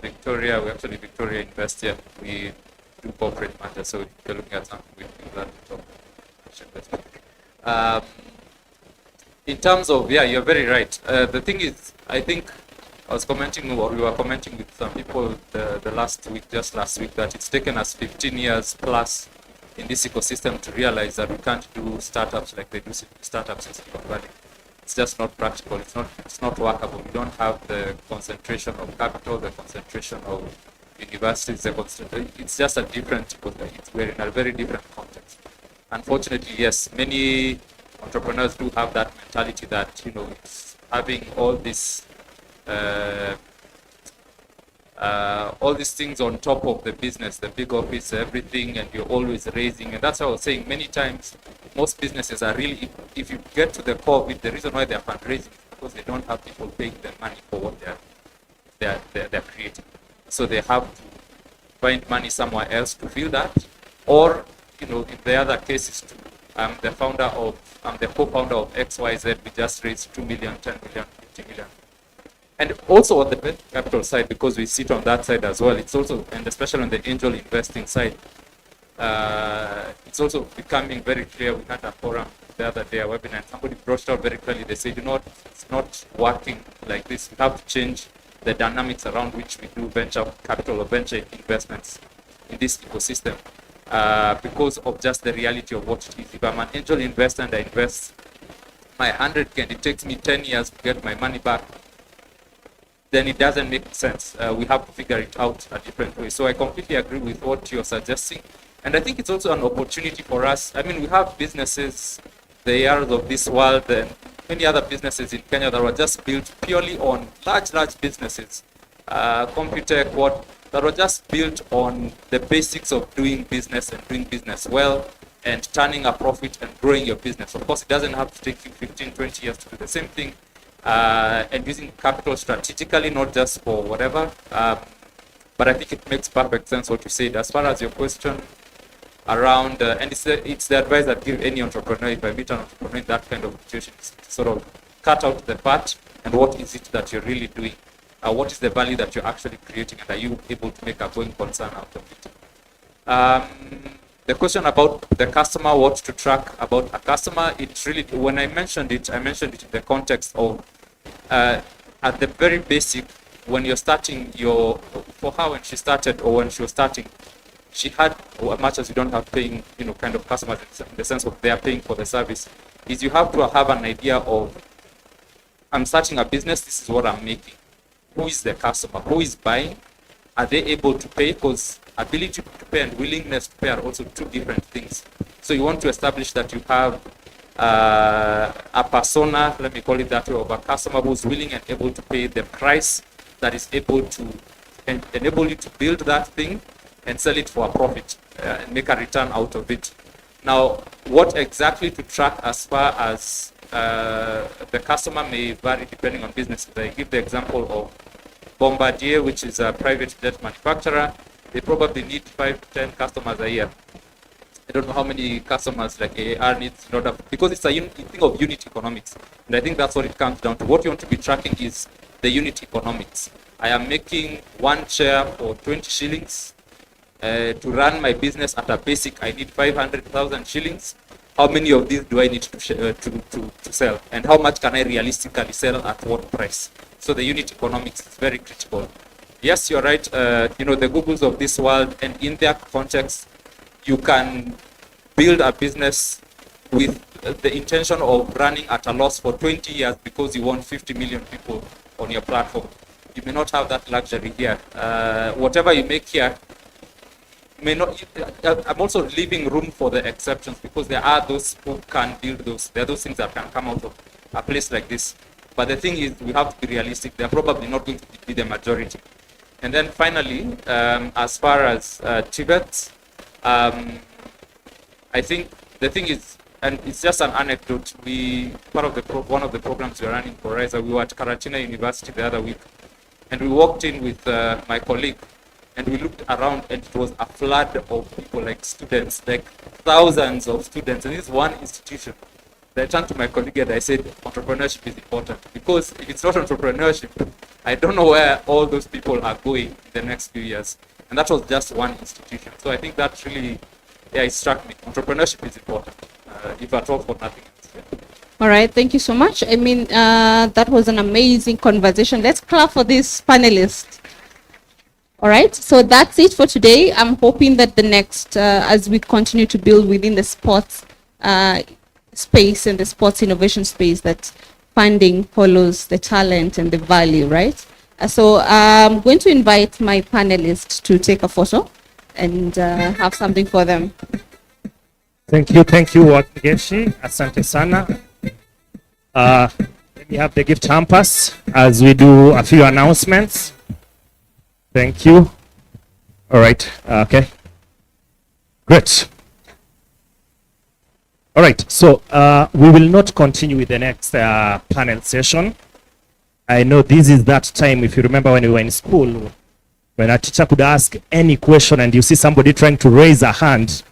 Victoria, we actually Victoria Invest here. We do corporate mergers, so if you're looking at something, we do that. In terms of, yeah, you're very right. The thing is, I think I was commenting, or we were commenting with some people just last week, that it's taken us 15 years plus in this ecosystem to realize that we can't do startups like they do startups in Silicon Valley. It's just not practical. It's not workable. We don't have the concentration of capital, the concentration of universities. It's just a different. We're in a very different context. Unfortunately, yes, many entrepreneurs do have that mentality that it's having all these things on top of the business, the big office, everything, and you're always raising. And that's what I was saying. Many times, most businesses are really, if you get to the core of it, the reason why they're fundraising is because they don't have people paying them money for what they're creating. So they have to find money somewhere else to fill that. Or, in the other cases, I'm the co-founder of XYZ. We just raised 2 million, 10 million, 50 million. And also on the venture capital side, because we sit on that side as well, it's also, and especially on the angel investing side, it's also becoming very clear. We had a forum the other day, a webinar, and somebody brought it out very clearly. They said, you know what, it's not working like this. We have to change the dynamics around which we do venture capital or venture investments in this ecosystem because of just the reality of what it is. If I'm an angel investor and I invest my 100K and it takes me 10 years to get my money back, then it doesn't make sense. We have to figure it out a different way. So I completely agree with what you're suggesting. And I think it's also an opportunity for us. I mean, we have businesses, the ARs of this world, and many other businesses in Kenya that were just built purely on large businesses, Computech, that were just built on the basics of doing business and doing business well and turning a profit and growing your business. Of course, it doesn't have to take you 15, 20 years to do the same thing. And using capital strategically, not just for whatever. But I think it makes perfect sense what you said. As far as your question around, and it's the advice that give any entrepreneur, if I meet an entrepreneur in that kind of situation, is to sort of cut out the fat and what is it that you're really doing? What is the value that you're actually creating, and are you able to make a going concern out of it? The question about the customer, what to track about a customer, it really, when I mentioned it in the context of, at the very basic, when you're starting for her when she started or when she was starting, she had, or as much as you don't have paying, kind of customers in the sense of they are paying for the service, is you have to have an idea of, I'm starting a business, this is what I'm making. Who is the customer? Who is buying? Are they able to pay? Because ability to pay and willingness to pay are also two different things. So you want to establish that you have a persona, let me call it that way, of a customer who's willing and able to pay the price that is able to enable you to build that thing and sell it for a profit and make a return out of it. Now, what exactly to track as far as the customer may vary depending on businesses. I give the example of Bombardier, which is a private jet manufacturer. They probably need 5 to 10 customers a year. I don't know how many customers like AR needs in order, because it's a thing of unit economics. And I think that's what it comes down to. What you want to be tracking is the unit economics. I am making one chair for 20 shillings. To run my business at a basic, I need 500,000 shillings. How many of these do I need to sell? And how much can I realistically sell at what price? So the unit economics is very critical. Yes, you're right. The Googles of this world, and in their context, you can build a business with the intention of running at a loss for 20 years because you want 50 million people on your platform. You may not have that luxury here. Whatever you make here may not. I'm also leaving room for the exceptions, because there are those who can build those. There are those things that can come out of a place like this. But the thing is, we have to be realistic. They're probably not going to be the majority. And then finally, as far as Tibet, I think the thing is, and it's just an anecdote, one of the programs we're running for Rise, we were at Karatina University the other week, and we walked in with my colleague, and we looked around, and it was a flood of people, like students, like thousands of students, and this is one institution. I turned to my colleague and I said, entrepreneurship is important, because if it's not entrepreneurship, I don't know where all those people are going in the next few years. And that was just one institution. So I think that really, it struck me. Entrepreneurship is important, if at all for nothing else. Yeah. All right, thank you so much. I mean, that was an amazing conversation. Let's clap for this panelist. All right, so that's it for today. I'm hoping that the next, as we continue to build within the sports space and the sports innovation space, that funding follows the talent and the value, right? So I'm going to invite my panelists to take a photo and have something for them. Thank you, Wakigeshi. Asante sana. Let me have the gift hampers as we do a few announcements. Thank you. All right, okay. Great. All right, so we will not continue with the next panel session. I know this is that time, if you remember when we were in school, when a teacher could ask any question and you see somebody trying to raise a hand,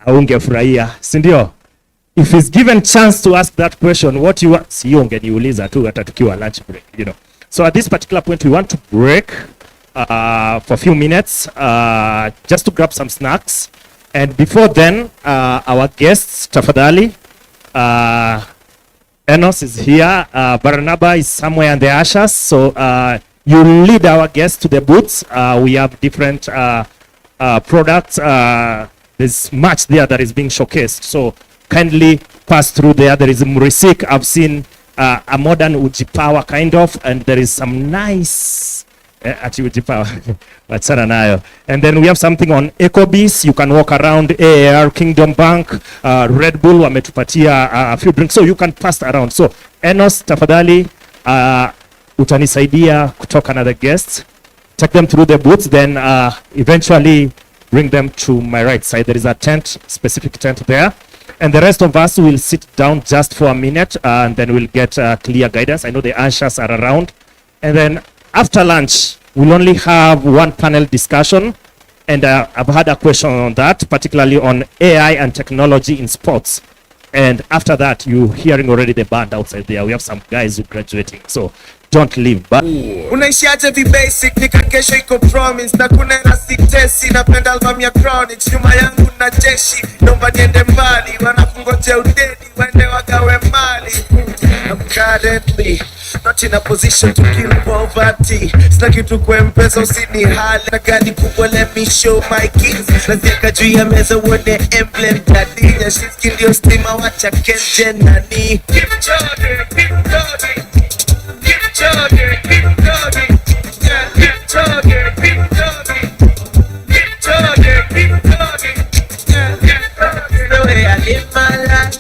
aungefurahia, si ndio? If he's given chance to ask that question, what you want, si ungeniuliza tu hata tukiwa lunch break, So at this particular point, we want to break for a few minutes just to grab some snacks. And before then, our guests, tafadhali, Enos is here, Barnaba is somewhere in the ushers. So you lead our guests to the booths. We have different products. There's much there that is being showcased. So kindly pass through there. There is Murisik. I've seen a modern Uji Power kind of, and there is some nice Ati Uji Power. Wachana nayo. And then we have something on EcoBiz. You can walk around AAR, Kingdom Bank, Red Bull wametupatia a few drinks. So you can pass around. So Enos, tafadhali, utanisaidia kutoka na the guests. Take them through the booths, then eventually bring them to my right side. There is a tent, specific tent there. And the rest of us will sit down just for a minute and then we'll get clear guidance. I know the ushers are around. And then after lunch, we'll only have one panel discussion. And I've had a question on that, particularly on AI and technology in sports. And after that, you're hearing already the band outside there. We have some guys who are graduating. So don't leave. But unaishiaje vi basic nika kesho iko promise na kuna rasitesi napenda album ya Chronics nyuma yangu na jeshi naomba niende mbali wanakungojea udeni wende wagawe mali. I'm currently not in a position to kill poverty. Sina kitu kwa mpesa usini hali na gari kubwa, let me show my kids. Nazieka juu ya meza uone emblem tadinya shiski ndio stima wacha kenje nani. Keep chugging, keep chugging. Keep chugging, keep chugging. Yeah, keep chugging, keep chugging. Keep chugging, keep chugging. Yeah, keep chugging. The way I live my life.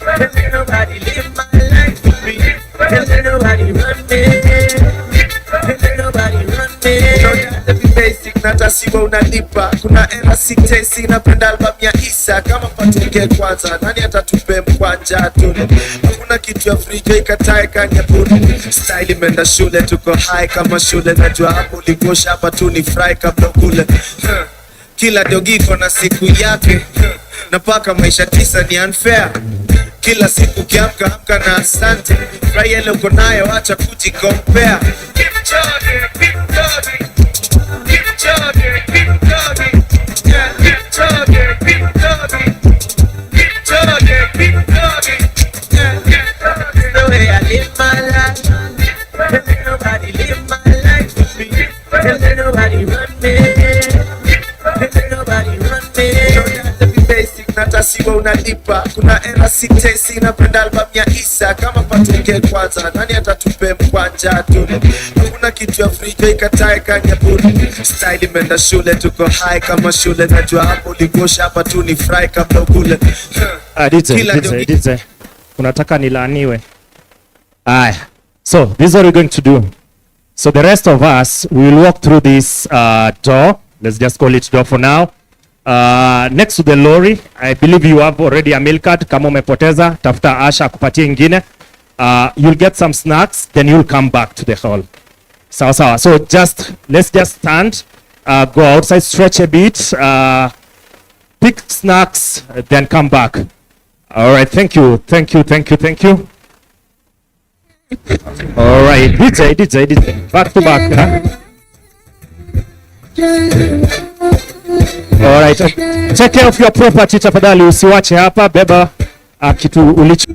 Can't let nobody live my life with me. Can't let nobody run me. Can't let nobody run me. Don't have to be basic, nata siwa unalipa. Kuna era sitesi, napenda album ya Isa. Kama patike kwanza, nani atatupe mkwanja tule. Hakuna kitu ya frija ikatae kanya buni. Style imeenda shule, tuko high kama shule. Najua hapo ulikosha hapa tu ni fry kabla kule. Kila dogiko na siku yake. Napaka maisha tisa ni unfair. Kila siku kiamka amka na asante. Fry yele uko nayo acha kujikompare. Keep chugging, keep chugging. Keep chugging, keep chugging. Yeah, keep chugging, keep chugging. Keep chugging, keep chugging. Yeah, keep chugging. The way I live my life. Can't let nobody live my life with me. Can't let nobody run me. Can't let nobody run me. Don't have to be basic, nata siwa unalipa. Kuna era sitesi, napenda album ya Isa. Kama patike kwanza, nani atatupe mkwanja tule. Hakuna kitu ya frija ikatae kanya buni. Style imeenda shule, tuko high kama shule. Najua hapo ulikosha hapa tu ni fry kabla ukule. DJ, unataka nilaaniwe. Aya. So this is what we're going to do. So the rest of us, we will walk through this door. Let's just call it door for now. Next to the lorry, I believe you have already a meal card. Kama umepoteza, tafuta Asha kupatia ingine. You'll get some snacks, then you'll come back to the hall. Sawa sawa. So let's just stand, go outside, stretch a bit, pick snacks, then come back. All right, thank you. All right, DJ, back to back. Huh? All right, take care of your property tafadhali, usiwache hapa, beba kitu ulicho.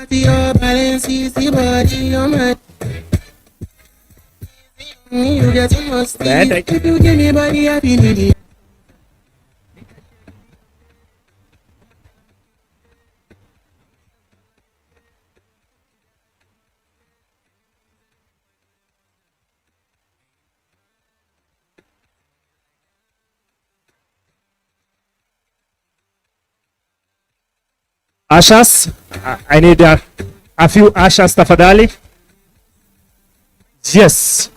Your balance is the body on my. You get too much. If you give me body, I feel it. Ashas, I need a few Ashas tafadhali. Yes.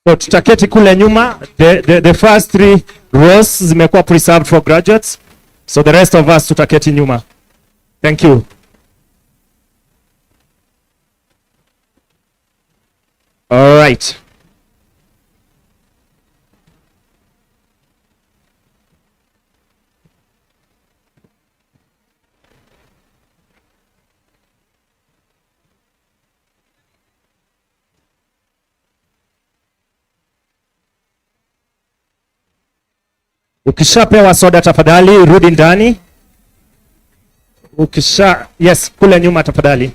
So tutaketi kule nyuma. The first 3 rows zimekuwa preserved for graduates. So the rest of us tutaketi nyuma. Thank you. All right. Ukishapewa soda tafadhali rudi ndani. Yes, kule nyuma tafadhali.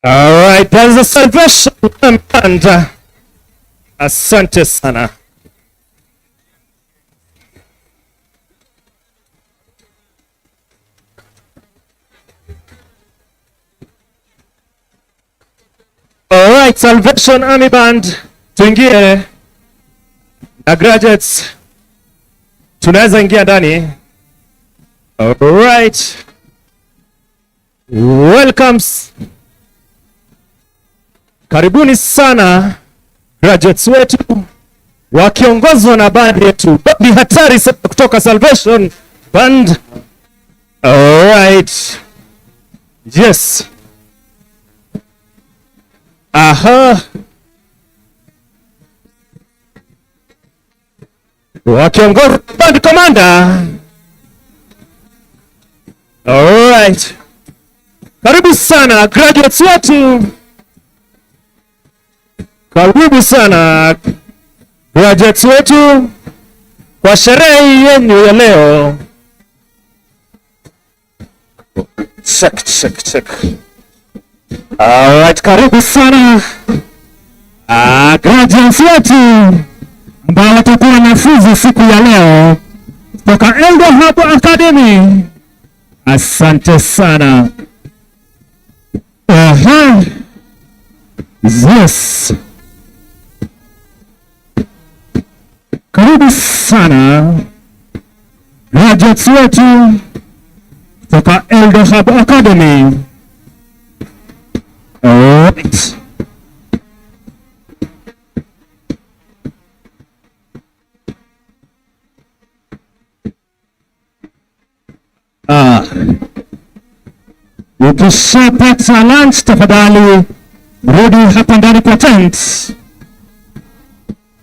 All right, there's a salvation and asante sana. All right, Salvation Army Band, tuingie na graduates, tunaweza ingia ndani. All right, welcomes. Karibuni sana graduates wetu wakiongozwa na bandi yetu, bandi hatari sana kutoka Salvation Band. All right. Yes. Aha. Wakiongozwa na band commander. All right. Karibu sana graduates wetu. Karibu sana graduates wetu kwa sherehe yenu ya leo. Check. Alright, karibu sana graduates wetu ambao watakuwa wanafunzi siku ya leo kutoka EldoHub Academy. Asante sana. Yes. Karibu sana graduates wetu kutoka EldoHub Academy. Alright. Ukishapata lunch tafadhali rudi hapa ndani kwa tent.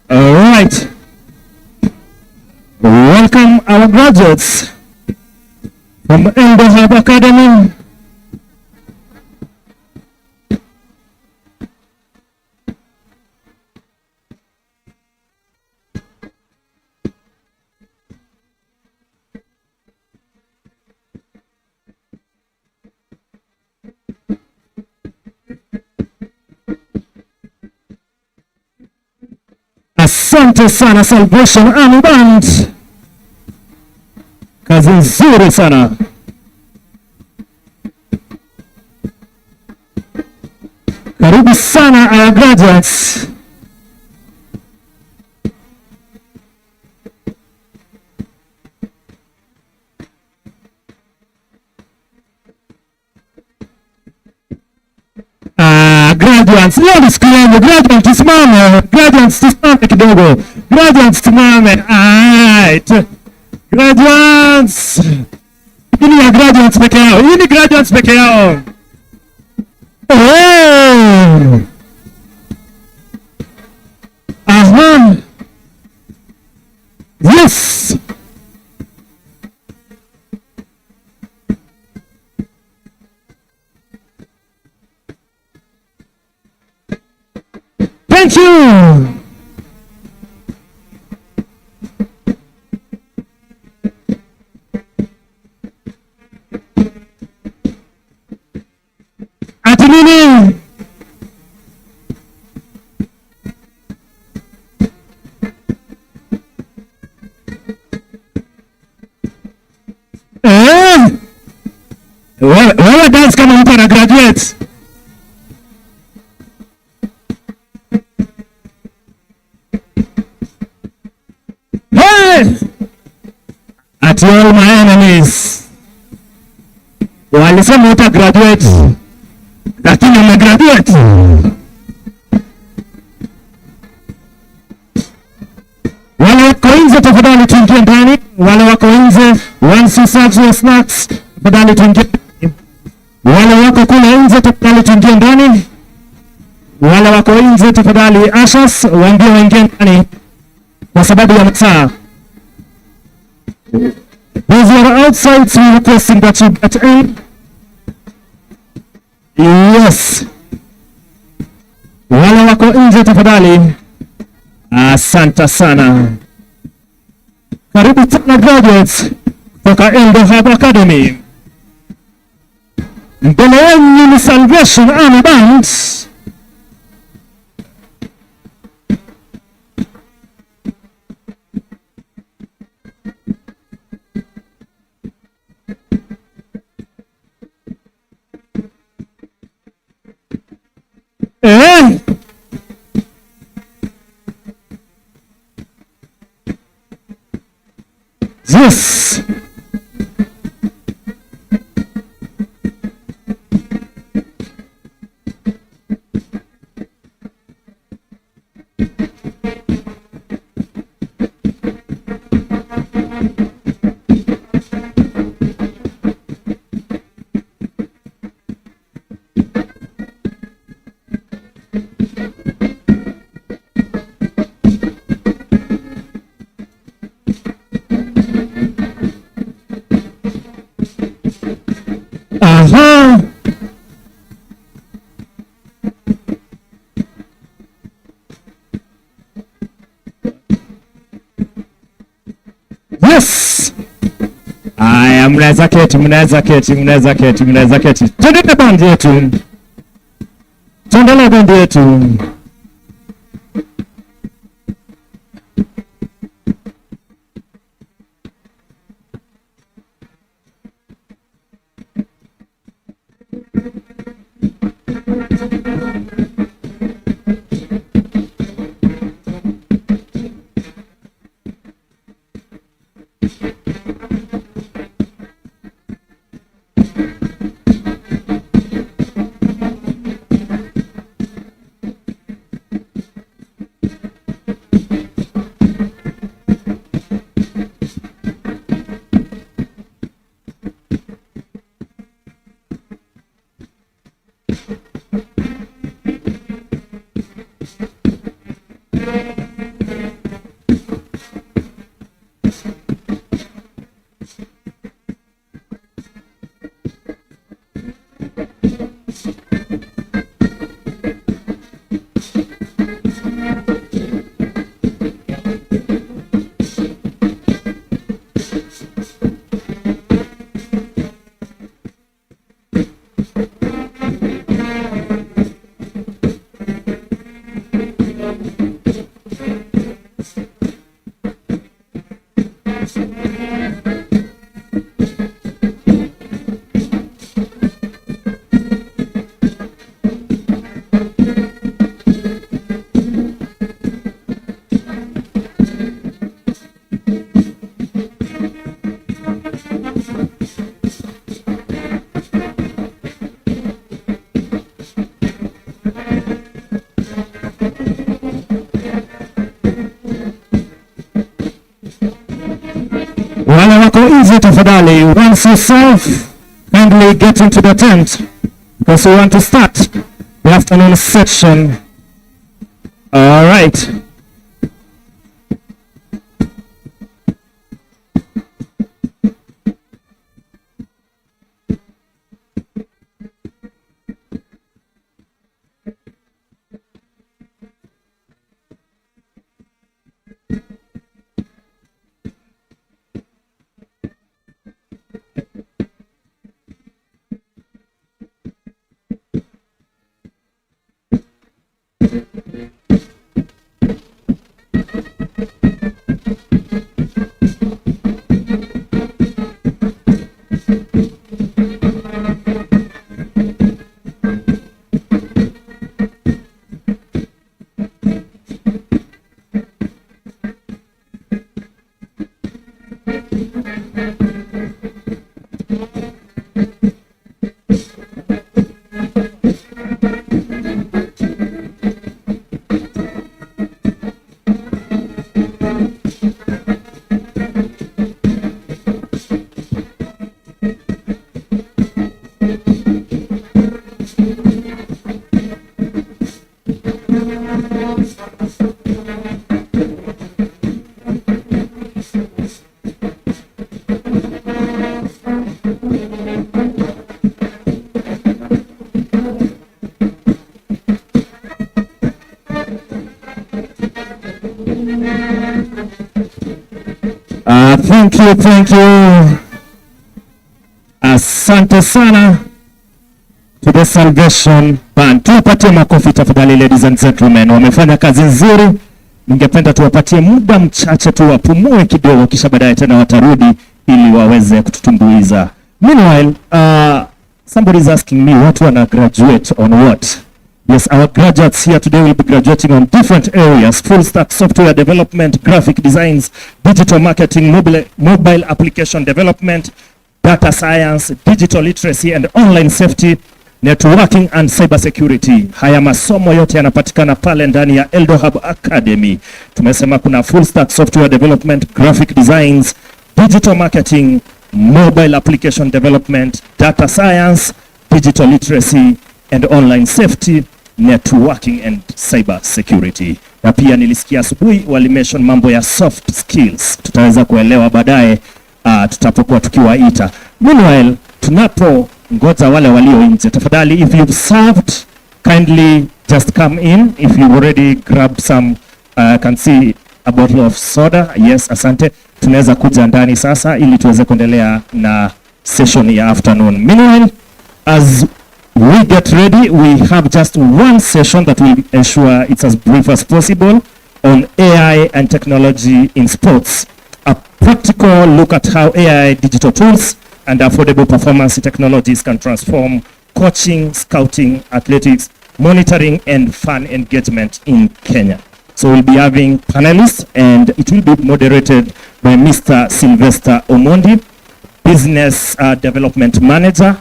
Alright. Welcome our graduates from EldoHub Academy. Asante sana Salvation Army Band. Kazi nzuri sana. Karibu sana our graduates. Graduates, leo nisikieni, graduates tusimame, graduates tusimame kidogo, graduates tusimame, alright, graduates, hii ni graduates peke yao, hii ni graduates peke yao. Oh. Aha. Yes. Thank you. Ati nini? Wewe dance kama mtu ana graduate. At all my enemies walisema uta graduate lakini umegraduate. Wale wako nje tafadhali tuingie ndani. Wale wako nje, once you serve your snacks tafadhali tuingie. Wale wako kule nje tafadhali tuingie ndani. Wale wako nje tafadhali ushers waambie waingie ndani kwa sababu ya masaa. Those who are outside, so we're requesting that you get in. Yes. Wale wako nje tafadhali. Asante sana. Karibu sana graduates kutoka EldoHub Academy. Mbele yenu ni Salvation Army Band. Yes. Yes. Aya, mnaweza keti. Twende bandi yetu. Tuendelee bendi yetu. Wale wako nje tafadhali, once yourself, kindly get into the tent because we want to start the afternoon session. All right. Thank you. Asante sana to the Salvation Band. Tuwapatie makofi tafadhali, ladies and gentlemen. Wamefanya kazi nzuri. Ningependa tuwapatie muda mchache tu wapumue kidogo, kisha baadaye tena watarudi ili waweze kututumbuiza. Meanwhile, somebody is asking me what wanna graduate on what? Yes, our graduates here today will be graduating on different areas: full stack software development, graphic designs, digital marketing, mobile application development, data science, digital literacy and online safety, networking and cyber security. Haya masomo yote yanapatikana pale ndani ya EldoHub Academy. Tumesema kuna full stack software development, graphic designs, digital marketing, mobile application development, data science, digital literacy and online safety, networking and cyber security. Na pia nilisikia asubuhi walimention mambo ya soft skills. Tutaweza kuelewa baadaye tutapokuwa tukiwaita. Meanwhile, tunapo ngoja wale walio nje, tafadhali, if you've served, kindly just come in. If you've already grabbed some, can see a bottle of soda. Yes, asante. Tunaweza kuja ndani sasa ili tuweze kuendelea na session ya afternoon. Meanwhile, as we get ready, we have just one session that will ensure it's as brief as possible on AI and technology in sports. A practical look at how AI digital tools and affordable performance technologies can transform coaching, scouting, athletics, monitoring, and fan engagement in Kenya. So we'll be having panelists, and it will be moderated by Mr. Sylvester Omondi, Business Development Manager,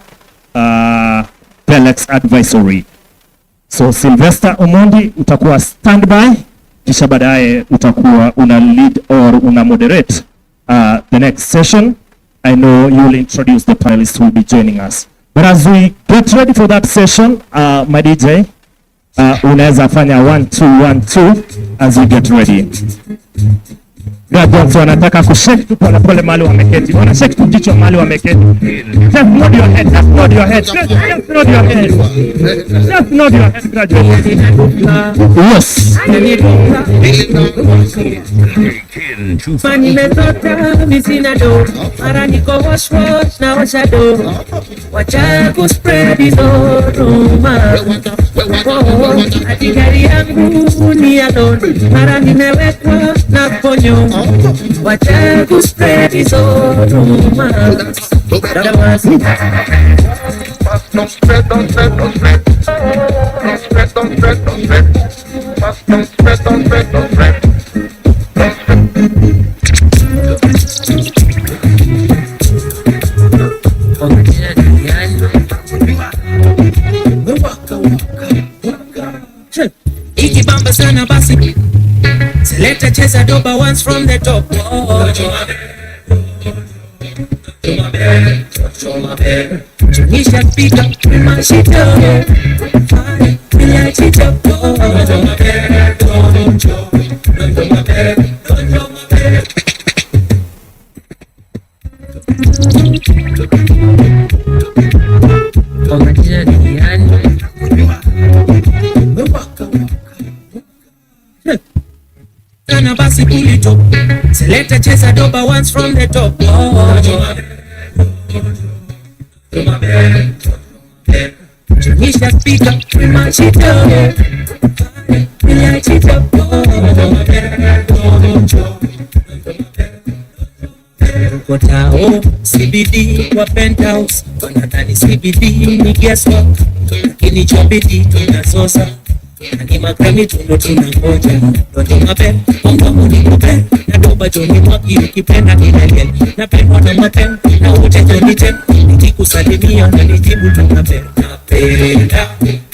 Pelex Advisory. So Sylvester Omondi utakuwa standby, kisha baadaye utakuwa una lead or una moderate the next session. I know you will introduce the panelists who will be joining us. But as we get ready for that session, my DJ, unaweza fanya 1 2 1 2 as we get ready. Graduates wanataka kushake tu pole pole mahali wameketi. Wana shake tu kichwa mahali wameketi. Just nod your head, just nod your head. Just nod your head. Just nod your head, graduates. Yes. Nimetoka misina do, mara niko wash wash na washa do. Wacha kuspread hizo rumors. Ati gari yangu ni alone, mara nimewekwa na ponyo. Wacha kuspread hizo rumors. Don't spread. Ikibamba sana basi select cheza doba once from the top. Tunisha speaker mashito bila chito. Sana basi kulito select cheza doba once from the top. Tunisha speaker mashito bila chito. Kotao CBD kwa penthouse, wanadhani CBD ni guesswork, lakini chobidi tunasosa. Ni makrami tunangoja, ndo mapen, mama ni mapen, na doba joni mwaki ukipenda kilele, napendwa na mapen, na wote joni ten, nikikusalimia na nijibu tunapen.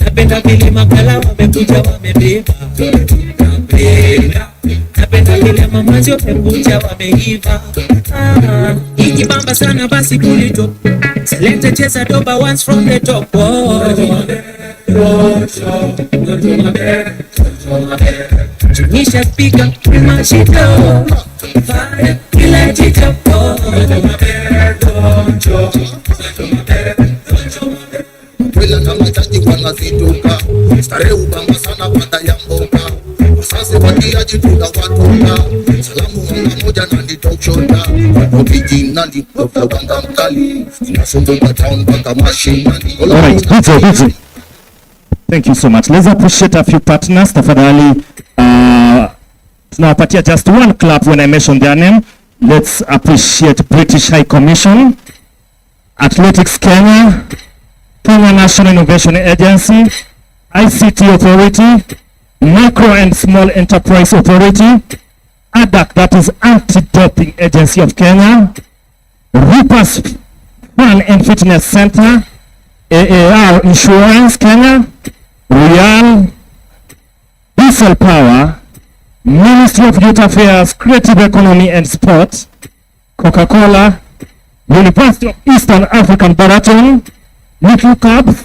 Napenda vile makala wamekuja wamebeba, napenda vile mamazi wamekuja wameiva. Ikibamba sana basi kulito select cheza doba once from the top. Tunisha speaker mashito kila chito. Wila kama chaji kwa nazituka stare ubamba sana pata ya mboka. Sasa wadia jituda watuka salamu mama moja na nitochota. Originally wanga mkali inasumbuka town mpaka mashinani. Alright, DJ. Thank you so much. Let's appreciate a few partners. Tafadhali, tunawapatia just one clap when I mention their name. Let's appreciate British High Commission, Athletics Kenya, Kenya National Innovation Agency, ICT Authority, Micro and Small Enterprise Authority, ADAC, that is Anti-Doping Agency of Kenya, Reapers Fun and Fitness Center, AAR Insurance Kenya, Real, Diesel Power, Ministry of Youth Affairs, Creative Economy and Sport, Coca-Cola, University of Eastern African Baraton, Little Cubs,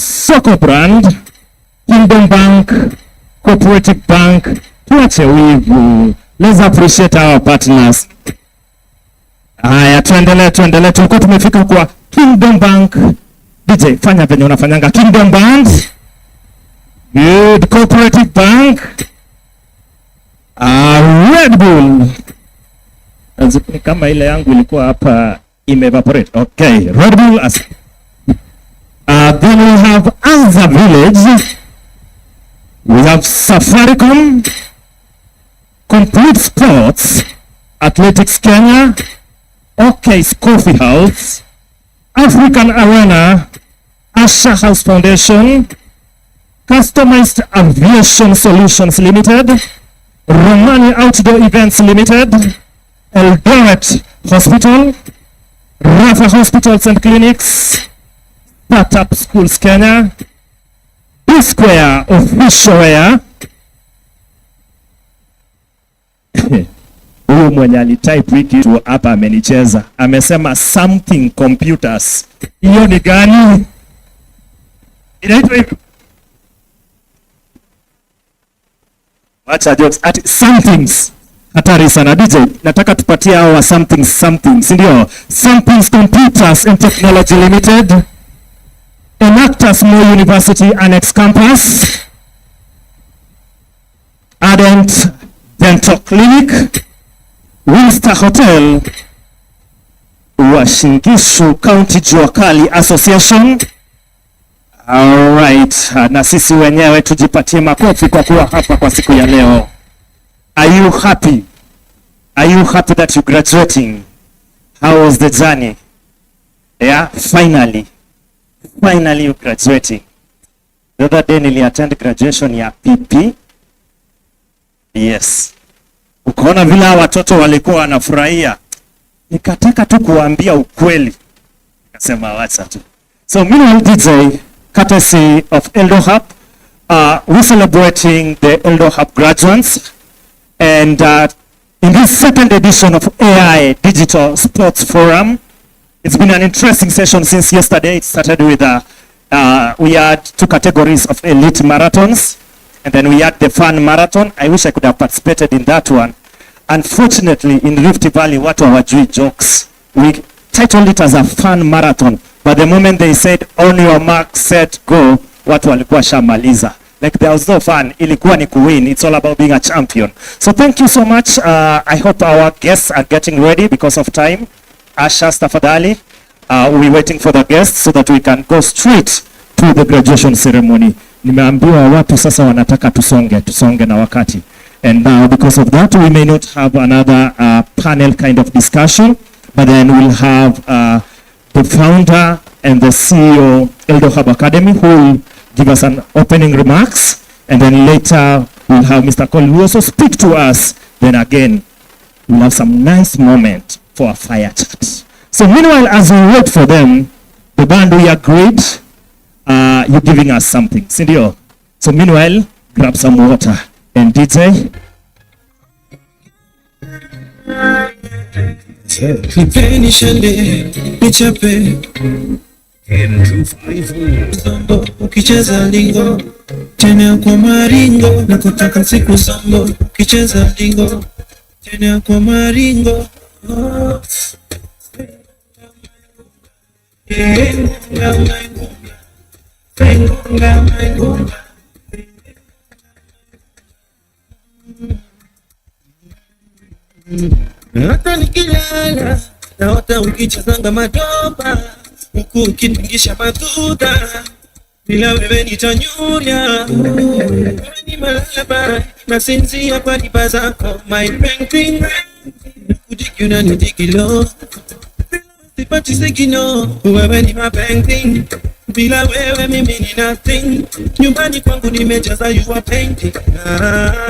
Soko Brand, Kingdom Bank, Cooperative Bank. Tuache wivu. Let's appreciate our partners. Haya, tuendelee. Tulikuwa tumefika kwa Kingdom Bank. DJ, fanya venye unafanyanga. Kingdom Bank. Good. Cooperative Bank. Red Bull. Kama ile yangu ilikuwa hapa imeevaporate. Okay. Red Bull. Then we have Anza Village. We have Safaricom, Complete Sports, Athletics Kenya, OK's Coffee House, African Arena, Asha House Foundation, Customized Aviation Solutions Limited, Romani Outdoor Events Limited, Eldoret Hospital, Rafa Hospitals and Clinics, Startup Schools Kenya, B-Square Official Wear. Huyu mwenye alitype wiki tu hapa amenicheza, amesema something computers. Hiyo ni gani? Inaitwa hivyo? Wacha jokes, ati somethings. Hatari sana DJ, nataka tupatie hawa something, si ndio? Somethings Computers and Technology Limited, Enactus Moi University Annex Campus, Adent Dental Clinic, Winster Hotel, Washingishu County Juakali Association. All right, na sisi wenyewe tujipatie makofi kwa kuwa hapa kwa siku ya leo. Are you happy? Are you happy that you're graduating? How was the journey? Yeah, finally you're graduating. The other day nili attend graduation ya PP. Yes. Ukaona vile watoto walikuwa wanafurahia. Nikataka tu kuambia ukweli. Nikasema wacha tu. So meanwhile DJ, courtesy of EldoHub, we're celebrating the EldoHub graduates. And in this second edition of AI Digital Sports Forum, it's been an interesting session since yesterday. It started with, we had 2 categories of elite marathons, and then we had the fun marathon. I wish I could have participated in that one. Unfortunately, in Rift Valley, watu hawajui jokes. We titled it as a fun marathon, but the moment they said, on your mark, set, go, watu walikuwa shamaliza. Like there was no fun, ilikuwa ni kuwin. It's all about being a champion. So thank you so much. I hope our guests are getting ready because of time. Asha, tafadhali, we're waiting for the guests so that we can go straight to the graduation ceremony. Nimeambiwa watu sasa wanataka tusonge na wakati. And now because of that, we may not have another panel kind of discussion, but then we'll have the founder and the CEO EldoHub Academy who will give us an opening remarks, and then later we'll have Mr. Cole who will also speak to us. Then again, we'll have some nice moment for a fire chat. So meanwhile, as we wait for them, the band, we agreed, you're giving us something, Sindio. So meanwhile, grab some water. And DJ? Nipeni shande, nichape Sambo, ukicheza lingo tena kwa maringo, na kutaka siku sambo, ukicheza lingo tena kwa maringo. Hata nikilala naota ukichezanga madopa, huku ukiningisha matuta, bila wewe nitanyuria. Ni malaba nasinzia kwa riba zako, my painting kudiki unanidiki lo, sipati sikino, wewe ni my painting, bila wewe mimi ni nothing. Nyumbani kwangu nimejaza you are painting,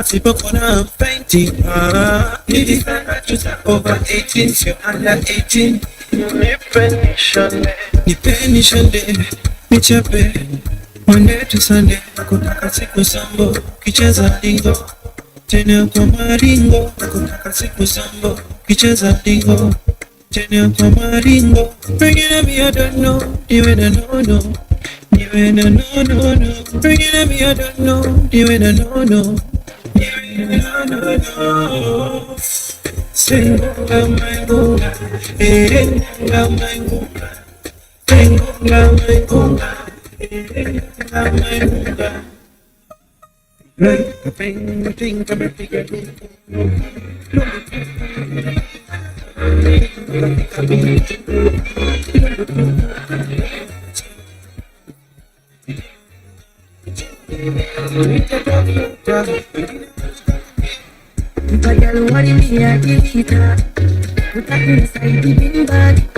sipokona I'm fainting. Over 18, you're under 18. Nipeni shande, nichape Monday to Sunday, nakutaka siku sambo, kicheza lingo tena kwa maringo, nakutaka siku sambo, kicheza lingo tena kwa maringo. Bringing up me, I don't know, you ain't a no. You ain't a no. Bringing up me, I don't know, you ain't a no. You ain't a no. Sing down my gunga, down my gunga, sing down my gunga, down my gunga. Painting, come and pick it. me a delete her. Put her inside the bin bag.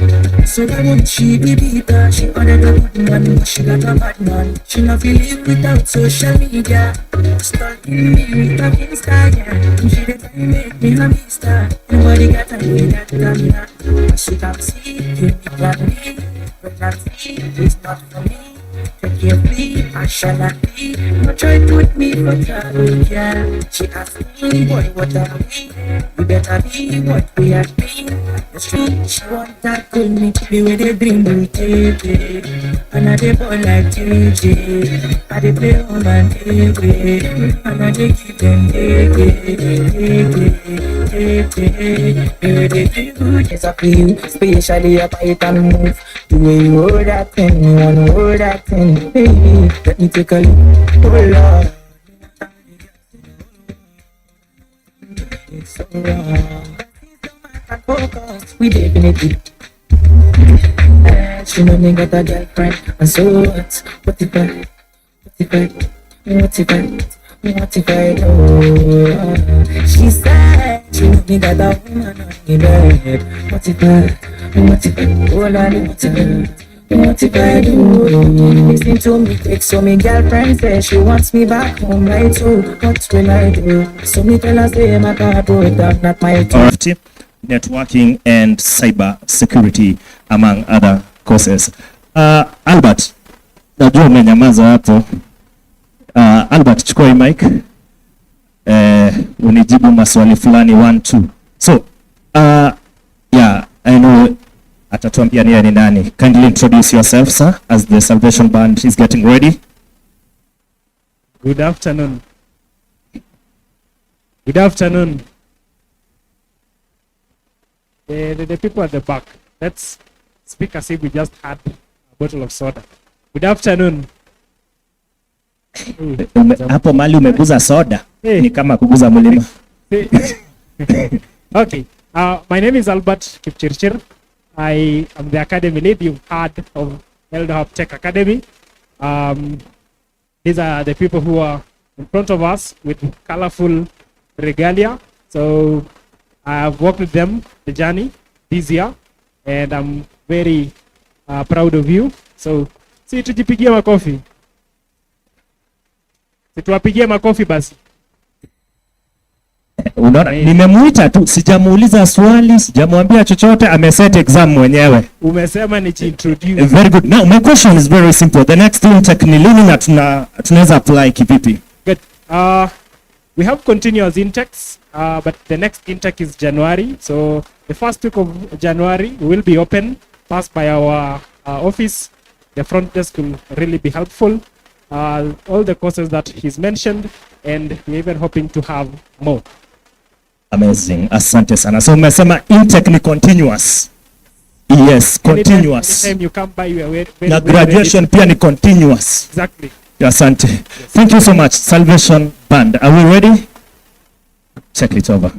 So why would she be beater? She ordered a good man, but she got a bad man. She not feel live without social media. Stalking me with a Insta, yeah. She the time make me a mister. Nobody got time with that camera. She can see, you can be. But that see is not for me. Take your plea, I shall not be. No try to put me for trouble, yeah. She asked me, boy, what are we? We better be what we have been. It's true, she want that cool me to be with a dream with JJ. And I dey ball like JJ. I dey play home and JJ. And I dey keep them JJ. Me with the feel good, it's up to you. Especially up I can move. The way you hold that thing, you wanna hold that thing. Baby, let me take a look. Oh Lord, it's so wrong. Focus, we definitely. She know me got a girlfriend, and so what? What if I? What if I do? She said she know me got a woman on the bed. What if I? Oh Lord, what if I do? Listen to me quick, so me girlfriend says she wants me back home right so what will I do? So me tell her say my car broke down, not my RFT, networking and cyber security among other courses. Albert, najua umenyamaza hapo. Albert, chukua hii mic. Unijibu maswali fulani 1 2. So, yeah, I know atatuambia ni nani. Kindly introduce yourself, sir, as the Salvation Band is getting ready. Good afternoon. Good afternoon. The people at the back, let's speak as if we just had a bottle of soda. Good afternoon. Hapo mali umeguza soda. Ni kama kuguza mlima. Okay. My name is Albert Kipchirchir. I am the academy lead. You've heard of EldoHub Tech Academy. These are the people who are in front of us with colorful regalia. So I have worked with them the journey this year, and I'm very proud of you. So si tujipigie makofi. Situwapigie makofi basi. Unaona, nimemuita tu, sijamuuliza swali, sijamwambia chochote, ameset exam mwenyewe. Umesema ni introduce. Very good. Now my question is very simple. The next intake ni lini na tunaweza apply kivipi? Good. We have continuous intakes, but the next intake is January. So the first week of January will be open, passed by our office. The front desk will really be helpful. All the courses that he's mentioned, and we're even hoping to have more. Amazing. Asante sana. So umesema intake ni continuous. Yes, continuous. Anytime you come by, we are very, na graduation pia ni continuous. Exactly. Asante. Yes. Thank you so much. Salvation Band. Are we ready? Check it over.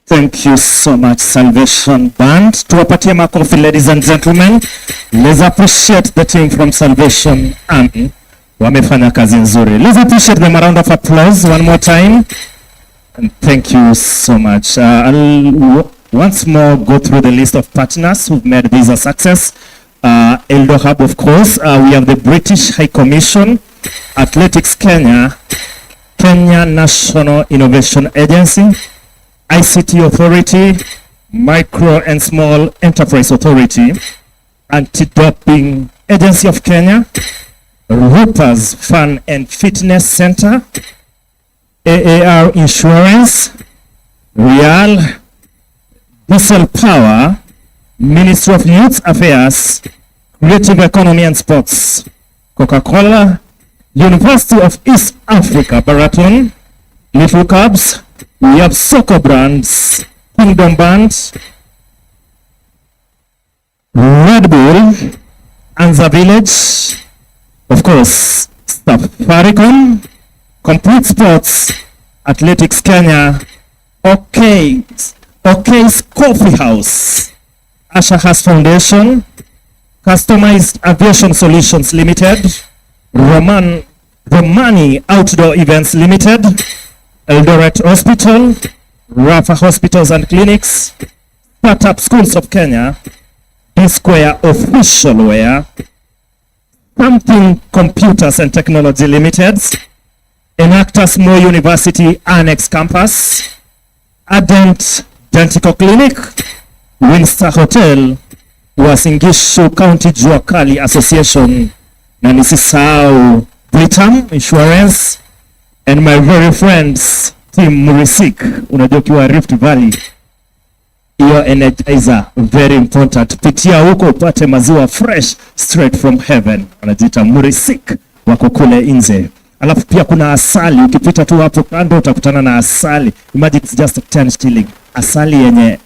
Thank you so much, Salvation Band. Tuwapatie makofi, ladies and gentlemen. Let's appreciate the team from Salvation Army. Wamefanya kazi nzuri. Let's appreciate them a round of applause one more time. And thank you so much. I'll once more go through the list of partners who've made this a success. EldoHub, of course. We have the British High Commission, Athletics Kenya, Kenya National Innovation Agency, ICT Authority, Micro and Small Enterprise Authority, Anti-Doping Agency of Kenya, Roopers Fun and Fitness Center, AAR Insurance, Real, Diesel Power, Ministry of Youth Affairs, Creative Economy and Sports, Coca-Cola, University of East Africa, Baraton, Little Cubs, we have soccer brands, Kingdom Band, Red Bull, Anza Village, of course, Safaricom, Complete Sports, Athletics Kenya, OK's Coffee House, Asha House Foundation, Customized Aviation Solutions Limited, Romani Outdoor Events Limited, Eldoret Hospital, Rafa Hospitals and Clinics, Startup Schools of Kenya, D-Square Official Wear, Something Computers and Technology Limited, Enactus Mo University Annex Campus, Adent Dentical Clinic, Windstar Hotel, Uasin Gishu County Jua Kali Association, na nisisahau Britam Insurance, and my very friends Team Murisik, unajua ukiwa Rift Valley, hiyo energizer very important. Pitia huko upate maziwa fresh straight from heaven, wanajiita Murisik, wako kule nje. Alafu pia kuna asali, ukipita tu hapo kando utakutana na asali. Imagine it's just 10 shilling. Asali yenye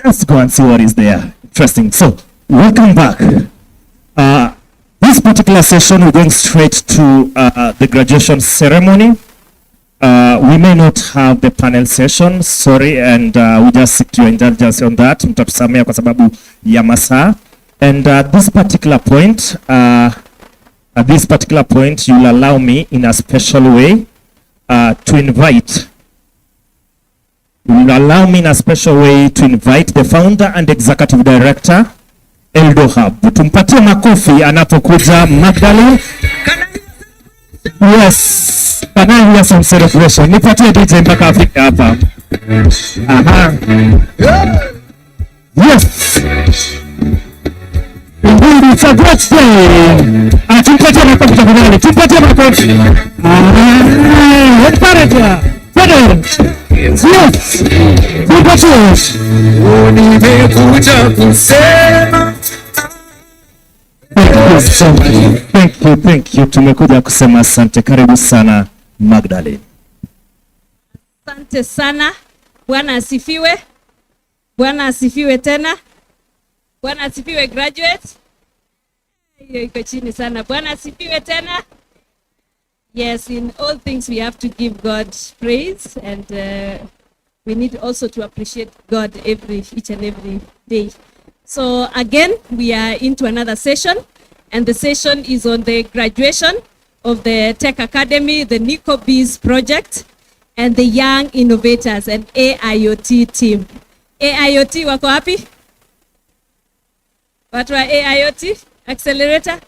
just go and see what is there. Interesting. So, welcome back. This particular session, we're going straight to the graduation ceremony. We may not have the panel session, sorry, and we just seek your indulgence on that. Mtatusamea kwa sababu ya masaa. And at this particular point, you'll allow me in a special way to invite. You'll allow me in a special way to invite the founder and executive director, EldoHub. Tumpatie makofi anapokuja Magdalene. Yes, can I hear some celebration? Nipatie DJ mpaka afike hapa. Aha. Yes. Indeed, it's a great day. Tumpatie makofi tafadhali. Tumpatie makofi. Encourage. Yes. Tumpatie. Nimekuja kusema. Thank you. Tumekuja kusema asante. Karibu sana Magdalene. Asante sana. Bwana asifiwe. Bwana asifiwe tena. Bwana asifiwe graduate. Hiyo iko chini sana. Bwana asifiwe tena. Yes, in all things we have to give God praise, and we need also to appreciate God each and every day. So again, we are into another session, and the session is on the graduation of the Tech Academy, the NikoBiz project, and the Young Innovators and AIoT team. AIoT wako wapi? Watu wa AIoT Accelerator?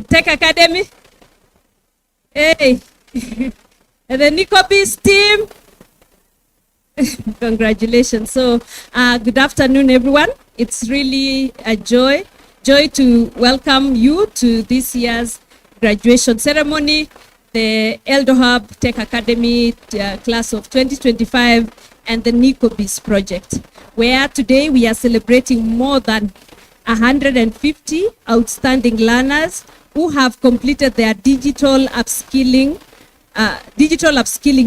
Tech Academy? Hey, and the NikoBiz team? Congratulations. So, good afternoon, everyone. It's really a joy to welcome you to this year's graduation ceremony, the EldoHub Tech Academy class of 2025 and the NikoBiz project, where today we are celebrating more than 150 outstanding learners who have completed their digital upskilling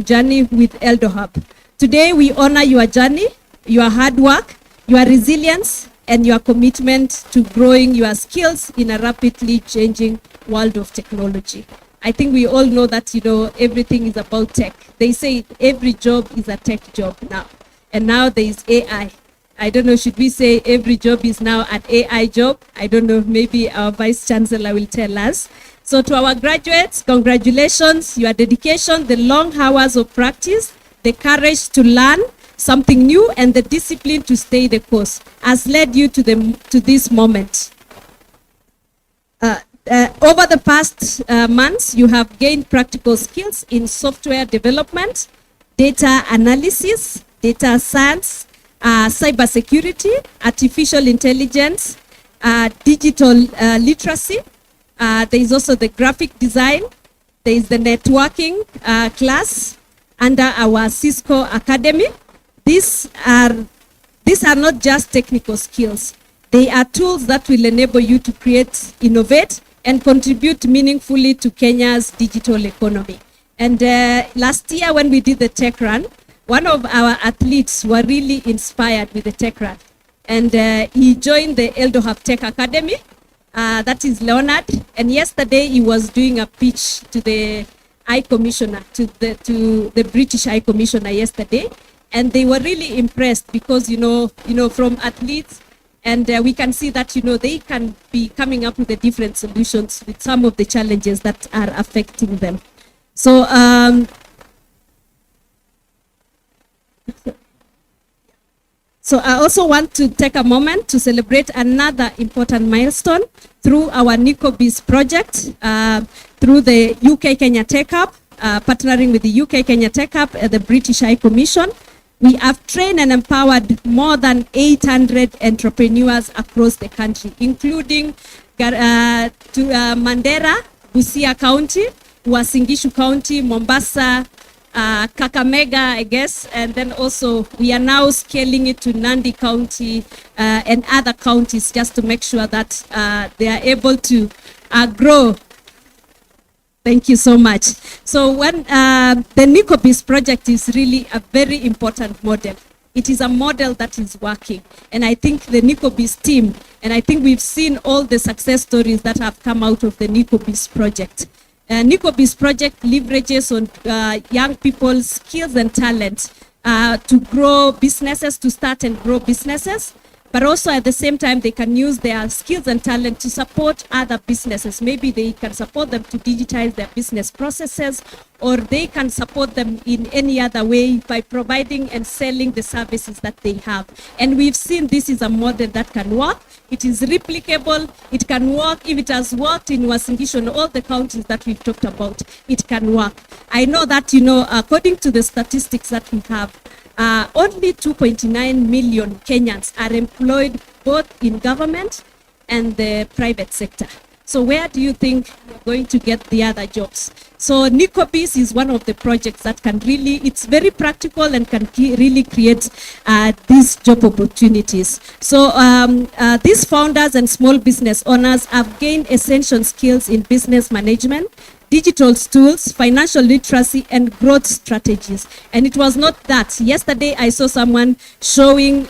journey with EldoHub. Today, we honor your journey, your hard work, your resilience, and your commitment to growing your skills in a rapidly changing world of technology. I think we all know that, everything is about tech. They say every job is a tech job now. And now there is AI. I don't know, should we say every job is now an AI job? I don't know, maybe our Vice Chancellor will tell us. So to our graduates, congratulations, your dedication, the long hours of practice, the courage to learn something new, and the discipline to stay the course has led you to this moment. Over the past months, you have gained practical skills in software development, data analysis, data science, cybersecurity, artificial intelligence, digital literacy. There is also the graphic design. There is the networking class under our Cisco Academy. These are not just technical skills. They are tools that will enable you to create, innovate, and contribute meaningfully to Kenya's digital economy. And last year when we did the TechRun, one of our athletes were really inspired with the TechRun. And he joined the EldoHub Tech Academy. That is Leonard. And yesterday he was doing a pitch to the High Commissioner, to the British High Commissioner yesterday. And they were really impressed because, from athletes, and we can see that, they can be coming up with the different solutions with some of the challenges that are affecting them. So, So I also want to take a moment to celebrate another important milestone through our NikoBiz project, through the UK Kenya Tech Hub, partnering with the UK Kenya Tech Hub and the British High Commission. We have trained and empowered more than 800 entrepreneurs across the country, including Mandera, Busia County, Uasin Gishu County, Mombasa, Kakamega, I guess, and then also we are now scaling it to Nandi County and other counties just to make sure that they are able to grow. Thank you so much. So when the NikoBiz project is really a very important model. It is a model that is working. And I think the NikoBiz team, and I think we've seen all the success stories that have come out of the NikoBiz project. NikoBiz project leverages on young people's skills and talent to grow businesses, to start and grow businesses. But also at the same time, they can use their skills and talent to support other businesses. Maybe they can support them to digitize their business processes, or they can support them in any other way by providing and selling the services that they have. And we've seen this is a model that can work. It is replicable. It can work. If it has worked in Uasin Gishu and all the counties that we've talked about, it can work. I know that, according to the statistics that we have, only 2.9 million Kenyans are employed both in government and the private sector. So where do you think you're going to get the other jobs? So NikoBiz is one of the projects that can really, it's very practical and can really create these job opportunities. So these founders and small business owners have gained essential skills in business management, digital tools, financial literacy, and growth strategies. And it was not that. Yesterday, I saw someone showing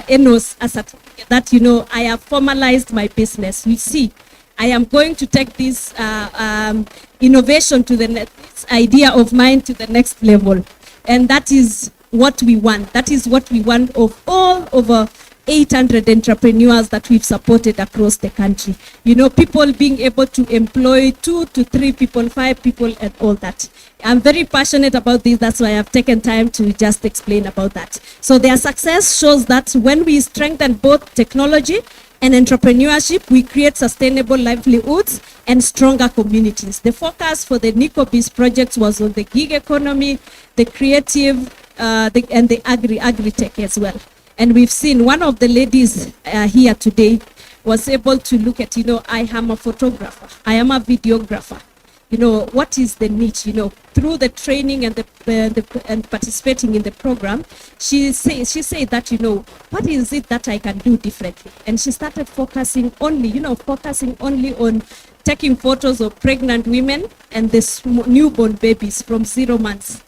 Enos as a that, I have formalized my business. You see, I am going to take this innovation to this idea of mine to the next level. And that is what we want. That is what we want of all over 800 entrepreneurs that we've supported across the country. People being able to employ 2 to 3 people, 5 people, and all that. I'm very passionate about this. That's why I've taken time to just explain about that. So their success shows that when we strengthen both technology and entrepreneurship, we create sustainable livelihoods and stronger communities. The focus for the NikoBiz project was on the gig economy, the creative, and the agri-tech as well. And we've seen one of the ladies here today was able to look at, I am a photographer, I am a videographer. What is the niche? Through the training and and participating in the program, she said that, what is it that I can do differently? And she started focusing only on taking photos of pregnant women and the newborn babies from 0 months.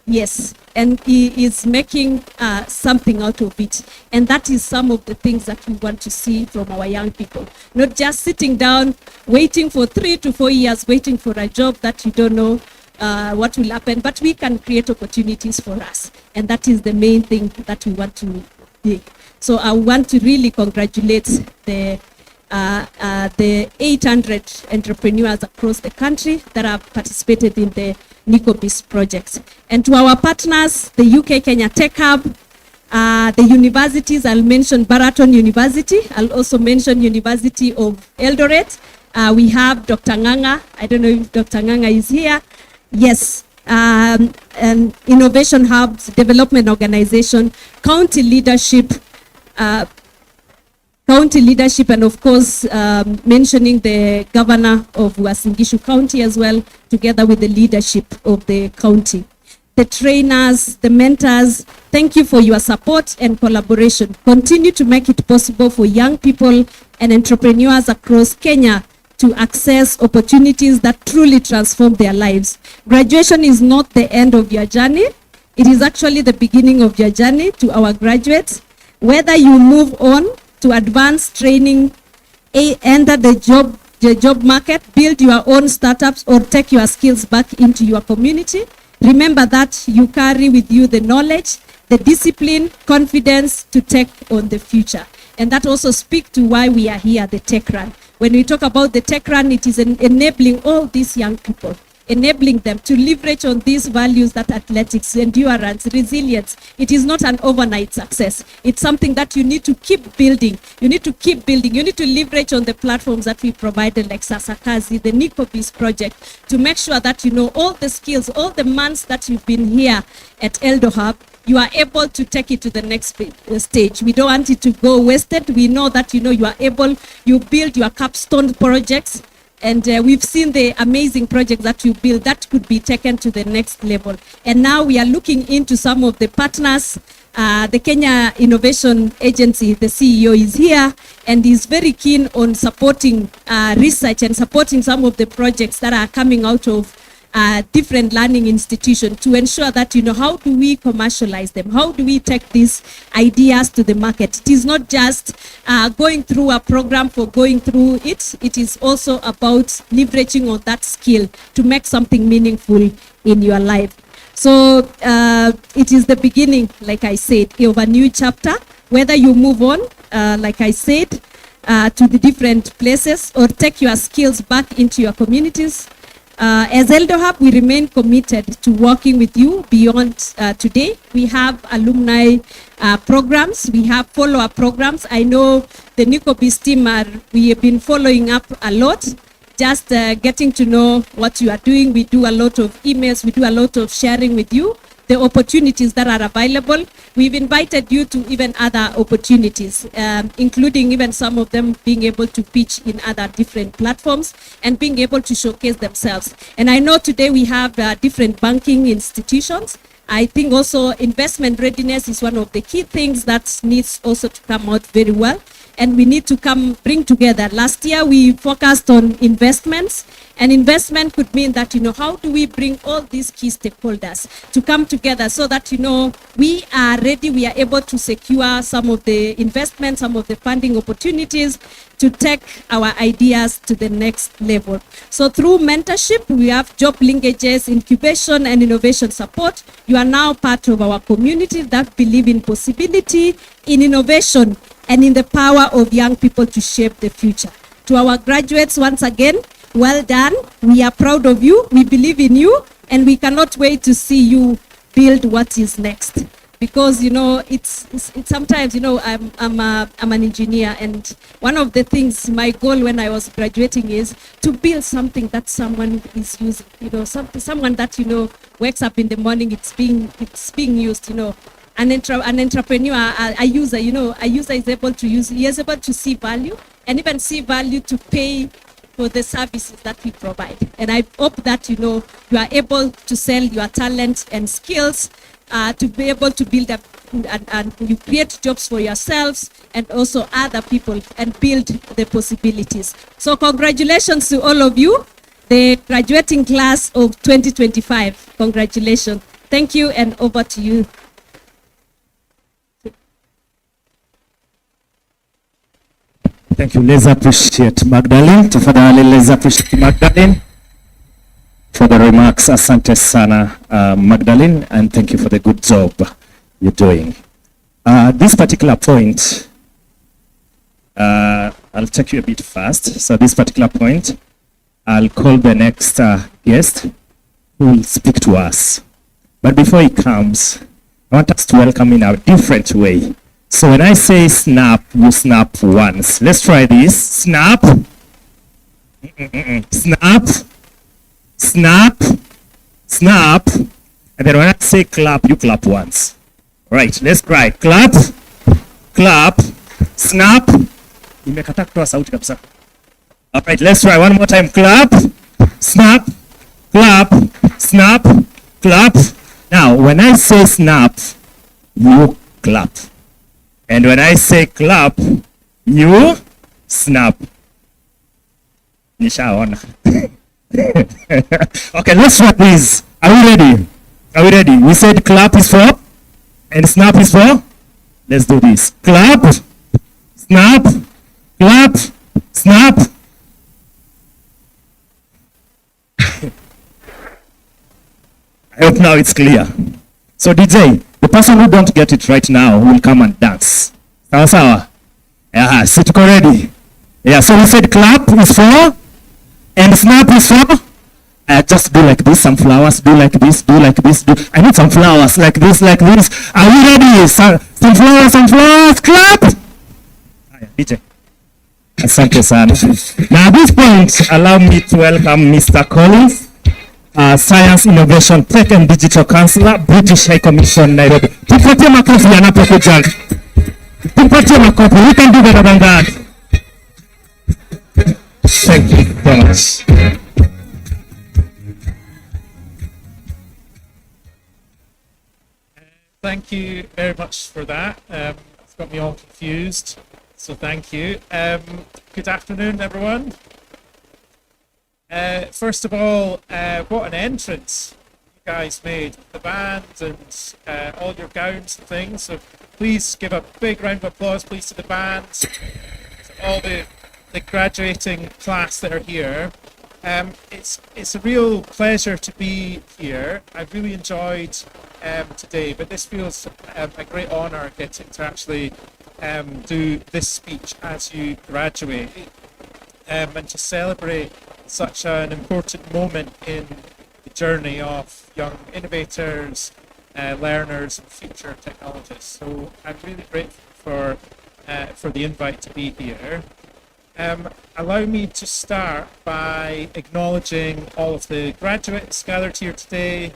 Yes, and he is making something out of it. And that is some of the things that we want to see from our young people. Not just sitting down, waiting for 3 to 4 years, waiting for a job that you don't know what will happen, but we can create opportunities for us. And that is the main thing that we want to do. So I want to really congratulate the 800 entrepreneurs across the country that have participated in the NikoBiz projects. And to our partners, the UK Kenya TechHub, the universities, I'll mention Baraton University. I'll also mention University of Eldoret. We have Dr. Nganga. I don't know if Dr. Nganga is here. Yes. And Innovation Hubs, Development Organization, County Leadership, and of course mentioning the governor of Uasin Gishu County as well, together with the leadership of the county. The trainers, the mentors, thank you for your support and collaboration. Continue to make it possible for young people and entrepreneurs across Kenya to access opportunities that truly transform their lives. Graduation is not the end of your journey. It is actually the beginning of your journey. To our graduates, whether you move on to advanced training, enter the job market, build your own startups, or take your skills back into your community, remember that you carry with you the knowledge, the discipline, confidence to take on the future. And that also speaks to why we are here, the TechRun. When we talk about the TechRun, it is enabling all these young people, enabling them to leverage on these values that athletics, endurance, resilience. It is not an overnight success. It's something that you need to keep building. You need to keep building. You need to leverage on the platforms that we provided, like Sasakazi, the NikoBiz project, to make sure that all the skills, all the months that you've been here at EldoHub, you are able to take it to the next stage. We don't want it to go wasted. We know that, you know, you are able, you build your capstone projects, and we've seen the amazing projects that you build that could be taken to the next level. And now we are looking into some of the partners. The Kenya Innovation Agency, the CEO is here and is very keen on supporting research and supporting some of the projects that are coming out of different learning institutions to ensure that, you know, how do we commercialize them? How do we take these ideas to the market? It is not just going through a program for going through it. It is also about leveraging on that skill to make something meaningful in your life. So it is the beginning, like I said, of a new chapter. Whether you move on, like I said, to the different places or take your skills back into your communities. As EldoHub, we remain committed to working with you beyond today. We have alumni programs. We have follow-up programs. I know the NikoBiz team, we have been following up a lot. Just getting to know what you are doing. We do a lot of emails. We do a lot of sharing with you, the opportunities that are available. We've invited you to even other opportunities, including even some of them being able to pitch in other different platforms and being able to showcase themselves. And I know today we have different banking institutions. I think also investment readiness is one of the key things that needs also to come out very well. And we need to bring together. Last year, we focused on investments, and investment could mean that, you know, how do we bring all these key stakeholders to come together so that, you know, we are ready, we are able to secure some of the investments, some of the funding opportunities to take our ideas to the next level. So through mentorship, we have job linkages, incubation, and innovation support. You are now part of our community that believe in possibility, in innovation, and in the power of young people to shape the future. To our graduates, once again, well done. We are proud of you. We believe in you, and we cannot wait to see you build what is next. Because, you know, it's sometimes, you know, I'm an engineer, and one of the things, my goal when I was graduating is to build something that someone is using. You know, someone that, you know, wakes up in the morning, it's being used. You know. An entrepreneur, a user, you know, a user is able to use, he is able to see value and even see value to pay for the services that we provide. And I hope that, you know, you are able to sell your talent and skills to be able to build up and you create jobs for yourselves and also other people and build the possibilities. So congratulations to all of you, the graduating class of 2025. Congratulations. Thank you, and over to you. Thank you. Let's appreciate Magdalene. Tafadhali, let's appreciate Magdalene for the remarks. Asante sana, Magdalene, and thank you for the good job you're doing. This particular point, I'll take you a bit fast. So this particular point, I'll call the next guest who will speak to us. But before he comes, I want us to welcome in a different way. So when I say snap, you snap once. Let's try this. Snap. Snap. Snap. Snap. And then when I say clap, you clap once. Right, let's try. Clap. Clap. Snap. Imekata kutoa sauti kabisa. All right, let's try one more time. Clap. Snap. Clap. Snap. Clap. Now, when I say snap, you clap. And when I say clap, you snap. Nishaona. Okay, let's try this. Are we ready? Are we ready? We said clap is for, and snap is for. Let's do this. Clap, snap, clap, snap. I hope now it's clear. So DJ, the person who don't get it right now will come and dance. Sawa sawa? Yeah, so tuko ready. Yeah, so we said clap is for, and snap is for. Just do like this, some flowers, do like this, do like this, do. I need some flowers, like this, like this. Are we ready? Some flowers, clap! DJ. Asante sana. Now at this point, allow me to welcome Mr. Collins Science, Innovation, Tech and Digital Counselor, British High Commission, Nairobi. Tupatie makofi anapokuja. Tupatie makofi. We can do better than that. Thank you very much. Thank you very much for that. It's got me all confused, so thank you. Good afternoon, everyone. First of all, what an entrance you guys made. The band and all your gowns and things. So please give a big round of applause, please, to the band, to all the graduating class that are here. It's a real pleasure to be here. I've really enjoyed today, but this feels a great honor getting to actually do this speech as you graduate and to celebrate such an important moment in the journey of young innovators, learners, and future technologists. So I'm really grateful for the invite to be here. Allow me to start by acknowledging all of the graduates gathered here today,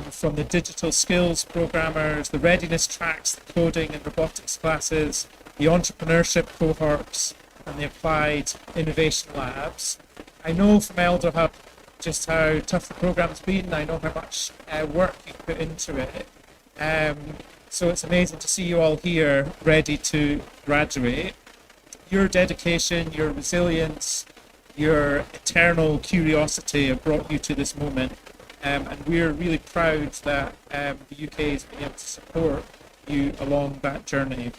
from the digital skills programmers, the readiness tracks, the coding and robotics classes, the entrepreneurship cohorts, and the applied innovation labs. I know from EldoHub just how tough the program's been. I know how much work you put into it. So it's amazing to see you all here ready to graduate. Your dedication, your resilience, your eternal curiosity have brought you to this moment. And we're really proud that the UK has been able to support you along that journey.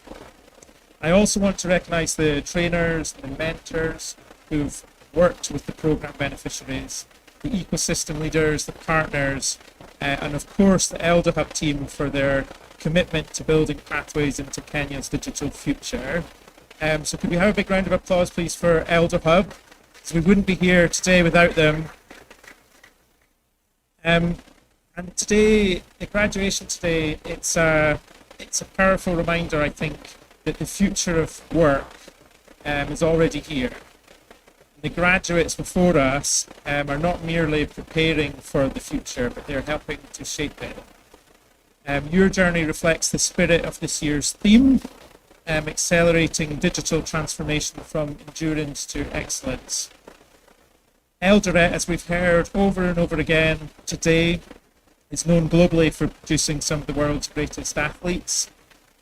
I also want to recognise the trainers and mentors who've worked with the programme beneficiaries, the ecosystem leaders, the partners, and of course the EldoHub team for their commitment to building pathways into Kenya's digital future. So could we have a big round of applause, please, for EldoHub? So we wouldn't be here today without them. And today, the graduation today, it's a powerful reminder, I think, that the future of work is already here. The graduates before us are not merely preparing for the future, but they're helping to shape it. Your journey reflects the spirit of this year's theme, accelerating digital transformation from endurance to excellence. Eldoret, as we've heard over and over again today, is known globally for producing some of the world's greatest athletes.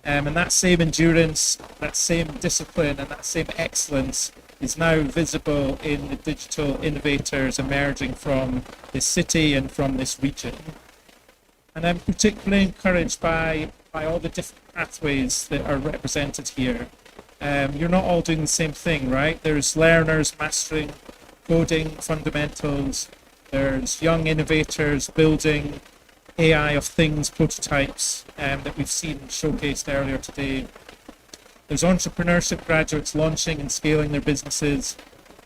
And that same endurance, that same discipline, and that same excellence is now visible in the digital innovators emerging from this city and from this region. And I'm particularly encouraged by all the different pathways that are represented here. You're not all doing the same thing, right? There's learners mastering coding fundamentals, there's young innovators building AI of things prototypes that we've seen showcased earlier today. There's entrepreneurship graduates launching and scaling their businesses.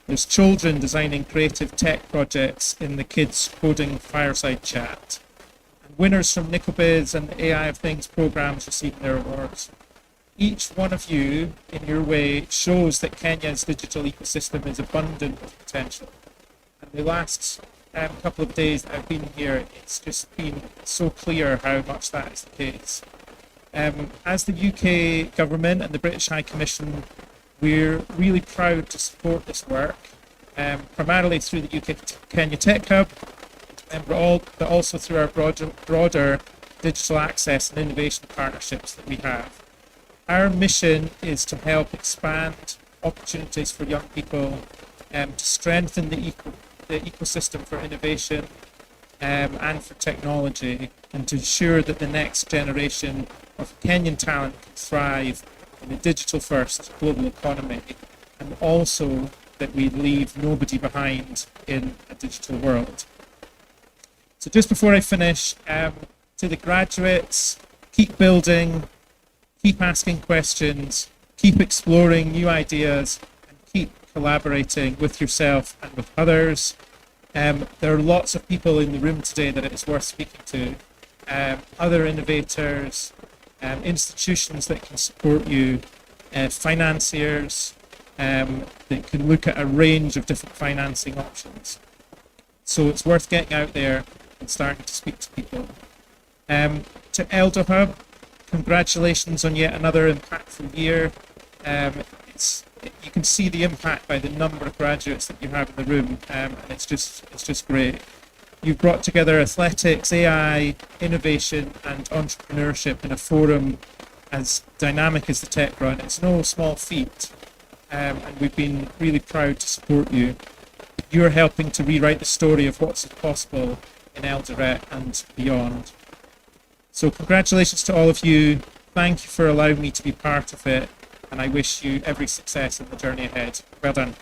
There's children designing creative tech projects in the kids coding Fireside chat. And winners from NikoBiz and the AI of Things programs receiving their awards. Each one of you, in your way, shows that Kenya's digital ecosystem is abundant with potential. And the last couple of days that I've been here, it's just been so clear how much that is the case. As the UK government and the British High Commission, we're really proud to support this work, primarily through the UK Kenya Tech Hub, but also through our broader digital access and innovation partnerships that we have. Our mission is to help expand opportunities for young people, to strengthen the ecosystem for innovation and for technology, and to ensure that the next generation of Kenyan talent can thrive in a digital-first global economy, and also that we leave nobody behind in a digital world. So just before I finish, to the graduates, keep building, keep asking questions, keep exploring new ideas, and keep collaborating with yourself and with others. There are lots of people in the room today that it's worth speaking to. Other innovators, institutions that can support you, financiers that can look at a range of different financing options. So it's worth getting out there and starting to speak to people. To EldoHub, congratulations on yet another impactful year. You can see the impact by the number of graduates that you have in the room, and it's just great. You've brought together athletics, AI, innovation, and entrepreneurship in a forum as dynamic as the TechRun. It's no small feat, and we've been really proud to support you. You're helping to rewrite the story of what's possible in Eldoret and beyond. So congratulations to all of you. Thank you for allowing me to be part of it, and I wish you every success in the journey ahead. Well done.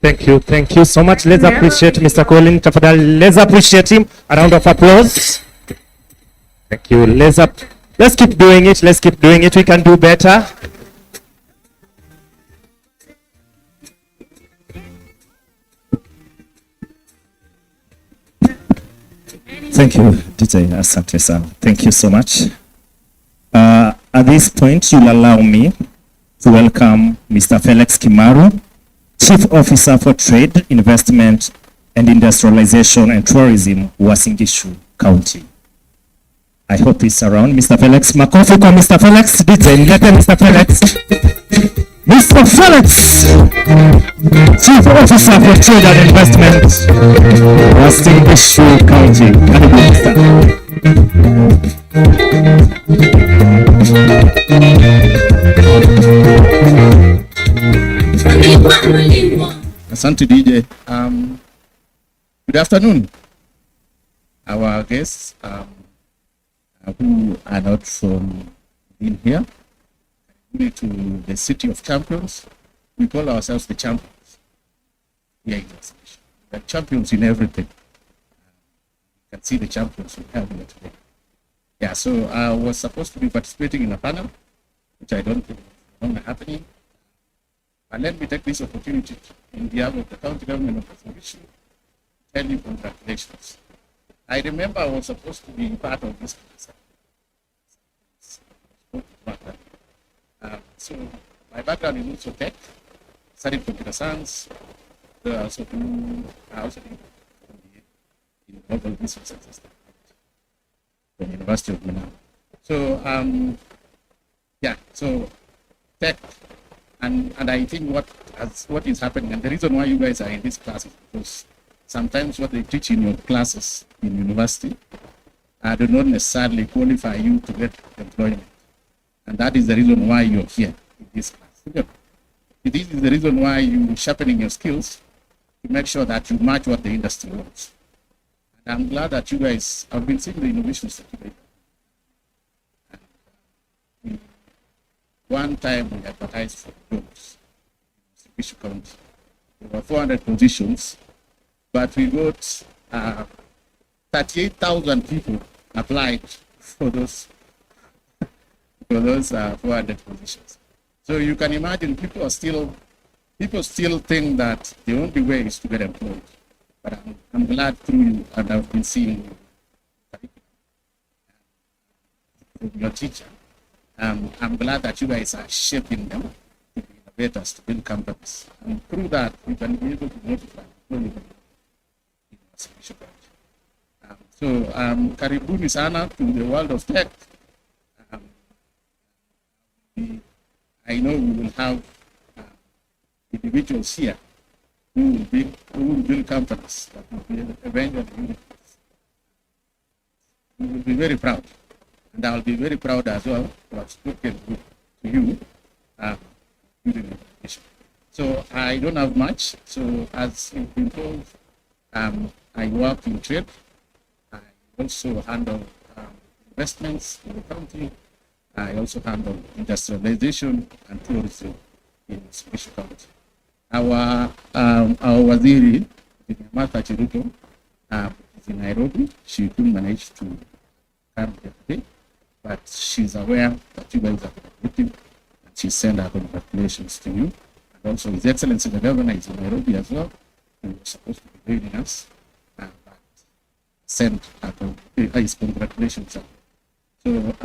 Thank you so much. Let's appreciate Mr. Colin Tafadhali. Let's appreciate him. A round of applause. Thank you. Let's keep doing it. Let's keep doing it. We can do better. Thank you, DJ Asante sana. Thank you so much. At this point, you'll allow me to welcome Mr. Felix Kimaru, Chief Officer for Trade, Investment and Industrialization and Tourism, Uasin Gishu County. I hope he's around. Mr. Felix, makofi kwa Mr. Felix. DJ, nilete Mr. Felix. Mr. Felix, Chief Officer for Trade and Investment, Uasin Gishu County. Karibu Mr. Asante DJ. Good afternoon. Our guests who are not from in here, to the city of champions. We call ourselves the champions. Yeah, the champions in everything. You can see the champions we have here today. Yeah, so I was supposed to be participating in a panel, which I don't think is longer happening. And let me take this opportunity in behalf of the county government of Uasin Gishu to tell you congratulations. I remember I was supposed to be part of this class. So my background is also tech, studied computer science, also in global business from the University of Milan. So yeah, so tech, and I think what is happening, and the reason why you guys are in this class is because sometimes what they teach in your classes in university do not necessarily qualify you to get employment. And that is the reason why you're here in this class. This is the reason why you're sharpening your skills to make sure that you match what the industry wants. And I'm glad that you guys have been seeing the innovation circuit. One time we advertised for jobs in Gishu County. There were 400 positions, but we got 38,000 people applied for those 400 positions. So you can imagine people still think that the only way is to get employed. But I'm glad through you, and I've been seeing your teacher. I'm glad that you guys are shaping them to be innovators, to build companies. And through that, you can be able to multiply. So karibuni sana to the world of tech. I know we will have individuals here who will build companies that will be eventually unicorns. We will be very proud, and I will be very proud as well to have spoken to you during the presentation. So I don't have much. So as you've been told, I work in trade. I also handle investments in the county. I also handle industrialization and tourism in Gishu County. Our Waziri, Martha Chiruto, is in Nairobi. She couldn't manage to come here today, but she's aware that you guys are looking, and she sent her congratulations to you. And also His Excellency the Governor is in Nairobi as well, and was supposed to be joining us, but sent his congratulations. So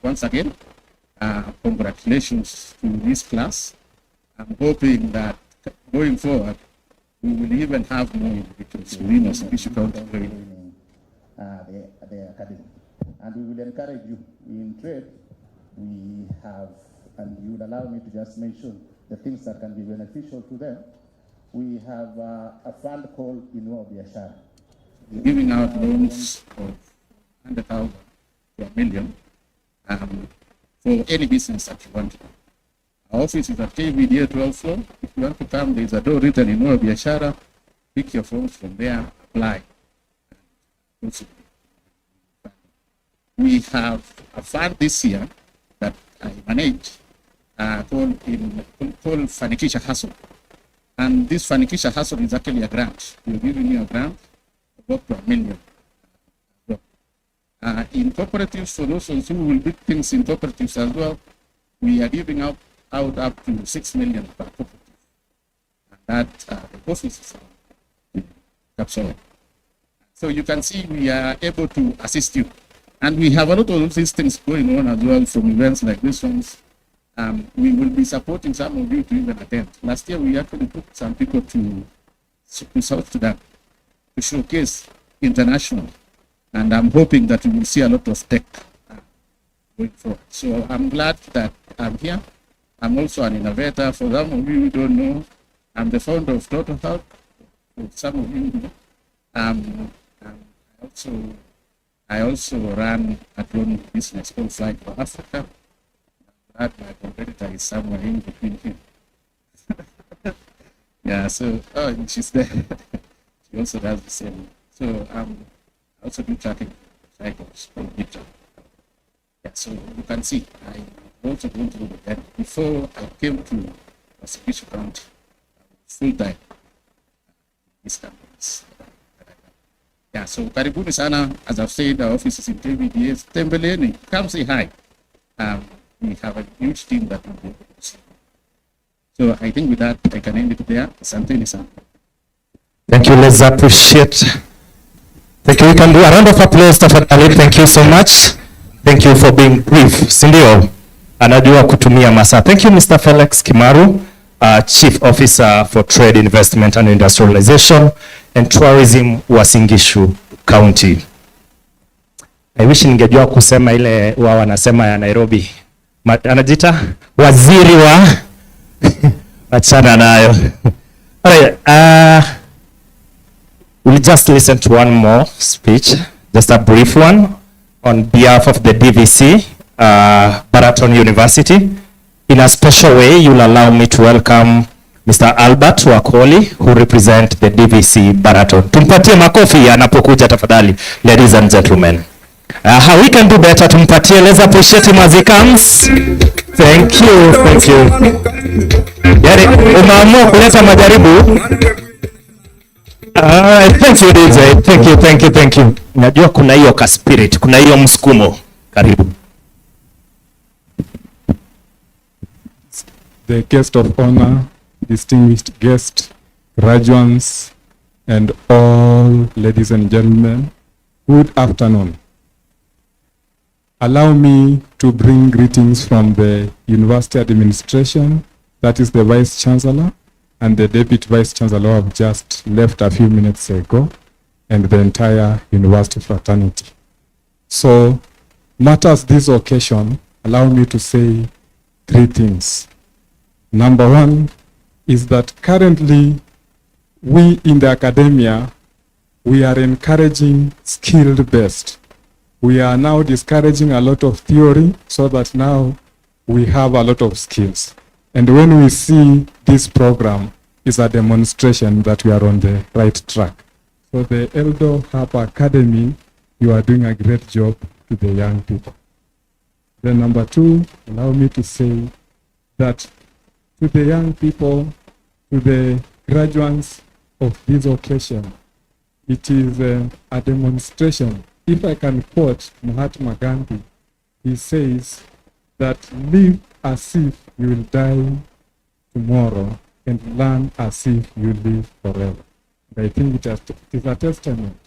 once again, congratulations to this class. I'm hoping that going forward, We will even have more individuals within us, which you can't very the academy. And we will encourage you. In trade, we have, and you would allow me to just mention the things that can be beneficial to them. We have a fund called Innovator. Giving out loans of 100,000 to $1 million for any business that you want to do. Our office is at KVDA 12th floor. If you want to come, there's a door written in Biashara. Pick your forms from there, apply. We have a fund this year that I manage called Fanikisha Hustle. And this Fanikisha Hustle is actually a grant. We're giving you a grant of up to $1 million. In cooperatives, for those who will do things in cooperatives as well, we are giving out up to $6 million per cooperative. And that the office is capturing. So you can see we are able to assist you. And we have a lot of these things going on as well from events like this ones. We will be supporting some of you to even attend. Last year, we actually put some people to South Sudan to showcase international. And I'm hoping that we will see a lot of tech going forward. So I'm glad that I'm here. I'm also an innovator. For some of you who don't know, I'm the founder of EldoHub. For some of you know, I also run a drone business called Flight for Africa. That my competitor is somewhere in between here. Yeah, so she's there. She also does the same. So I also do tracking cycles from Egypt. Yeah, so you can see I also going through that. Before I came to Sasakazi County, full time these companies. Yeah, so karibuni sana. As I've said, our office is in KVDA. Tembeleni, come say hi. We have a huge team that will be able to see. So I think with that, I can end it there. Asanteni sana. Thank you. Let's appreciate. Thank you. We can do a round of applause tafadhali. Thank you so much. Thank you for being brief. Sindio, anajua kutumia masaa. Thank you, Mr. Felix Kimaru, Chief Officer for Trade, Investment and Industrialization and Tourism Uasin Gishu County. I wish ningejua kusema ile wao wanasema ya Nairobi. Anajita waziri wa achana nayo. Alright, we'll just listen to one more speech, just a brief one on behalf of the DVC, Baraton University. In a special way, you'll allow me to welcome Mr. Albert Wakoli, who represent the DVC Baraton. Tumpatie makofi anapokuja tafadhali, ladies and gentlemen. How we can do better, tumpatie, let's appreciate him as he comes. Thank you, thank you. Yari, umeamua kuleta majaribu. Thank you DJ, thank you. Najua kuna hiyo ka spirit, kuna hiyo msukumo. Karibu. The guest of honor, distinguished guest, graduates, and all ladies and gentlemen, good afternoon. Allow me to bring greetings from the University Administration, that is the Vice Chancellor, and the Deputy Vice Chancellor who have just left a few minutes ago, and the entire university fraternity. So, matters this occasion, allow me to say three things. Number one is that currently we in the academia, we are encouraging skill-based. We are now discouraging a lot of theory so that now we have a lot of skills. And when we see this program is a demonstration that we are on the right track. So the EldoHub Academy, you are doing a great job to the young people. Then number two, allow me to say that to the young people, to the graduates of this occasion, it is a demonstration. If I can quote Mahatma Gandhi, he says that live as if you will die tomorrow and learn as if you live forever. And I think it is a testament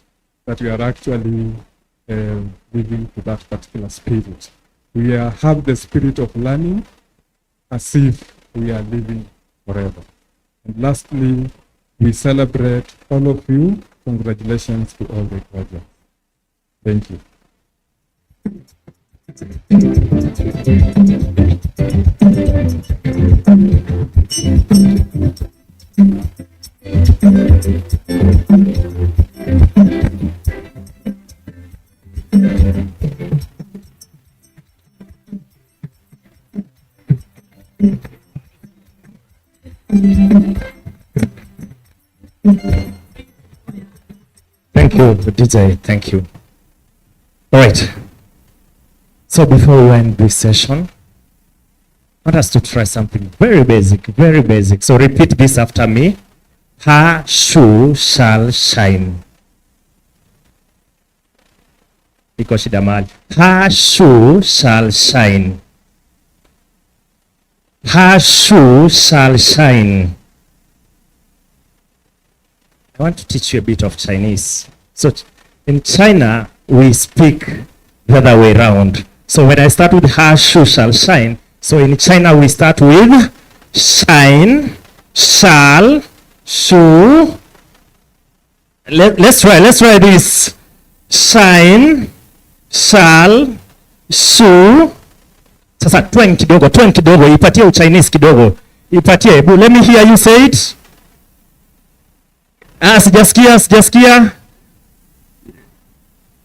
that we are actually living to that particular spirit. We have the spirit of learning as if we are living forever. And lastly, We celebrate all of you. Congratulations to all the projects. Thank you. Thank you, DJ. Thank you. All right. So before we end this session, I want us to try something very basic, very basic. So repeat this after me. Her shoe shall shine. Iko shida mahali. Her shoe shall shine. Her shoe shall shine. I want to teach you a bit of Chinese. So in China, we speak the other way around. So when I start with her shoe shall shine, so in China we start with shine, shall, shoe. Let's try this. Shine, shall, shoe. Sasa twang kidogo, ipatie Chinese kidogo. Ipatie, let me hear you say it. Sijasikia.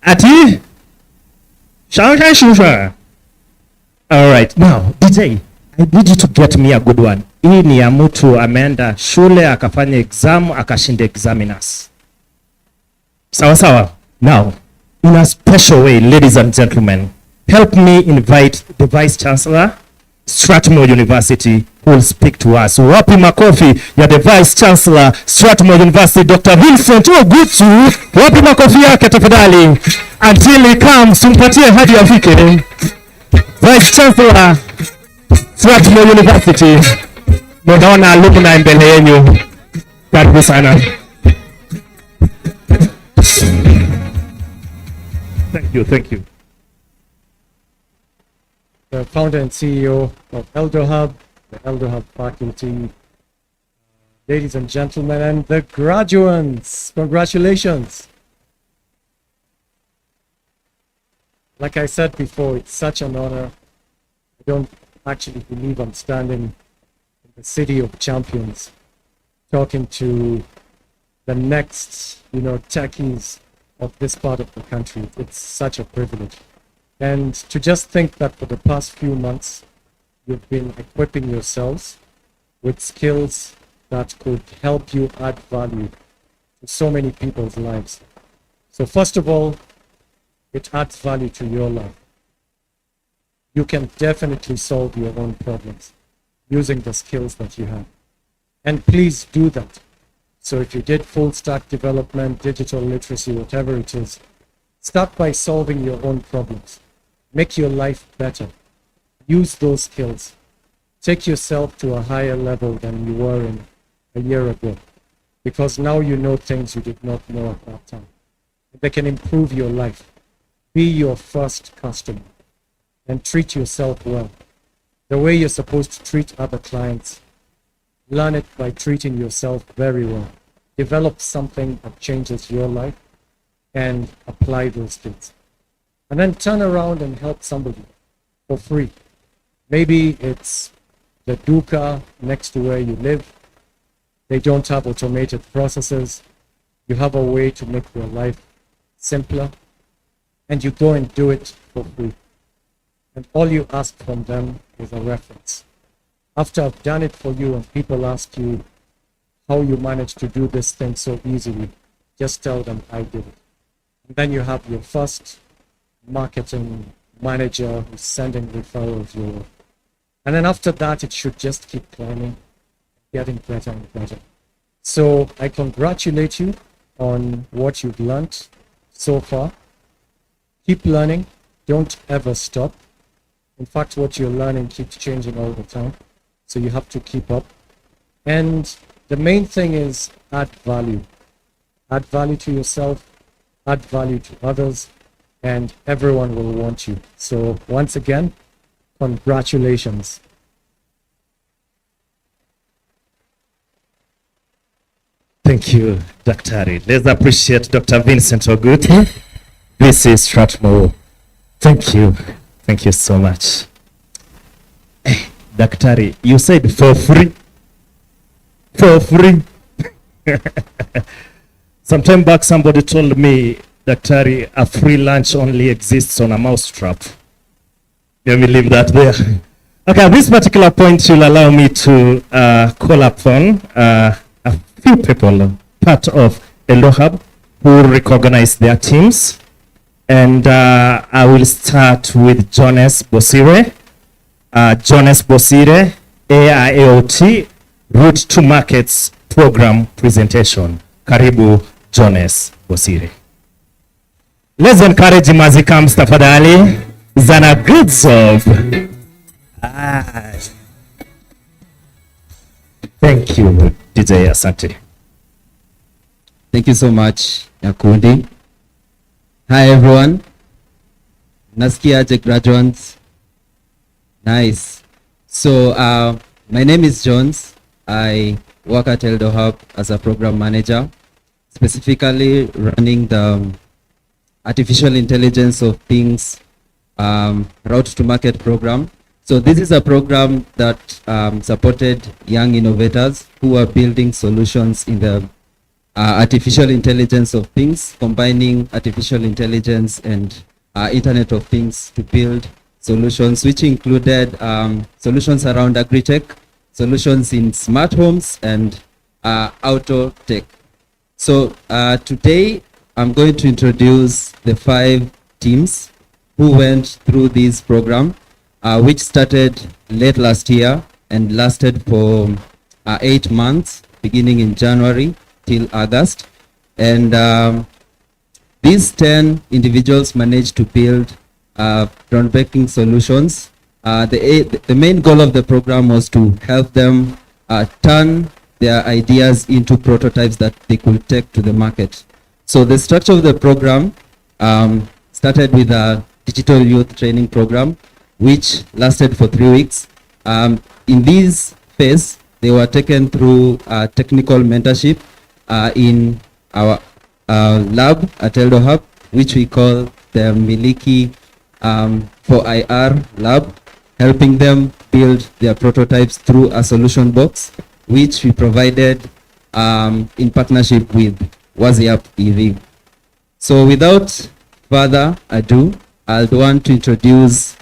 Ati? Shusha. All right, now DJ, I need you to get me a good one. Hii ni ya mtu ameenda shule akafanya exam akashinda examiners. Sawa. Now, in a special way, ladies and gentlemen, help me invite the Vice Chancellor, Strathmore University, who will speak to us. Wapi makofi ya the Vice Chancellor, Strathmore University, Dr. Vincent Ogutu. Wapi makofi yake tafadhali. Until he comes, tumpatie hadi afike. Vice Chancellor, Strathmore University. Munaona alumni mbele yenu. Karibu sana. Thank you. The founder and CEO of EldoHub, the EldoHub faculty, ladies and gentlemen, and the graduates, congratulations. Like I said before, it's such an honor. I don't actually believe I'm standing in the city of champions, talking to the next, techies of this part of the country. It's such a privilege. And to just think that for the past few months, you've been equipping yourselves with skills that could help you add value to so many people's lives. So first of all, it adds value to your life. You can definitely solve your own problems using the skills that you have. And please do that. So if you did full stack development, digital literacy, whatever it is, start by solving your own problems. Make your life better. Use those skills. Take yourself to a higher level than you were in a year ago, because now you know things you did not know at that time. They can improve your life. Be your first customer and treat yourself well. The way you're supposed to treat other clients, learn it by treating yourself very well. Develop something that changes your life and apply those things. And then turn around and help somebody for free. Maybe it's the duka next to where you live. They don't have automated processes. You have a way to make your life simpler, and you go and do it for free. And all you ask from them is a reference. After I've done it for you and people ask you how you managed to do this thing so easily, just tell them I did it. And then you have your first marketing manager who's sending referrals your way. And then after that, it should just keep climbing, getting better and better. So I congratulate you on what you've learned so far. Keep learning. Don't ever stop. In fact, what you're learning keeps changing all the time. So you have to keep up. And the main thing is add value. Add value to yourself, add value to others, and everyone will want you. So once again, congratulations. Thank you, Daktari. Let's appreciate Dr. Vincent Oguti. This is Strathmore. Thank you. Thank you so much. Hey, Daktari, you said for free. For free. Sometime back, somebody told me, Daktari, a free lunch only exists on a mousetrap. Let me leave that there. Okay, at this particular point, you'll allow me to call upon a few people, part of EldoHub, who recognize their teams. And I will start with Jonas Bosire. Jonas Bosire, AIoT, Route to Markets Program Presentation. Karibu, Jonas Bosire. Let's encourage him as he comes, tafadhali. Zana good job. Thank you, DJ Asante. Thank you so much, Yakundi. Hi, everyone. Nasikiaje graduates. Nice. So, my name is Jones. I work at EldoHub as a program manager, specifically running the Artificial Intelligence of Things Route to Market program. So this is a program that supported young innovators who are building solutions in the artificial intelligence of things, combining artificial intelligence and Internet of Things to build solutions, which included solutions around agri-tech, solutions in smart homes, and auto tech. So today, I'm going to introduce the 5 teams who went through this program, which started late last year and lasted for 8 months, beginning in January till August. And these 10 individuals managed to build groundbreaking solutions. The main goal of the program was to help them turn their ideas into prototypes that they could take to the market. So the structure of the program started with a digital youth training program, which lasted for 3 weeks. In this phase, they were taken through technical mentorship in our lab at EldoHub, which we call the Miliki for IR lab, helping them build their prototypes through a solution box, which we provided in partnership with WhatsApp EV. So without further ado, I'd want to introduce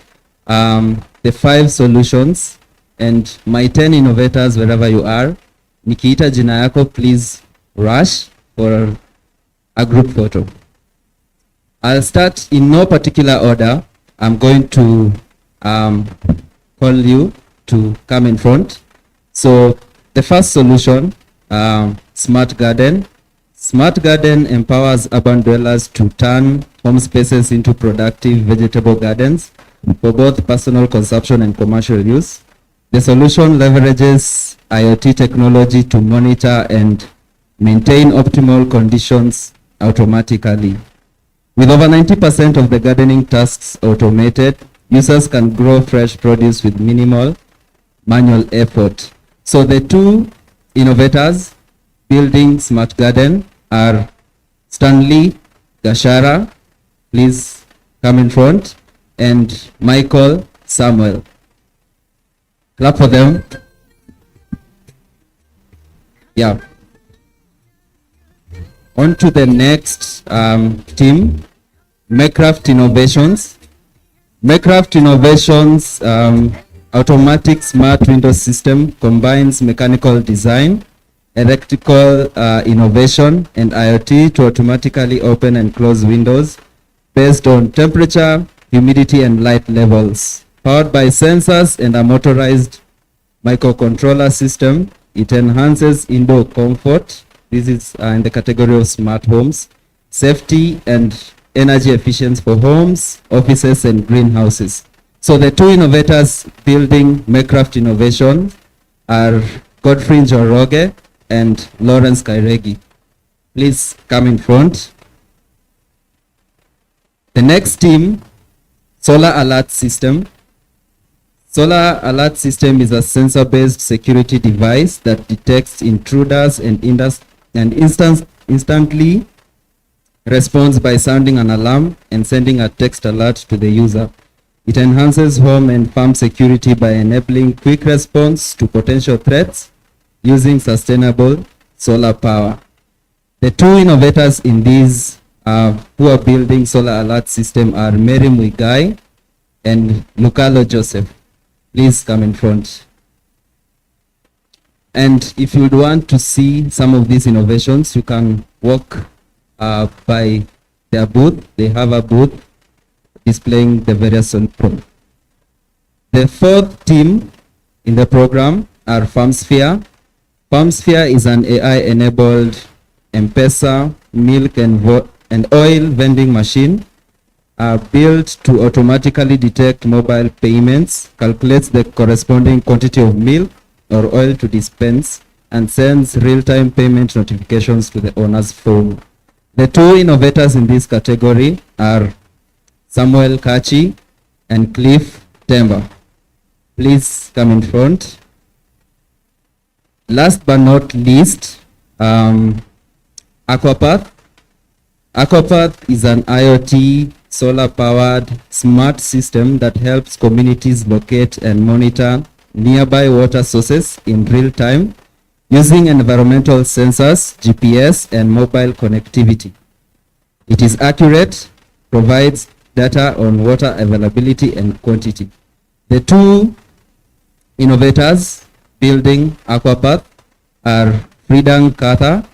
the 5 solutions and my 10 innovators wherever you are. Nikiita jina yako, please rush for a group photo. I'll start in no particular order. I'm going to call you to come in front. So the first solution, Smart Garden. Smart Garden empowers urban dwellers to turn home spaces into productive vegetable gardens for both personal consumption and commercial use. The solution leverages IoT technology to monitor and maintain optimal conditions automatically. With over 90% of the gardening tasks automated, users can grow fresh produce with minimal manual effort. So the 2 innovators building Smart Garden are Stanley Gashara, please come in front, and Michael Samuel. Clap for them. Yeah. On to the next team, Maycraft Innovations. Maycraft Innovations automatic smart window system combines mechanical design, electrical innovation, and IoT to automatically open and close windows based on temperature, humidity, and light levels. Powered by sensors and a motorized microcontroller system, it enhances indoor comfort. This is in the category of smart homes, safety, and energy efficiency for homes, offices, and greenhouses. So the 2 innovators building Maycraft Innovation are Godfrey Njoroge and Lawrence Kairegi. Please come in front. The next team, Solar Alert System. Solar Alert System is a sensor-based security device that detects intruders and and instantly responds by sounding an alarm and sending a text alert to the user. It enhances home and farm security by enabling quick response to potential threats using sustainable solar power. The two innovators in these who are building solar alert system are Mary Muigai and Lucalo Joseph. Please come in front. And if you would want to see some of these innovations, you can walk by their booth. They have a booth displaying the various products. The fourth team in the program are FarmSphere. FarmSphere is an AI-enabled M-Pesa, milk and oil vending machine built to automatically detect mobile payments, calculates the corresponding quantity of milk or oil to dispense, and sends real-time payment notifications to the owner's phone. The two innovators in this category are Samuel Kachi and Cliff Temba. Please come in front. Last but not least, Aquapath. Aquapath is an IoT solar-powered smart system that helps communities locate and monitor nearby water sources in real time using environmental sensors, GPS, and mobile connectivity. It is accurate, provides data on water availability and quantity. The two innovators building Aquapath are Freedom Katha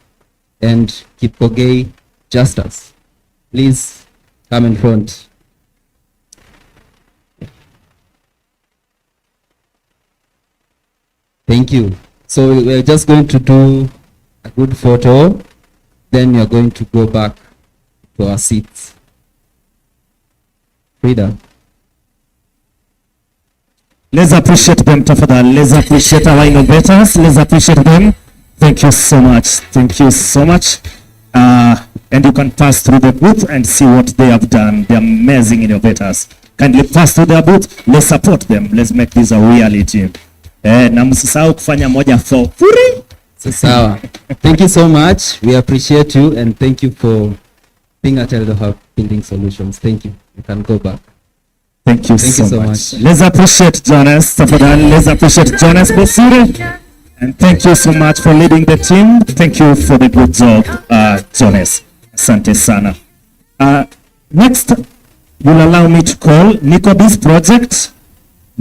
and Kipkogei Justus. Please come in front. Thank you. So we're just going to do a good photo, then you're going to go back to our seats. Frida. Let's appreciate them, tafadhali. Let's appreciate our innovators. Let's appreciate them. Thank you so much. Thank you so much. And you can pass through the booth and see what they have done. They're amazing innovators. Kindly pass through their booth. Let's support them. Let's make this a reality. Na msisahau kufanya moja for free. Sawa. Thank you so much. We appreciate you and thank you for being at EldoHub Building Solutions. Thank you. You can go back. Thank you so much. Let's appreciate Jonas. Tafadhali, let's appreciate Jonas Bosire. And thank you so much for leading the team. Thank you for the good job, Jonas. Asante sana. Next, you'll allow me to call NikoBiz project.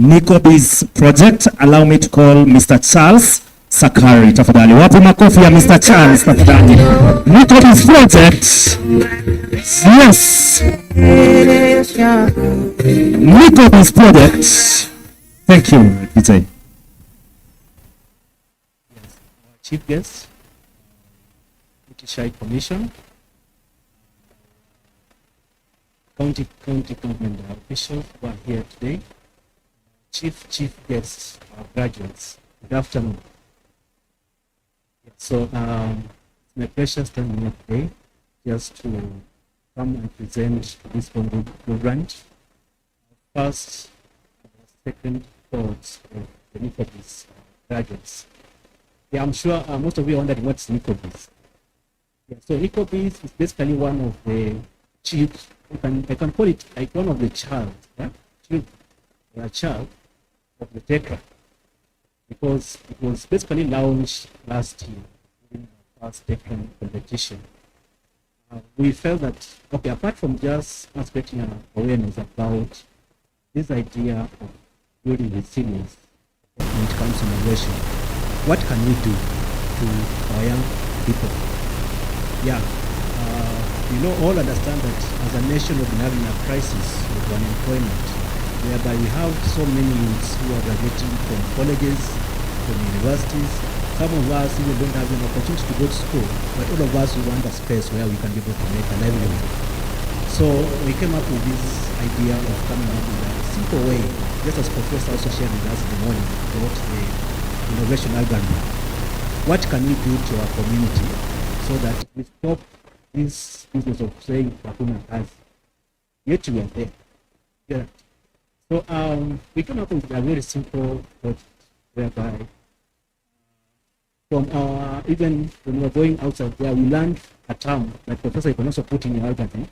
NikoBiz project. Allow me to call Mr. Charles Sakari. Tafadhali. Wapi makofi ya Mr. Charles. Tafadhali. NikoBiz project. Yes. NikoBiz project. Thank you, DJ. Chief guest, Shai Commission, county government officials who are here today, chief guests, graduates. Good afternoon. So it's my pleasure standing here today just to come and present this grant. First, second thoughts of the NikoBiz graduates. Yeah, I'm sure most of you are wondering what's NikoBiz. Yeah, so NikoBiz is basically one of the chief, I can call it like one of the child, yeah? Child of the TechRun, because it was basically launched last year in the first TechRun competition. We felt that, okay, apart from just spreading awareness about this idea of building resilience when it comes to innovation, what can we do to our young people? Yeah, all understand that as a nation we've been having a crisis of unemployment, whereby we have so many youths who are graduating from colleges, from universities. Some of us even don't have an opportunity to go to school, but all of us we want a space where we can be able to make a livelihood. So we came up with this idea of coming up with a simple way, just as Professor also shared with us in the morning about the innovation algorithm. What can we do to our community so that we stop this business of saying Hakuna Kazi? Yet we are there. Yeah. So we came up with a very simple project whereby from our, even when we're going outside there, we learned a term that Professor can also put in your algorithm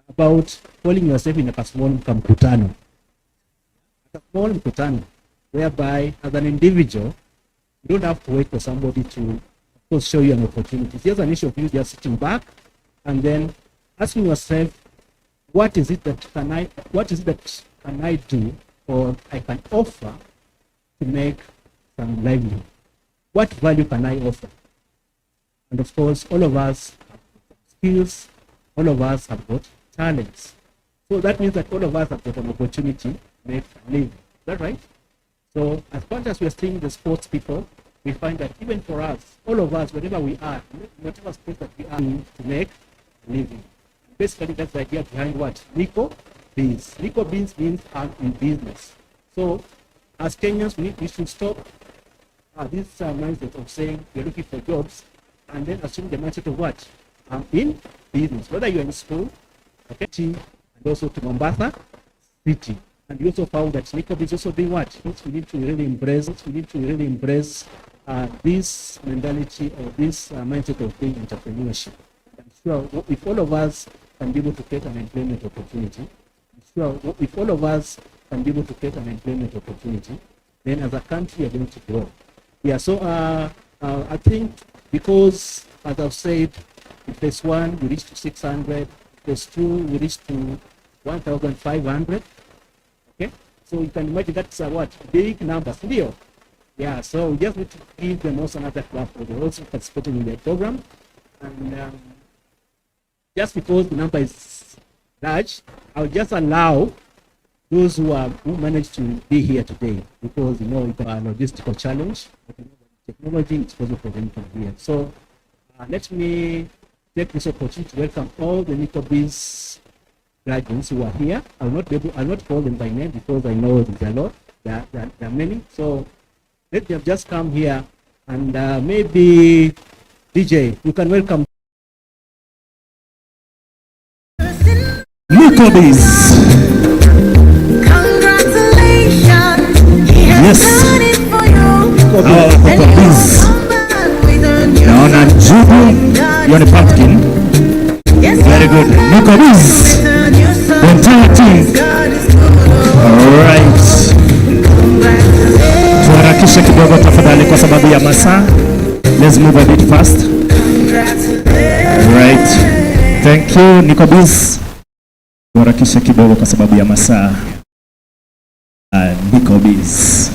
about calling yourself in a small mkutano. A small mkutano, whereby as an individual, you don't have to wait for somebody to, of course, show you an opportunity. Here's an issue of you just sitting back and then asking yourself, what is it that can I do or I can offer to make some livelihood? What value can I offer? And of course, all of us have skills, all of us have got talents. So that means that all of us have got an opportunity to make a living. Is that right? So as much as we're seeing the sports people, we find that even for us, all of us, wherever we are, whatever space that we are in, to make a living. Basically, that's the idea behind what? NikoBiz. NikoBiz means I'm in business. So as Kenyans, we should stop this mindset of saying you're looking for jobs and then assume the mindset of what? I'm in business. Whether you're in school, okay, and also to Mombasa City. And we also found that NikoBiz also doing what? We need to really embrace this mentality or this mindset of being entrepreneurship. I'm sure if all of us can be able to create an employment opportunity, if all of us can be able to create an employment opportunity, then as a country we are going to grow. Yeah, so I think because, as I've said, in phase 1 we reached to 600, phase 2 we reached to 1,500. Okay, so you can imagine that's what big numbers, Leo. Yeah, so we just need to give them also another platform. They're also participating in their program, and just because the number is large, I'll just allow those who managed to be here today, because it's a logistical challenge. But technology, it's possible for them to be here. So let me take this opportunity to welcome all the NikoBiz graduates who are here. I'll not call them by name because I know there's a lot. There are many. So let them just come here, and maybe DJ, you can welcome NikoBiz. Yes. Hawa wako kwa biz. Naona njugu, hiyo ni pumpkin. Very good. NikoBiz. The entire team. Alright. Tuharakishe kidogo tafadhali kwa sababu ya masaa. Let's move a bit fast. Alright. Thank you, NikoBiz. Tuharakishe kidogo kwa sababu ya masaa. NikoBiz.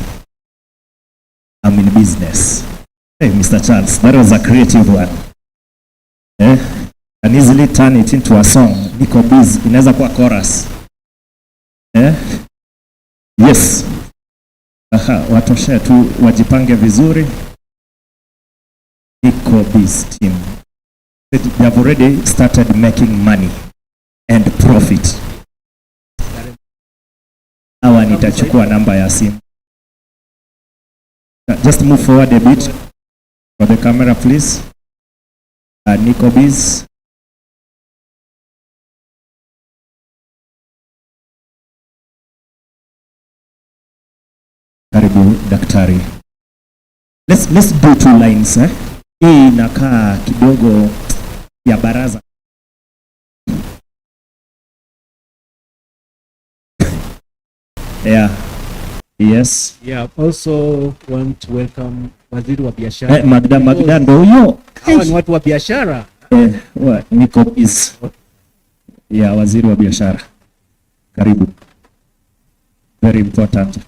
I'm in business. Hey, Mr. Charles, that was a creative one. Can easily turn it into a song. NikoBiz inaweza kuwa chorus. Yes. Watoshe tu wajipange vizuri. NikoBiz team. They have already started making money and profit. Hawa nitachukua namba ya simu. Just move forward a bit for the camera, please. NikoBiz. Karibu daktari. Let's do 2 lines. Hii inakaa kidogo ya baraza. Yeah. Yes. Yeah, also want to welcome waziri wa biashara. Magda ndo huyo. Hawa ni watu wa biashara. NikoBiz. Yeah, waziri wa biashara. Karibu. Very important.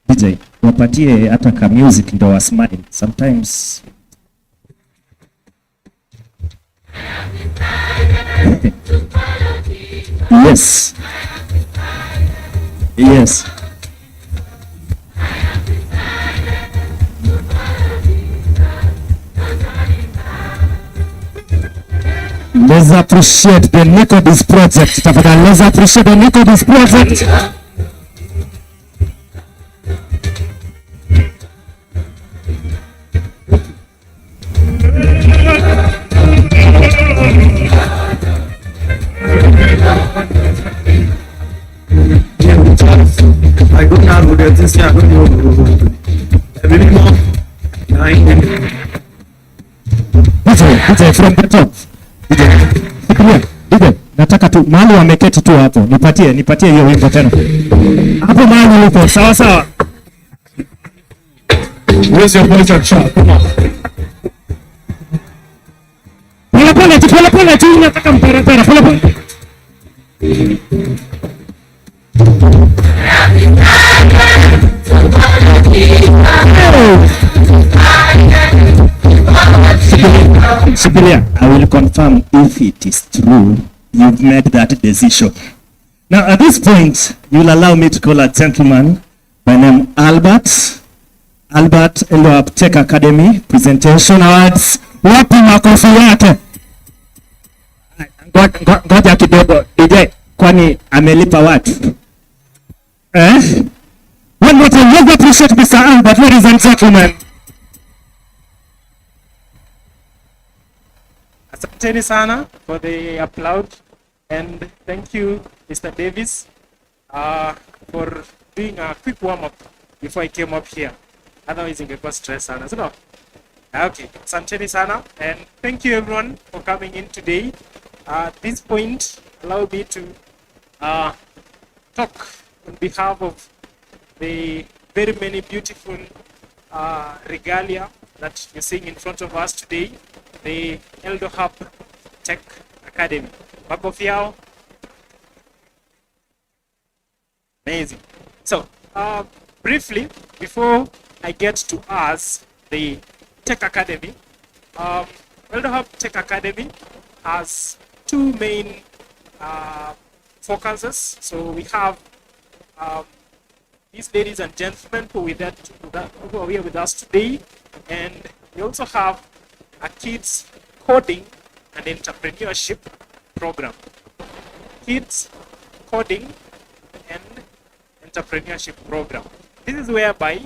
DJ, wapatie hata ka music ndo wa smile. Sometimes yes. Yes. Let's appreciate the NikoBiz project. Tafadhali, let's appreciate the NikoBiz project. I don't know what this is. DJ from the top. DJ, nataka tu mahali wameketi tu hapo. Nipatie hiyo wimbo tena. Hapo mahali upo, sawa sawa. Where's your voice and shout? Come on. Pole tu nataka mpera pole. Sibilia, I will confirm if it is true you've made that decision. Now, at this point, you'll allow me to call a gentleman by name Albert EldoHub Tech Academy Presentation Awards. Wapi makofi yake? Ngoja kidogo, DJ, kwani amelipa watu? One more time, let's appreciate Mr. Albert, ladies and gentlemen. Asanteni sana for the applaud, and thank you, Mr. Davis, for doing a quick warm-up before I came up here. Otherwise, ingekuwa stress sana, so okay, asanteni sana, and thank you everyone for coming in today. At this point, allow me to talk on behalf of the very many beautiful regalia that you're seeing in front of us today, the EldoHub Tech Academy. Makofi yao. Amazing. So, briefly, before I get to us, the Tech Academy, EldoHub Tech Academy has two main focuses. So we have these ladies and gentlemen who are here with us today, and we also have a kids coding and entrepreneurship program. Kids coding and entrepreneurship program. This is whereby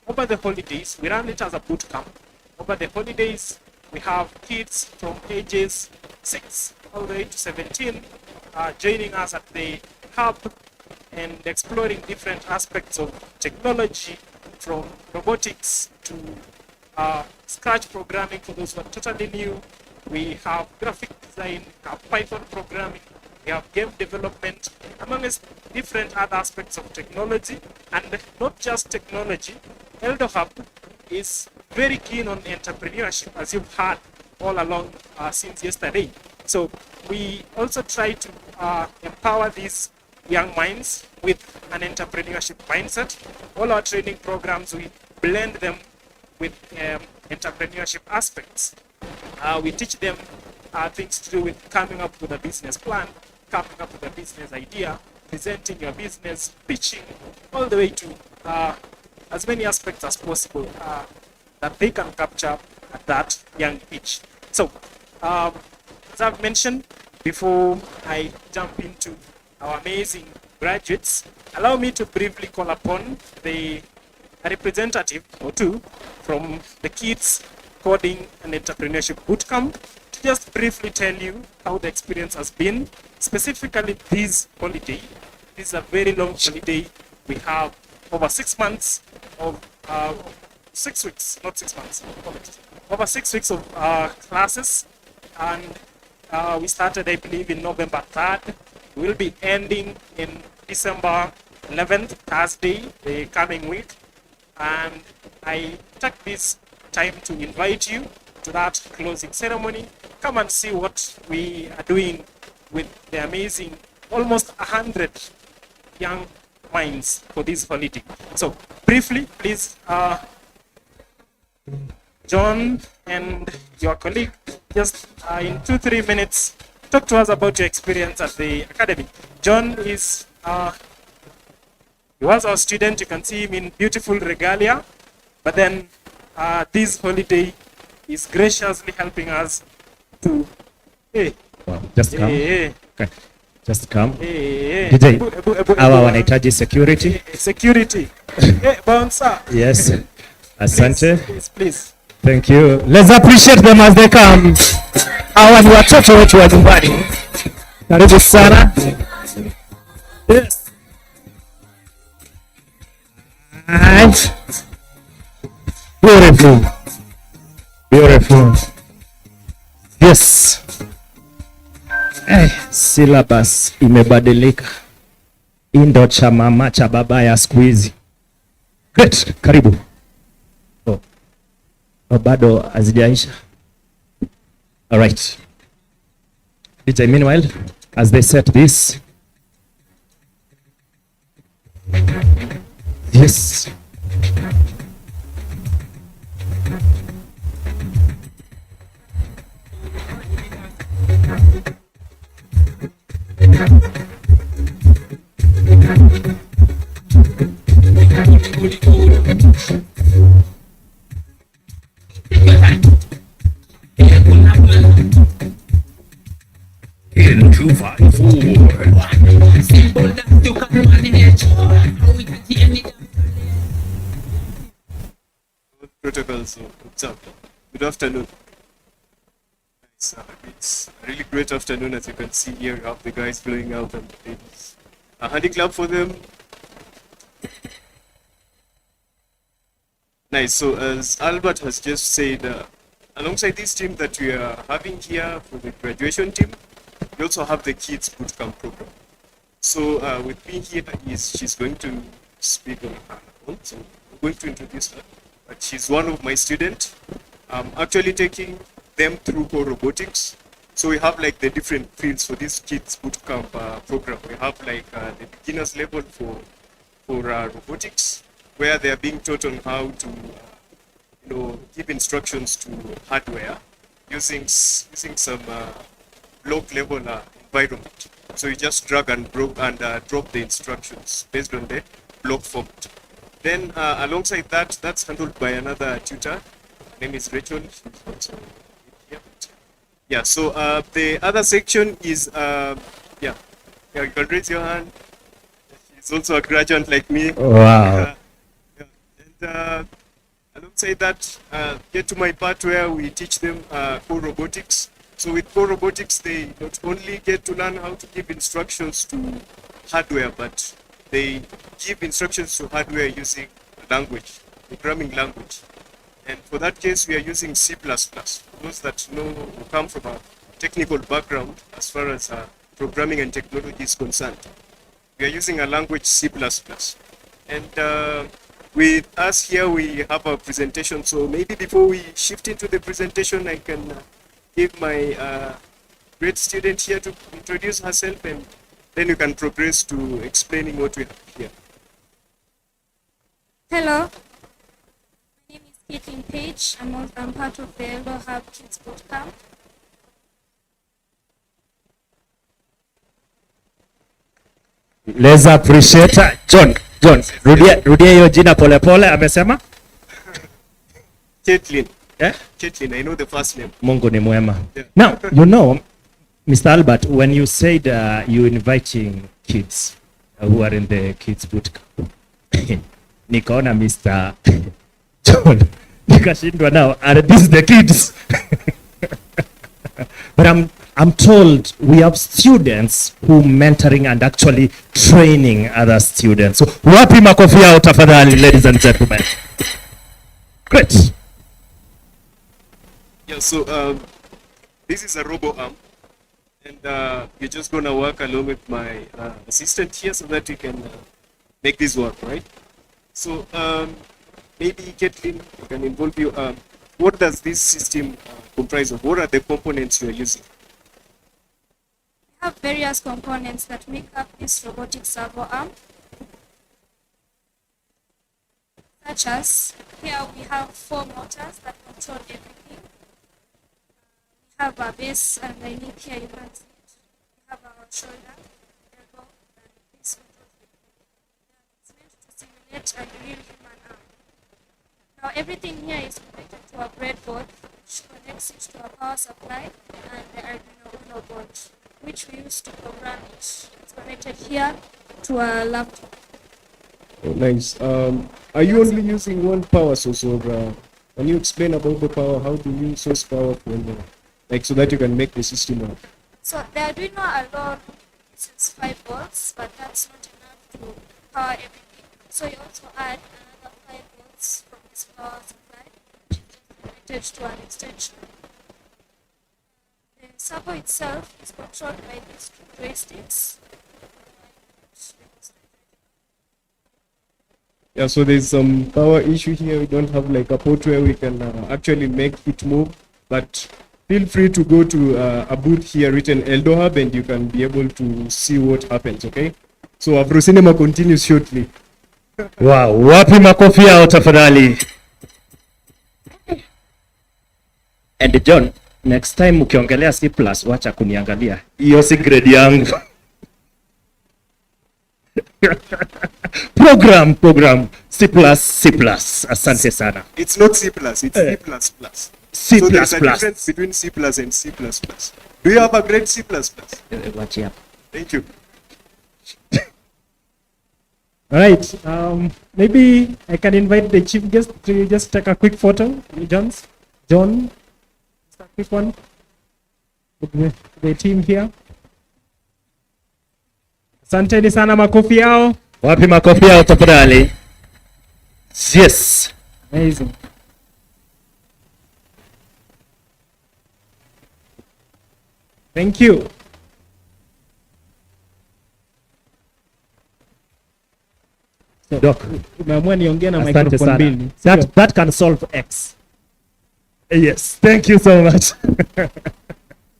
over the holidays, we run it as a boot camp. Over the holidays, we have kids from ages 6 all the way to 17 joining us at the hub and exploring different aspects of technology, from robotics to Scratch programming for those who are totally new. We have graphic design, we have Python programming, we have game development, among different other aspects of technology. And not just technology, EldoHub is very keen on entrepreneurship, as you've heard all along since yesterday. So we also try to empower these young minds with an entrepreneurship mindset. All our training programs, we blend them with entrepreneurship aspects. We teach them things to do with coming up with a business plan, coming up with a business idea, presenting your business, pitching, all the way to as many aspects as possible that they can capture at that young age. So, as I've mentioned, before I jump into our amazing graduates, allow me to briefly call upon a representative or two from the Kids Coding and Entrepreneurship Bootcamp to just briefly tell you how the experience has been, specifically this holiday. This is a very long holiday. We have over 6 months of 6 weeks, not 6 months, over 6 weeks of classes, and we started, I believe, in November 3rd. We'll be ending in December 11th, Thursday, the coming week. And I take this time to invite you to that closing ceremony. Come and see what we are doing with the amazing, almost 100 young minds for this holiday. So briefly, please, John and your colleague, just in 2-3 minutes, talk to us about your experience at the academy. John is, he was our student. You can see him in beautiful regalia, but then this holiday is graciously helping us to, just come. Okay. Just come. DJ, hawa wanahitaji security. Security. Bouncer. Yes. Asante. Please. Thank you. Let's appreciate them as they come. Hawa ni watoto wetu wa nyumbani. Karibu sana. Yes. And beautiful. Beautiful. Yes. Syllabus imebadilika. Indo cha mama cha baba ya siku hizi. Great, karibu. Bado hazijaisha. All right. DJ, meanwhile, as they set this. Yes. In 254. Simple that you can manage. How we can see any protocols. What's up? Good afternoon. It's a really great afternoon, as you can see here. You have the guys blowing out and the ladies. A handy clap for them. Nice. So as Albert has just said, alongside this team that we are having here for the graduation team, we also have the kids bootcamp program. So with me here she's going to speak on her own. So I'm going to introduce her. But she's one of my students. I'm actually taking them through core robotics. So we have like the different fields for this kids bootcamp program. We have like the beginners level for robotics, where they are being taught on how to give instructions to hardware using some block level environment. So you just drag and drop the instructions based on the block format. Then alongside that, that's handled by another tutor. Her name is Rachel. She's also here. Yeah. So the other section is you can raise your hand. She's also a graduate like me. Wow. And alongside that, get to my part where we teach them core robotics. So with core robotics, they not only get to learn how to give instructions to hardware, but they give instructions to hardware using language, programming language. And for that case, we are using C++. For those that know who come from a technical background as far as programming and technology is concerned, we are using a language C++. And with us here, we have a presentation. So maybe before we shift into the presentation, I can give my great student here to introduce herself, and then you can progress to explaining what we have here. Hello, my name is Caitlin Page. I'm part of the EldoHub Kids Bootcamp. Let's appreciate John, rudia hiyo jina polepole amesema. Caitlin. Yeah? Caitlin, I know the first name. Mungu ni mwema. Yeah. Now, Mr. Albert, when you said you're inviting kids who are in the kids bootcamp, nikaona Mr. John, nikashindwa now, are these the kids? But I'm told we have students who mentoring and actually training other students. So, wapi makofi yao tafadhali, ladies and gentlemen. Great. Yeah, so this is a robo arm, and we're just gonna work along with my assistant here so that we can make this work, right? So maybe Caitlin, I can involve you. What does this system comprise of? What are the components you are using? We have various components that make up this robotic servo arm, such as here we have 4 motors that control everything. We have a base underneath here, you can see it. We have our shoulder, elbow, and this controls the knee. It's meant to simulate a real human arm. Now everything here is connected to a breadboard, which connects it to a power supply and the Arduino Uno board, which we use to program it. It's connected here to a laptop. Oh, nice. Are you only using one power source, or can you explain about the power? How do you source power from so that you can make the system work? So the Arduino alone uses 5 volts, but that's not enough to power everything. So you also add is power supply, which is just connected to an extension. The servo itself is controlled by these two joysticks. Yeah, so there's some power issue here. We don't have like a port where we can actually make it move, but feel free to go to a booth here written EldoHub and you can be able to see what happens, okay? So Afro Cinema continues shortly. Wow, wapi makofi yao tafadhali. And John, next time ukiongelea C+, wacha kuniangalia. Hiyo si grade yangu. program C+. Asante sana. It's not C+, it's C++. C++. So there's a difference between C+ and C++. Do you have a grade C++? Watch out. Thank you. All right. Maybe I can invite the chief guest to just take a quick photo. John, just a quick one with the team here. Asanteni sana, makofi yao. Wapi makofi yao tafadhali? Yes. Amazing. Thank you. Doc, umeamua niongee na asante microphone sana. mbili. That can solve X. Yes, thank you so much.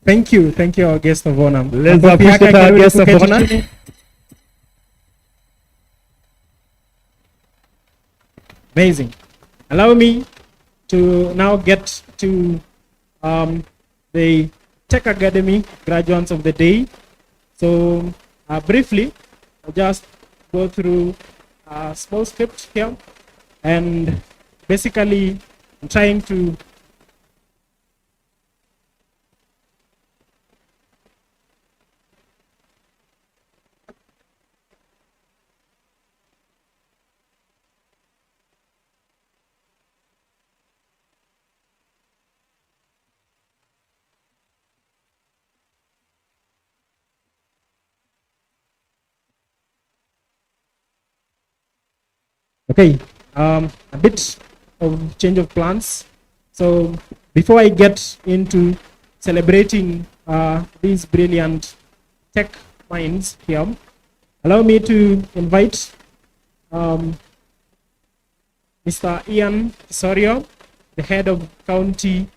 Thank you, our guest of honor. Let's Makofi yake appreciate our akirudi guest of kuketi honor. chini. Amazing. Allow me to now get to the Tech Academy graduates of the day. So briefly, I'll just go through a small script here, and basically I'm trying to Okay, a bit of change of plans. So before I get into celebrating these brilliant tech minds here, allow me to invite Mr. Ian Sorio, the head of country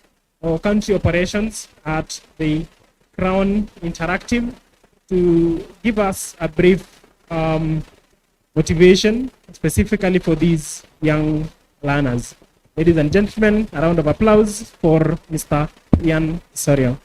operations at the Crown Interactive, to give us a brief motivation specifically for these young learners. Ladies and gentlemen, a round of applause for Mr. Ian Sorio.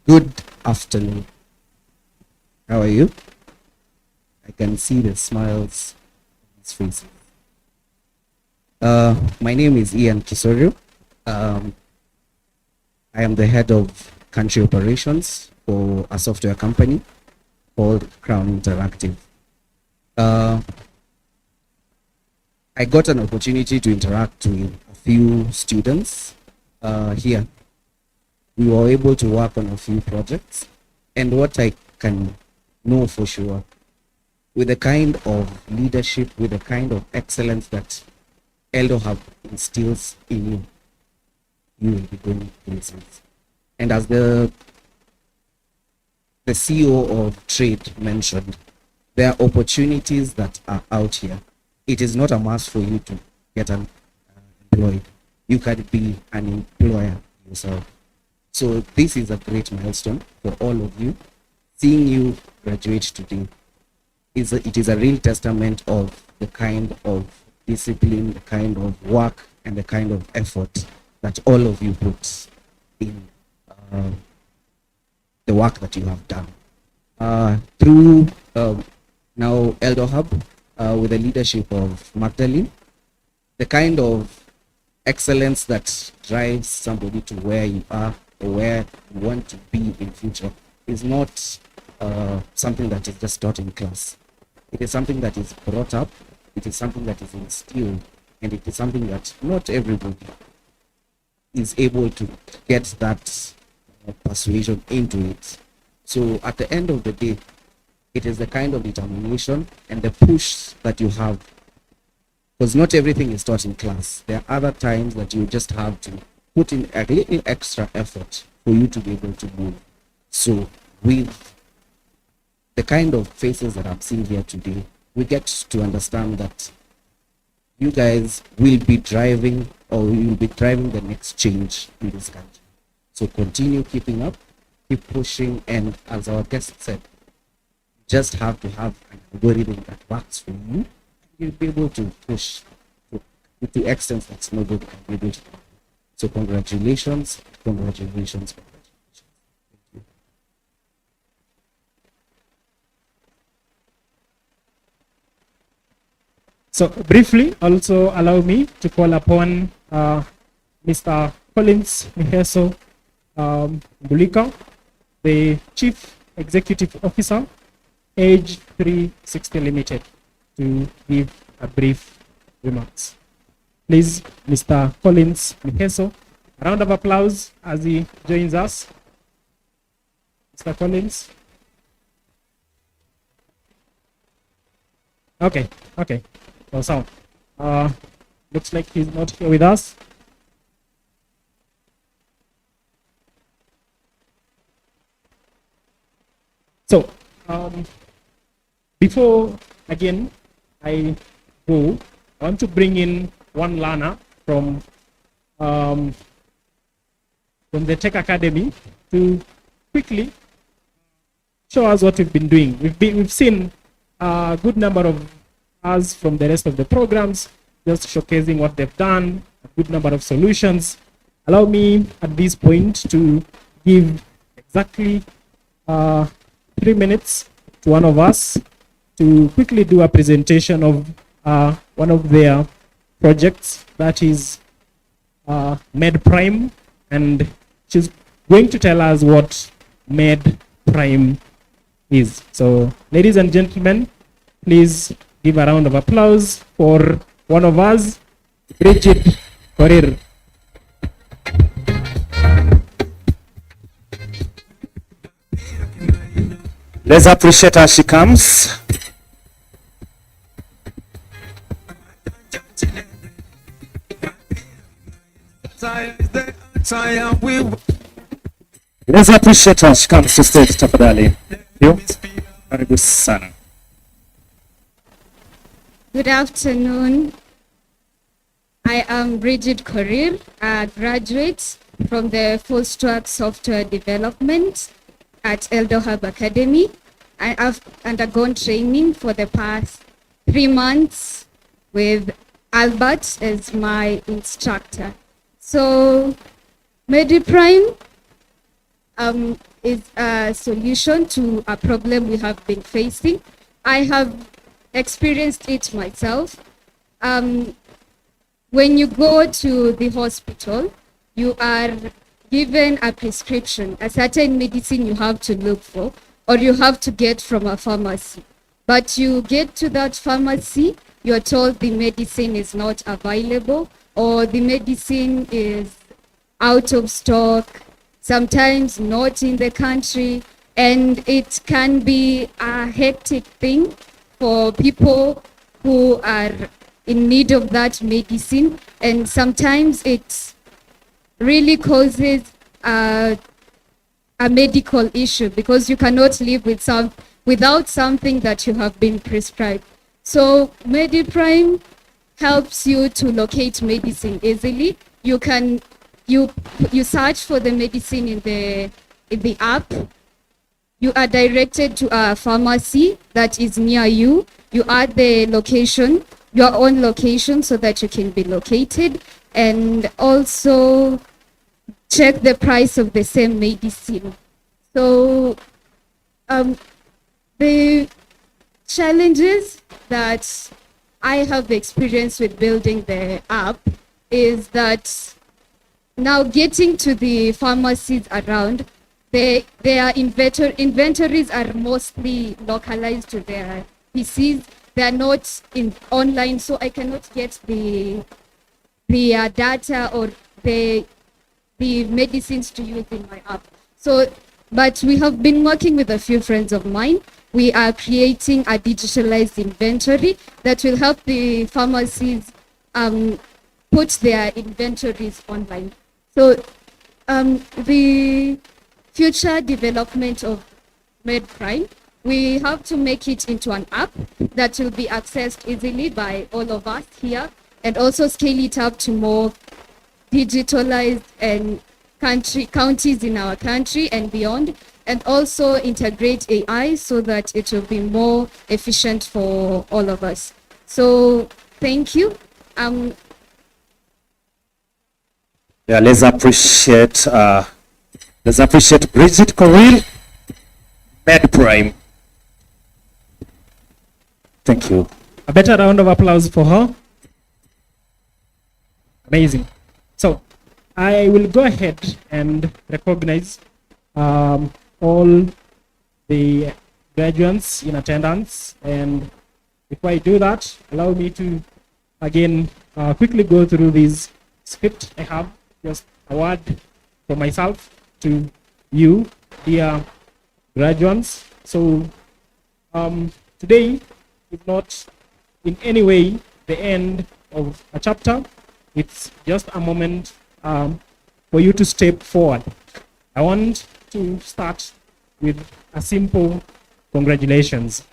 Good afternoon. How are you? I can see the smiles on his faces. My name is Ian Kisorio. I am the head of country operations for a software company called Crown Interactive. I got an opportunity to interact with a few students here. We were able to work on a few projects, and what I can know for sure, with the kind of leadership, with the kind of excellence that EldoHub instills in you, you will be going places. And as the CEO of Trade mentioned, there are opportunities that are out here. It is not a must for you to get employed. You can be an employer yourself. So this is a great milestone for all of you. Seeing you graduate today, it is a real testament of the kind of discipline, the kind of work, and the kind of effort that all of you put in the work that you have done. Through now EldoHub, with the leadership of Magdalene, the kind of excellence that drives somebody to where you are or where you want to be in future is not something that is just taught in class. It is something that is brought up it is something that is instilled, and it is something that not everybody is able to get that persuasion into it. So at the end of the day, it is the kind of determination and the push that you have, because not everything is taught in class. There are other times that you just have to put in a little extra effort for you to be able to move. So with the kind of faces that I'm seeing here today, we get to understand that you guys will be driving, or you will be driving the next change in this country. So continue keeping up, keep pushing, and as our guest said, just have to have an algorithm that works for you. You'll be able to push to the extent that nobody can be able to. So congratulations, congratulations, congratulations. Thank you. So briefly, also allow me to call upon Mr. Collins Miheso Bulika, the Chief Executive Officer, Age 360 Limited, to give a brief remarks. Please, Mr. Collins Miheso, a round of applause as he joins us. Mr. Collins. Okay. So sound. Looks like he's not here with us. So, before again I go, I want to bring in one learner from the Tech Academy to quickly show us what we've been doing. We've seen a good number of us from the rest of the programs just showcasing what they've done, a good number of solutions. Allow me at this point to give exactly 3 minutes to one of us to quickly do a presentation of one of their projects, that is MedPrime, and she's going to tell us what MedPrime is. So, ladies and gentlemen, please give a round of applause for one of us, Bridget Korir. Let's appreciate her. She comes. Let's appreciate her. She comes to stage tafadhali. Yo, karibu sana. Good afternoon. I am Bridget Korir, a graduate from the full stack software development at EldoHub Academy. I have undergone training for the past 3 months with Albert as my instructor. So MediPrime is a solution to a problem we have been facing. I have experienced it myself. When you go to the hospital, you are given a prescription, a certain medicine you have to look for, or you have to get from a pharmacy. But you get to that pharmacy, you're told the medicine is not available, or the medicine is out of stock, sometimes not in the country, and it can be a hectic thing for people who are in need of that medicine, and sometimes it really causes a medical issue because you cannot live without something that you have been prescribed. So MediPrime helps you to locate medicine easily. You search for the medicine in the app. You are directed to a pharmacy that is near you. You add the location, your own location, so that you can be located, and also check the price of the same medicine. So the challenges that I have experienced with building the app is that now getting to the pharmacies around, their inventories are mostly localized to their PCs, they're not in online, so I cannot get the data or the medicines to use in my app. So, but we have been working with a few friends of mine. We are creating a digitalized inventory that will help the pharmacies put their inventories online. So the future development of MedPrime, we have to make it into an app that will be accessed easily by all of us here, and also scale it up to more digitalized and counties in our country and beyond, and also integrate AI so that it will be more efficient for all of us. So thank you. Yeah, let's appreciate Bridget Correll, MedPrime. Thank you. A better round of applause for her. Amazing. So I will go ahead and recognize all the graduates in attendance. And before I do that, allow me to again quickly go through this script I have. Just a word for myself to you, dear graduates. So today is not in any way the end of a chapter. It's just a moment for you to step forward. I want to start with a simple congratulations.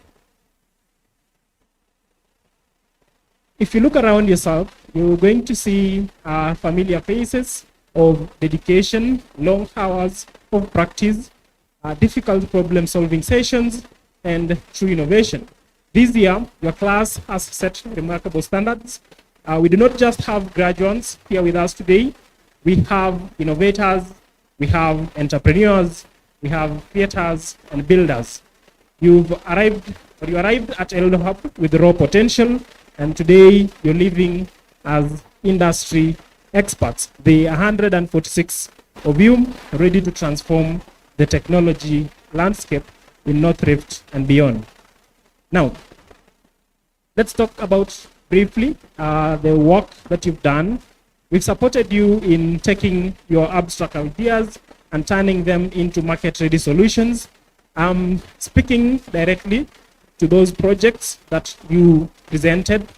If you look around yourself, you're going to see familiar faces of dedication, long hours of practice, difficult problem-solving sessions, and true innovation. This year, your class has set remarkable standards. We do not just have graduates here with us today. We have innovators, we have entrepreneurs, we have creators and builders. You arrived at EldoHub with raw potential, and today you're living as industry experts. The 146 of you are ready to transform the technology landscape in North Rift and beyond. Now, let's talk about briefly the work that you've done. We've supported you in taking your abstract ideas and turning them into market-ready solutions. Speaking directly to those projects that you presented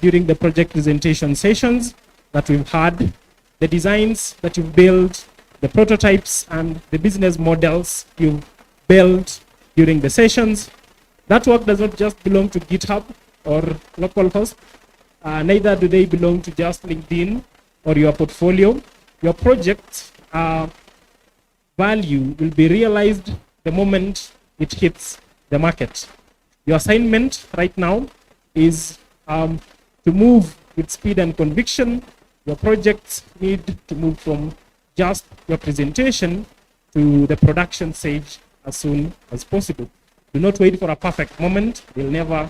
during the project presentation sessions that we've had, the designs that you've built, the prototypes and the business models you've built during the sessions. That work does not just belong to GitHub or localhost, neither do they belong to just LinkedIn or your portfolio. Your project's value will be realized the moment it hits the market. Your assignment right now is to move with speed and conviction. Your projects need to move from just your presentation to the production stage as soon as possible. Do not wait for a perfect moment. There will never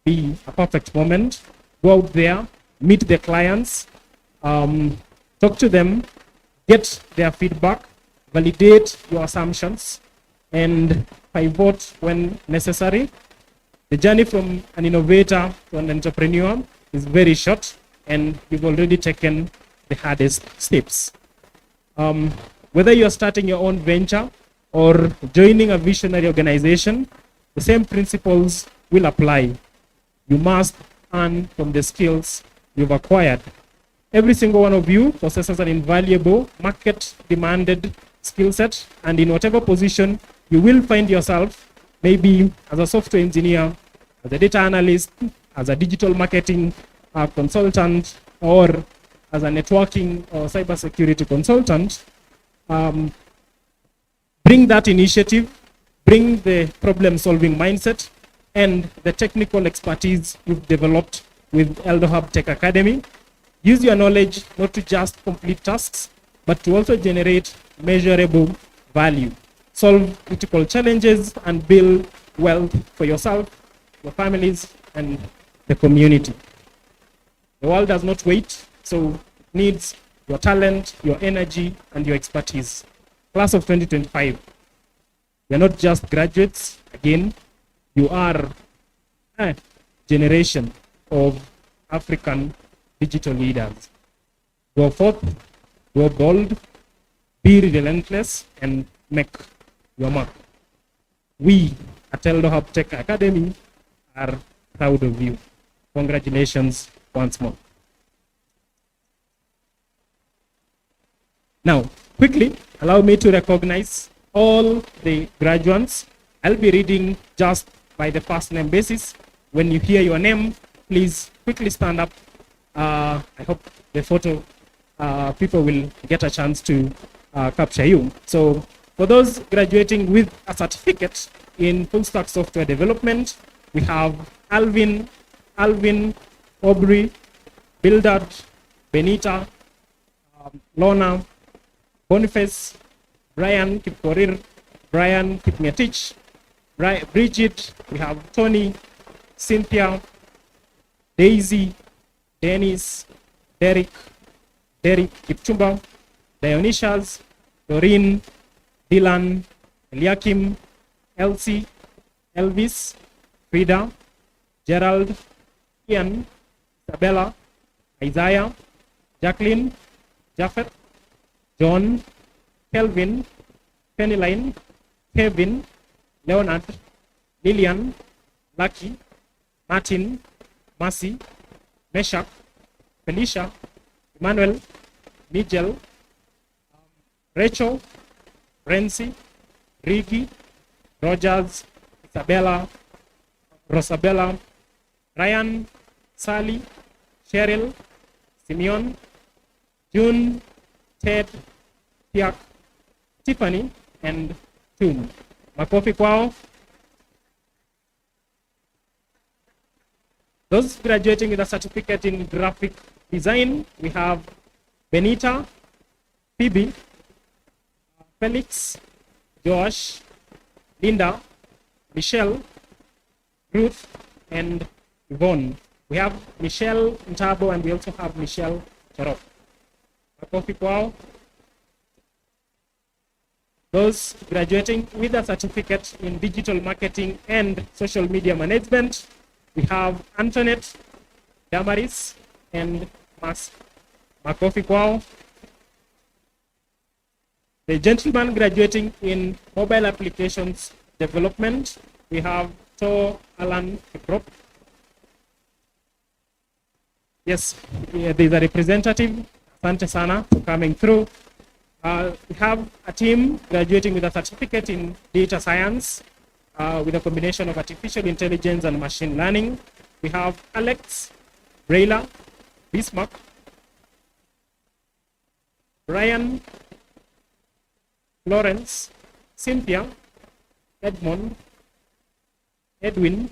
be a perfect moment. Go out there, meet the clients, talk to them, get their feedback, validate your assumptions, and pivot when necessary. The journey from an innovator to an entrepreneur is very short, and you've already taken the hardest steps. Whether you're starting your own venture or joining a visionary organization, the same principles will apply. You must earn from the skills you've acquired. Every single one of you possesses an invaluable market-demanded skill set, and in whatever position you will find yourself, maybe as a software engineer, as a data analyst, as a digital marketing consultant, or as a networking or cybersecurity consultant, bring that initiative, bring the problem-solving mindset, and the technical expertise you've developed with EldoHub Tech Academy. Use your knowledge not to just complete tasks, but to also generate measurable value. Solve critical challenges and build wealth for yourself, your families, and the community. The world does not wait, so it needs your talent, your energy, and your expertise. Class of 2025, you're not just graduates, again, you are generation of African digital leaders. Go forth, go bold, be relentless, and make your mark. We at EldoHub Tech Academy are proud of you. Congratulations once more. Now, quickly, allow me to recognize all the graduates. I'll be reading just by the first name basis. When you hear your name, please quickly stand up. I hope the photo people will get a chance to capture you. So for those graduating with a certificate in full stack software development, we have Alvin, Aubrey, Bildad, Benita, Lorna, Boniface, Brian Kipkorir, Brian Kipngetich, Bridget, we have Tony, Cynthia, Daisy, Dennis, Derek Kipchumba, Dionysius, Doreen, Dylan, Eliakim, Elsie, Elvis, Frida, Gerald, Ian, Isabella, Isaiah, Jacqueline, Japheth, John, Kelvin, Pennyline, Kevin, Leonard, Lillian, Lucky, Martin, Mercy, Meshach, Felicia, Emmanuel, Nigel, Rachel, Renzi, Rigi, Rogers, Isabella, Rosabella, Ryan, Sally, Cheryl, Simeon, June, Ted, Tiak, Tiffany, and Toon. Makofi kwao. Those graduating with a certificate in graphic design, we have Benita, Phoebe, Felix, Josh, Linda, Michelle, Ruth, and Yvonne. We have Michelle Ntabo, and we also have Michelle Charot. Makofi kwao. Those graduating with a certificate in digital marketing and social media management, we have Antoinette, Damaris, and Mas. Makofi kwao. The gentleman graduating in mobile applications development, we have To Alan Kiprop. Yes, there's a representative. Asante sana for coming through. We have a team graduating with a certificate in data science with a combination of artificial intelligence and machine learning. We have Alex, Brayla, Bismarck, Brian, Lawrence, Cynthia, Edmond, Edwin,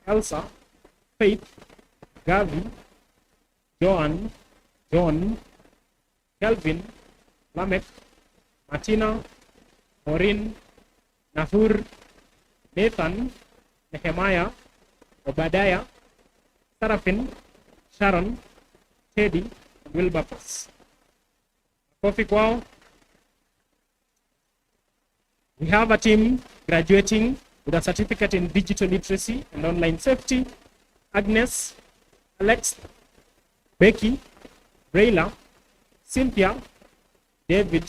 Elsa, Faith, Gavi, Joan, John, Kelvin, Lamek, Martina, Maureen, Nahur, Nathan, Nehemiah, Obadiah, Sarafin, Sharon, Teddy, and Wilberforce. Coffee kwao. We have a team graduating with a certificate in digital literacy and online safety. Agnes, Alex, Becky, Brayla, Cynthia, David,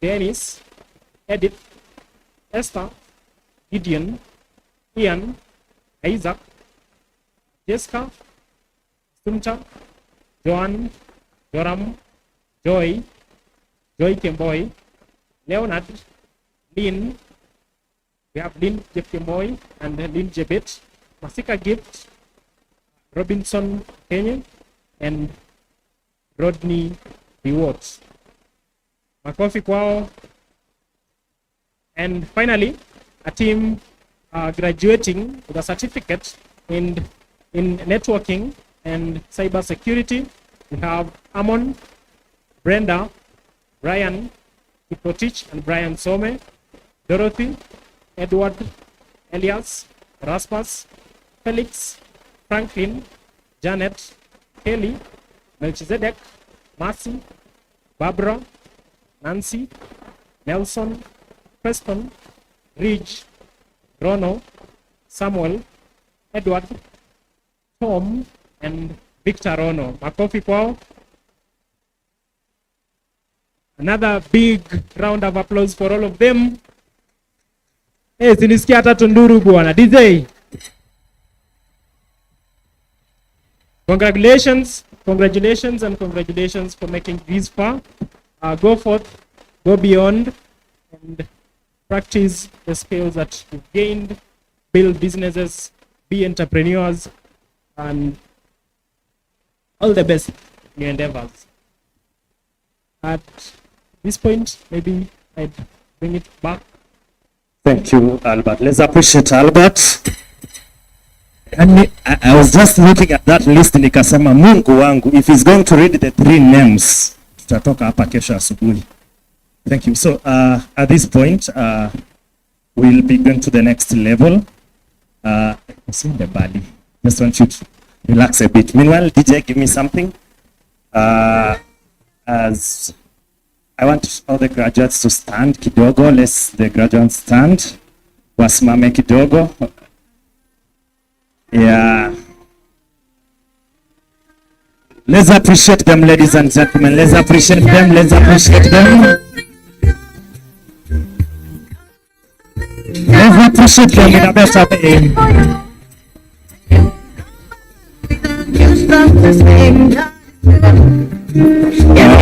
Dennis, Edith, Esther, Gideon, Ian, Isaac, Jessica, Sumcha, Joan, Joram, Joy, Joy Kemboy, Leonard, Lynn, we have Lynn Jeff Kemboy and Lynn Jebet, Masika Gift, Robinson Kenya, and Rodney Rewards. Makofi kwao. And finally, a team graduating with a certificate in networking and cyber security. We have Amon, Brenda, Brian Kipotich and Brian Some, Dorothy, Edward, Elias, Rasmus, Felix, Franklin, Janet, Kelly, Melchizedek, Marcy, Barbara, Nancy, Nelson, Preston, Ridge, Rono, Samuel, Edward, Tom and Victor Rono. Makofi kwao. Another big round of applause for all of them. Hey, sinisikia hata tunduru bwana. DJ. Congratulations for making this far. Go forth, go beyond, and practice the skills that you've gained, build businesses, be entrepreneurs, and all the best in your endeavors. At this point, maybe I'd bring it back. Thank you, Albert. Let's appreciate Albert. And I was just looking at that list nikasema Mungu wangu, if he's going to read the 3 names, tutatoka hapa kesho asubuhi. Thank you. So at this point, we'll be going to the next level. It's in the body. Just want you to relax a bit. Meanwhile, DJ, give me something. As I want all the graduates to stand kidogo. Let's the graduates stand. Wasimame kidogo. Yeah. Let's appreciate them, ladies and gentlemen. Let's appreciate them. Let's appreciate them. Let's appreciate them in a better way.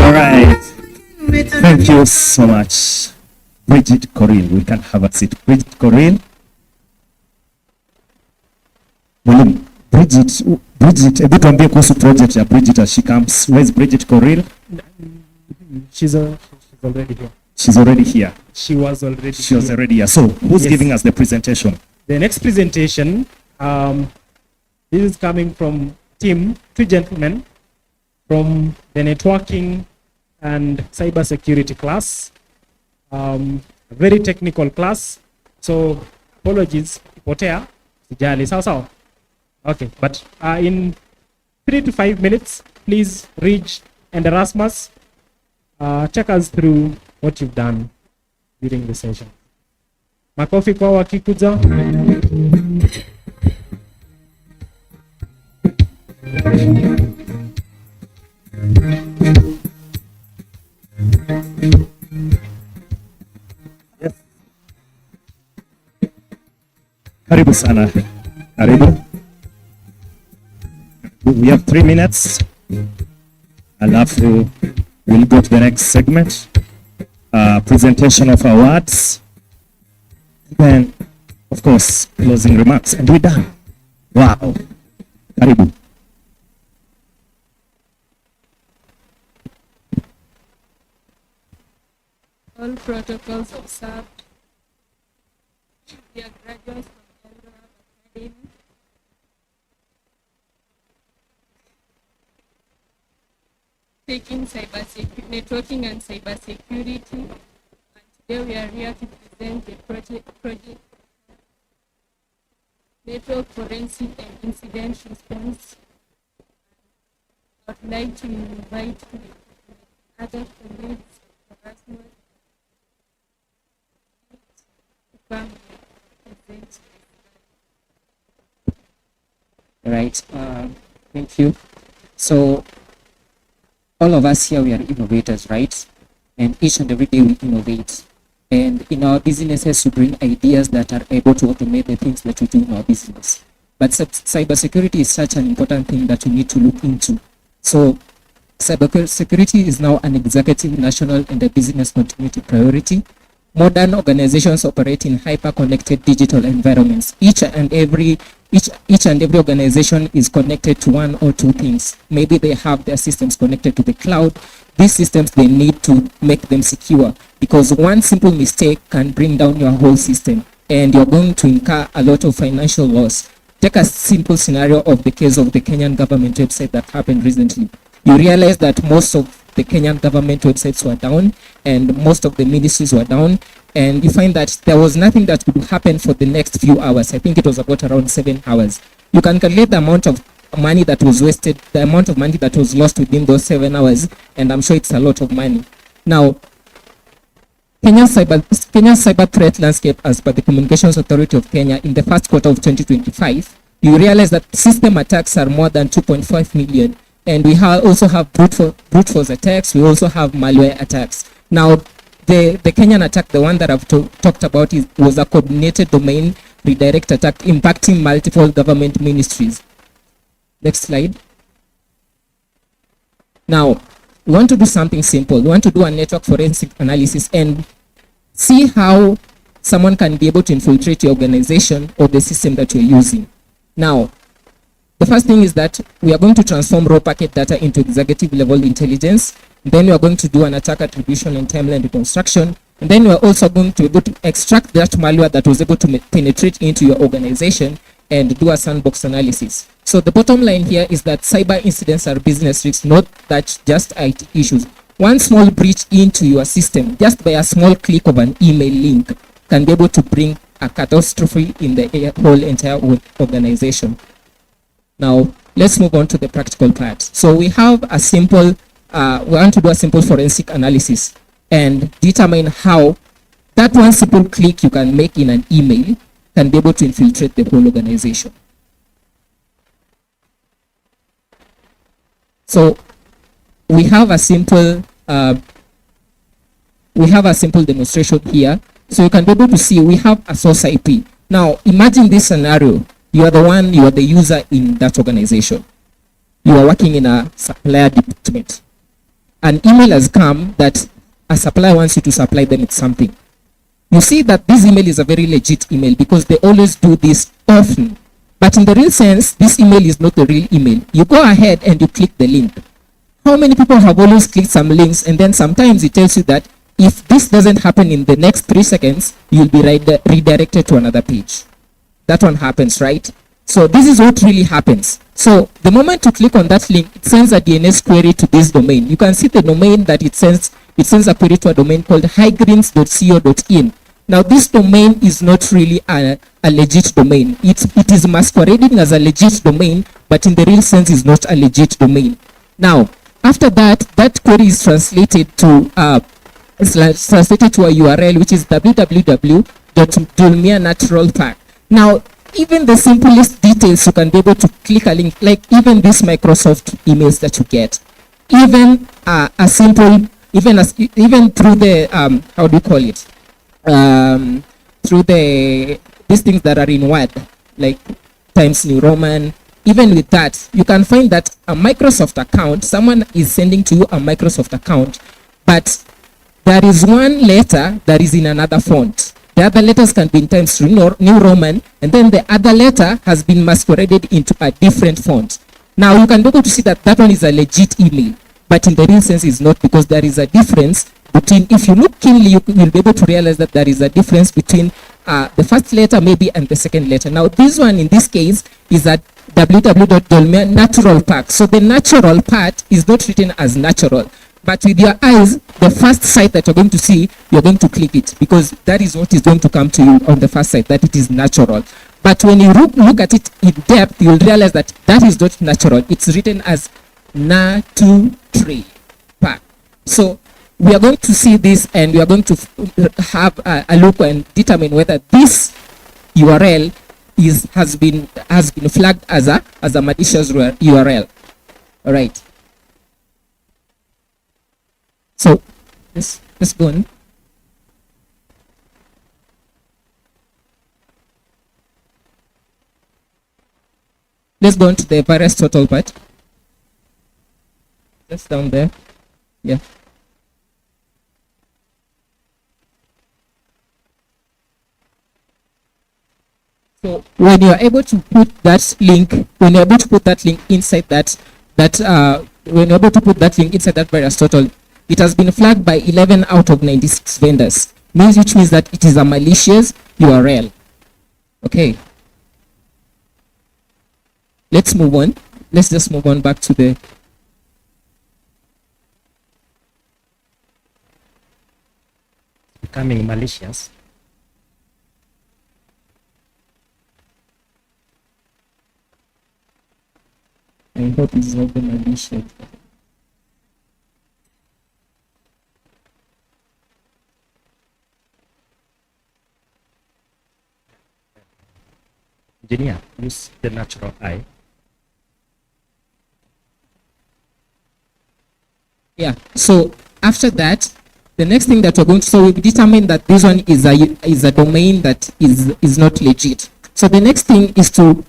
All right. Thank you so much. Bridget Coril, we can have a seat. Bridget Coril. Bridget, hebu tuambie kuhusu project ya Bridget as she comes. Where's Bridget Coril? She's already here. She's already here. She was already here. So, who's giving us the presentation? The next presentation, this is coming from team, 2 gentlemen from the networking and cybersecurity class. A very technical class. So, apologies, potea, sijali, sawa. Okay, but in 3 to 5 minutes, please reach and Erasmus, check us through what you've done during the session. Makofi kwa wakikuja. Yes. Karibu sana. Karibu. We have 3 minutes. Alafu we'll go to the next segment. Presentation of awards. Then, of course, closing remarks. And we're done. Wow. Karibu. All protocols observed. Dear graduates from Eldoret Academy. Taking networking and cybersecurity. And today we are here to present the project network forensic and incident response. I would like to invite other colleagues Erasmus to come and present. Right, thank you. So, all of us here, we are innovators, right? And each and every day we innovate. And in our businesses, we bring ideas that are able to automate the things that we do in our business. But cybersecurity is such an important thing that we need to look into. So cybersecurity is now an executive, national, and a business continuity priority. Modern organizations operate in hyper-connected digital environments. Each and every organization is connected to 1 or 2 things. Maybe they have their systems connected to the cloud. These systems, they need to make them secure, because one simple mistake can bring down your whole system and you're going to incur a lot of financial loss. Take a simple scenario of the case of the Kenyan government website that happened recently. You realize that most of the Kenyan government websites were down and most of the ministries were down, and you find that there was nothing that could happen for the next few hours. I think it was about around 7 hours. You can calculate the amount of money that was wasted, the amount of money that was lost within those 7 hours, and I'm sure it's a lot of money. Now, Kenya's cyber threat landscape, as per the Communications Authority of Kenya, in the first quarter of 2025, you realize that system attacks are more than 2.5 million. And we also have brute force attacks. We also have malware attacks. Now, the Kenyan attack, the one that I've talked about, was a coordinated domain redirect attack impacting multiple government ministries. Next slide. Now, we want to do something simple. We want to do a network forensic analysis and see how someone can be able to infiltrate your organization or the system that you're using. Now, the first thing is that we are going to transform raw packet data into executive level intelligence. Then we are going to do an attack attribution and timeline reconstruction. And then we are also going to be able to extract that malware that was able to penetrate into your organization and do a sandbox analysis. So the bottom line here is that cyber incidents are business risks, not that just IT issues. One small breach into your system, just by a small click of an email link, can be able to bring a catastrophe in the whole entire organization. Now, let's move on to the practical part. So we have a simple, we want to do a simple forensic analysis and determine how that one simple click you can make in an email can be able to infiltrate the whole organization. So we have a simple demonstration here. So you can be able to see we have a source IP. Now imagine this scenario. You are the user in that organization. You are working in a supplier department. An email has come that a supplier wants you to supply them with something. You see that this email is a very legit email because they always do this often. But in the real sense, this email is not the real email. You go ahead and you click the link. How many people have always clicked some links and then sometimes it tells you that if this doesn't happen in the next 3 seconds, you'll be redirected to another page. That one happens, right? So this is what really happens. So the moment you click on that link, it sends a DNS query to this domain. You can see the domain that it sends a query to a domain called highgreens.co.in. Now this domain is not really a legit domain. It is masquerading as a legit domain, but in the real sense is not a legit domain. Now, after that, that query is translated to a URL, which is www.dulmianaturalpark. Now, even the simplest details, you can be able to click a link, like even these Microsoft emails that you get, even a simple, even through the how do you call it, through these things that are in Word, like Times New Roman. Even with that, you can find that a Microsoft account, someone is sending to you a Microsoft account, but there is one letter that is in another font. The other letters can be in Times New Roman, and then the other letter has been masqueraded into a different font. Now you can be able to see that that one is a legit email, but in the real sense is not, because there is a difference between, if you look keenly, you will be able to realize that there is a difference between the first letter maybe and the second letter. Now this one in this case is at www.natural.park. So the natural part is not written as natural. But with your eyes, the first site that you're going to see, you're going to click it because that is what is going to come to you on the first site, that it is natural. But when you look at it in depth, you'll realize that that is not natural. It's written as natural. So we are going to see this and we are going to have a look and determine whether this URL has been flagged as a malicious URL. All right. So let's go on. Let's go on to the virus total part. Just down there. Yeah. So when you are able to put that link, when you're able to put that link inside that virus total, it has been flagged by 11 out of 96 vendors, which means that it is a malicious URL. Okay. Let's move on. Let's just move on back to the becoming malicious. I hope it's not the malicious. J engineer, use the natural eye. Yeah. So after that, the next thing that we're going to, so we've determined that this one is a domain that is not legit. So the next thing is to,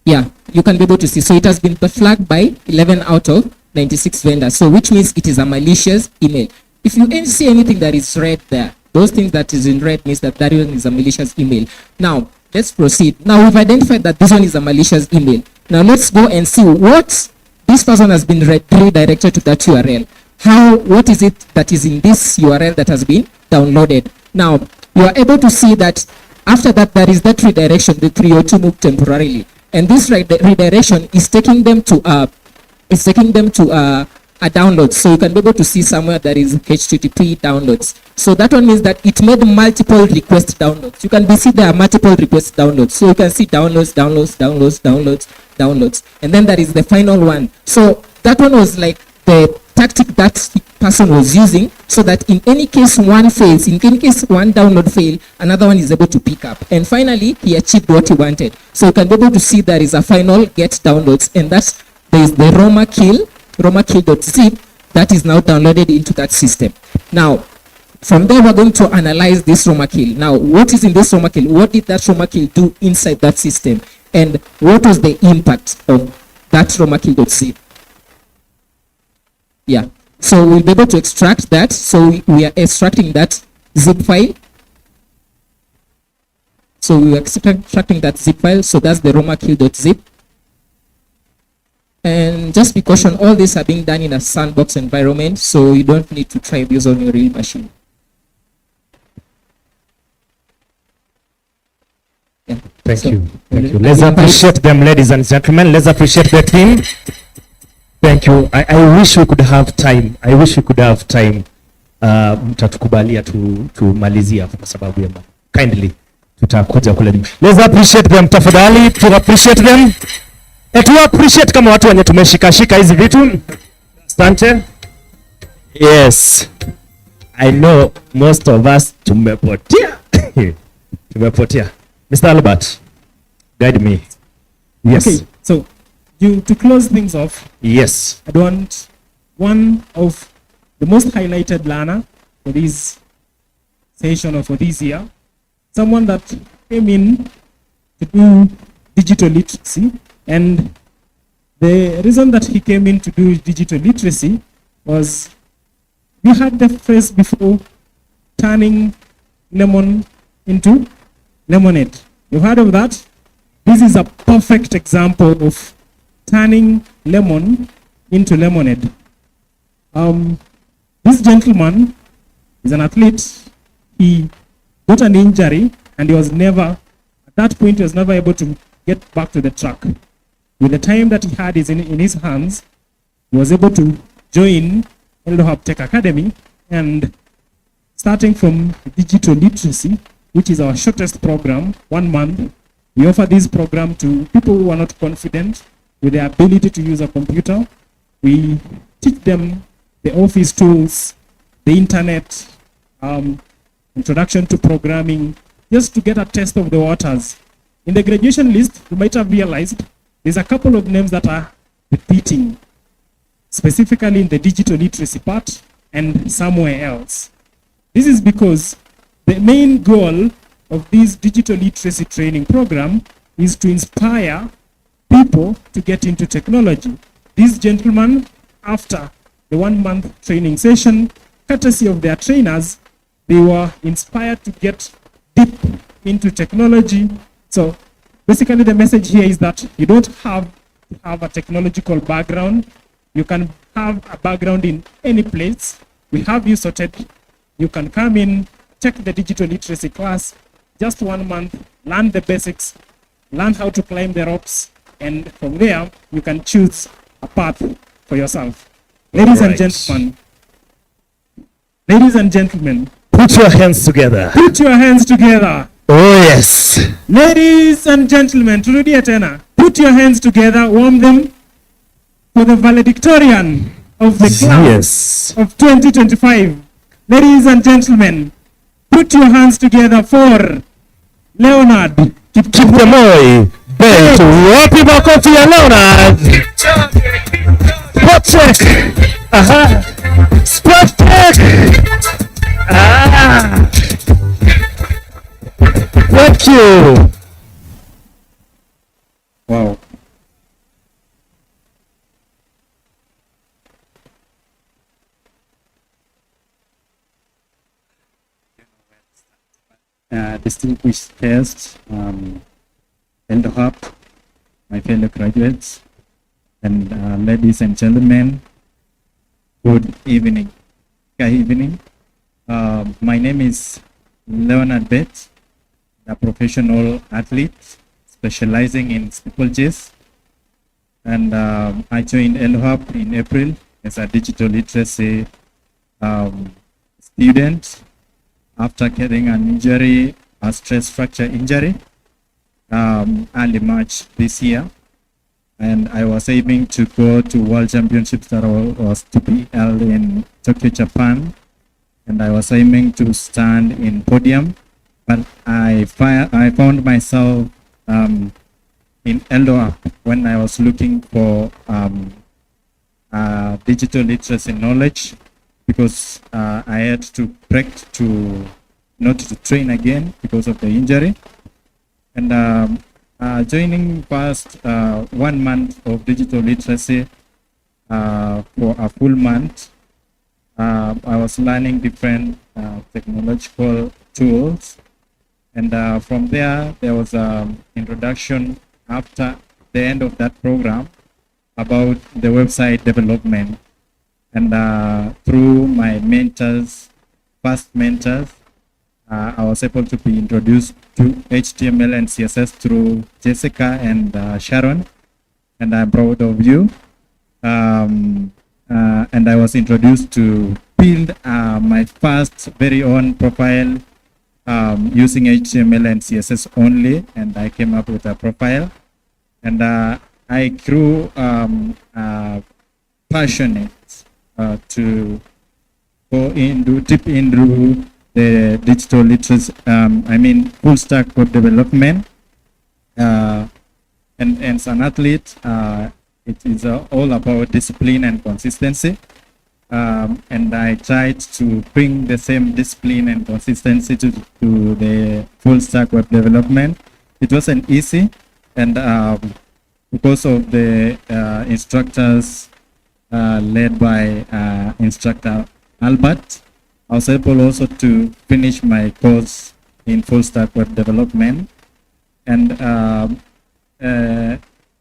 yeah, you can be able to see. So it has been flagged by 11 out of 96 vendors. So which means it is a malicious email. If you see anything that is red there, those things that is in red means that that one is a malicious email. Now let's proceed. Now we've identified that this one is a malicious email. Now let's go and see what this person has been redirected to that URL. What is it that is in this URL that has been downloaded? Now you are able to see that after that there is that redirection, the 302 move temporarily, and this redirection is taking them to a download. So you can be able to see somewhere there is HTTP downloads. So that one means that it made multiple request downloads. You can see there are multiple request downloads. So you can see downloads, and then there is the final one. So that one was like the tactic that person was using, so that in any case one fails, in any case one download fail, another one is able to pick up. And finally, he achieved what he wanted. So you can be able to see there is a final get downloads, and that's there is the romakill.zip that is now downloaded into that system. Now, from there, we're going to analyze this romakill. Now, what is in this romakill? What did that romakill do inside that system? And what was the impact of that romakill.zip? Yeah, so we'll be able to extract that. So we are extracting that zip file. So we are extracting that zip file. So that's the romakill.zip. And just be cautioned, all these are being done in a sandbox environment, so you don't need to try this on your real machine. Yeah. Thank you. Let's appreciate them, ladies and gentlemen. Let's appreciate the team. Thank you. I wish we could have time. Mtatukubalia tumalizia kwa sababu ya kindly tutakuja kule nyuma. Let's appreciate them tafadhali. To appreciate them. To appreciate kama watu wenye tumeshikashika hizi vitu. Asante. Yes. I know most of us tumepotea. Tumepotea. Mr. Albert, guide me. Yes. Okay, so to close things off. Yes. I want one of the most highlighted learner for this session or for this year, someone that came in to do digital literacy, and the reason that he came in to do digital literacy was we had the phrase before, turning lemon into lemonade. You've heard of that? This is a perfect example of turning lemon into lemonade. This gentleman is an athlete. He got an injury and he was never, at that point, he was never able to get back to the track. With the time that he had in his hands, he was able to join EldoHub Tech Academy, and starting from digital literacy, which is our shortest program, 1 month, we offer this program to people who are not confident with their ability to use a computer. We teach them the office tools, the internet, introduction to programming, just to get a taste of the waters. In the graduation list, you might have realized there's a couple of names that are repeating, specifically in the digital literacy part and somewhere else. This is because the main goal of this digital literacy training program is to inspire people to get into technology. These gentlemen, after the 1 month training session, courtesy of their trainers, they were inspired to get deep into technology. So basically the message here is that you don't have to have a technological background. You can have a background in any place. We have you sorted. You can come in, check the digital literacy class, just 1 month, learn the basics, learn how to climb the ropes, and from there, you can choose a path for yourself. Ladies and gentlemen, put your hands together. Put your hands together. Oh yes. Ladies and gentlemen, turudia tena. Put your hands together, warm them for the valedictorian of the class of 2025. Ladies and gentlemen, put your hands together for Leonard Kipkemoi Bent. Wapi makofi ya Leonard? Potek. Aha. Spotek. Ah. Thank you. Wow. Distinguished guests, EldoHub, my fellow graduates, and ladies and gentlemen, good evening. Good evening. My name is Leonard Bet, a professional athlete specializing in steeplechases, and I joined EldoHub in April as a digital literacy student after getting an injury, a stress fracture injury, early March this year. And I was aiming to go to World Championships that was to be held in Tokyo, Japan. And I was aiming to stand in podium, but I found myself in EldoHub when I was looking for digital literacy knowledge, because I had to break to not to train again because of the injury. And joining past 1 month of digital literacy for a full month, I was learning different technological tools. And from there was an introduction after the end of that program about the website development. And through my mentors, past mentors, I was able to be introduced to HTML and CSS through Jessica and Sharon, and I'm proud of you. And I was introduced to build my first very own profile using HTML and CSS only, and I came up with a profile. And I grew passionate to go deep into the digital literacy, full stack web development. And as an athlete, it is all about discipline and consistency. And I tried to bring the same discipline and consistency to the full stack web development. It wasn't easy, and because of the instructors led by instructor Albert, I was able also to finish my course in full stack web development. And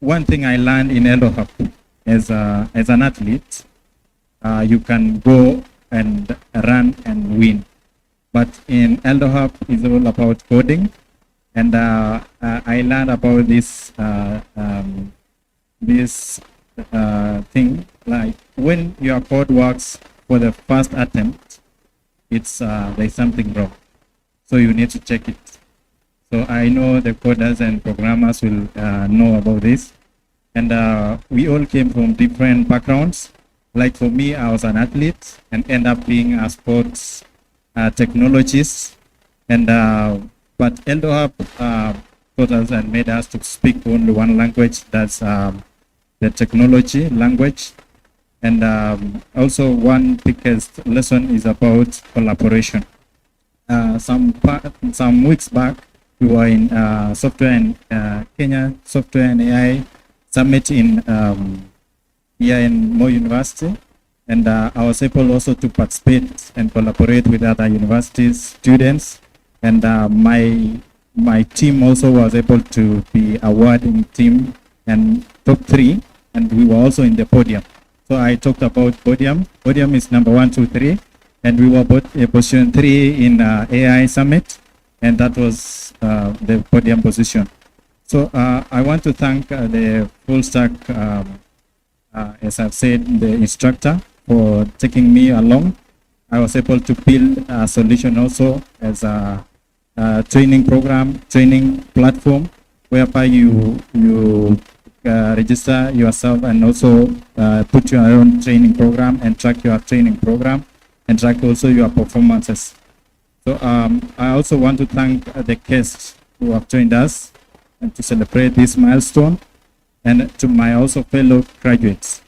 one thing I learned in EldoHub as an athlete, you can go and run and win. But in EldoHub, it's all about coding. And I learned about this thing, like when your code works for the first attempt, it's there's something wrong. So you need to check it. So I know the coders and programmers will know about this. And we all came from different backgrounds. Like for me, I was an athlete and end up being a sports technologist. And but EldoHub taught us and made us to speak only one language, that's the technology language. And also one biggest lesson is about collaboration. Some weeks back, we were in software and Kenya Software and AI Summit in here in Mo University, and I was able also to participate and collaborate with other universities students, and my team also was able to be awarding team and top 3, and we were also in the podium. So I talked about podium. Podium is number 1, 2, 3, and we were both position 3 in AI Summit, and that was the podium position. So I want to thank the full stack, as I've said, the instructor for taking me along. I was able to build a solution also as a training program, training platform, whereby you register yourself and also put your own training program and track your training program and track also your performances. So I also want to thank the guests who have joined us, and to celebrate this milestone. And to my also fellow graduates,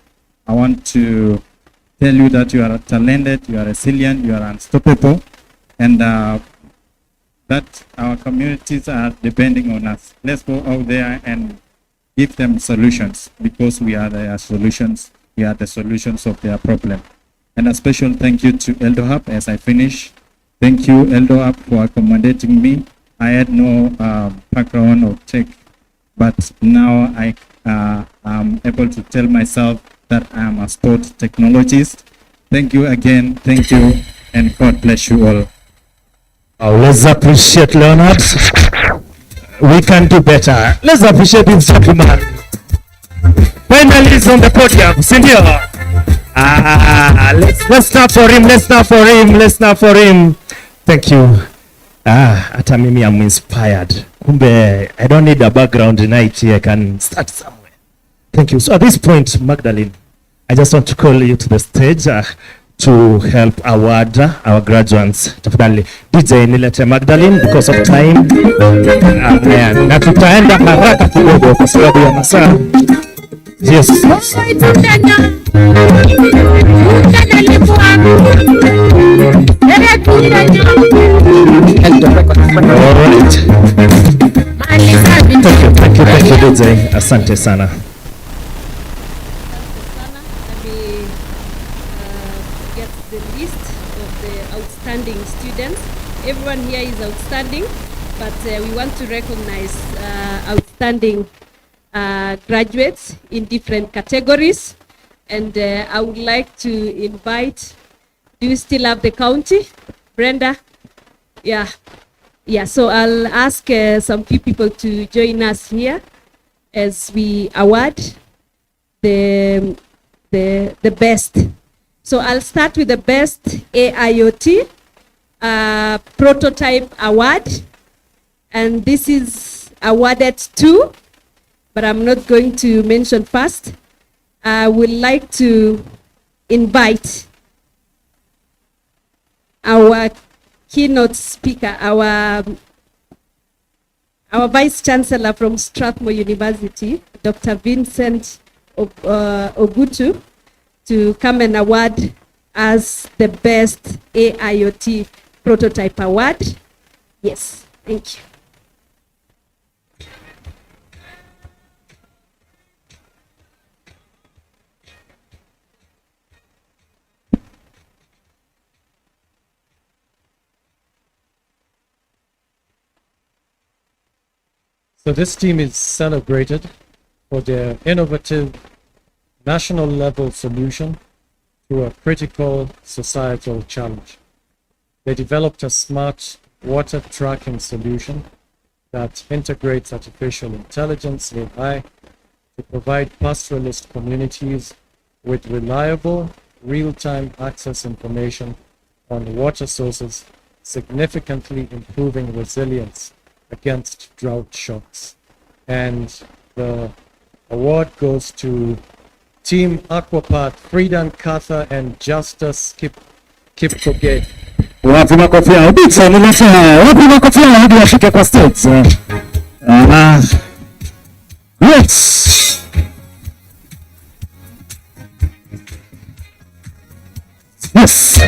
I want to tell you that you are talented, you are resilient, you are unstoppable, and that our communities are depending on us. Let's go out there and give them solutions, because we are their solutions. We are the solutions of their problem. And a special thank you to EldoHub as I finish. Thank you, EldoHub, for accommodating me. I had no background of tech, but now I am able to tell myself that I am a sport technologist. Thank you again. Thank you, and God bless you all. Oh, let's appreciate Leonard. We can do better. Let's appreciate this gentleman. Finally, on the podium. Cynthia. Let's start for him. Let's start for him. Let's start for him. Thank you. Hata mimi I'm inspired. Kumbe, I don't need a background in IT. I can start somewhere. Thank you. So at this point, Magdalene, I just want to call you to the stage to help award our graduates. Tafadhali DJ nilete Magdalene because of time. Na tutaenda haraka kidogo kwa sababu ya masaa. Yes. Thank you, DJ. Asante sana. Get the list of the outstanding students. Everyone here is outstanding, but we want to recognize outstanding graduates in different categories. And I would like to invite, do you still have the county? Brenda? Yeah. Yeah, so I'll ask some few people to join us here as we award the best. So I'll start with the best AIoT prototype award. And this is awarded to, but I'm not going to mention first. I would like to invite our keynote speaker, our Vice Chancellor from Strathmore University, Dr. Vincent Ogutu, to come and award as the best AIoT prototype award. Yes, thank you. So this team is celebrated for their innovative national level solution to a critical societal challenge. They developed a smart water tracking solution that integrates artificial intelligence, AI, to provide pastoralist communities with reliable, real-time access information on water sources, significantly improving resilience against drought shocks. And the award goes to Team Aquapath, Friedan Katha, and Justus Kipkoge. Wapi makofi yao? Dixon, niletea. Wapi makofi yao hadi wafike kwa stage? Great. Yes.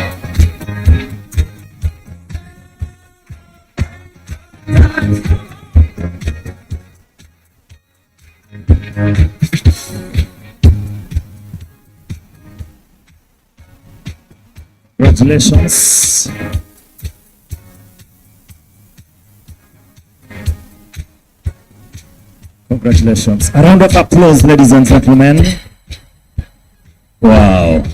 Congratulations. Congratulations. A round of applause, ladies and gentlemen. Wow.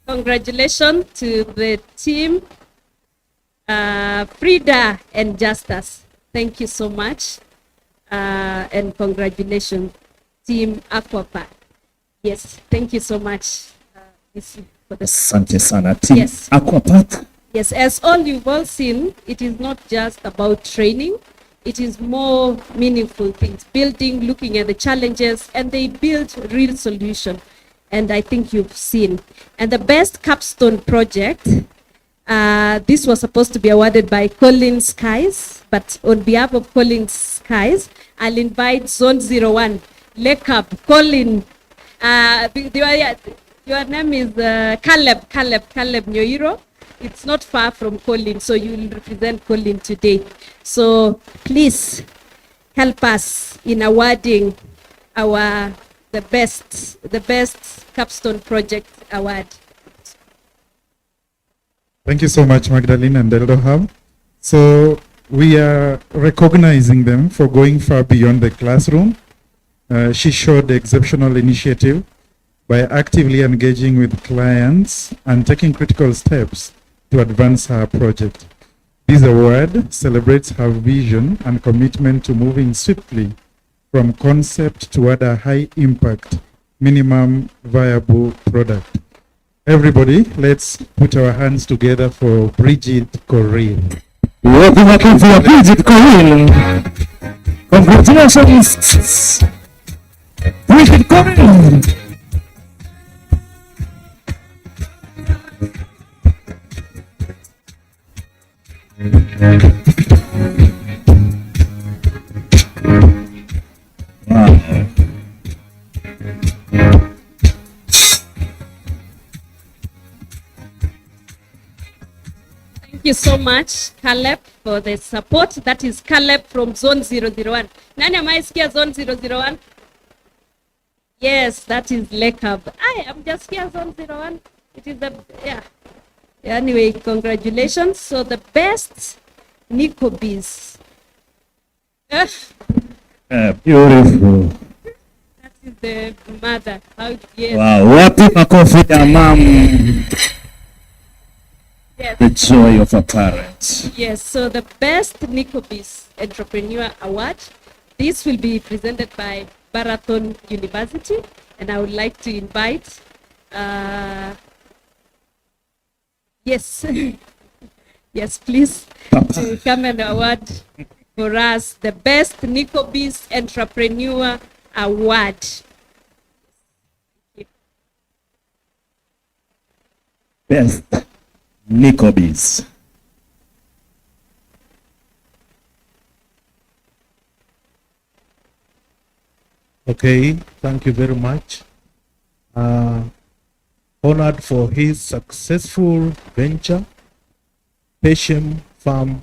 Congratulations to the team, Frida and Justus. Thank you so much. And congratulations, Team Aquapath. Yes, thank you so much. For the Asante sana, Team Yes. Aquapath. Yes, as all you've all seen, it is not just about training. It is more meaningful things, building, looking at the challenges, and they build real solution. And I think you've seen. And the best capstone project, this was supposed to be awarded by Colin Skies, but on behalf of Colin Skies, I'll invite Zone 01, Lekab, Colin. Your name is Caleb Nyoiro. It's not far from Colin, so you will represent Colin today. So please help us in awarding the best capstone project award. Thank you so much, Magdalene and EldoHub. So we are recognizing them for going far beyond the classroom. She showed exceptional initiative by actively engaging with clients and taking critical steps to advance her project. This award celebrates her vision and commitment to moving swiftly from concept toward a high impact, minimum viable product. Everybody, let's put our hands together for Bridget Corrine. Welcome for Bridget Corrine. Congratulations, Bridget Corrine. Thank you so much, Caleb, for the support. That is Caleb from Zone 001. Nani amaisikia Zone 001? Yes, that is Lekab. I'm just here, Zone 01. It is the, yeah. Anyway, congratulations. So the best NikoBiz. Beautiful. That is the mother. How, yes. Wow, wapi makofi ya mom. Yes. The joy of a parent. Yes, so the best NikoBiz Entrepreneur Award. This will be presented by Baraton University, and I would like to invite, yes, yes, please, to come and award for us the best NikoBiz Entrepreneur Award. Best NikoBiz. Okay, thank you very much. Honored for his successful venture, Passion Farm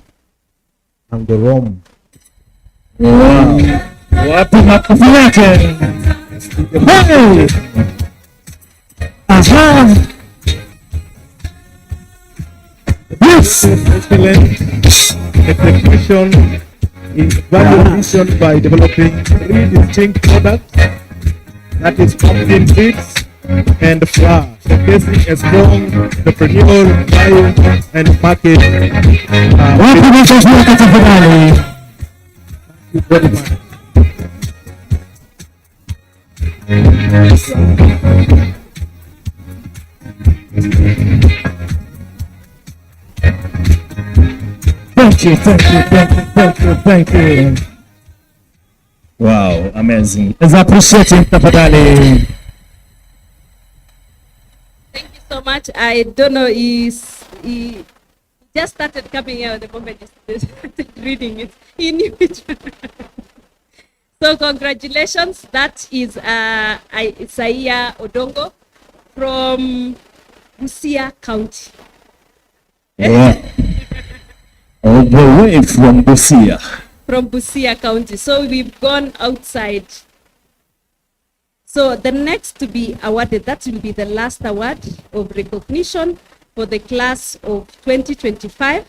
and the Rome. Wow. Wapi makofi yake. Hey! Aha! Yes! Excellent execution is value addition by developing 3 distinct products, that is pumpkin seeds and flour, showcasing a strong entrepreneurial value and market. Wapi makofi yake tafadhali. Thank you very much. Thank you. Wow, amazing. Let's appreciate him, tafadhali. Thank you so much. I don't know, he just started coming here the moment he started reading it. He knew it. So congratulations. That is Isaiah Odongo from Busia County. Yeah. All the way from Busia. From Busia County. So we've gone outside. So the next to be awarded, that will be the last award of recognition for the class of 2025,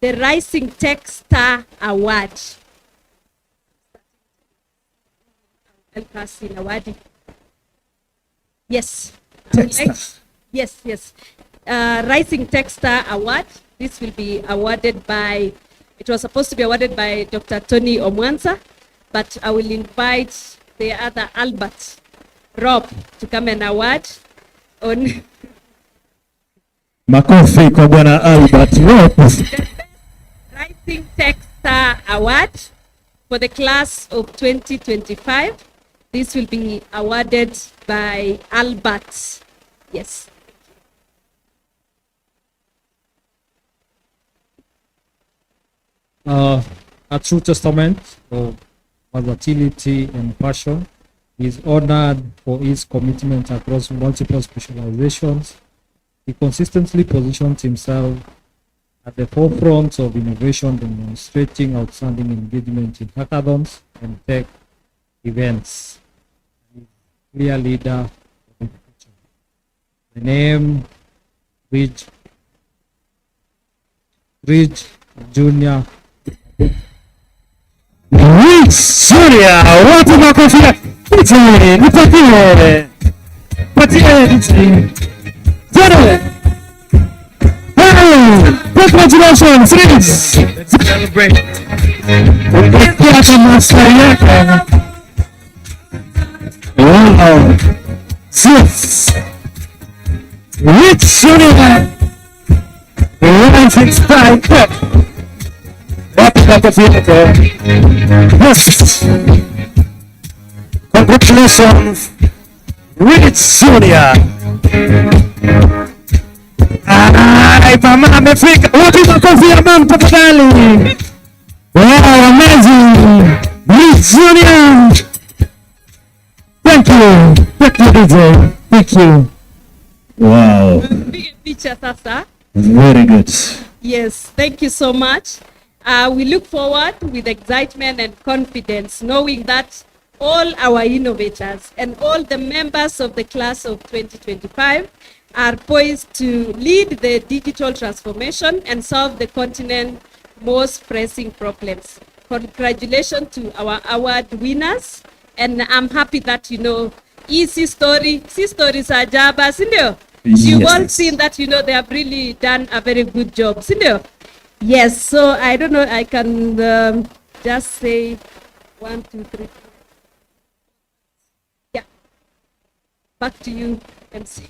the Rising Tech Star Award. Yes. Yes. Rising Tech Star Award. This will be awarded by, it was supposed to be awarded by Dr. Tony Omwansa, but I will invite the other Albert, Rob, to come and award on Makofi kwa bwana Albert Rob. Rising Tech Star Award for the class of 2025. This will be awarded by Albert. Yes. A true testament of versatility, and passion. He is honored for his commitment across multiple specializations. He consistently positions himself at the forefront of innovation, demonstrating outstanding engagement in hackathons and tech events. He's a clear leader of the future. The name Ridge Junior. Surya, watu makofia. Nipatie. Hey, congratulations, Rich. Let's celebrate. Wow. Yes. Rich Surya. Rising star. Watu makofia. Yes. Congratulations, Rich Surya. Ay, mama amefika. Watu makofi ya mama tafadhali. Wow, amazing. Rich Surya. Thank you. Thank you, DJ. Thank you. Wow. Big picture sasa. Very good. Yes, thank you so much. We look forward with excitement and confidence, knowing that all our innovators and all the members of the class of 2025 are poised to lead the digital transformation and solve the continent's most pressing problems. Congratulations to our award winners. And I'm happy that, easy stories are jabas, You've all seen that, they have really done a very good job, Yes, so I don't know, I can just say 1, 2, 3. Yeah. Back to you, MC.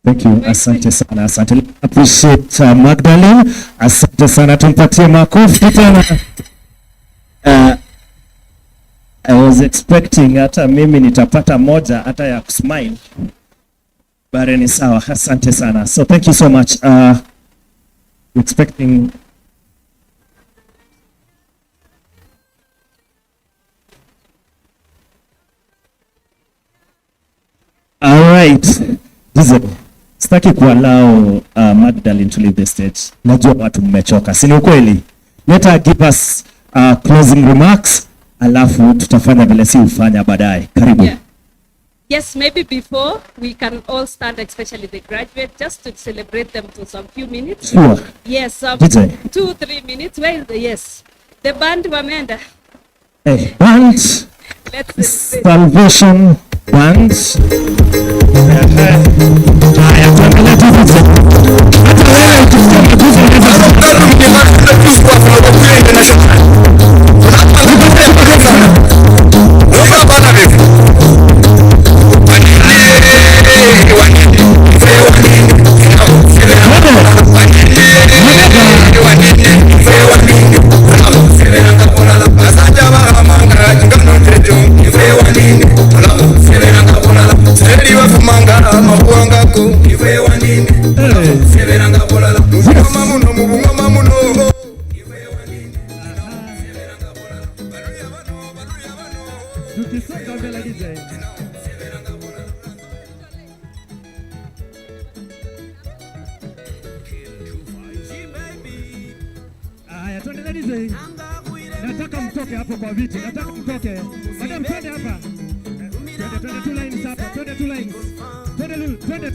Thank you. Asante sana. Asante. Appreciate Magdalene. Asante sana. Tumpatie makofi tena. I was expecting hata mimi nitapata moja hata ya kusmile. Bare ni sawa. Asante sana. So thank you so much. Expecting all right. Sitaki kuallow Magdalene to leave the stage. Najua watu mmechoka. Si ni ukweli? Let her give us closing remarks. Alafu tutafanya vile si ufanya baadaye. Karibu. Yeah. Yes, maybe before we can all stand, especially the graduate, just to celebrate them for some few minutes. Sure. Yes, DJ. 2-3 minutes. Where is the the band wamenda? Hey, band. Salvation band. Nataka mtoke hapo kwa viti. Nataka mtoke. Madam, twende hapa. Twende two lines hapa. Twende two lines. Twende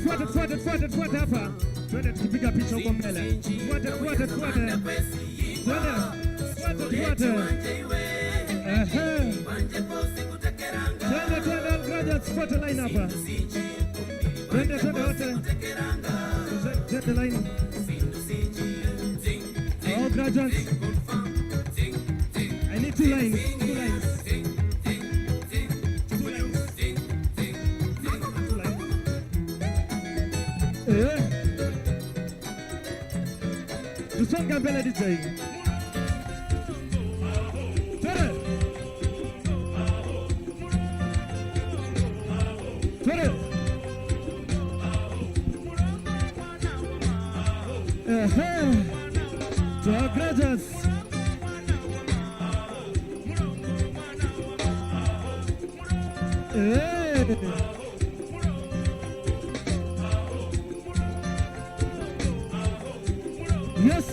fuate hapa. Twende tukipiga picha huko mbele. Fuate. Twende. Fuate. Twende graduates, fuate line hapa. Twende wote. Twende line. All graduates. I need two lines. Tusonga mbele DJ. Twende. To our graduates. Yes.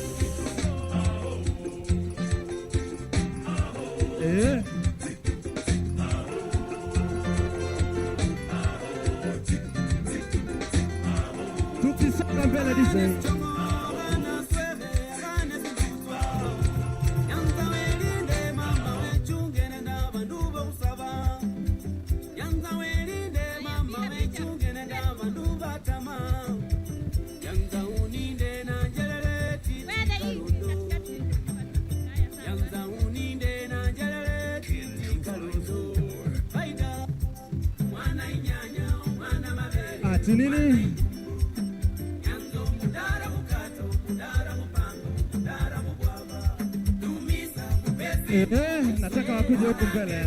Tukisonga mbele DJ. Ati nini? Nataka wakuje huku mbele.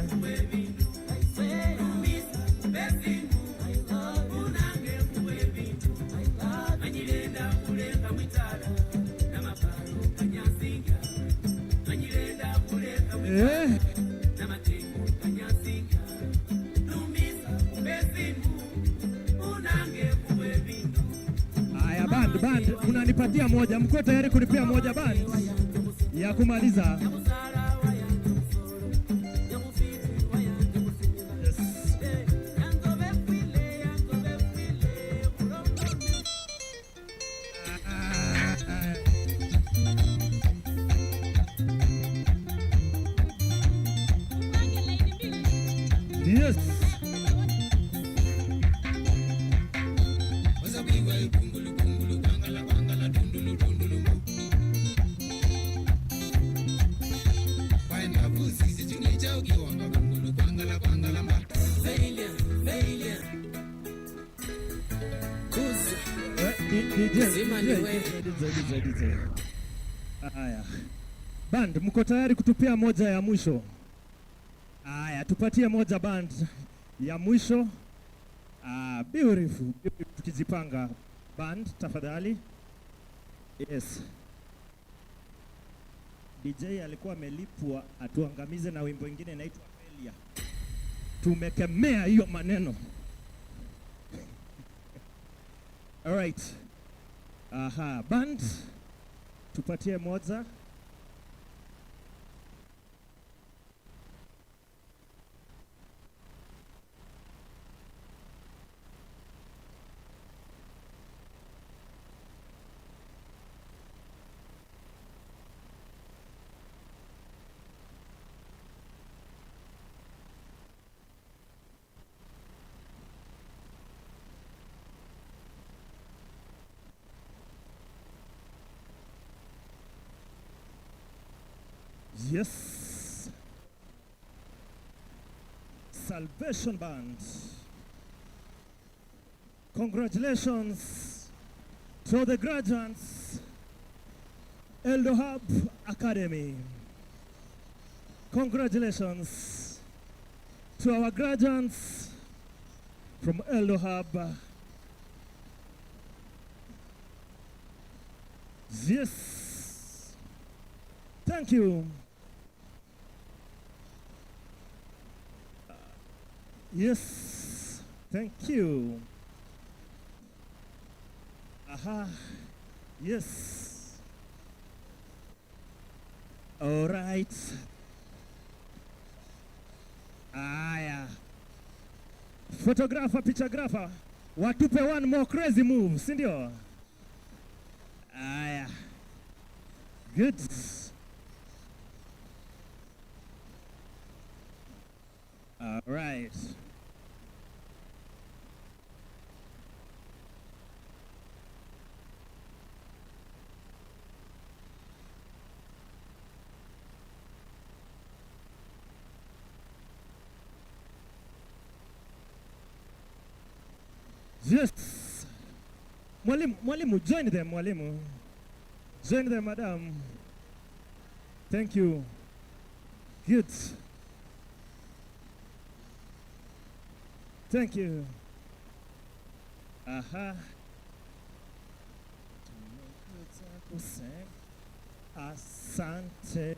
Aya, band, unanipatia moja. Mko tayari kunipea moja band ya kumaliza? Yes. Haya. Band, mko tayari kutupia moja ya mwisho? Haya, tupatie moja band ya mwisho. Beautiful. Tukijipanga band tafadhali. Yes. DJ alikuwa amelipwa atuangamize na wimbo mwingine inaitwa Failure. Tumekemea hiyo maneno. All right. Aha, band tupatie moja. Yes. Salvation Band. Congratulations to the graduates, EldoHub Academy. Congratulations to our graduates from EldoHub. Yes. Thank you. Yes, thank you. Aha, yes. All right. Aya. Photographer, pictographer, watupe one more crazy move, si ndio? Aya. Good. All right. Yes. Mwalimu, join them, mwalimu. Join them, madam. Thank you. Good. Thank you. Aha. Asante.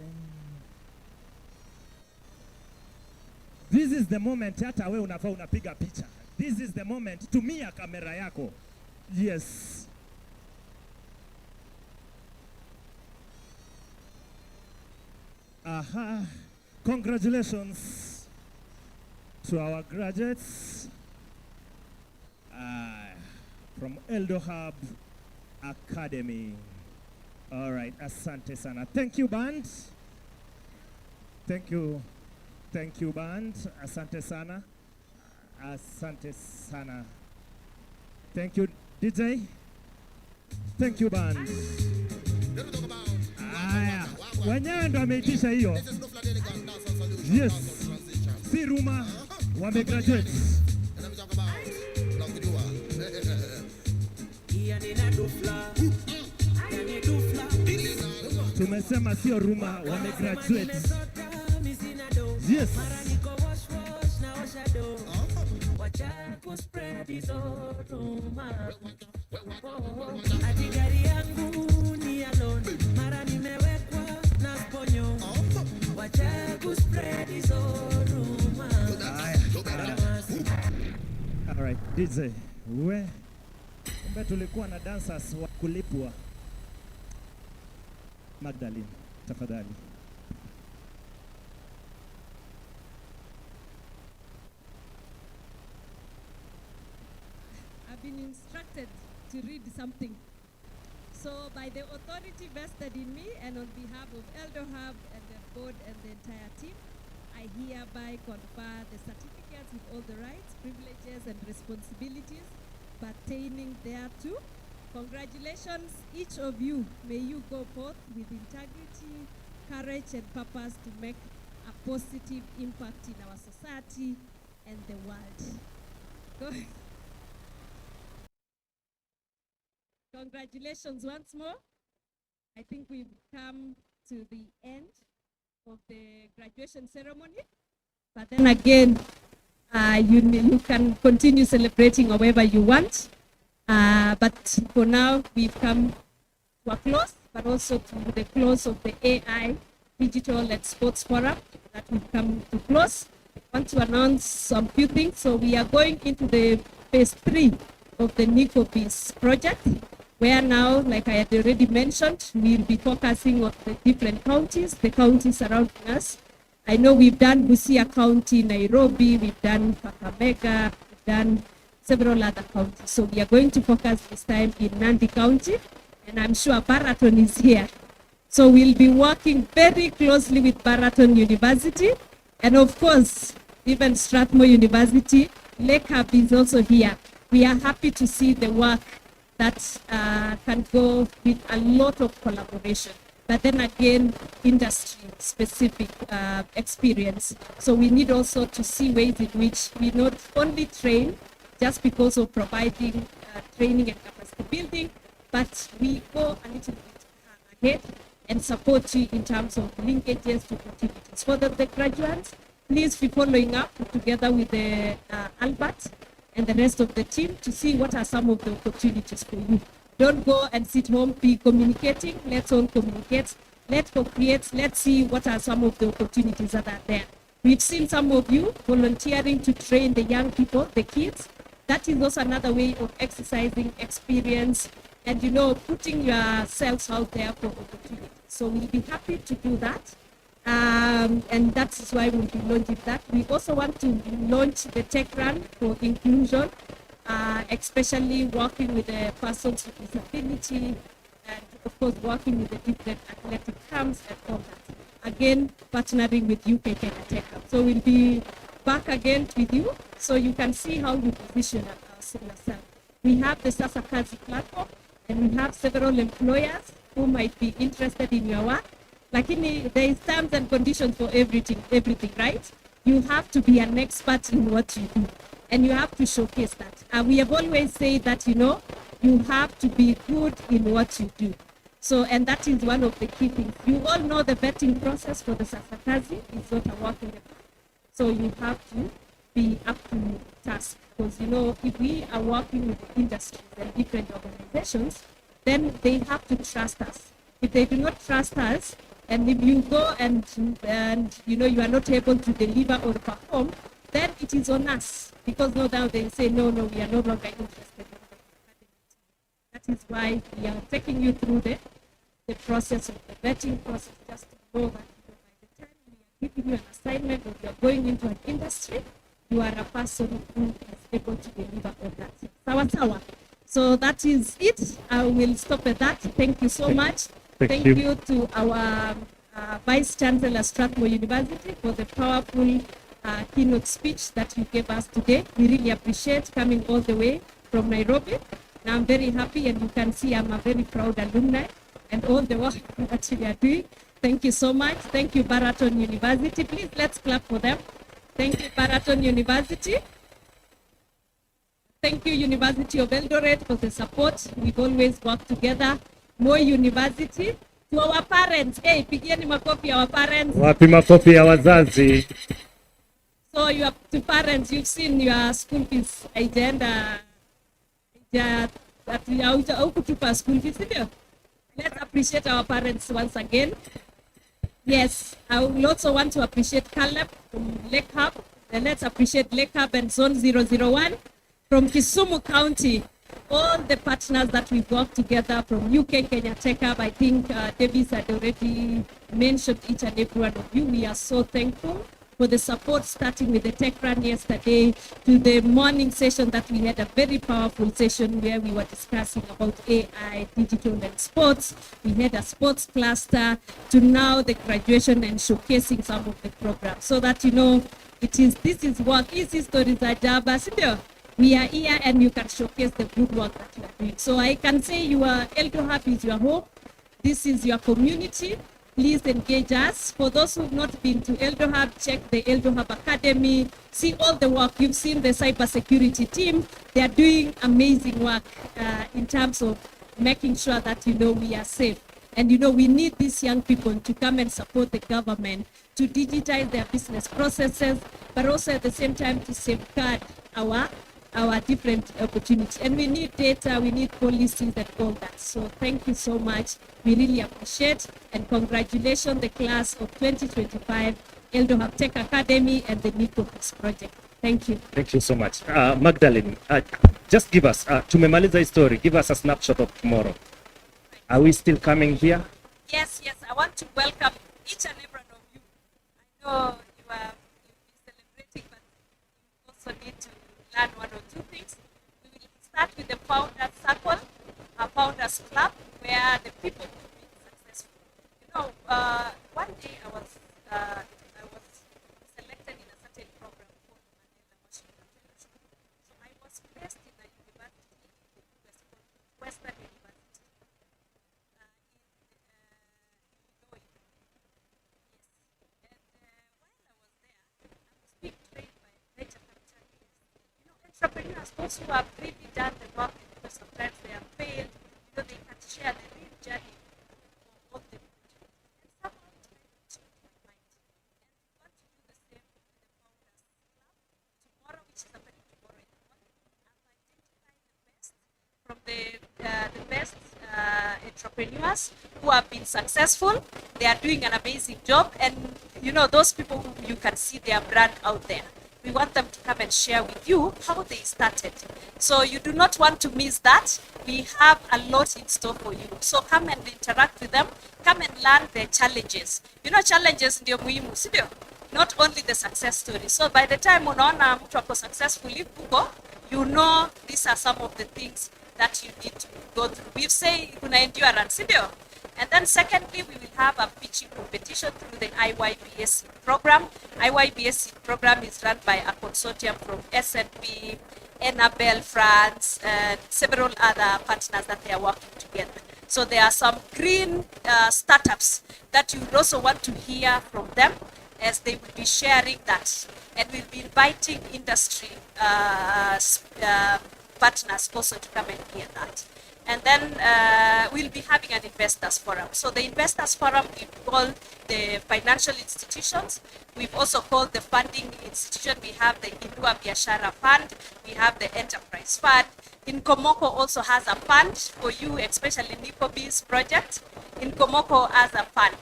This is the moment hata we unafaa unapiga picha. This is the moment. Tumia kamera yako. Yes. Aha. Congratulations to our graduates from EldoHub Academy. All right, asante sana. Thank you, band. Thank you. Thank you, band. Asante sana. Asante sana. Thank you, DJ. Thank you, band. Aya, wenyewe ndo wameitisha hiyo. Yes. Si Ruma wamegraduate. Tumesema sio Ruma wamegraduate. Yes. Atigari yangu ni alone, mara nimewekwa na sponyo. Wacha kuspread hizo rumors. All right, DJ, kumbe tulikuwa na dancers wa kulipwa. Magdalene, tafadhali. I've been instructed to read something. So by the authority vested in me and on behalf of EldoHub and the board and the entire team, I hereby confer the certificates with all the rights, privileges and responsibilities pertaining thereto. Congratulations, each of you. May you go forth with integrity, courage and purpose to make a positive impact in our society and the world. Congratulations once more. I think we've come to the end of the graduation ceremony. But then again, you can continue celebrating however you want. But for now, we've come to a close, but also to the close of the AI Digital and Sports Forum that we've come to close. I want to announce some few things. So we are going into the phase 3 of the NikoBiz project, where now, like I had already mentioned, we'll be focusing on the different counties, the counties surrounding us. I know we've done Busia County, Nairobi, we've done Kakamega, we've done several other counties. So we are going to focus this time in Nandi County, and I'm sure Baraton is here. So we'll be working very closely with Baraton University, and of course, even Strathmore University. LAKEHub is also here. We are happy to see the work that can go with a lot of collaboration, but then again, industry-specific experience. So we need also to see ways in which we not only train just because of providing training and capacity building, but we go a little bit ahead and support you in terms of linkages to activities. For the graduates, please be following up together with the Albert and the rest of the team to see what are some of the opportunities for you. Don't go and sit home, be communicating. Let's all communicate. Let's co-create. Let's see what are some of the opportunities that are there. We've seen some of you volunteering to train the young people, the kids. That is also another way of exercising experience and, putting yourselves out there for opportunities. So we'll be happy to do that. And that is why we'll be launching that. We also want to launch the TechRun for inclusion, especially working with the persons with disability, and of course working with the different athletic camps and all that. Again, partnering with UK Kenya Tech Hub. So we'll be back again with you so you can see how we position ourselves. We have the Sasakazi platform, and we have several employers who might be interested in your work. Like there is terms and conditions for everything, right? You have to be an expert in what you do, and you have to showcase that. We have always said that, you have to be good in what you do. So, and that is one of the key things. You all know the vetting process for the Sasakazi is what I'm working about. So you have to be up to task, because, if we are working with industries and different organizations, then they have to trust us. If they do not trust us, And if you go and you are not able to deliver or perform, then it is on us, because no doubt they say no, we are no longer interested. That is why we are taking you through the process of the vetting process, just to know that by the time we are giving you an assignment or you are going into an industry, you are a person who is able to deliver on that. Sawa sawa. So that is it. I will stop at that. Thank you so much. Thank you to our Vice Chancellor, Strathmore University, for the powerful keynote speech that you gave us today. We really appreciate coming all the way from Nairobi. Now I'm very happy, and you can see I'm a very proud alumni and all the work that you are doing. Thank you so much. Thank you, Baraton University. Please, let's clap for them. Thank you, Baraton University. Thank you, University of Eldoret, for the support. We've always worked together. More University. To our parents, hey, pigeni makofi our parents. Wapi makofi ya wazazi? So you have to parents, you've seen your school fees agenda. Hukutupa school fees, ndio? Let's appreciate our parents once again. Yes, I will also want to appreciate Caleb from Lake Hub. And let's appreciate Lake Hub and Zone 001 from Kisumu County. All the partners that we've worked together from UK, Kenya Tech Hub. I think Davis had already mentioned each and every one of you. We are so thankful for the support, starting with the TechRun yesterday to the morning session that we had, a very powerful session where we were discussing about AI, digital and sports. We had a sports cluster to now the graduation and showcasing some of the programs, so that this is work, easy stories ajaba, sindio? We are here and you can showcase the good work that you are doing. So I can say your EldoHub is your home. This is your community. Please engage us. For those who have not been to EldoHub, check the EldoHub Academy. See all the work. You've seen the cybersecurity team. They are doing amazing work in terms of making sure that, we are safe. And, we need these young people to come and support the government to digitize their business processes, but also at the same time to safeguard our different opportunities. And we need data, we need policies and all that. So thank you so much. We really appreciate, and congratulations the class of 2025 EldoHub Tech Academy and the NikoBiz project. Thank you. Thank you so much. Magdalene, just give us, tumemaliza hii story, give us a snapshot of tomorrow. Are we still coming here? Yes, I want to welcome each and every one of you. I know you'll be celebrating, but you also need to learn one or two things. We will start with the Founders Circle, a Founders Club, where the people will be successful. One day I was selected in a certain program called Mandela Washington Fellowship. So I was placed in a university in the US called Western University in Illinois. Yes. And while I was there, I was being trained by venture capitalists. Entrepreneurs, those who have really done the work, because sometimes they have failed, they can share the real journey of the project. And somehow it really changed my mind. And we want to do the same with the Founders Club tomorrow, which is happening tomorrow in the morning. I'm identifying the best from the best entrepreneurs who have been successful. They are doing an amazing job, and those people who you can see their brand out there. We want them to come and share with you how they started. So you do not want to miss that. We have a lot in store for you. So come and interact with them. Come and learn their challenges. Challenges ndio muhimu, sindio? Not only the success story. So by the time unaona mtu ako successfully huko, these are some of the things that you need to go through. We say kuna endurance, sindio? And then secondly, we will have a pitching competition through the IYBSC program. IYBSC program is run by a consortium from SMEs, Enabel, France, and several other partners that they are working together. So there are some green startups that you would also want to hear from them, as they will be sharing that. And we'll be inviting industry partners also to come and hear that. And then we'll be having an investors forum. So the investors forum, we've called the financial institutions. We've also called the funding institution. We have the Inua Biashara Fund. We have the Enterprise Fund. Inkomoko also has a fund for you, especially NikoBiz project. Inkomoko has a fund.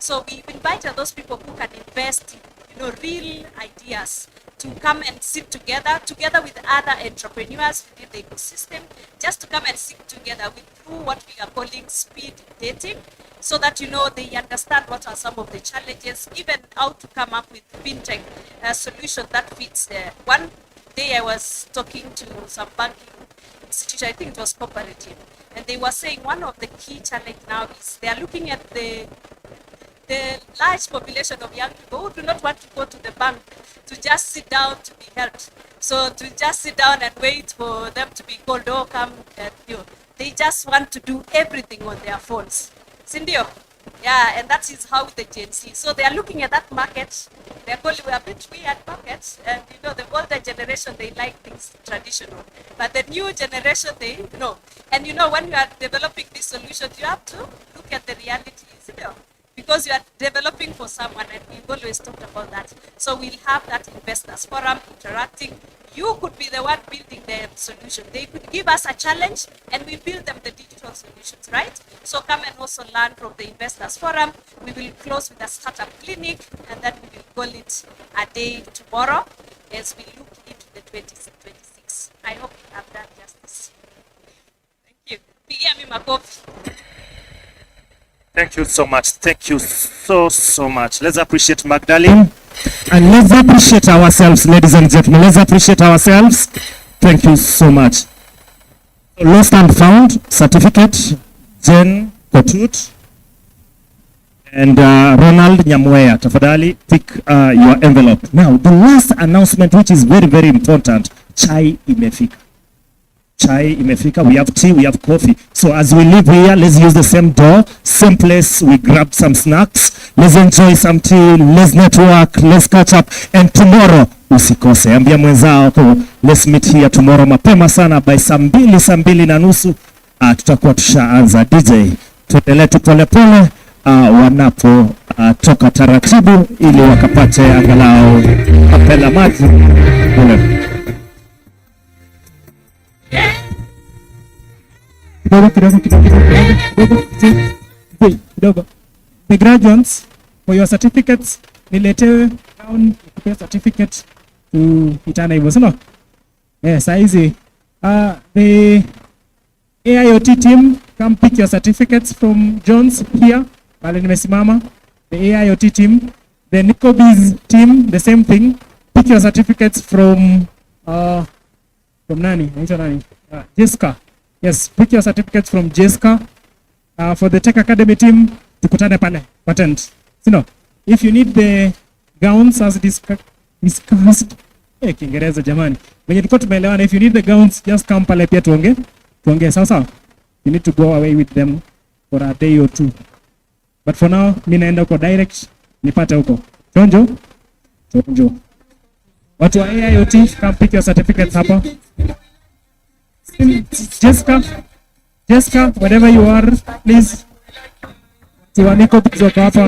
So we invited those people who can invest in, real ideas to come and sit together with other entrepreneurs within the ecosystem, just to come and sit together through what we are calling speed dating, so that they understand what are some of the challenges, even how to come up with fintech solution that fits. One day I was talking to some banking institution, I think it was cooperative, and they were saying one of the key challenge now is they are looking at the large population of young people who do not want to go to the bank to just sit down to be helped. So to just sit down and wait for them to be called, oh, come, they just want to do everything on their phones. Sindio? Yeah, and that is how the Gen Z. So they are looking at that market. They are calling a bit weird markets, and the older generation, they like things traditional, but the new generation, they know. And when you are developing these solutions, you have to look at the reality, because you are developing for someone, and we've always talked about that. So we'll have that investors forum interacting. You could be the one building the solution. They could give us a challenge and we build them the digital solutions, right? So come and also learn from the investors forum. We will close with a startup clinic, and then we will call it a day tomorrow as we look into the 2026. I hope we have done justice. Thank you. Pigia mi makofi. Thank you so much. Thank you so much. Let's appreciate Magdalene. And let's appreciate ourselves, ladies and gentlemen. Let's appreciate ourselves. Thank you so much. Lost and found certificate, Jen Kotut and Ronald Nyamwea. Tafadhali, pick your envelope. Now, the last announcement, which is very, very important, chai imefika. Chai imefika, we have tea, we have coffee. So as we leave here, let's use the same door, same place, we grab some snacks, let's enjoy some tea, let's network, let's catch up, and tomorrow, usikose, ambia mwenzao, let's meet here tomorrow mapema sana by saa mbili na nusu, tutakuwa tushaanza. DJ, tuendelee tu polepole, wanapo toka taratibu, ili wakapate angalau kapela maji. Kidogo. The graduates, for your certificates, niletewe down your certificate to itana hivyo, sio? Yes, easy. The AIoT team, come pick your certificates from John's here. Pale nimesimama. The AIoT team, the NikoBiz team, the same thing. Pick your certificates from nani? Jessica. Yes, pick your certificates from Jessica. For the Tech Academy team, tukutane pale patent. If you need the gowns as discussed, Kiingereza jamani. Wenye tulikuwa tumeelewana, if you need the gowns, just come pale pia tuongee sawa. You need to go away with them for a day or two. But for now, mimi naenda huko direct, nipate huko. Chonjo. Watu wa AIoT, come pick your certificates hapa. Jessica, wherever you are, please. Tiwa NikoBiz wako hapa.